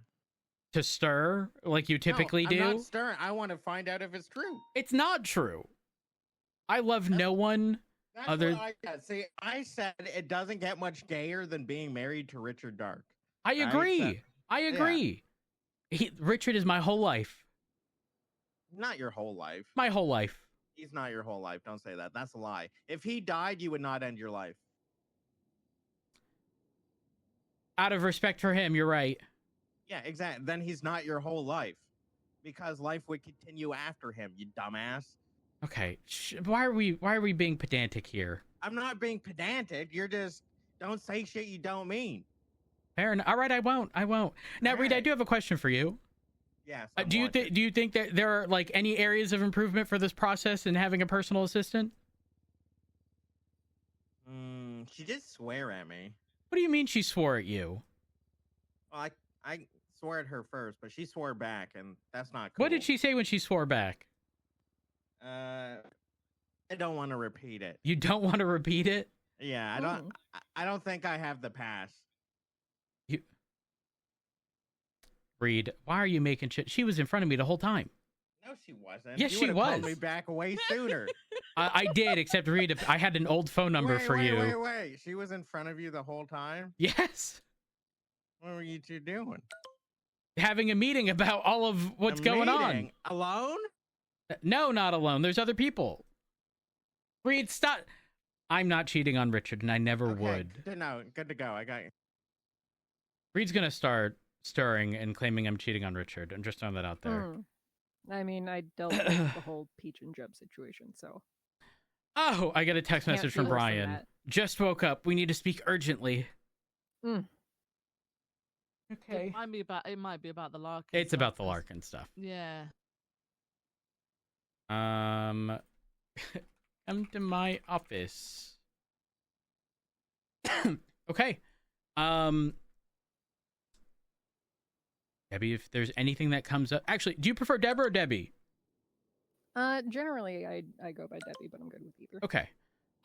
To stir, like you typically no, do? I'm not stirring. I want to find out if it's true. It's not true. I love no one That's other... what I said. See, I said it doesn't get much gayer than being married to Richard Dark. I right? agree. So- I agree. Richard is my whole life. Not your whole life. My whole life. He's not your whole life. Don't say that. That's a lie. If he died, you would not end your life. Out of respect for him, you're right. Yeah, exactly. Then he's not your whole life. Because life would continue after him, you dumbass. Okay. Why are we being pedantic here? I'm not being pedantic. You're just, don't say shit you don't mean. Fair enough. All right, I won't. Now, Reed, I do have a question for you. Yes. Do you think that there are any areas of improvement for this process in having a personal assistant? She did swear at me. What do you mean she swore at you? Well, I swore at her first, but she swore back, and that's not cool. What did she say when she swore back? I don't want to repeat it. You don't want to repeat it? Yeah, I don't think I have the pass. Reed, why are you making shit? She was in front of me the whole time. No, she wasn't. Yes, You she would've was. called me back way sooner. I did, except Reed, I had an old phone number for you. Wait. She was in front of you the whole time? Yes. What were you two doing? Having a meeting about all of what's going on. Alone? No, not alone. There's other people. Reed, stop. I'm not cheating on Richard, and I never would. No, good to go. I got you. Reed's going to start stirring and claiming I'm cheating on Richard. I'm just throwing that out there. I mean, I dealt with the whole Peach and Jeb situation, so. Oh, I got a text Can't message from do worse than Brian. that. Just woke up. We need to speak urgently. Mm. Okay. It might be about the Larkin. It's about the Larkin stuff. Yeah. Come to my office. Okay. Debbie, if there's anything that comes up, actually, do you prefer Deborah or Debbie? Generally, I go by Debbie, but I'm good with either. Okay.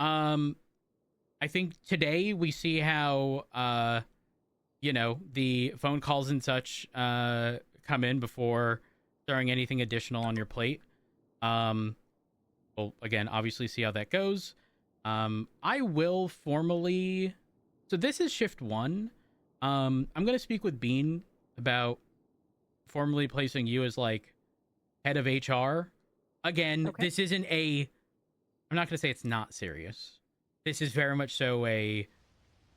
I think today we see how the phone calls and such come in before throwing anything additional on your plate. We'll again obviously see how that goes. I will formally, so this is shift 1. I'm gonna speak with Bean about formally placing you as head of HR. Again, this isn't I'm not gonna say it's not serious. This is very much so a,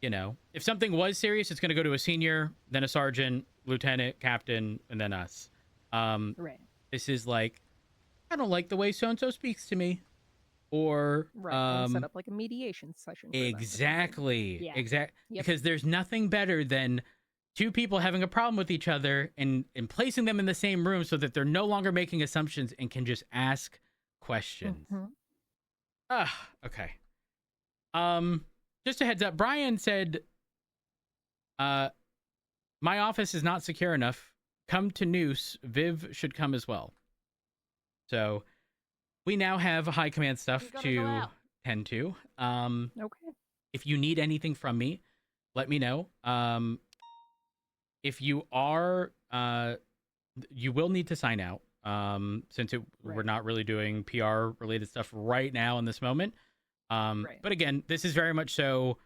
if something was serious, it's gonna go to a senior, then a sergeant, lieutenant, captain, and then us. Right. This is I don't like the way so-and-so speaks to me. Or Right. And set up a mediation session. For them. exactly. Yeah. Exactly. Yep. Because there's nothing better than two people having a problem with each other and placing them in the same room so that they're no longer making assumptions and can just ask questions. Okay. Just a heads up. Brian said, my office is not secure enough. Come to Noose. Viv should come as well. So we now have high command stuff to tend to. Okay. If you need anything from me, let me know. if you are, you will need to sign out. Since we're not really doing PR related stuff right now in this moment. But again, this is very much so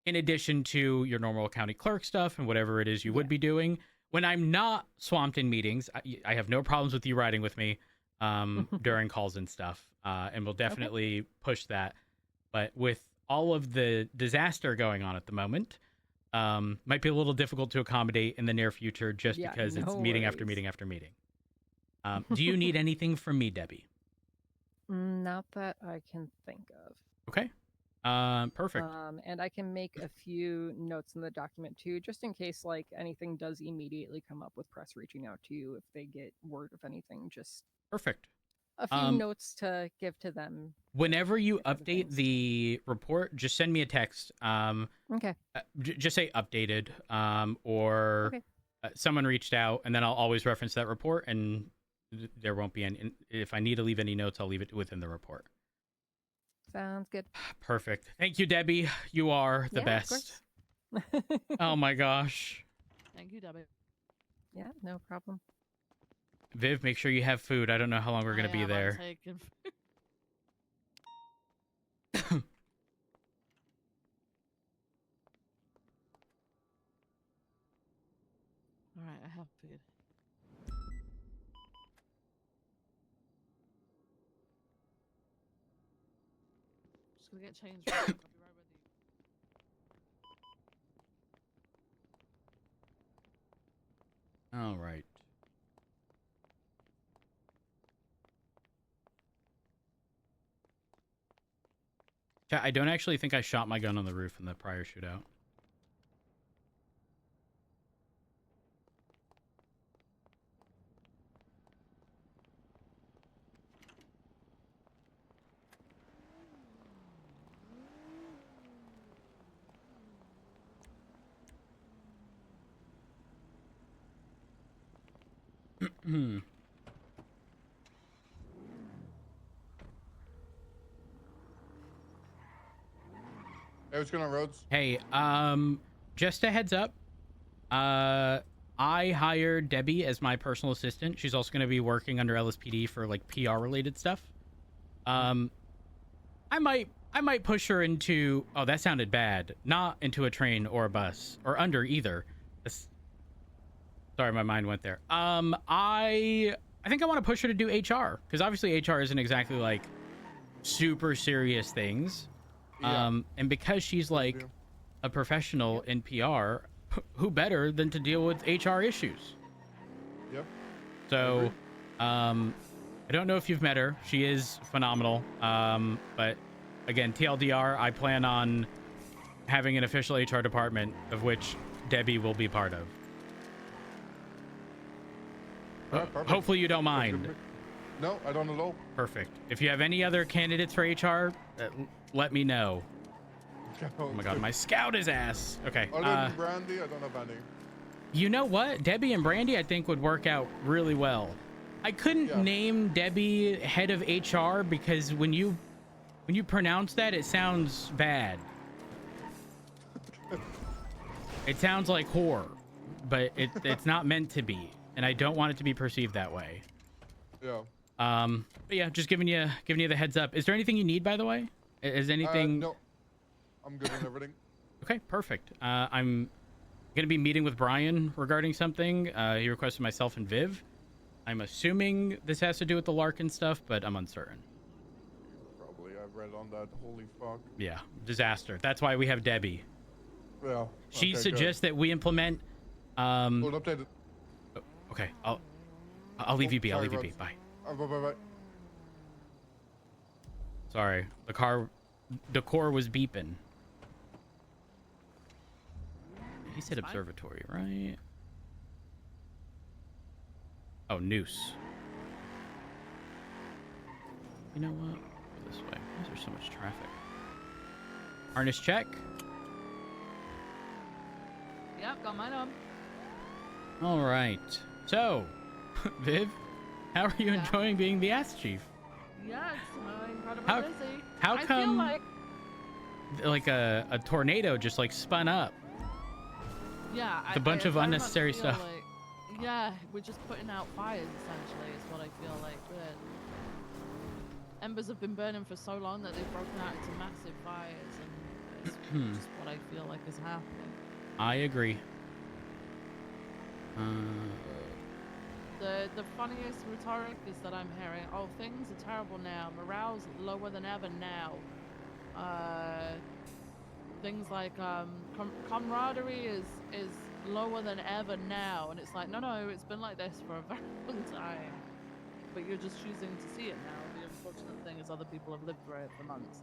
in addition to your normal county clerk stuff and whatever it is you would be doing. When I'm not swamped in meetings, I have no problems with you riding with me during calls and stuff. And we'll definitely push that. But with all of the disaster going on at the moment, might be a little difficult to accommodate in the near future just because it's meeting after meeting after meeting. Do you need anything from me, Debbie? Not that I can think of. Okay. Perfect. And I can make a few notes in the document too, just in case like anything does immediately come up with press reaching out to you if they get word of anything. Just perfect. A few notes to give to them. Whenever you update the report, just send me a text. Okay. Just say updated, or someone reached out, and then I'll always reference that report, and there won't be any. If I need to leave any notes, I'll leave it within the report. Sounds good. Perfect. Thank you, Debbie. You are the best. Oh my gosh. Thank you, Debbie. Yeah, no problem. Viv, make sure you have food. I don't know how long we're going to be there. All right, I have food. Just gonna get changed. I'll be right with you. All right. Chat, I don't actually think I shot my gun on the roof in the prior shootout. Hey, what's going on, Rhodes? Hey, just a heads up. I hired Debbie as my personal assistant. She's also going to be working under LSPD for like PR related stuff. I might push her into, oh, that sounded bad. Not into a train or a bus or under either. Sorry, my mind went there. I think I want to push her to do HR because obviously HR isn't exactly like super serious things. And because she's like a professional in PR, who better than to deal with HR issues? Yep. So, I don't know if you've met her. She is phenomenal. But again, TLDR, I plan on having an official HR department of which Debbie will be part of. Hopefully you don't mind. No, I don't at all. Perfect. If you have any other candidates for HR, let me know. Oh my god, my scout is ass. Okay. Other than Brandy, I don't have any. You know what? Debbie and Brandy, I think, would work out really well. I couldn't name Debbie head of HR because when you pronounce that, it sounds bad. It sounds like whore, but it's not meant to be, and I don't want it to be perceived that way. Yeah. But yeah, just giving you the heads up. Is there anything you need, by the way? Is anything? No, I'm good on everything. Okay, perfect. I'm gonna be meeting with Brian regarding something. He requested myself and Viv. I'm assuming this has to do with the Larkin stuff, but I'm uncertain. Probably. I've read on that. Holy fuck. Yeah, disaster. That's why we have Debbie. Yeah. She suggests that we implement. Hold up, David. Okay, I'll leave you be. I'll leave you be. Bye. Bye. Sorry, the car was beeping. He said observatory, right? Oh, noose. You know what? Go this way. Why is there so much traffic? Harness check. Yep, got mine on. All right. So, Viv, how are you enjoying being the ass chief? Yeah, it's incredibly busy. How I come feel like a tornado just like spun up? Yeah, It's a bunch of very much unnecessary feel stuff. Like, yeah, we're just putting out fires. Essentially, is what I feel like. Embers have been burning for so long that they've broken out into massive fires, and it's just what I feel like is happening. I agree. The funniest rhetoric is that I'm hearing, oh, things are terrible now, morale's lower than ever now. Things like camaraderie is lower than ever now, and it's like, no, it's been like this for a very long time, but you're just choosing to see it now. The unfortunate thing is other people have lived through it for months.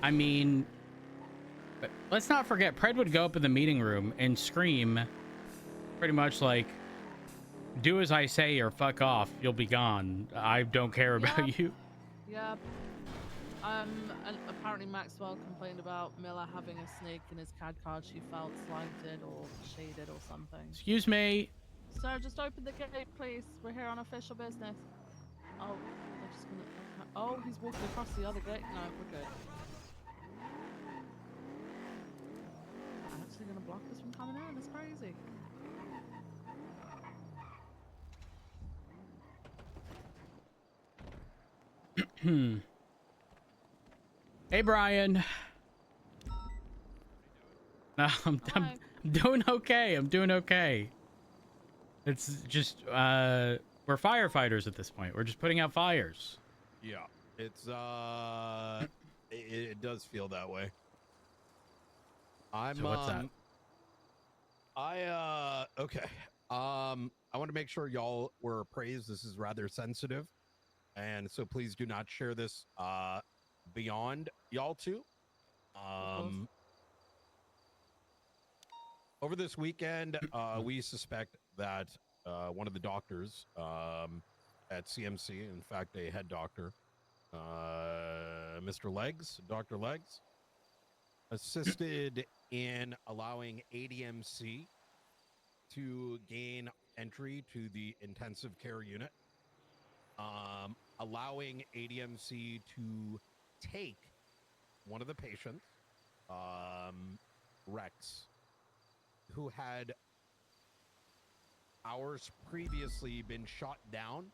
I mean, let's not forget, Pred would go up in the meeting room and scream pretty much like, do as I say or fuck off, you'll be gone. I don't care about you. Yep. And apparently Maxwell complained about Miller having a snake in his CAD card. She felt slighted or shaded or something. Excuse me. Sir, just open the gate, please. We're here on official business. Oh, they're just gonna... Oh, he's walking across the other gate. No, we're good. I'm actually gonna block this from coming in. It's crazy. Hey, Brian. No, I'm doing okay. I'm doing okay. It's just, we're firefighters at this point. We're just putting out fires. Yeah, it's it does feel that way. So what's that? Okay. I want to make sure y'all were appraised. This is rather sensitive, and so please do not share this beyond y'all two. Over this weekend, we suspect that one of the doctors at CMC, in fact, a head doctor, Mr. Legs, Dr. Legs, assisted in allowing ADMC to gain entry to the intensive care unit, allowing ADMC to take one of the patients, Rex, who had hours previously been shot down,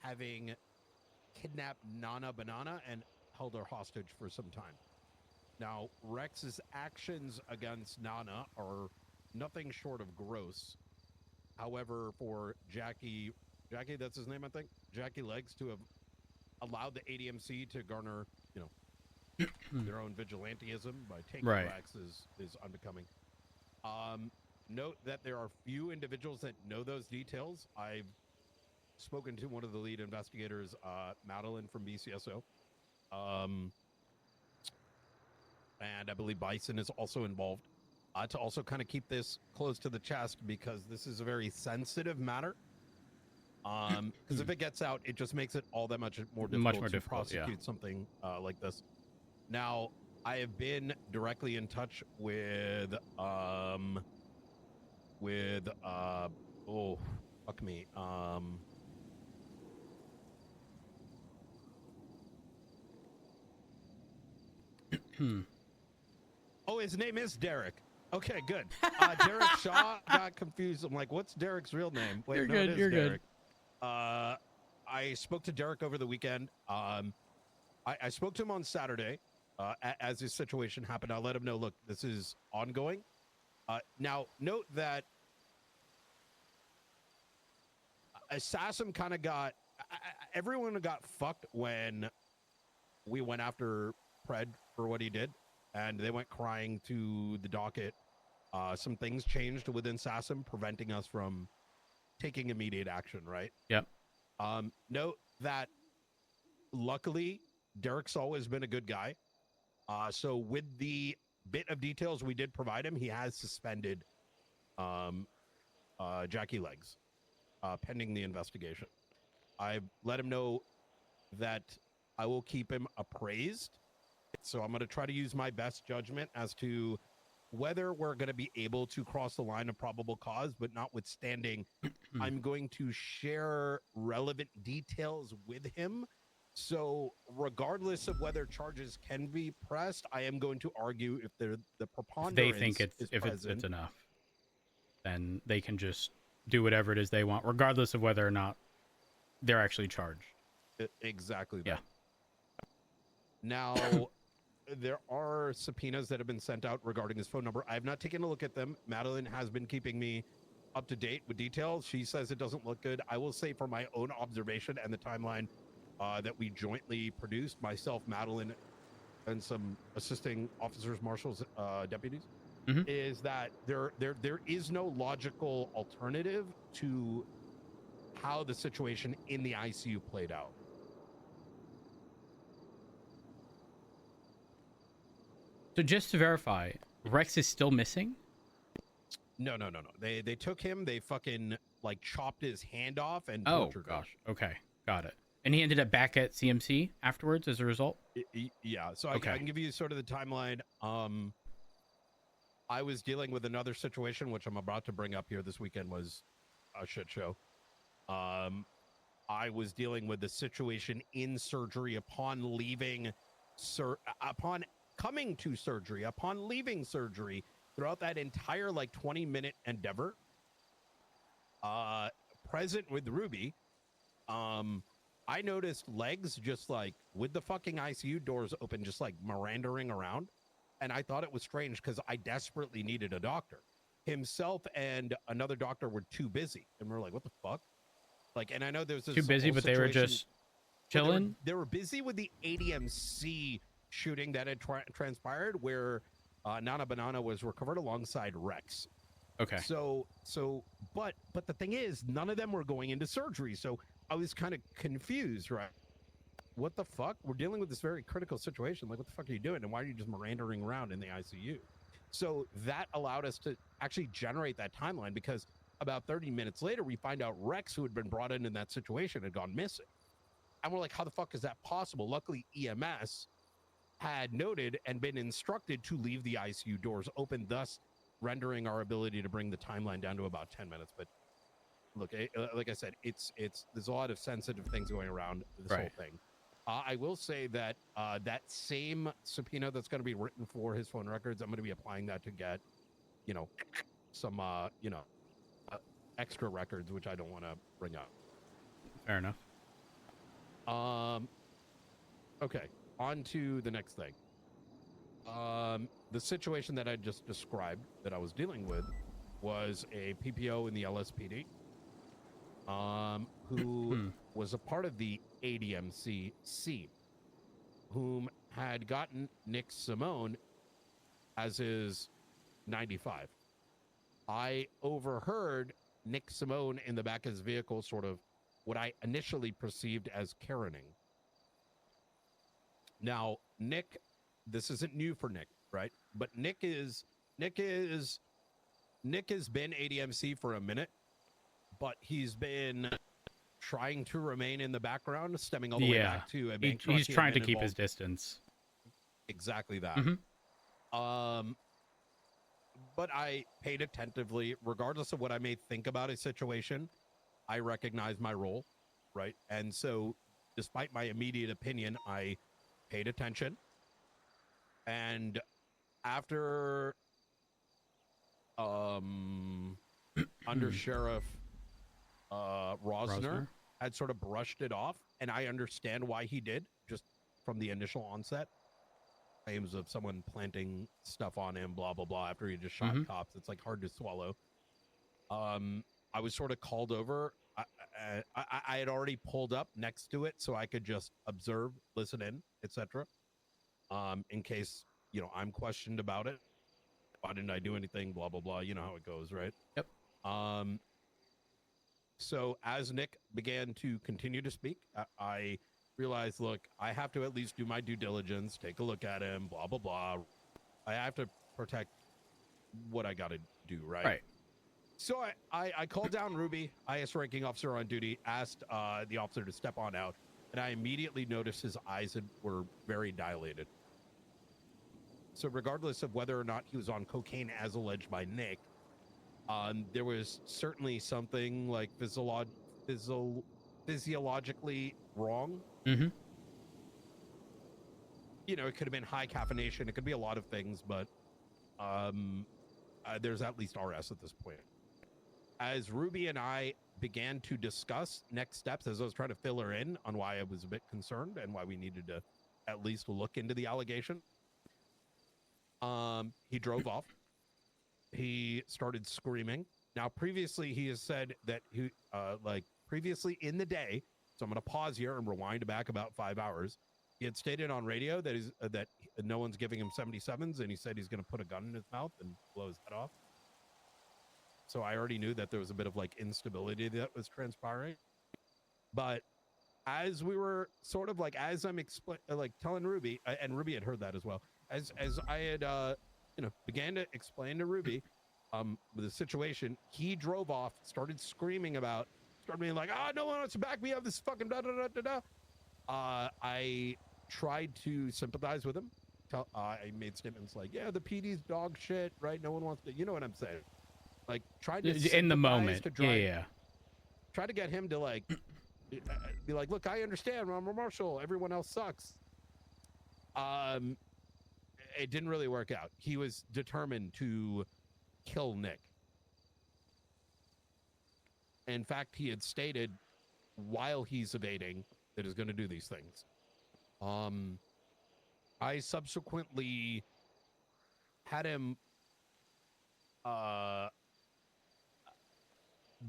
having kidnapped Nana Banana and held her hostage for some time. Now, Rex's actions against Nana are nothing short of gross. However, for Jackie, that's his name, I think, Jackie Legs, to have allowed the ADMC to garner, their own vigilantism by taking Rex is unbecoming. Note that there are few individuals that know those details. I've spoken to one of the lead investigators, Madeline from BCSO. And I believe Bison is also involved, to also kind of keep this close to the chest, because this is a very sensitive matter. Because if it gets out, it just makes it all that much more difficult to prosecute something like this. Now, I have been directly in touch with oh, fuck me. Oh, his name is Derek. Okay, good. Derek Shaw, got confused. I'm like, what's Derek's real name? Wait, You're no, good. it is You're Derek. good. I spoke to Derek over the weekend. I spoke to him on Saturday as this situation happened. I let him know, look, this is ongoing. Now, note that Assassin kind of got... everyone got fucked when we went after Pred for what he did, and they went crying to the docket. Some things changed within SASM, preventing us from taking immediate action, right? Yep. Note that, luckily, Derek's always been a good guy. So with the bit of details we did provide him, he has suspended Jackie Legs, pending the investigation. I've let him know that I will keep him appraised. So I'm going to try to use my best judgment as to whether we're going to be able to cross the line of probable cause, but notwithstanding, I'm going to share relevant details with him So, regardless of whether charges can be pressed, I am going to argue if the If preponderance they think it's is if present. it's enough, then they can just do whatever it is they want, regardless of whether or not they're actually charged. Exactly. Yeah. Now, there are subpoenas that have been sent out regarding his phone number. I have not taken a look at them. Madeline has been keeping me up to date with details. She says it doesn't look good. I will say, from my own observation and the timeline that we jointly produced, myself, Madeline, and some assisting officers, marshals, deputies, is that there is no logical alternative to how the situation in the ICU played out. So just to verify, Rex is still missing? No. They took him. They fucking like chopped his hand off and Oh tortured him. gosh. Okay, got it. And he ended up back at CMC afterwards as a result. Yeah. So Okay. I can give you sort of the timeline. I was dealing with another situation, which I'm about to bring up here. This weekend was a shit show. I was dealing with the situation in surgery upon leaving, upon coming to surgery, upon leaving surgery. Throughout that entire like 20-minute endeavor, present with Ruby, I noticed legs just like with the fucking ICU doors open, just like mirandering around. And I thought it was strange because I desperately needed a doctor. Himself and another doctor were too busy. And we're like, what the fuck? Like, and I know there's this Too busy, whole but they were situation- just Well, chilling. They were busy with the ADMC shooting that had transpired where Nana Banana was recovered alongside Rex. Okay. But the thing is, none of them were going into surgery. So I was kind of confused, right? What the fuck? We're dealing with this very critical situation. Like, what the fuck are you doing? And why are you just mirandering around in the ICU? So that allowed us to actually generate that timeline, because about 30 minutes later, we find out Rex, who had been brought in that situation, had gone missing. And we're like, how the fuck is that possible? Luckily, EMS had noted and been instructed to leave the ICU doors open, thus rendering our ability to bring the timeline down to about 10 minutes. But look, like I said, it's there's a lot of sensitive things going around this whole thing. I will say that that same subpoena that's going to be written for his phone records, I'm going to be applying that to get, some, extra records, which I don't want to bring up. Fair enough. Okay, on to the next thing. The situation that I just described that I was dealing with was a PPO in the LSPD, who was a part of the ADMC, whom had gotten Nick Simone as his 95. I overheard Nick Simone in the back of his vehicle, sort of what I initially perceived as Karening. Now, Nick, this isn't new for Nick, right? But Nick has been ADMC for a minute, but he's been trying to remain in the background, stemming all the way back to a bank. He's trying to keep his distance. Exactly that. But I paid attentively, regardless of what I may think about a situation. I recognize my role, right? And so, despite my immediate opinion, I paid attention. And after Under Sheriff Rosner had sort of brushed it off, and I understand why he did, just from the initial onset. Claims of someone planting stuff on him, blah, blah, blah, after he just shot cops. It's like hard to swallow. I was sort of called over. I had already pulled up next to it so I could just observe, listen in, etc. In case, I'm questioned about it. Why didn't I do anything? Blah, blah, blah. You know how it goes, right? Yep. So as Nick began to continue to speak, I realized, look, I have to at least do my due diligence, take a look at him, blah, blah, blah. I have to protect what I got to do, right? Right. So I called down Ruby, IS ranking officer on duty, asked the officer to step on out, and I immediately noticed his eyes were very dilated. So regardless of whether or not he was on cocaine as alleged by Nick, there was certainly something like physiologically wrong you know, it could have been high caffeination. It could be a lot of things, but there's at least RS at this point. As Ruby and I began to discuss next steps, as I was trying to fill her in on why I was a bit concerned and why we needed to at least look into the allegation, he drove off. He started screaming. Now, previously, he has said that he, previously in the day, so I'm going to pause here and rewind back about 5 hours. He had stated on radio that no one's giving him 77s, and he said he's going to put a gun in his mouth and blow his head off. So I already knew that there was a bit of like instability that was transpiring. But as we were sort of like, as I'm telling Ruby, and Ruby had heard that as well, as I had, began to explain to Ruby the situation, he drove off, started screaming started being like, no one wants to back me up, this fucking da da da da da. I tried to sympathize with him. I made statements like, yeah, the PD's dog shit, right? No one wants to, you know what I'm saying? Like, tried to in the moment. Yeah. Try to get him to like be like, look, I understand, I'm a marshal, everyone else sucks. It didn't really work out. He was determined to kill Nick. In fact, he had stated while he's evading that he's going to do these things. I subsequently had him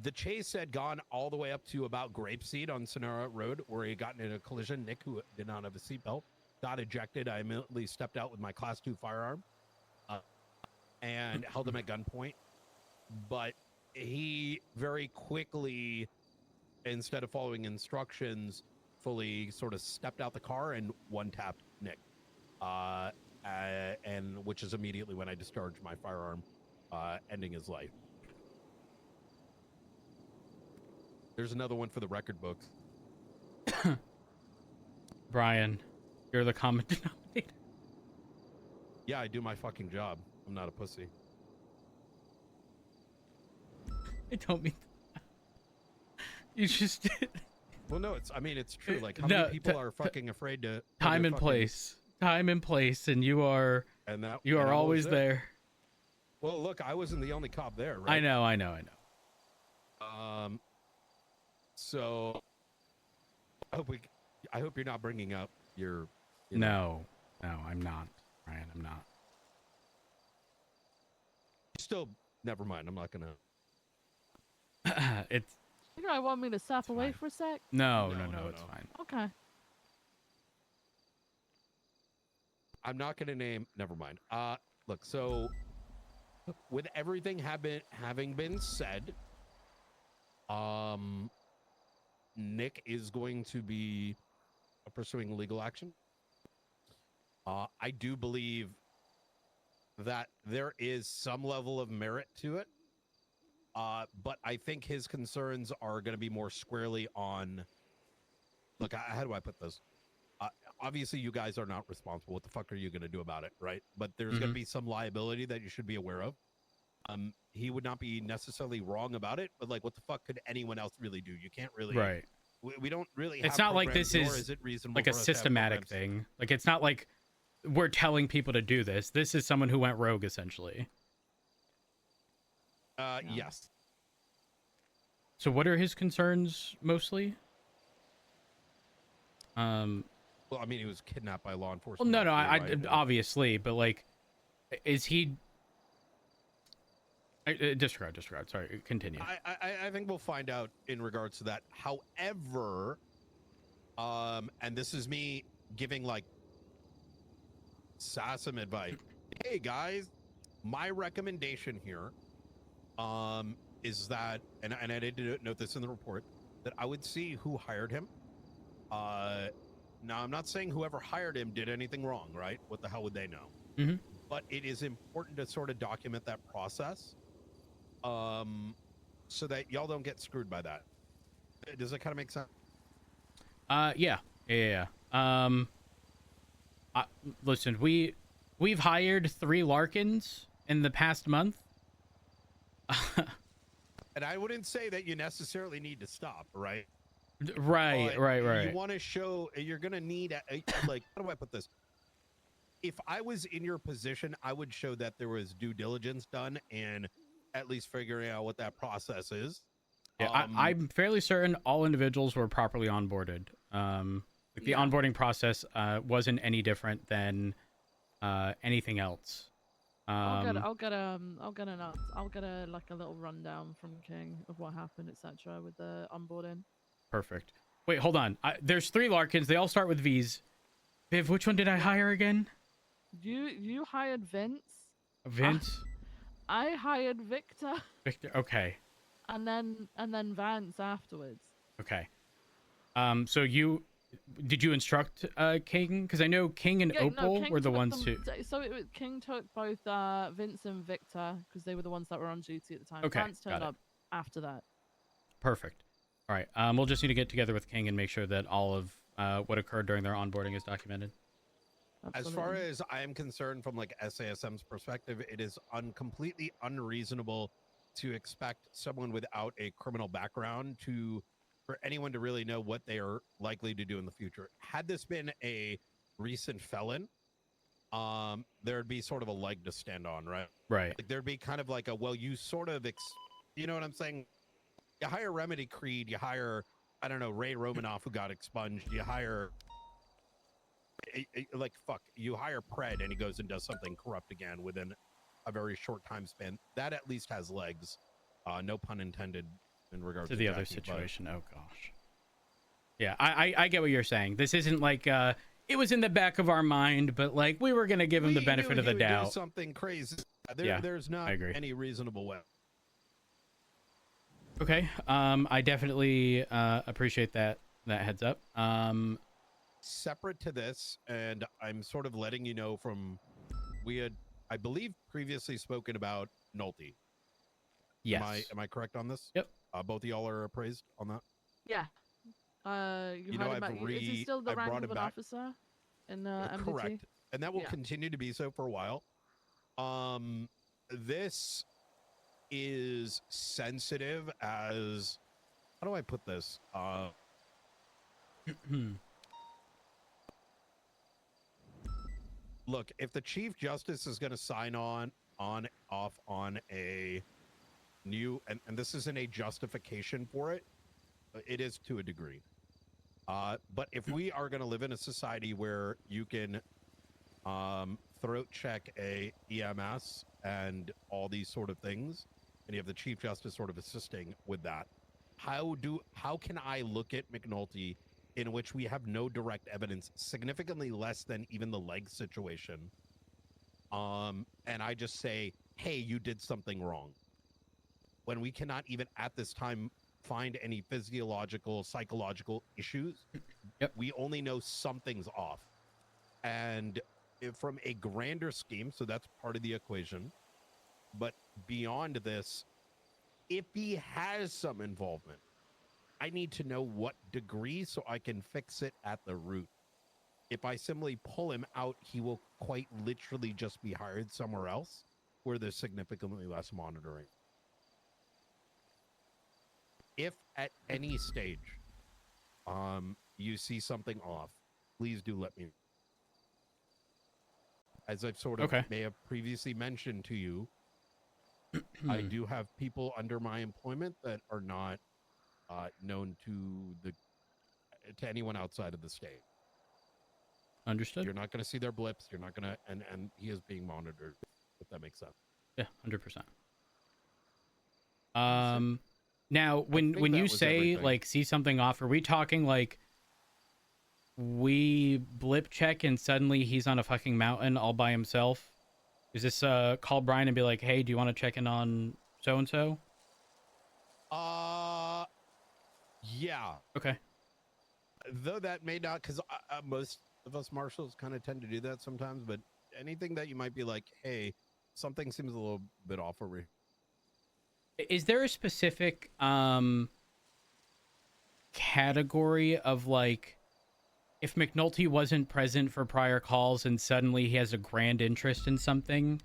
the chase had gone all the way up to about Grapeseed on Sonora Road, where he had gotten in a collision. Nick, who did not have a seatbelt, got ejected. I immediately stepped out with my Class 2 firearm and held him at gunpoint. But he very quickly, instead of following instructions, fully sort of stepped out the car and one-tapped Nick. And which is immediately when I discharged my firearm, ending his life. There's another one for the record books. Brian, you're the common denominator. Yeah, I do my fucking job. I'm not a pussy. I don't mean that. You just did. Well, no, it's true. Like, how many people are fucking afraid to... Time and place, and you are always there. Well, look, I wasn't the only cop there, right? I know. So I hope you're not bringing up your... No, I'm not, Ryan. I'm not. Still, never mind. I'm not gonna... It's... You know, want me to step away for a sec? No, it's fine. Okay. I'm not gonna name... Never mind. Look, so with everything having been said, Nick is going to be pursuing legal action. I do believe that there is some level of merit to it, but I think his concerns are going to be more squarely on... Look, how do I put this? Obviously, you guys are not responsible. What the fuck are you going to do about it, right? But there's going to be some liability that you should be aware of. He would not be necessarily wrong about it, but like, what the fuck could anyone else really do? You can't really... Right. We don't really... It's not like this is like a systematic thing. Like, it's not like we're telling people to do this. This is someone who went rogue, essentially. Yes. So what are his concerns, mostly? Well, I mean, he was kidnapped by law enforcement. Well, no, obviously, but like, is he... Disregard. Sorry, continue. I think we'll find out in regards to that. However, and this is me giving like some advice. Hey guys, my recommendation here is that, and I did note this in the report, that I would see who hired him. Now, I'm not saying whoever hired him did anything wrong, right? What the hell would they know? Mm-hmm. But it is important to sort of document that process. So that y'all don't get screwed by that. Does that kind of make sense? Yeah. Listen, we've hired 3 Larkins in the past month. And I wouldn't say that you necessarily need to stop, right? Right. You want to show, you're going to need, like, how do I put this? if I was in your position, I would show that there was due diligence done and at least figuring out what that process is. Yeah, I'm fairly certain all individuals were properly onboarded. The onboarding process wasn't any different than anything else. I'll get a like a little rundown from King of what happened, etc. with the onboarding. Perfect. Wait, hold on. There's 3 Larkins. They all start with V's. Viv, which one did I hire again? You hired Vince. Vince. I hired Victor. Victor. Okay. And then Vance afterwards. Okay. So did you instruct King? Because I know King and Opal King were the took ones them, who. So King took both Vince and Victor because they were the ones that were on duty at the time. Okay, Vance turned got it. up after that. Perfect. All right. We'll just need to get together with King and make sure that all of what occurred during their onboarding is documented. As far as I am concerned, from like SASM's perspective, it is completely unreasonable to expect someone without a criminal background for anyone to really know what they are likely to do in the future. Had this been a recent felon, there'd be sort of a leg to stand on, right? Right. Like there'd be kind of like a, well, you sort of, you know what I'm saying? You hire Remedy Creed, you hire, I don't know, Ray Romanoff, who got expunged, you hire, like, fuck, you hire Pred and he goes and does something corrupt again within a very short time span. That at least has legs. No pun intended in regards to the Jackie, other situation. Oh gosh. Yeah, I get what you're saying. This isn't like it was in the back of our mind, but like we were gonna give him the benefit of the doubt. Something crazy. There's not any reasonable way. Okay. I definitely appreciate that heads up. Separate to this, and I'm sort of letting you know from we had, I believe, previously spoken about Nolte. Yes. Am I correct on this? Yep. Both of y'all are appraised on that. Yeah. You heard about. Is he still the rank of an officer in MDT? Correct, and that will continue to be so for a while. This is sensitive as, how do I put this? Look, if the Chief Justice is going to sign off on a new, and this isn't a justification for it, it is to a degree. But if we are going to live in a society where you can throat check a EMS and all these sort of things, and you have the Chief Justice sort of assisting with that, how can I look at McNulty, in which we have no direct evidence, significantly less than even the leg situation, and I just say, hey, you did something wrong, when we cannot even at this time find any physiological, psychological issues? Yep. We only know something's off. And from a grander scheme, so that's part of the equation, but beyond this, if he has some involvement, I need to know what degree so I can fix it at the root. If I simply pull him out, he will quite literally just be hired somewhere else where there's significantly less monitoring. If at any stage you see something off, please do let me know. As I've sort of may have previously mentioned to you, I do have people under my employment that are not known to anyone outside of the state. Understood. You're not going to see their blips. You're not going to, and he is being monitored, if that makes sense. Yeah, 100%. Now, when you say everything. like see something off, are we talking like we blip check and suddenly he's on a fucking mountain all by himself? Is this call Brian and be like, hey, do you want to check in on so and so? Yeah. Okay. Though that may not, because most of us marshals kind of tend to do that sometimes, but anything that you might be like, hey, something seems a little bit off over here. Is there a specific category of like, if McNulty wasn't present for prior calls and suddenly he has a grand interest in something?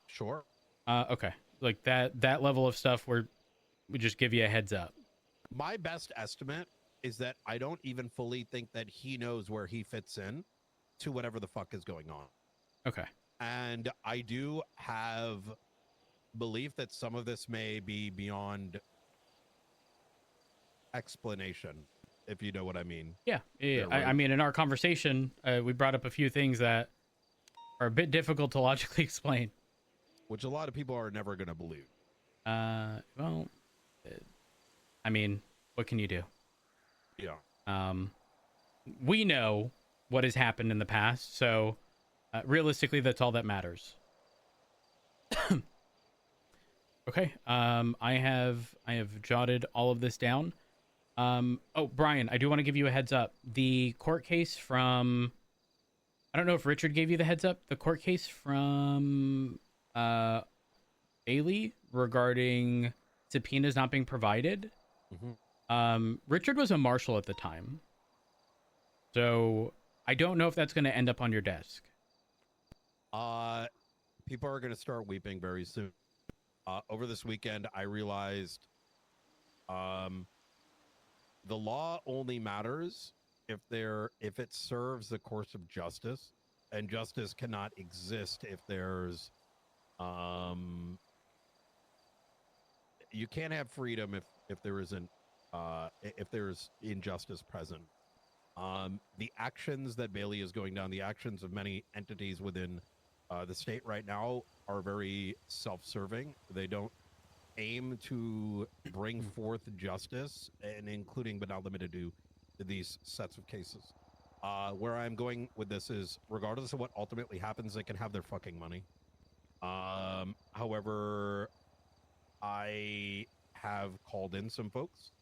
Sure. Okay. Like that level of stuff where we just give you a heads up. My best estimate is that I don't even fully think that he knows where he fits in. to whatever the fuck is going on. Okay. And I do have belief that some of this may be beyond explanation, if you know what I mean. Yeah. Yeah, I mean, in our conversation, we brought up a few things that are a bit difficult to logically explain. Which a lot of people are never going to believe. Well, I mean, what can you do? Yeah. We know what has happened in the past, so realistically, that's all that matters. Okay. I have jotted all of this down. Oh, Brian, I do want to give you a heads up. The court case from, I don't know if Richard gave you the heads up. The court case from Bailey regarding subpoenas not being provided. Richard was a marshal at the time, so I don't know if that's going to end up on your desk. People are going to start weeping very soon. Over this weekend, I realized the law only matters if it serves the course of justice, and justice cannot exist if there's you can't have freedom if there isn't if there's injustice present. The actions that Bailey is going down, the actions of many entities within the state right now are very self-serving. They don't aim to bring forth justice, and including but not limited to these sets of cases. Where I'm going with this is, regardless of what ultimately happens, they can have their fucking money. However, I have called in some folks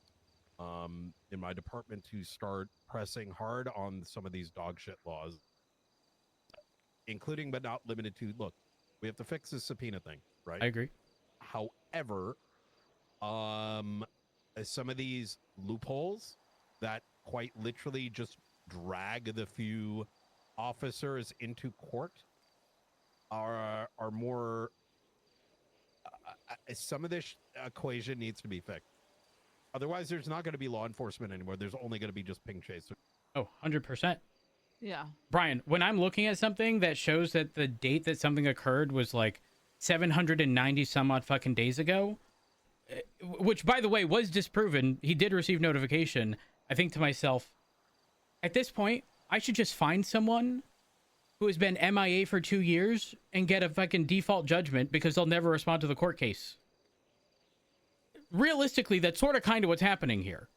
in my department to start pressing hard on some of these dog shit laws, including but not limited to, look, we have to fix this subpoena thing, right? I agree. However, some of these loopholes that quite literally just drag the few officers into court are more some of this equation needs to be fixed. Otherwise, there's not going to be law enforcement anymore. There's only going to be just ping chasers. Oh, 100%. Yeah. Brian, when I'm looking at something that shows that the date that something occurred was like 790 some odd fucking days ago, which, by the way, was disproven. He did receive notification. I think to myself, at this point, I should just find someone who has been MIA for 2 years and get a fucking default judgment because they'll never respond to the court case. Realistically, that's sort of kind of what's happening here.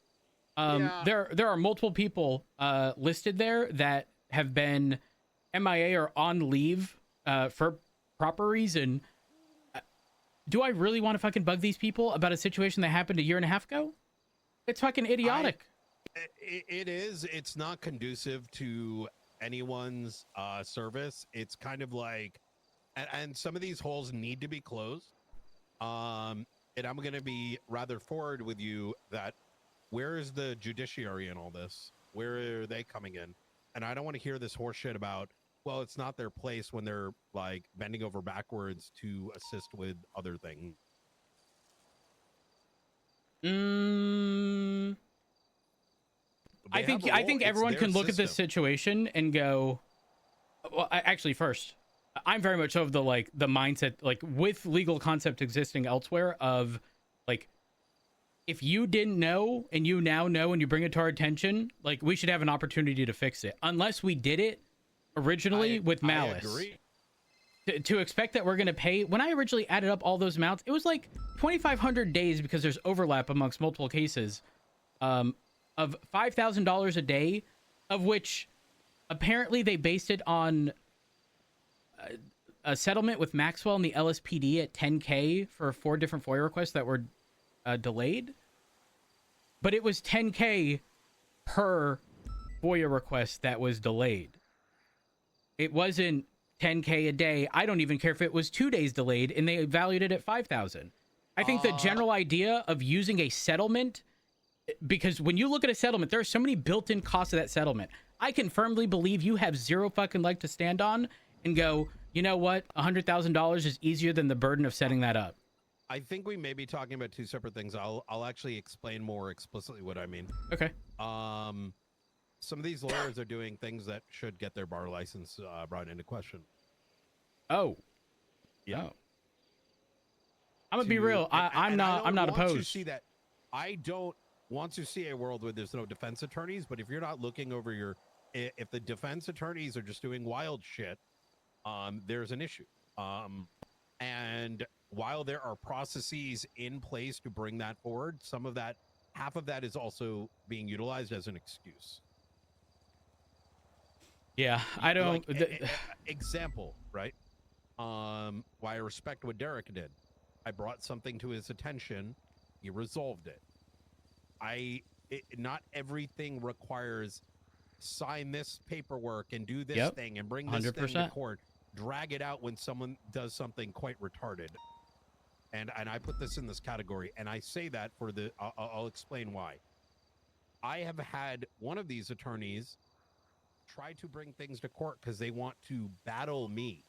There are multiple people listed there that have been MIA or on leave for proper reason. Do I really want to fucking bug these people about a situation that happened a year and a half ago? It's fucking idiotic. It is. It's not conducive to anyone's service. It's kind of like, and some of these holes need to be closed. And I'm going to be rather forward with you that where is the judiciary in all this? Where are they coming in? And I don't want to hear this horse shit about, well, it's not their place when they're like bending over backwards to assist with other things. I think everyone can look at this situation and go, well, actually, first, I'm very much of the mindset, like, with legal concept existing elsewhere of, like, if you didn't know and you now know and you bring it to our attention, like, we should have an opportunity to fix it. Unless we did it originally with malice. I agree. To expect that we're going to pay, when I originally added up all those amounts, it was like 2,500 days because there's overlap amongst multiple cases of $5,000 a day, of which apparently they based it on a settlement with Maxwell and the LSPD at $10K for 4 different FOIA requests that were delayed. But it was $10K per FOIA request that was delayed. It wasn't $10K a day. I don't even care if it was 2 days delayed, and they valued it at $5,000. I think the general idea of using a settlement, because when you look at a settlement, there are so many built-in costs of that settlement. I can firmly believe you have zero fucking leg to stand on and go, you know what, $100,000 is easier than the burden of setting that up. I think we may be talking about 2 separate things. I'll actually explain more explicitly what I mean. Okay. some of these lawyers are doing things that should get their bar license brought into question. Oh, yeah. Oh. I'm gonna be real. I'm not want opposed. to see that. I don't want to see a world where there's no defense attorneys. But if you're not looking over your, if the defense attorneys are just doing wild shit, there's an issue. And while there are processes in place to bring that forward, some of that, half of that is also being utilized as an excuse. Yeah, I don't. Example, right? Why I respect what Derek did. I brought something to his attention. He resolved it. Not everything requires sign this paperwork and do this thing and bring this 100%. thing to court. Drag it out when someone does something quite retarded. And I put this in this category, and I say that for the. I'll explain why. I have had one of these attorneys try to bring things to court because they want to battle me.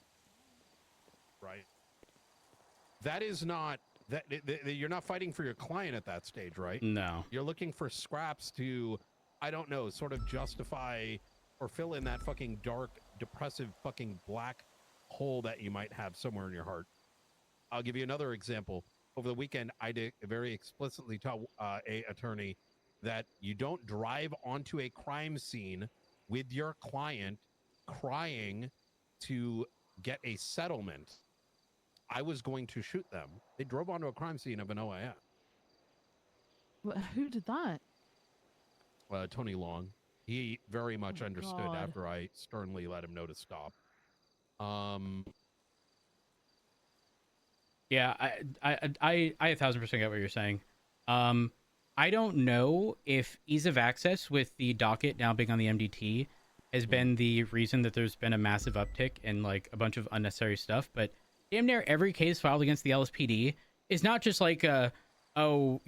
Right. That is not that you're not fighting for your client at that stage, right? No. You're looking for scraps to, I don't know, sort of justify or fill in that fucking dark, depressive, fucking black hole that you might have somewhere in your heart. I'll give you another example. Over the weekend, I did very explicitly tell a attorney that you don't drive onto a crime scene with your client crying to get a settlement. I was going to shoot them. They drove onto a crime scene of an OIF. Who did that? Tony Long. He very much understood God. after I sternly let him know to stop. Yeah, I 1000% get what you're saying. I don't know if ease of access with the docket now being on the MDT has been the reason that there's been a massive uptick in like a bunch of unnecessary stuff, but damn near every case filed against the LSPD is not just like I'm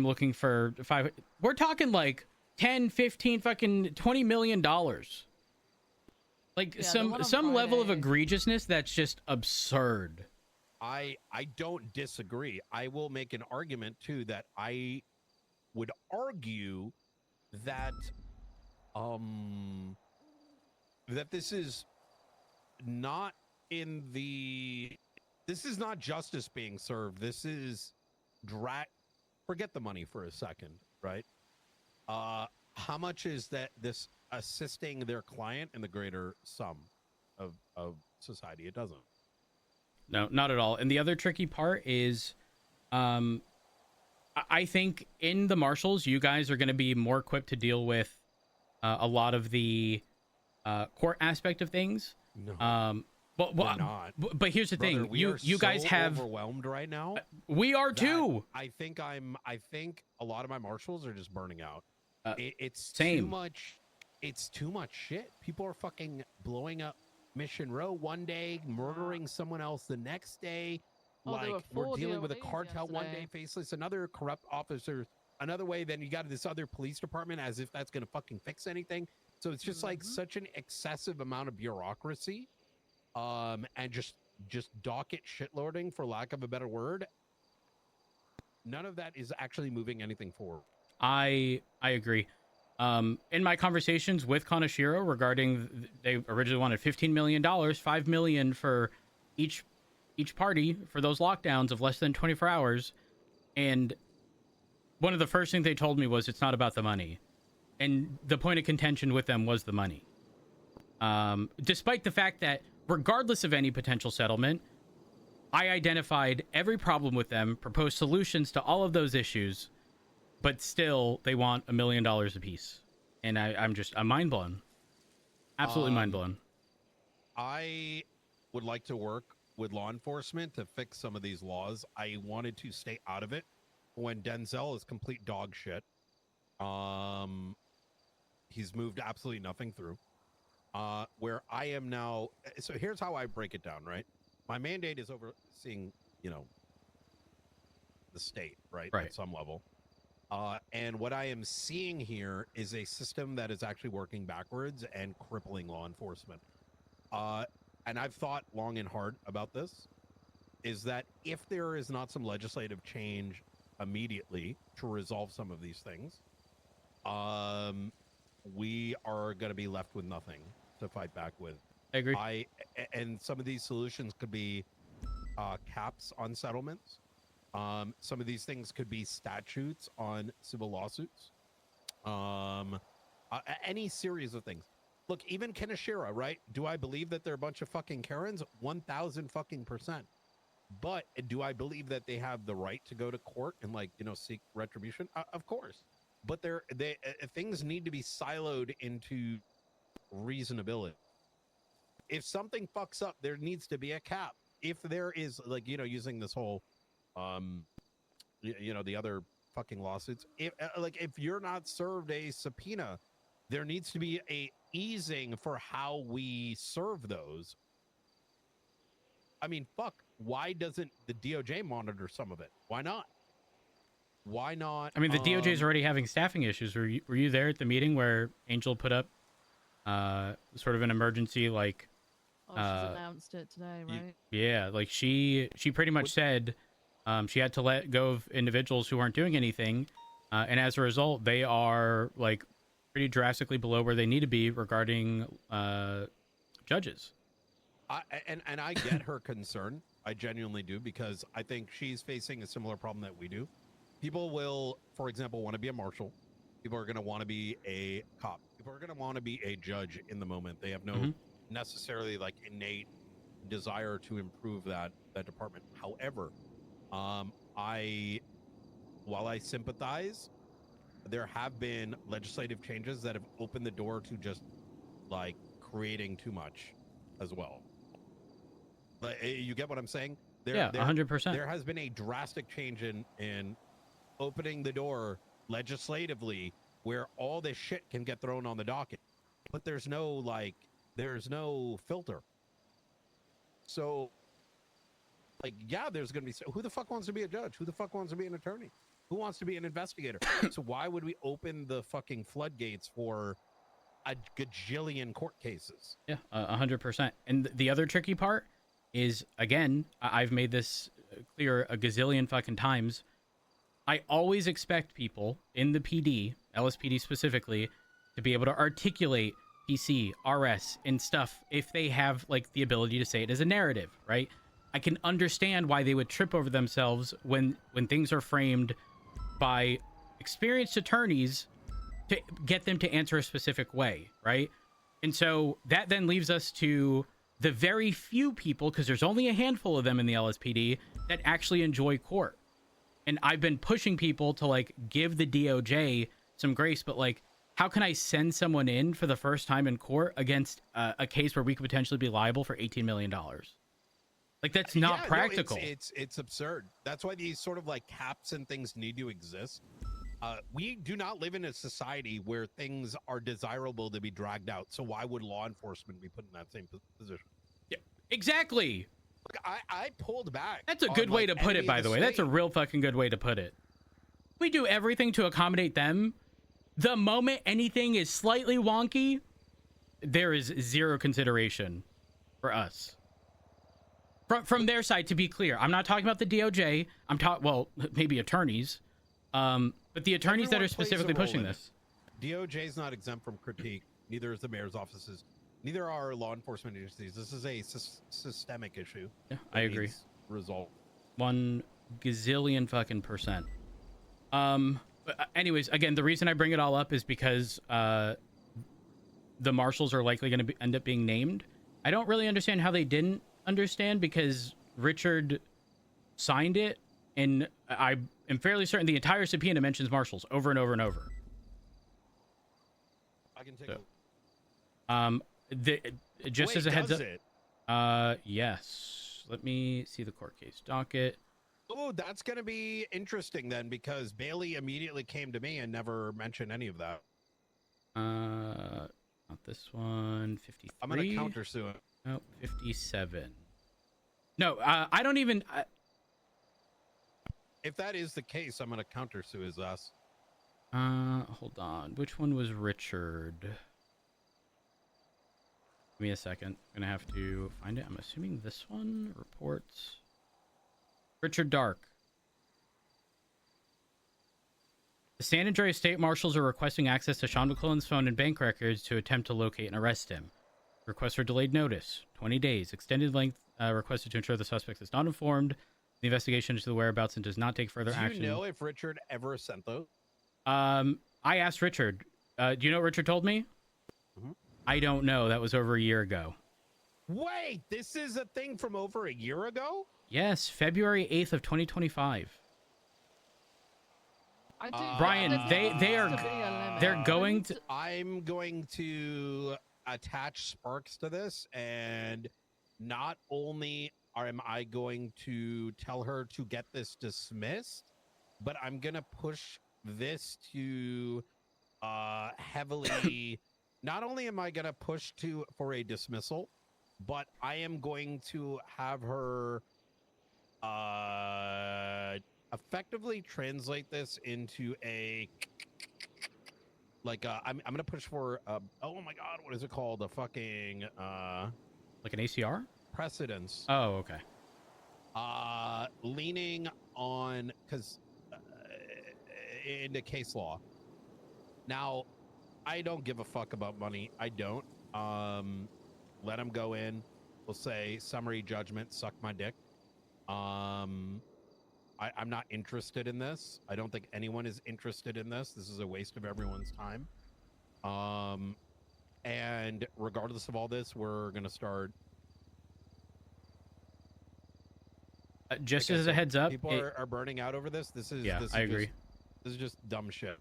looking for $5. We're talking like 10, 15, fucking $20 million. Like some level of egregiousness that's just absurd. I don't disagree. I will make an argument too that I would argue that that this is not this is not justice being served. This is forget the money for a second, right? How much is this assisting their client in the greater sum of society? It doesn't. No, not at all. And the other tricky part is, I think in the marshals, you guys are going to be more equipped to deal with a lot of the court aspect of things. No. But here's the thing: you guys have overwhelmed right now. We are too. I think a lot of my marshals are just burning out. It's same. Too much. It's too much shit. People are fucking blowing up Mission Row one day, murdering someone else the next day. We're dealing with a cartel one day, faceless, another corrupt officer another way. Then you got this other police department, as if that's going to fucking fix anything. So it's just like such an excessive amount of bureaucracy. And just docket shitloading, for lack of a better word. None of that is actually moving anything forward. I agree. In my conversations with Kaneshiro regarding, they originally wanted $15 million, $5 million for each party for those lockdowns of less than 24 hours. And one of the first things they told me was it's not about the money. And the point of contention with them was the money. Despite the fact that regardless of any potential settlement, I identified every problem with them, proposed solutions to all of those issues, but still they want $1 million a piece. And I'm mind blown. Absolutely mind blown. I would like to work with law enforcement to fix some of these laws. I wanted to stay out of it when Denzel is complete dog shit. He's moved absolutely nothing through. Where I am now, so here's how I break it down, right? My mandate is overseeing, the state, right? At some level. And what I am seeing here is a system that is actually working backwards and crippling law enforcement. And I've thought long and hard about this, is that if there is not some legislative change immediately to resolve some of these things, we are going to be left with nothing to fight back with. I agree. And some of these solutions could be caps on settlements. Some of these things could be statutes on civil lawsuits. Any series of things. Look, even Kenishira, right? Do I believe that they're a bunch of fucking Karens? 1,000 fucking %. But do I believe that they have the right to go to court and, like, you know, seek retribution? Of course. But things need to be siloed into reasonability. If something fucks up, there needs to be a cap. If there is, like, you know, using this whole, you know, the other fucking lawsuits, if you're not served a subpoena, there needs to be a easing for how we serve those. I mean, fuck, why doesn't the DOJ monitor some of it? Why not? Why not? I mean, the DOJ is already having staffing issues. Were you there at the meeting where Angel put up sort of an emergency, like... Oh, she's announced it today, right? Yeah, like she pretty much said she had to let go of individuals who aren't doing anything, and as a result, they are, like, pretty drastically below where they need to be regarding judges. And I get her concern. I genuinely do, because I think she's facing a similar problem that we do. People will, for example, want to be a marshal. People are going to want to be a cop. People are going to want to be a judge in the moment. They have no necessarily, like, innate desire to improve that department. However, while I sympathize, there have been legislative changes that have opened the door to just, like, creating too much as well. But you get what I'm saying? 100%. There has been a drastic change in opening the door legislatively where all this shit can get thrown on the docket, but there's no filter. So, like, yeah, there's going to be, who the fuck wants to be a judge? Who the fuck wants to be an attorney? Who wants to be an investigator? So why would we open the fucking floodgates for a gajillion court cases? Yeah, 100%. And the other tricky part is, again, I've made this clear a gazillion fucking times. I always expect people in the PD, LSPD specifically, to be able to articulate PC, RS, and stuff if they have, like, the ability to say it as a narrative, right? I can understand why they would trip over themselves when things are framed by experienced attorneys to get them to answer a specific way, right? And so that then leaves us to the very few people, because there's only a handful of them in the LSPD, that actually enjoy court. And I've been pushing people to, like, give the DOJ some grace, but, like, how can I send someone in for the first time in court against a case where we could potentially be liable for $18 million? Like, that's not practical. No, it's absurd. That's why these sort of, like, caps and things need to exist. We do not live in a society where things are desirable to be dragged out. So why would law enforcement be put in that same position? Yeah, exactly. Look, I pulled back. That's a good way to put it, by the way. That's a real fucking good way to put it. We do everything to accommodate them. The moment anything is slightly wonky, there is zero consideration for us. From their side, to be clear, I'm not talking about the DOJ. I'm talking, well, maybe attorneys, but the attorneys that are specifically pushing this. DOJ is not exempt from critique. Neither is the mayor's offices. Neither are law enforcement agencies. This is a systemic issue. Yeah, I agree. Resolved. 1 gazillion fucking %. But anyways, again, the reason I bring it all up is because the marshals are likely going to end up being named. I don't really understand how they didn't understand, because Richard signed it, and I am fairly certain the entire subpoena mentions marshals over and over and over. I can take just Wait, as a heads does up. It? Yes. Let me see the court case docket. Oh, that's going to be interesting then, because Bailey immediately came to me and never mentioned any of that. Not this one. 53. I'm going to countersue him. Oh, 57. No, I don't even... If that is the case, I'm going to countersue his ass. Hold on. Which one was Richard? Give me a second. I'm going to have to find it. I'm assuming this one. Reports. Richard Dark. The San Andreas State Marshals are requesting access to Sean McClellan's phone and bank records to attempt to locate and arrest him. Request for delayed notice, 20 days. Extended length requested to ensure the suspect is not informed. The investigation into the whereabouts and does not take further action. Do you know if Richard ever sent those? I asked Richard. Do you know what Richard told me? Mhm. I don't know. That was over a year ago. Wait, this is a thing from over a year ago? Yes, February 8th of 2025. I do. Brian, there they are needs to be a limit. they're going to I'm going to attach Sparks to this, and not only am I going to tell her to get this dismissed, but I'm gonna push this to heavily. Not only am I gonna push for a dismissal, but I am going to have her effectively translate this into a I'm gonna push for oh my god, what is it called? A fucking like an ACR? Precedence. Oh, okay. Leaning on because into case law. Now, I don't give a fuck about money. I don't. Let him go in. We'll say summary judgment. Suck my dick. I'm not interested in this. I don't think anyone is interested in this. This is a waste of everyone's time. And regardless of all this, we're gonna start. Just as a heads up, people are burning out over this. This is I agree. This is just dumb shit.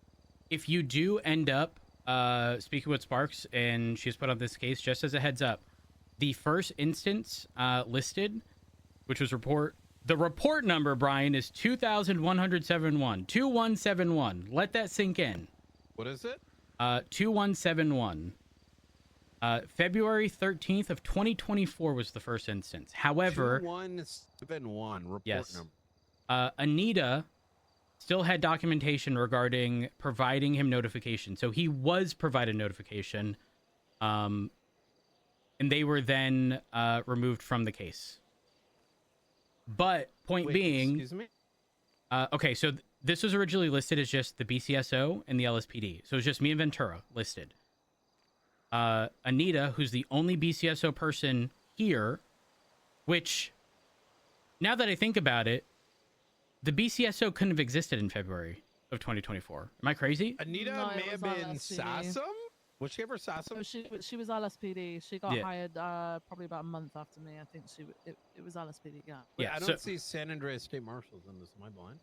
If you do end up speaking with Sparks and she's put on this case, just as a heads up, the first instance listed, which was the report number, Brian, is 2171. 2171. Let that sink in. What is it? 2171. February 13th of 2024 was the first instance. However, 2171 report number. Anita still had documentation regarding providing him notification. So he was provided notification, and they were then removed from the case. But point being, excuse me? Okay, so this was originally listed as just the BCSO and the LSPD. So it's just me and Ventura listed. Anita, who's the only BCSO person here, which, now that I think about it, the BCSO couldn't have existed in February of 2024. Am I crazy? Anita No, may it have was been LSPD. Sassum? Was she ever Sassum? No, she was LSPD. She got Yeah. hired probably about a month after me. I think it was LSPD. Yeah. Wait, Yeah, I don't see San Andreas State Marshals in this. Am I blind?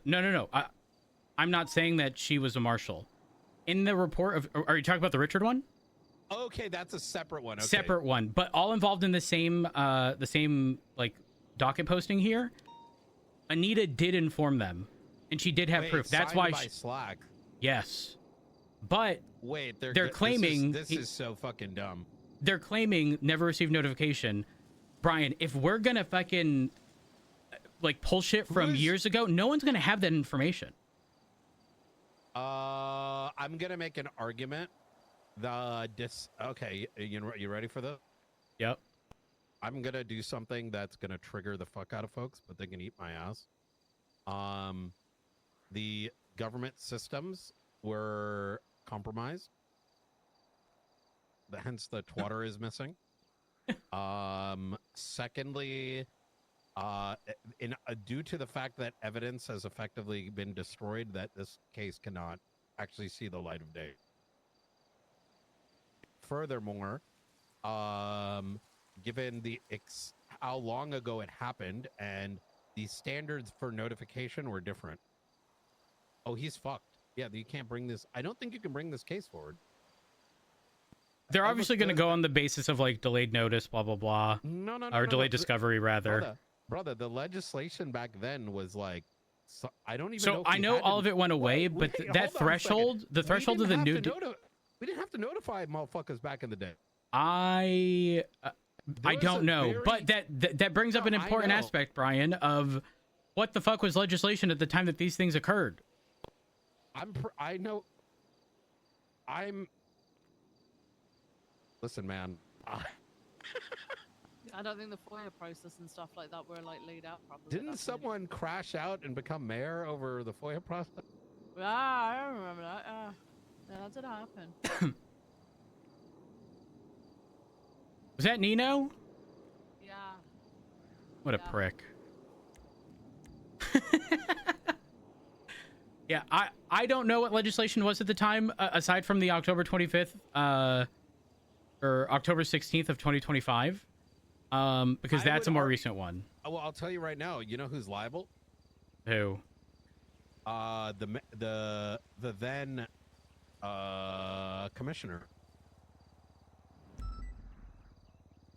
No. I'm not saying that she was a marshal. In the report of, are you talking about the Richard one? Okay, that's a separate one. Okay. Separate one, but all involved in the same like docket posting here. Anita did inform them, and she did have Wait, proof. That's signed why by Slack. Yes, but Wait, they're claiming this is so fucking dumb. They're claiming never received notification. Brian, if we're gonna fucking like pull shit from years ago, no one's gonna have that information. I'm gonna make an argument. Okay, you ready for this? Yep. I'm gonna do something that's gonna trigger the fuck out of folks, but they can eat my ass. The government systems were compromised. Hence the twatter is missing. Secondly, due to the fact that evidence has effectively been destroyed, that this case cannot actually see the light of day. Furthermore, given how long ago it happened and the standards for notification were different. Oh, he's fucked. Yeah, you can't bring this. I don't think you can bring this case forward. They're obviously going to go on the basis of like delayed notice, blah blah blah. No. Or delayed discovery, rather. Brother, the legislation back then was like, I don't even. So know I know all of it went away, but that threshold, the threshold of the new. We didn't have to notify motherfuckers back in the day. I don't know, but that brings up an important aspect, Brian, of what the fuck was legislation at the time that these things occurred. Listen, man. I don't think the FOIA process and stuff like that were like laid out properly. Didn't someone crash out and become mayor over the FOIA process? Yeah, I remember that. Yeah, that did happen. Was that Nino? Yeah. What a prick. Yeah, I don't know what legislation was at the time, aside from the October 25th, or October 16th of 2025, because that's a more recent one. Well, I'll tell you right now. You know who's liable? Who? The then commissioner.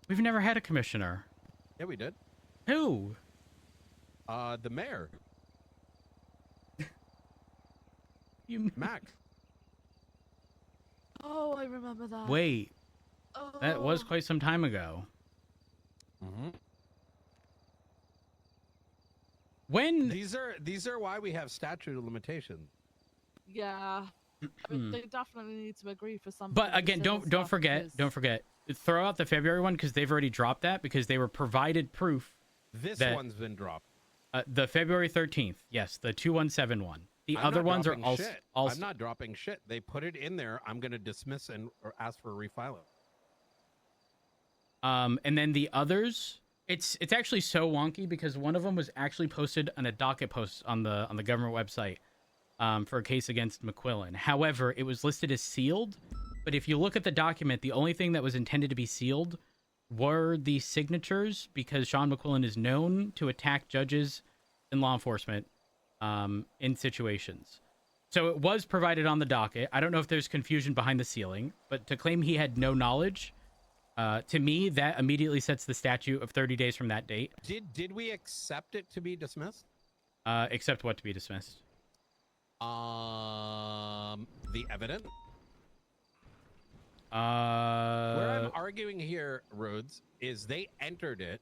We've never had a commissioner. Yeah, we did. Who? The mayor. You Mac. Oh, I remember that. Wait. Oh. That was quite some time ago. Mm-hmm. When these are why we have statute of limitations. Yeah. I mean, they definitely need to agree for something. But again, don't forget, throw out the February one because they've already dropped that because they were provided proof. This that, one's been dropped. The February 13th, yes, the 217 one. The other ones are also. I'm not dropping shit. They put it in there. I'm going to dismiss or ask for a refiling. And then the others, it's actually so wonky because one of them was actually posted on a docket post on the government website for a case against McQuillan. However, it was listed as sealed, but if you look at the document, the only thing that was intended to be sealed were the signatures because Sean McQuillan is known to attack judges and law enforcement in situations. So it was provided on the docket. I don't know if there's confusion behind the sealing, but to claim he had no knowledge, to me, that immediately sets the statute of 30 days from that date. Did we accept it to be dismissed? Accept what to be dismissed? The evidence. Where Where I'm arguing here, Rhodes, is they entered it.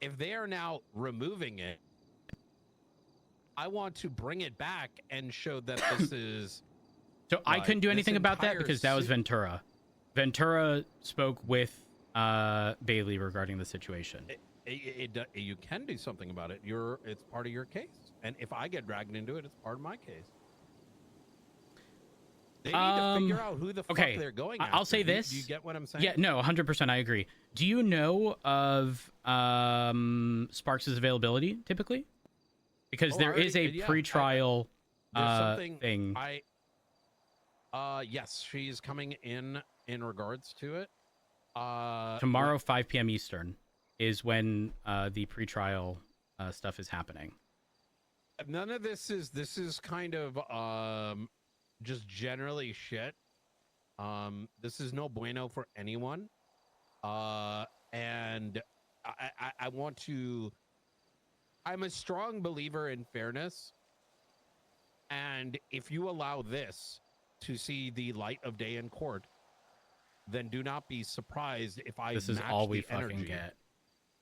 If they are now removing it, I want to bring it back and show that this is. So I couldn't do anything about that because that was Ventura. Ventura spoke with Bailey regarding the situation. You can do something about it. It's part of your case, and if I get dragged into it, it's part of my case. They need to figure out who the fuck they're going after. I'll say this. Do you get what I'm saying? Yeah, no, 100%. I agree. Do you know of Sparks' availability typically? Because there is a pre-trial thing. Yes, she's coming in regards to it. Tomorrow, 5 p.m. Eastern, is when the pre-trial stuff is happening. None of this is kind of just generally shit. This is no bueno for anyone. And I want to. I'm a strong believer in fairness, and if you allow this to see the light of day in court, then do not be surprised if I. This is all we fucking get.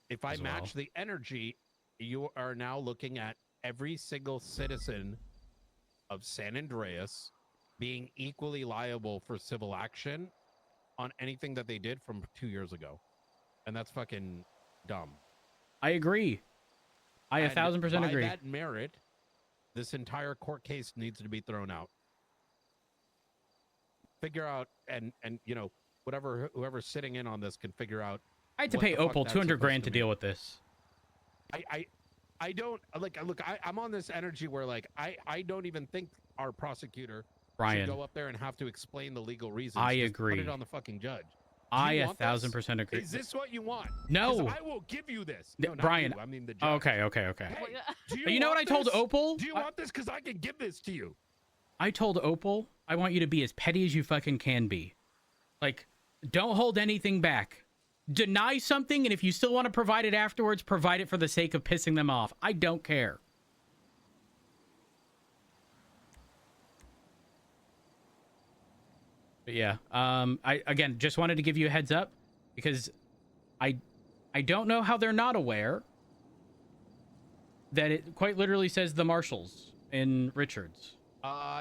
If I match the energy, you are now looking at every single citizen of San Andreas being equally liable for civil action on anything that they did from 2 years ago, and that's fucking dumb. I agree. I 1,000% agree. By that merit, this entire court case needs to be thrown out. Figure out and you know whoever's sitting in on this can figure out. I had to pay Opal 200 grand to deal with this. I don't like. Look, I'm on this energy where like I don't even think our prosecutor Brian, should go up there and have to explain the legal reasons. I Just agree. Put it on the fucking judge. I 1,000% agree. Is this what you want? No. 'Cause I will give you this. No, not Brian. you. I mean the judge. Okay. Hey, do You know what I want told this? Opal? Do you want this? Because I can give this to you. I told Opal, I want you to be as petty as you fucking can be. Like, don't hold anything back. Deny something, and if you still want to provide it afterwards, provide it for the sake of pissing them off. I don't care. But yeah, I again just wanted to give you a heads up because I don't know how they're not aware that it quite literally says the Marshals in Richards.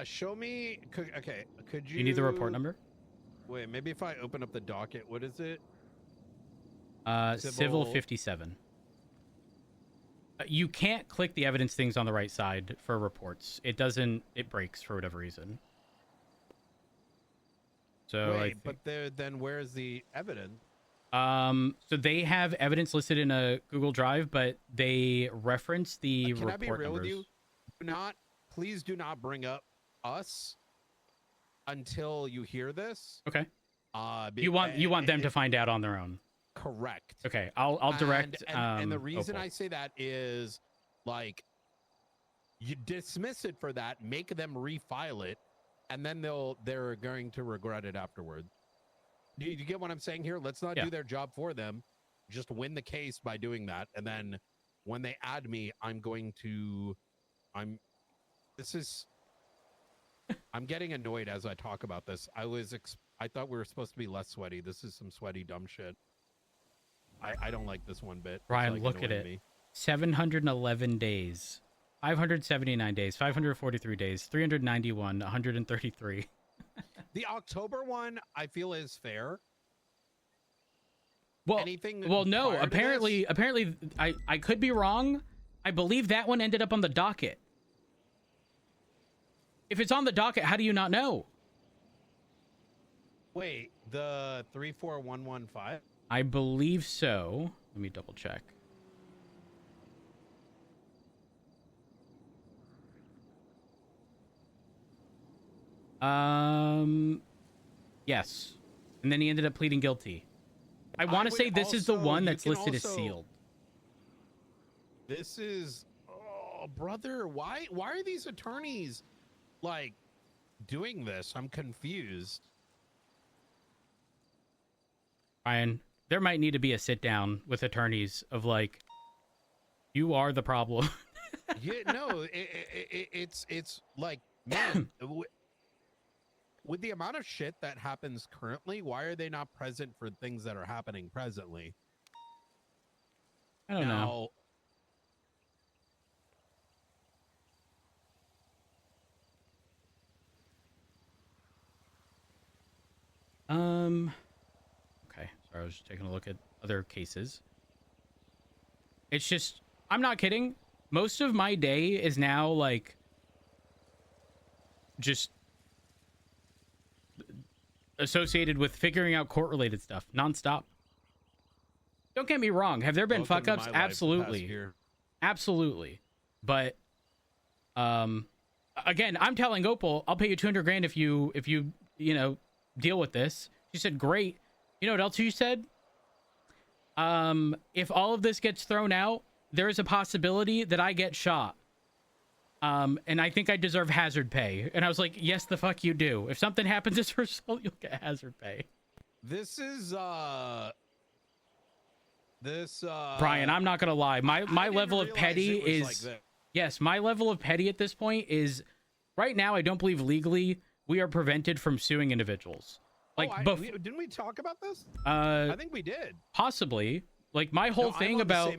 Show me. Okay, could you? You need the report number? Wait, maybe if I open up the docket, what is it? Civil 57. You can't click the evidence things on the right side for reports. It doesn't. It breaks for whatever reason. So Wait, but then where's the evidence? So they have evidence listed in a Google Drive, but they reference the Can I report be real numbers. with you? Please do not bring up us until you hear this. Okay. You want them to find out on their own. Correct. Okay, I'll direct. And the reason Opal. I say that is, like, you dismiss it for that, make them refile it, and then they're going to regret it afterward. Do you get what I'm saying here? Let's not do their job for them. Just win the case by doing that, and then when they add me, I'm getting annoyed as I talk about this. I thought we were supposed to be less sweaty. This is some sweaty dumb shit. I don't like this one bit. It's, Ryan, like, look at annoying it. me. 711 days, 579 days, 543 days, 391, 133. The October one, I feel, is fair. Well, Anything no. prior to Apparently, I could be wrong. I believe that one ended up on the docket. If it's on the docket, how do you not know? Wait, the 34115? I believe so. Let me double check. Yes. And then he ended up pleading guilty. I want to say this is the one that's listed as sealed. This is, oh, brother, why are these attorneys, like, doing this? I'm confused. Ryan, there might need to be a sit down with attorneys of, like, you are the problem. Yeah, no, it's like, man, with the amount of shit that happens currently, why are they not present for things that are happening presently? I don't know. Okay. Sorry, I was just taking a look at other cases. It's just, I'm not kidding. Most of my day is now, like, just associated with figuring out court-related stuff nonstop. Don't get me wrong. Have there been fuck-ups? Absolutely. Absolutely. But, again, I'm telling Opal, I'll pay you 200 grand if you deal with this. She said, great. You know what else you said? If all of this gets thrown out, there is a possibility that I get shot. And I think I deserve hazard pay. And I was like, yes, the fuck you do. If something happens as a result, you'll get hazard pay. This is, Brian, I'm not going to lie. My level of petty is, like yes, my level of petty at this point is, right now, I don't believe legally we are prevented from suing individuals. Like, didn't we talk about this? I think we did. Possibly. Like, my whole thing about,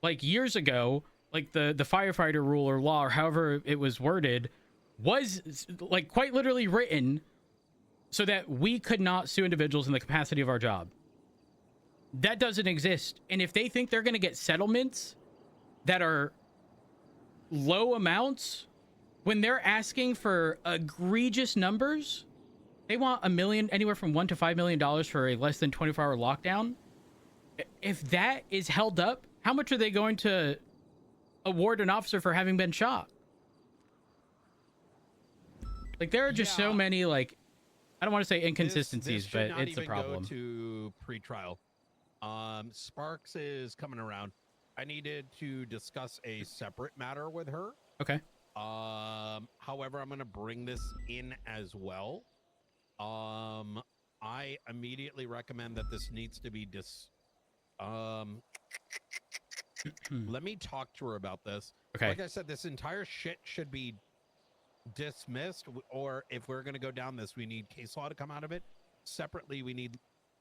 like, years ago, like, the firefighter rule or law or however it was worded was, like, quite literally written so that we could not sue individuals in the capacity of our job. That doesn't exist. And if they think they're going to get settlements that are low amounts, when they're asking for egregious numbers, they want $1 million, anywhere from $1 to $5 million for a less than 24-hour lockdown. If that is held up, how much are they going to award an officer for having been shot? Like, there are just so many, like, I don't want to say inconsistencies, this but should not it's a even problem. Go to pre-trial. Sparks is coming around. I needed to discuss a separate matter with her. Okay. However, I'm going to bring this in as well. I immediately recommend that this needs to be let me talk to her about this. Okay. Like I said, this entire shit should be dismissed, or if we're going to go down this, we need case law to come out of it. Separately, we need,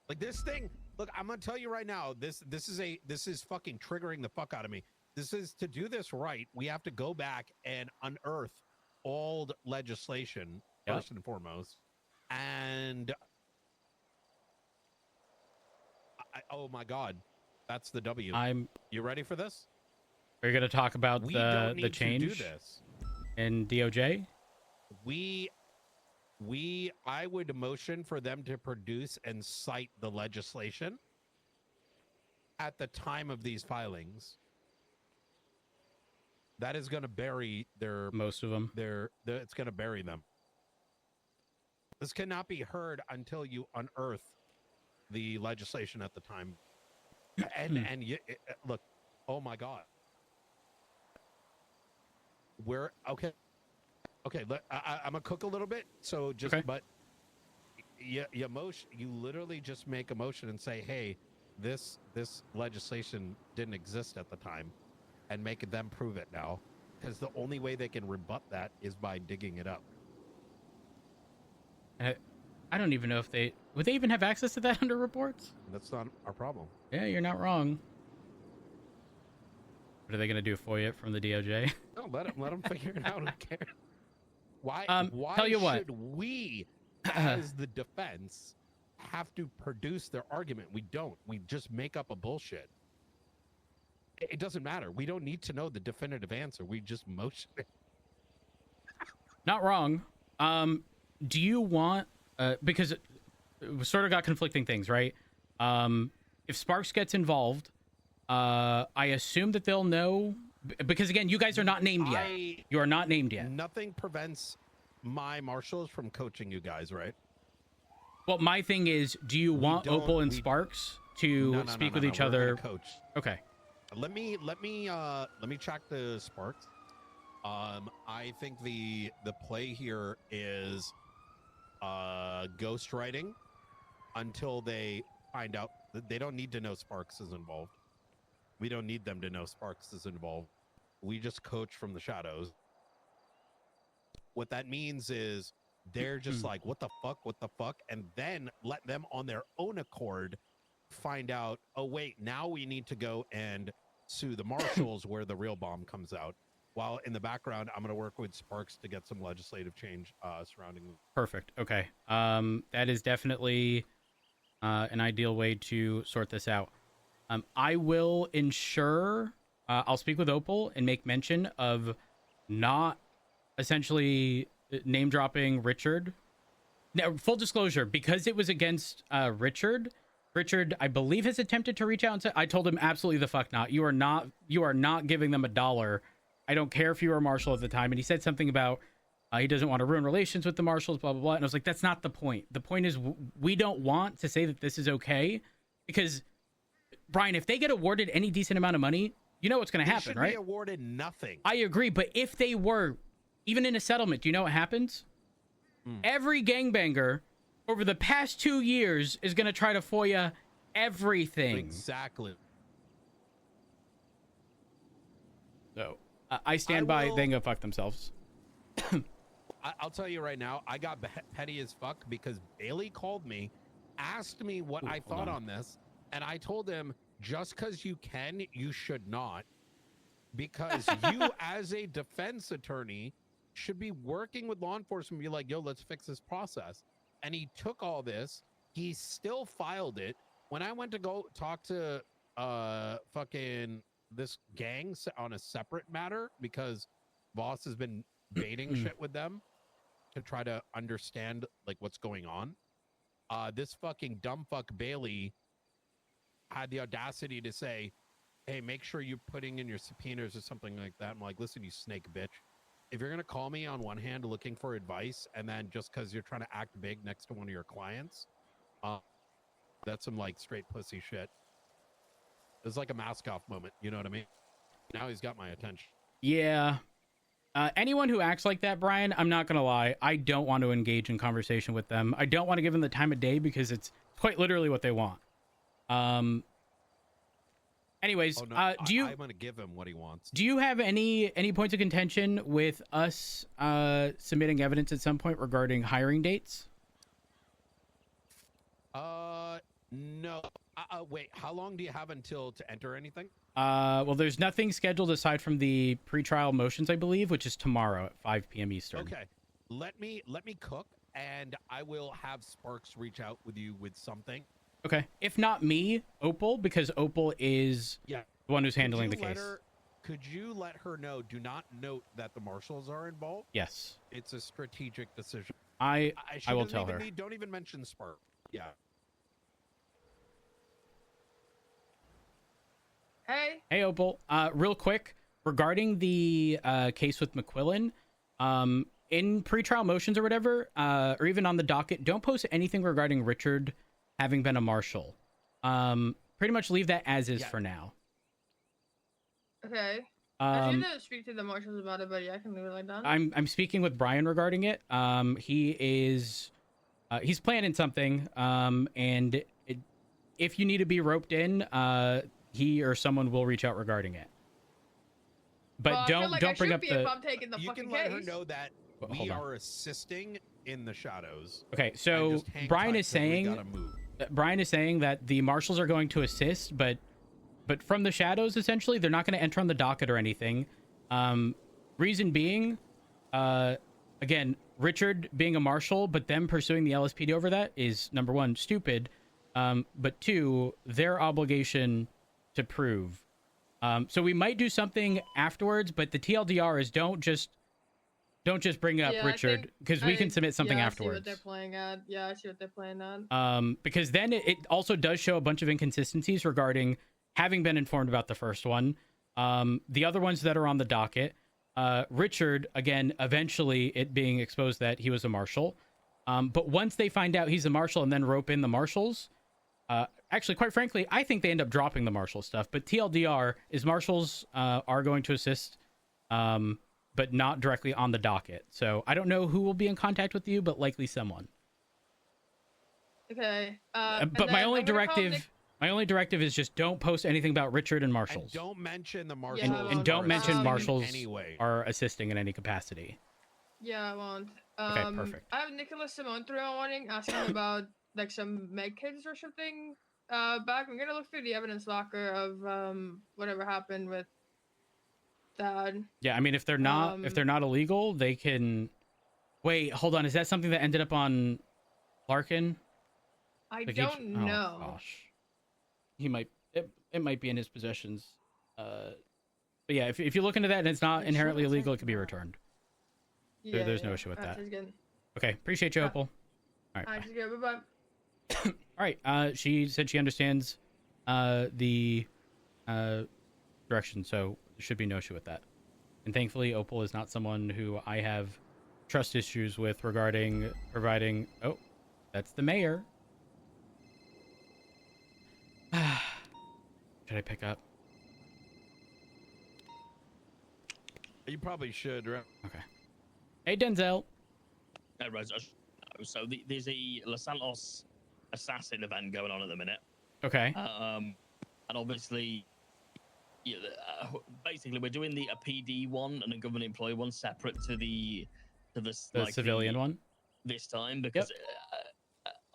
like, this thing. Look, I'm going to tell you right now, this is fucking triggering the fuck out of me. This is, to do this right, we have to go back and unearth old legislation, first and foremost. And oh my God, that's the W. You ready for this? Are you going to talk about We don't the need to do change this. in DOJ? I would motion for them to produce and cite the legislation at the time of these filings. That is going to bury most of them. It's going to bury them. This cannot be heard until you unearth the legislation at the time. And look, oh my God. We're okay. Okay, I'm gonna cook a little bit. So just, but you literally just make a motion and say, hey, this legislation didn't exist at the time, and make them prove it now, because the only way they can rebut that is by digging it up. I don't even know if would they even have access to that under reports? That's not our problem. Yeah, you're not wrong. What are they gonna do for you from the DOJ? No, let them figure it out. I don't care. Why tell you should we, as the defense, have to produce their argument? We don't. We just make up a bullshit. It doesn't matter. We don't need to know the definitive answer. We just motion it. Not wrong. Do you want because we sort of got conflicting things, right? If Sparks gets involved, I assume that they'll know, because again, you guys are not named yet. You are not named yet. Nothing prevents my marshals from coaching you guys, right? Well, my thing is, do you want Opal and Sparks to speak with each other? Coach. Okay. Let me check the Sparks. I think the play here is ghostwriting until they find out. They don't need to know Sparks is involved. We don't need them to know Sparks is involved. We just coach from the shadows. What that means is they're just like, what the fuck? And then let them on their own accord find out, oh, wait, now we need to go and sue the marshals where the real bomb comes out. While in the background, I'm going to work with Sparks to get some legislative change surrounding them. Perfect. Okay. That is definitely an ideal way to sort this out. I will ensure, I'll speak with Opal and make mention of not essentially name dropping Richard. Now, full disclosure, because it was against Richard, I believe, has attempted to reach out and say, I told him absolutely the fuck not. You are not giving them $1. I don't care if you were a marshal at the time. And he said something about he doesn't want to ruin relations with the marshals, blah, blah, blah. And I was like, that's not the point. The point is we don't want to say that this is okay, because Brian, if they get awarded any decent amount of money, you know what's going to happen, right? Be awarded nothing. I agree, but if they were, even in a settlement, do you know what happens? Every gangbanger over the past 2 years is going to try to FOIA everything. Exactly. So I stand by. They can go fuck themselves. I'll tell you right now, I got petty as fuck because Bailey called me, asked me what I thought on this. And I told him, just because you can, you should not. Because you, as a defense attorney, should be working with law enforcement and be like, yo, let's fix this process. And he took all this. He still filed it. When I went to go talk to fucking this gang on a separate matter, because Voss has been baiting shit with them to try to understand like what's going on. This fucking dumb fuck Bailey had the audacity to say, hey, make sure you're putting in your subpoenas or something like that. I'm like, listen, you snake bitch. If you're going to call me on one hand looking for advice, and then just because you're trying to act big next to one of your clients, that's some like straight pussy shit. It's like a mask off moment. You know what I mean? Now he's got my attention. Yeah. Anyone who acts like that, Brian, I'm not going to lie. I don't want to engage in conversation with them. I don't want to give them the time of day because it's quite literally what they want. Anyways, do you? I'm going to give him what he wants. Do you have any points of contention with us submitting evidence at some point regarding hiring dates? No. Wait, how long do you have until to enter anything? Well, there's nothing scheduled aside from the pretrial motions, I believe, which is tomorrow at 5 p.m. Eastern. Okay. Let me cook, and I will have Sparks reach out with you with something. Okay. If not me, Opal, because Opal is the one who's handling the case. Could you let her know? Do not note that the marshals are involved. Yes. It's a strategic decision. I she will doesn't tell even her. don't even mention Spark. Yeah. Hey. Hey, Opal. Real quick, regarding the case with McQuillan, in pretrial motions or whatever, or even on the docket, don't post anything regarding Richard having been a marshal. Pretty much leave that as is for now. Okay. I need to speak to the marshals about it, but yeah, I can leave it like that. I'm speaking with Brian regarding it. He's planning something. If you need to be roped in, he or someone will reach out regarding it. But well, don't I feel like don't bring up if I'm taking the You fucking can let her case. know that Well, we hold on. are assisting in the shadows. Okay, and so just hang Brian tight is 'cause we saying gotta move. Brian is saying that the marshals are going to assist, but from the shadows, essentially, they're not going to enter on the docket or anything. Reason being, again, Richard being a marshal, but them pursuing the LSPD over that is, number one, stupid, but two, their obligation to prove. So we might do something afterwards, but the TLDR is don't just bring up Richard, because we can submit something afterwards. I see what they're playing at. Yeah, I see what they're playing at. Because then it also does show a bunch of inconsistencies regarding having been informed about the first one. The other ones that are on the docket, Richard, again, eventually it being exposed that he was a marshal. But once they find out he's a marshal and then rope in the marshals, actually, quite frankly, I think they end up dropping the marshal stuff. But TLDR is marshals are going to assist, but not directly on the docket. So I don't know who will be in contact with you, but likely someone. Okay. But my only directive is just don't post anything about Richard and marshals. And don't mention the marshals. And don't mention marshals anyway. are assisting in any capacity. Yeah, I won't. Okay, perfect. I have Nicholas Simone through on warning asking about like some med kits or something. Back. I'm gonna look through the evidence locker of whatever happened with Dad. Yeah, I mean, if they're not illegal, they can. Wait, hold on. Is that something that ended up on Larkin? I Like, don't know. Oh, gosh. He might. It might be in his possessions. But yeah, if you look into that and it's not inherently illegal, it could be returned. There's no issue with that. Okay, appreciate you, Opal. All right. Bye bye. All right. She said she understands the direction, so there should be no issue with that. And thankfully, Opal is not someone who I have trust issues with regarding providing. Oh, that's the mayor. Should I pick up? You probably should, right? Okay. Hey, Denzel. Right. So there's a Los Santos assassin event going on at the minute. Okay. And obviously, yeah, basically we're doing a PD one and a government employee one separate to the civilian one this time, because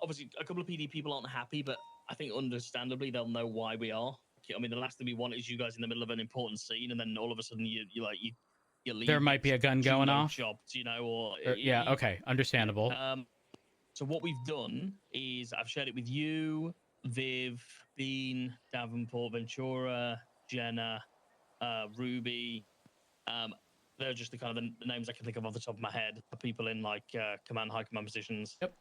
obviously a couple of PD people aren't happy, but I think understandably they'll know why we are. I mean, the last thing we want is you guys in the middle of an important scene, and then all of a sudden you leave. There might be a gun going off. Chopped, or yeah. Okay. Understandable. So what we've done is I've shared it with you, Viv, Bean, Davenport, Ventura, Jenna, Ruby. They're just the kind of the names I can think of off the top of my head. People in like high command positions. Yep.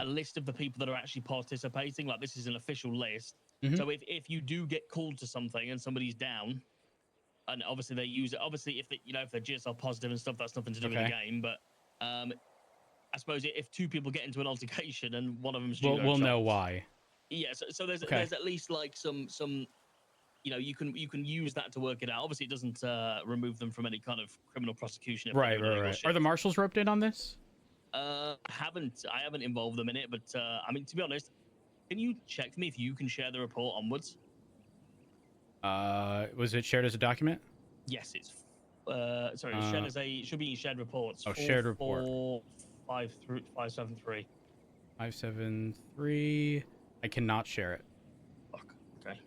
A list of the people that are actually participating. Like, this is an official list. Mhm. So if you do get called to something and somebody's down, and obviously they use it. Obviously, if they're GSL positive and stuff, that's nothing to do with the game. But I suppose if two people get into an altercation and one of them's we'll know why. Yeah. So there's at least like some you can use that to work it out. Obviously, it doesn't remove them from any kind of criminal prosecution. Right. Are the marshals roped in on this? I haven't involved them in it, but I mean, to be honest, can you check for me if you can share the report onwards? Was it shared as a document? Yes, it's shared as should be in shared reports. Oh, shared report. 573. 573. I cannot share it. Fuck. Okay.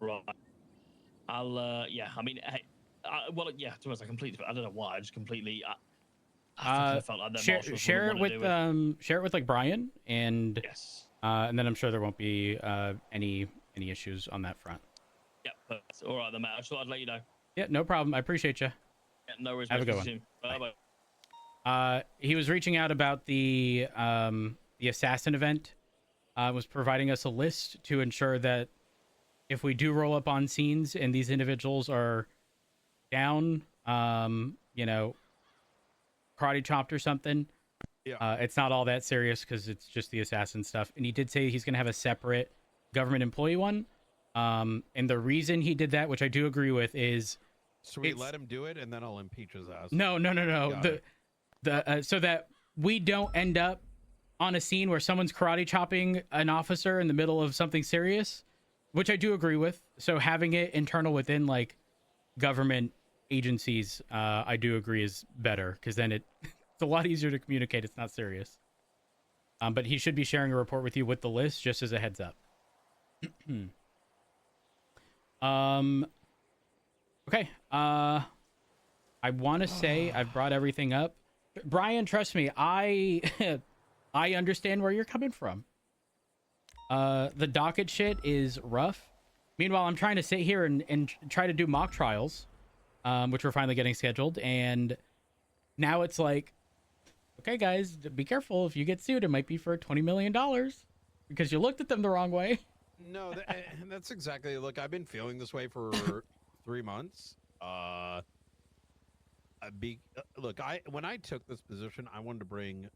Right. I'll. Yeah. I mean, hey. Well, yeah. To be honest, I completely. I don't know why. I just completely. I felt like share it with like Brian, and yes. And then I'm sure there won't be any issues on that front. Yep. But all right, then, mate. I just thought I'd let you know. Yeah, no problem. I appreciate you. Yeah, no worries. Have a mate. good See you one. soon. Bye-bye. He was reaching out about the assassin event. Was providing us a list to ensure that if we do roll up on scenes and these individuals are down, karate chopped or something, it's not all that serious because it's just the assassin stuff. And he did say he's going to have a separate government employee one. And the reason he did that, which I do agree with, is So we let him do it, and then I'll impeach his ass. no. Got it. So that we don't end up on a scene where someone's karate chopping an officer in the middle of something serious, which I do agree with. So having it internal within like government agencies, I do agree is better because then it's a lot easier to communicate. It's not serious. But he should be sharing a report with you with the list, just as a heads up. Okay. I want to say I've brought everything up. Brian, trust me, I understand where you're coming from. The docket shit is rough. Meanwhile, I'm trying to sit here and try to do mock trials, which we're finally getting scheduled. And now it's like, okay, guys, be careful. If you get sued, it might be for $20 million because you looked at them the wrong way. No, that's exactly. Look, I've been feeling this way for 3 months. Look, when I took this position, I wanted to bring.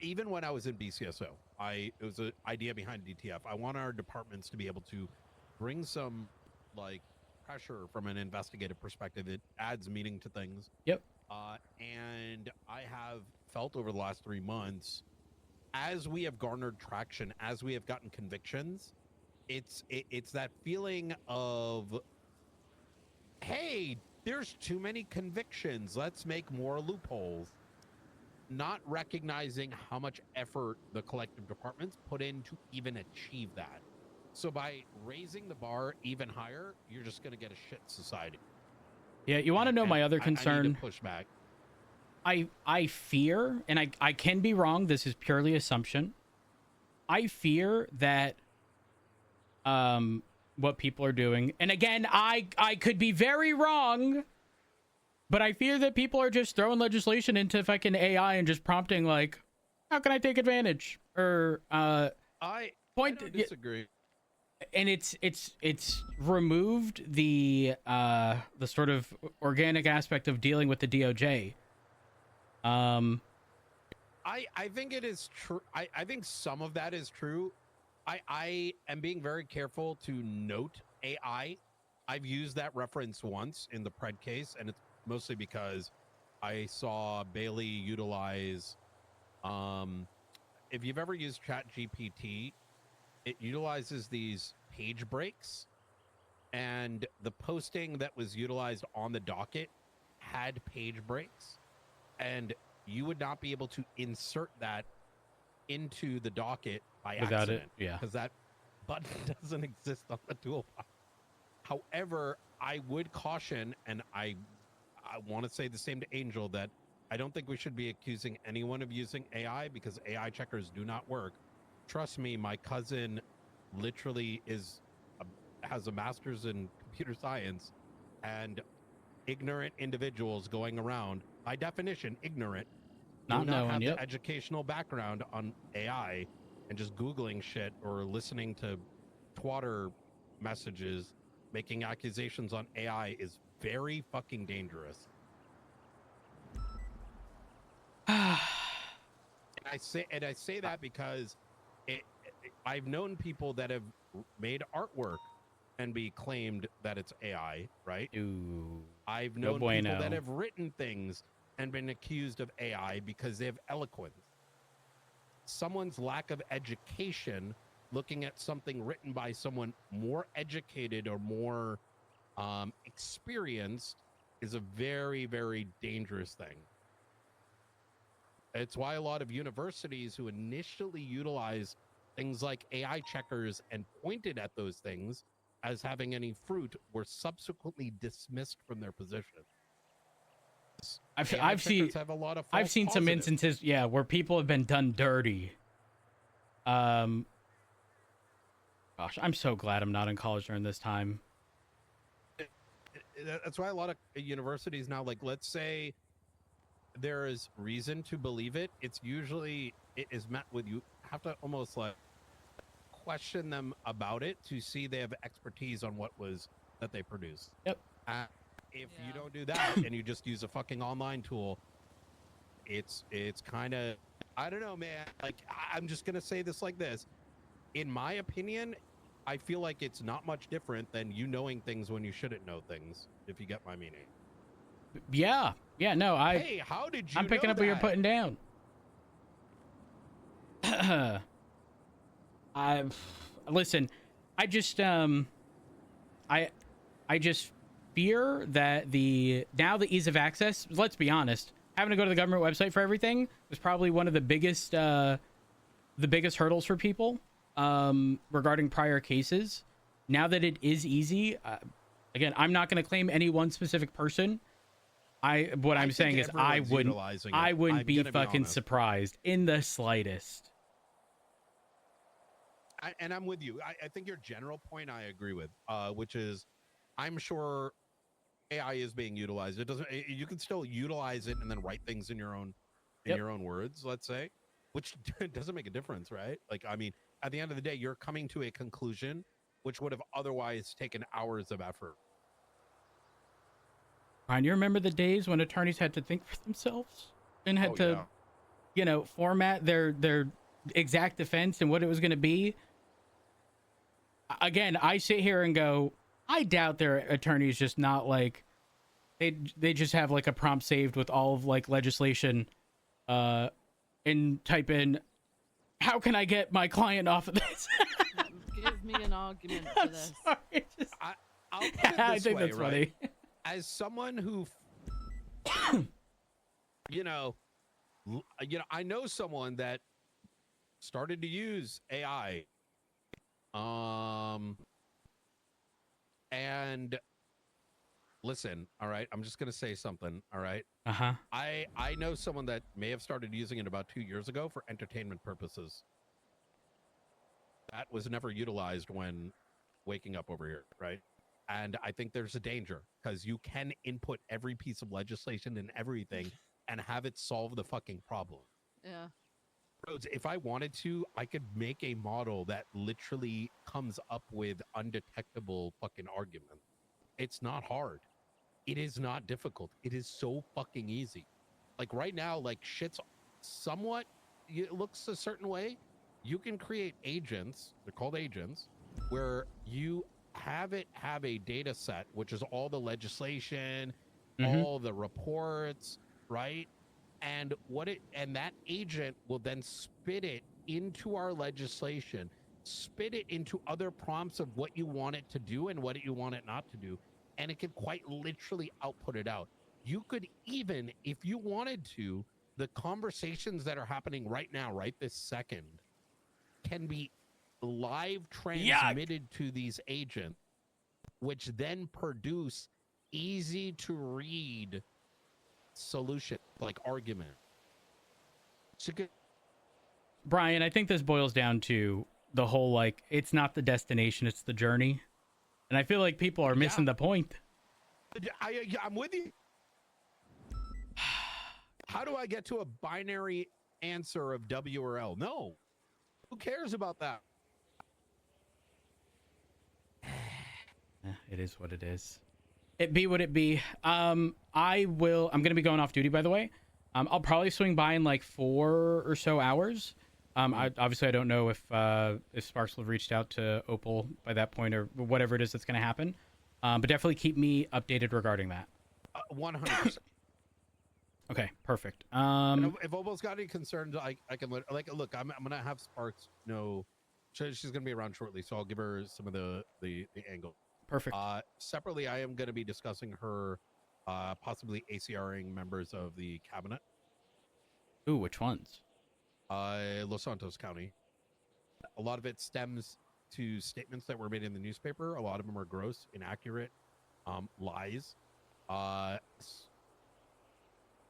Even when I was in BCSO, it was an idea behind DTF. I want our departments to be able to bring some like pressure from an investigative perspective. It adds meaning to things. Yep. And I have felt over the last 3 months, as we have garnered traction, as we have gotten convictions, it's that feeling of, hey, there's too many convictions. Let's make more loopholes. Not recognizing how much effort the collective departments put in to even achieve that. So by raising the bar even higher, you're just going to get a shit society. Yeah, you want to know my other concern? I need to push back. I fear, and I can be wrong, this is purely assumption. I fear that what people are doing, and again, I could be very wrong, but I fear that people are just throwing legislation into fucking AI and just prompting like, how can I take advantage? Or I don't disagree. And it's removed the sort of organic aspect of dealing with the DOJ. I think it is true. I think some of that is true. I am being very careful to note AI. I've used that reference once in the Pred case, and it's mostly because I saw Bailey utilize. If you've ever used ChatGPT, it utilizes these page breaks, and the posting that was utilized on the docket had page breaks, and you would not be able to insert that into the docket by Without accident. it, yeah. Because that button doesn't exist on the toolbox. However, I would caution, and I want to say the same to Angel, that I don't think we should be accusing anyone of using AI because AI checkers do not work. Trust me, my cousin literally has a master's in computer science, and ignorant individuals going around, by definition, ignorant, Not do not knowing, have yep. the educational background on AI, and just Googling shit or listening to twatter messages, making accusations on AI is very fucking dangerous. And I say that because I've known people that have made artwork and be claimed that it's AI, right? Ooh, I've no known bueno. people that have written things and been accused of AI because they have eloquence. Someone's lack of education, looking at something written by someone more educated or more experienced, is a very, very dangerous thing. It's why a lot of universities who initially utilized things like AI checkers and pointed at those things as having any fruit were subsequently dismissed from their position. I've seen have a lot of I've seen some instances, yeah, where people have been done dirty. Gosh, I'm so glad I'm not in college during this time. That's why a lot of universities now, like, let's say there is reason to believe it, it's usually it is met with, you have to almost like question them about it to see they have expertise on what was that they produced. Yep. If you don't do that and you just use a fucking online tool, it's kind of, I don't know, man. Like, I'm just gonna say this like this. In my opinion, I feel like it's not much different than you knowing things when you shouldn't know things, if you get my meaning. Yeah. No, Hey, how did you I'm picking know up what you're that? putting down. Listen, I just I just fear that the ease of access, let's be honest, having to go to the government website for everything was probably one of the biggest hurdles for people regarding prior cases. Now that it is easy, again, I'm not going to claim any one specific person. I'm saying is I wouldn't be fucking surprised in the slightest. And I'm with you. I think your general point I agree with, which is I'm sure AI is being utilized. It doesn't. You can still utilize it and then write things in your own your own words. Let's say, which doesn't make a difference, right? Like, I mean, at the end of the day, you're coming to a conclusion which would have otherwise taken hours of effort. Ryan, you remember the days when attorneys had to think for themselves and had to, format their exact defense and what it was going to be? Again, I sit here and go, I doubt their attorneys just not like they just have like a prompt saved with all of like legislation and type in, how can I get my client off of this? Give me an argument for this. Sorry, I'll put it this I think way, that's right? funny. As someone who, I know someone that started to use AI, and listen, all right, I'm just gonna say something, all right. I know someone that may have started using it about 2 years ago for entertainment purposes. That was never utilized when waking up over here, right? And I think there's a danger because you can input every piece of legislation and everything and have it solve the fucking problem. Yeah. Rhodes, if I wanted to, I could make a model that literally comes up with undetectable fucking argument. It's not hard. It is not difficult. It is so fucking easy. Like right now, like shit's somewhat, it looks a certain way. You can create agents, they're called agents, where you have a data set, which is all the legislation, all the reports, right? And that agent will then spit it into our legislation, spit it into other prompts of what you want it to do and what you want it not to do. And it can quite literally output it out. You could even, if you wanted to, the conversations that are happening right now, right this second, can be live transmitted to these agents, which then produce easy to read solution, like argument. Brian, I think this boils down to the whole, like, it's not the destination, it's the journey. And I feel like people are missing the point. I'm with you. How do I get to a binary answer of W or L? No. Who cares about that? It is what it is. It be what it be. I'm going to be going off duty, by the way. I'll probably swing by in like 4 or so hours. Obviously, I don't know if Sparks will have reached out to Opal by that point or whatever it is that's going to happen. But definitely keep me updated regarding that. 100%. Okay, perfect. And if Opal's got any concerns, I can look. I'm gonna have Sparks know. She's gonna be around shortly, so I'll give her some of the angle. Perfect. Separately, I am gonna be discussing her possibly ACRing members of the cabinet. Ooh, which ones? Los Santos County. A lot of it stems to statements that were made in the newspaper. A lot of them are gross, inaccurate, lies.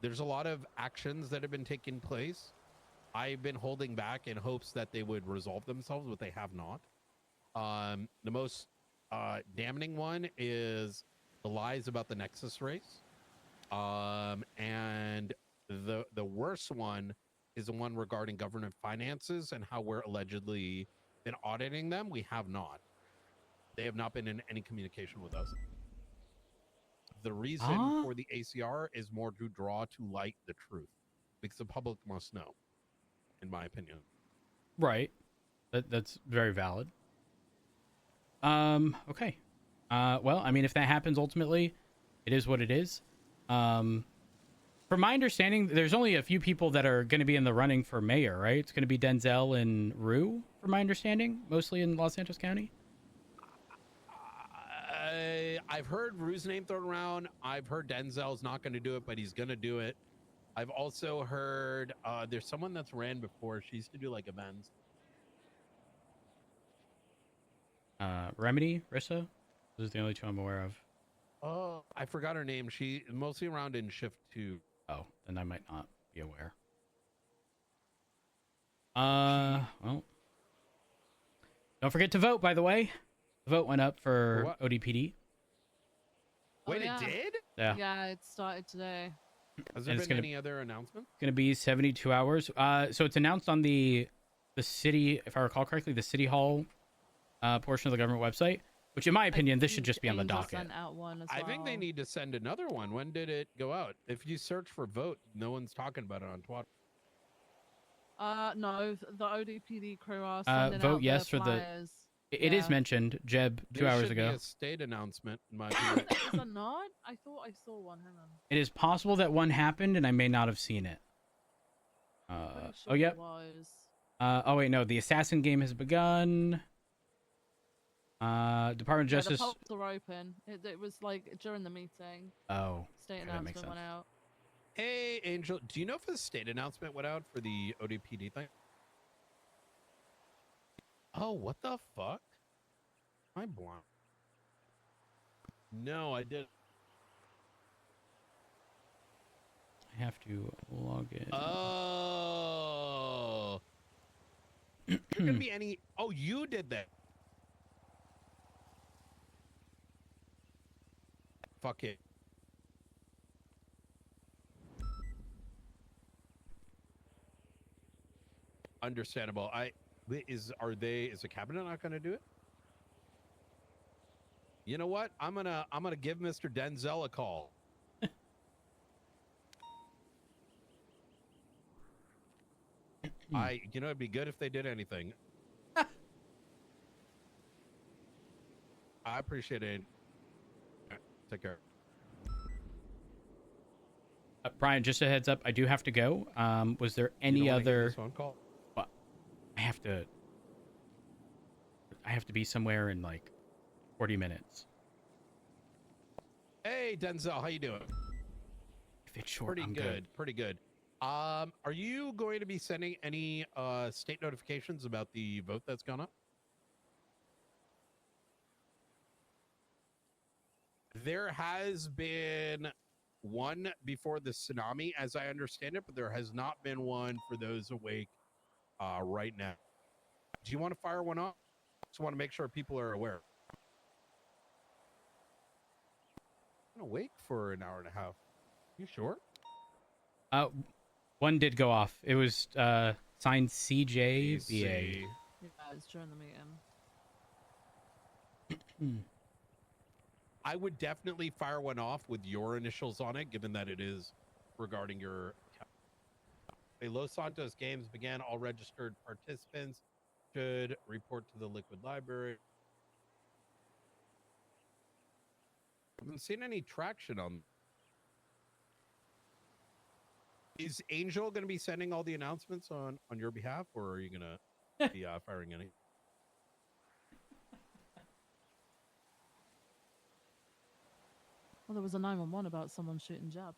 There's a lot of actions that have been taking place. I've been holding back in hopes that they would resolve themselves, but they have not. The most damning one is the lies about the Nexus race. And the worst one is the one regarding government finances and how we're allegedly been auditing them. We have not. They have not been in any communication with us. The reason for the ACR is more to draw to light the truth, because the public must know, in my opinion. Right. That's very valid. Okay. Well, I mean, if that happens, ultimately, it is what it is. From my understanding, there's only a few people that are going to be in the running for mayor, right? It's going to be Denzel and Rue, from my understanding, mostly in Los Santos County. I've heard Rue's name thrown around. I've heard Denzel's not going to do it, but he's going to do it. I've also heard there's someone that's ran before. She used to do like events. Remedy, Rissa? Those are the only two I'm aware of. Oh, I forgot her name. She mostly around in Shift 2. Oh, then I might not be aware. Well, don't forget to vote, by the way. The vote went up for ODPD. Wait, yeah. it did? Yeah. Yeah, it started today. Has there been any other announcements? Going to be 72 hours. So it's announced on the city, if I recall correctly, the city hall portion of the government website. Which, in my opinion, this should just be on the docket. Sent out one as I think they need to send another one. When did it go out? If you search for vote, no one's talking about it on Twitter. No, the ODPD crew are sending vote out yes their for flyers. It is mentioned, Jeb, 2 There hours should ago. be a state announcement, in my opinion. Is it not? I thought I saw one. Hang on. It is possible that one happened, and I may not have seen it. Pretty sure Oh, yep. it was. Oh, wait, no. The Assassin game has begun. Department of Justice. The polls are open. It was like during the meeting. Oh, State okay, that makes announcement went sense. out. Hey, Angel, do you know if the state announcement went out for the ODPD thing? Oh, what the fuck? I'm blind. No, I did. I have to log in. Oh. There gonna be any? Oh, you did that. Fuck it. Understandable. Is the cabinet not gonna do it? You know what? I'm gonna give Mr. Denzel a call. It'd be good if they did anything. I appreciate it. Take care. Brian, just a heads up, I do have to go. Was there any You don't wanna give other this phone call? Well, I have to be somewhere in like 40 minutes. Hey, Denzel, how you doing? If it's short, Pretty I'm good. Pretty good. Are you going to be sending any state notifications about the vote that's gone up? There has been one before the tsunami, as I understand it, but there has not been one for those awake right now. Do you want to fire one off? Just want to make sure people are aware. I'm gonna wait for an hour and a half. You sure? One did go off. It was signed CJBA. Yeah, it's during the meeting. I would definitely fire one off with your initials on it, given that it is regarding your account. The Los Santos games began. All registered participants should report to the Liquid Library. I haven't seen any traction on. Is Angel going to be sending all the announcements on your behalf, or are you going to be firing any? Well, there was a 911 about someone shooting Jeb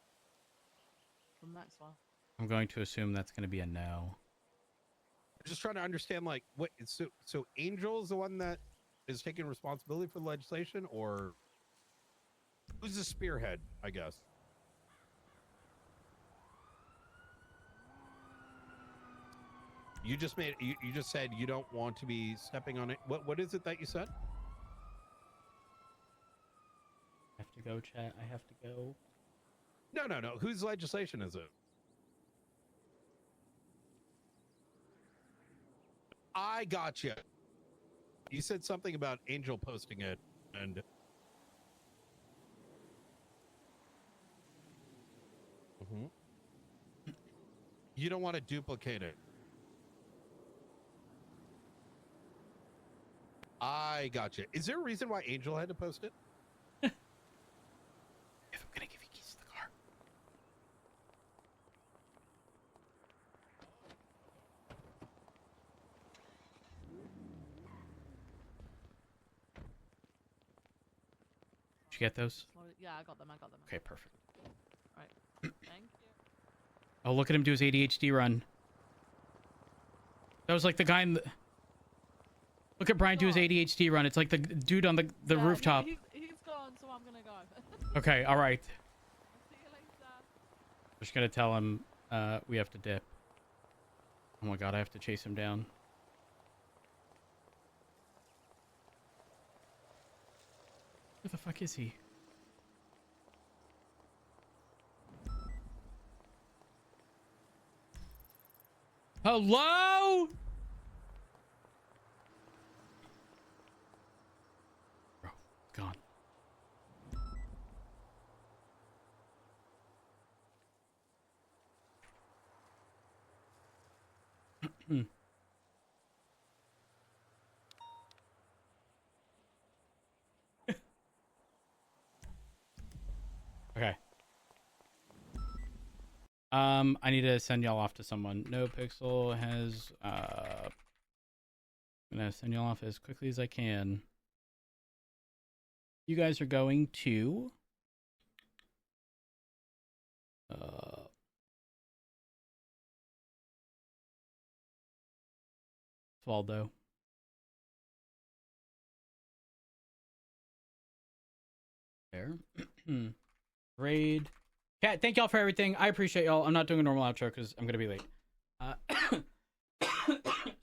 from Maxwell. I'm going to assume that's going to be a no. I'm just trying to understand, like, what? So Angel's the one that is taking responsibility for the legislation, or who's the spearhead? I guess. You just made you just said you don't want to be stepping on it. What is it that you said? I have to go, chat. I have to go. No. Whose legislation is it? I got you. You said something about Angel posting it, and you don't want to duplicate it. I got you. Is there a reason why Angel had to post it? If I'm gonna give you keys to the car. Did you get those? Yeah, I got them. Okay, perfect. Right. Thank you. Oh, look at him do his ADHD run. That was like the guy in the... Look at Brian do his ADHD run. It's like the dude on the Yeah, rooftop. He's gone, so I'm gonna go. Okay, all right. See you later. Just gonna tell him we have to dip. Oh my god, I have to chase him down. Where the fuck is he? Hello? Bro, gone. Okay. I need to send y'all off to someone. NoPixel has I'm gonna send y'all off as quickly as I can. You guys are going to Waldo. There. Raid. Cat, thank y'all for everything. I appreciate y'all. I'm not doing a normal outro because I'm gonna be late.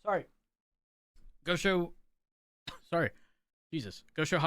Sorry. Go show. Sorry. Jesus. Go show how.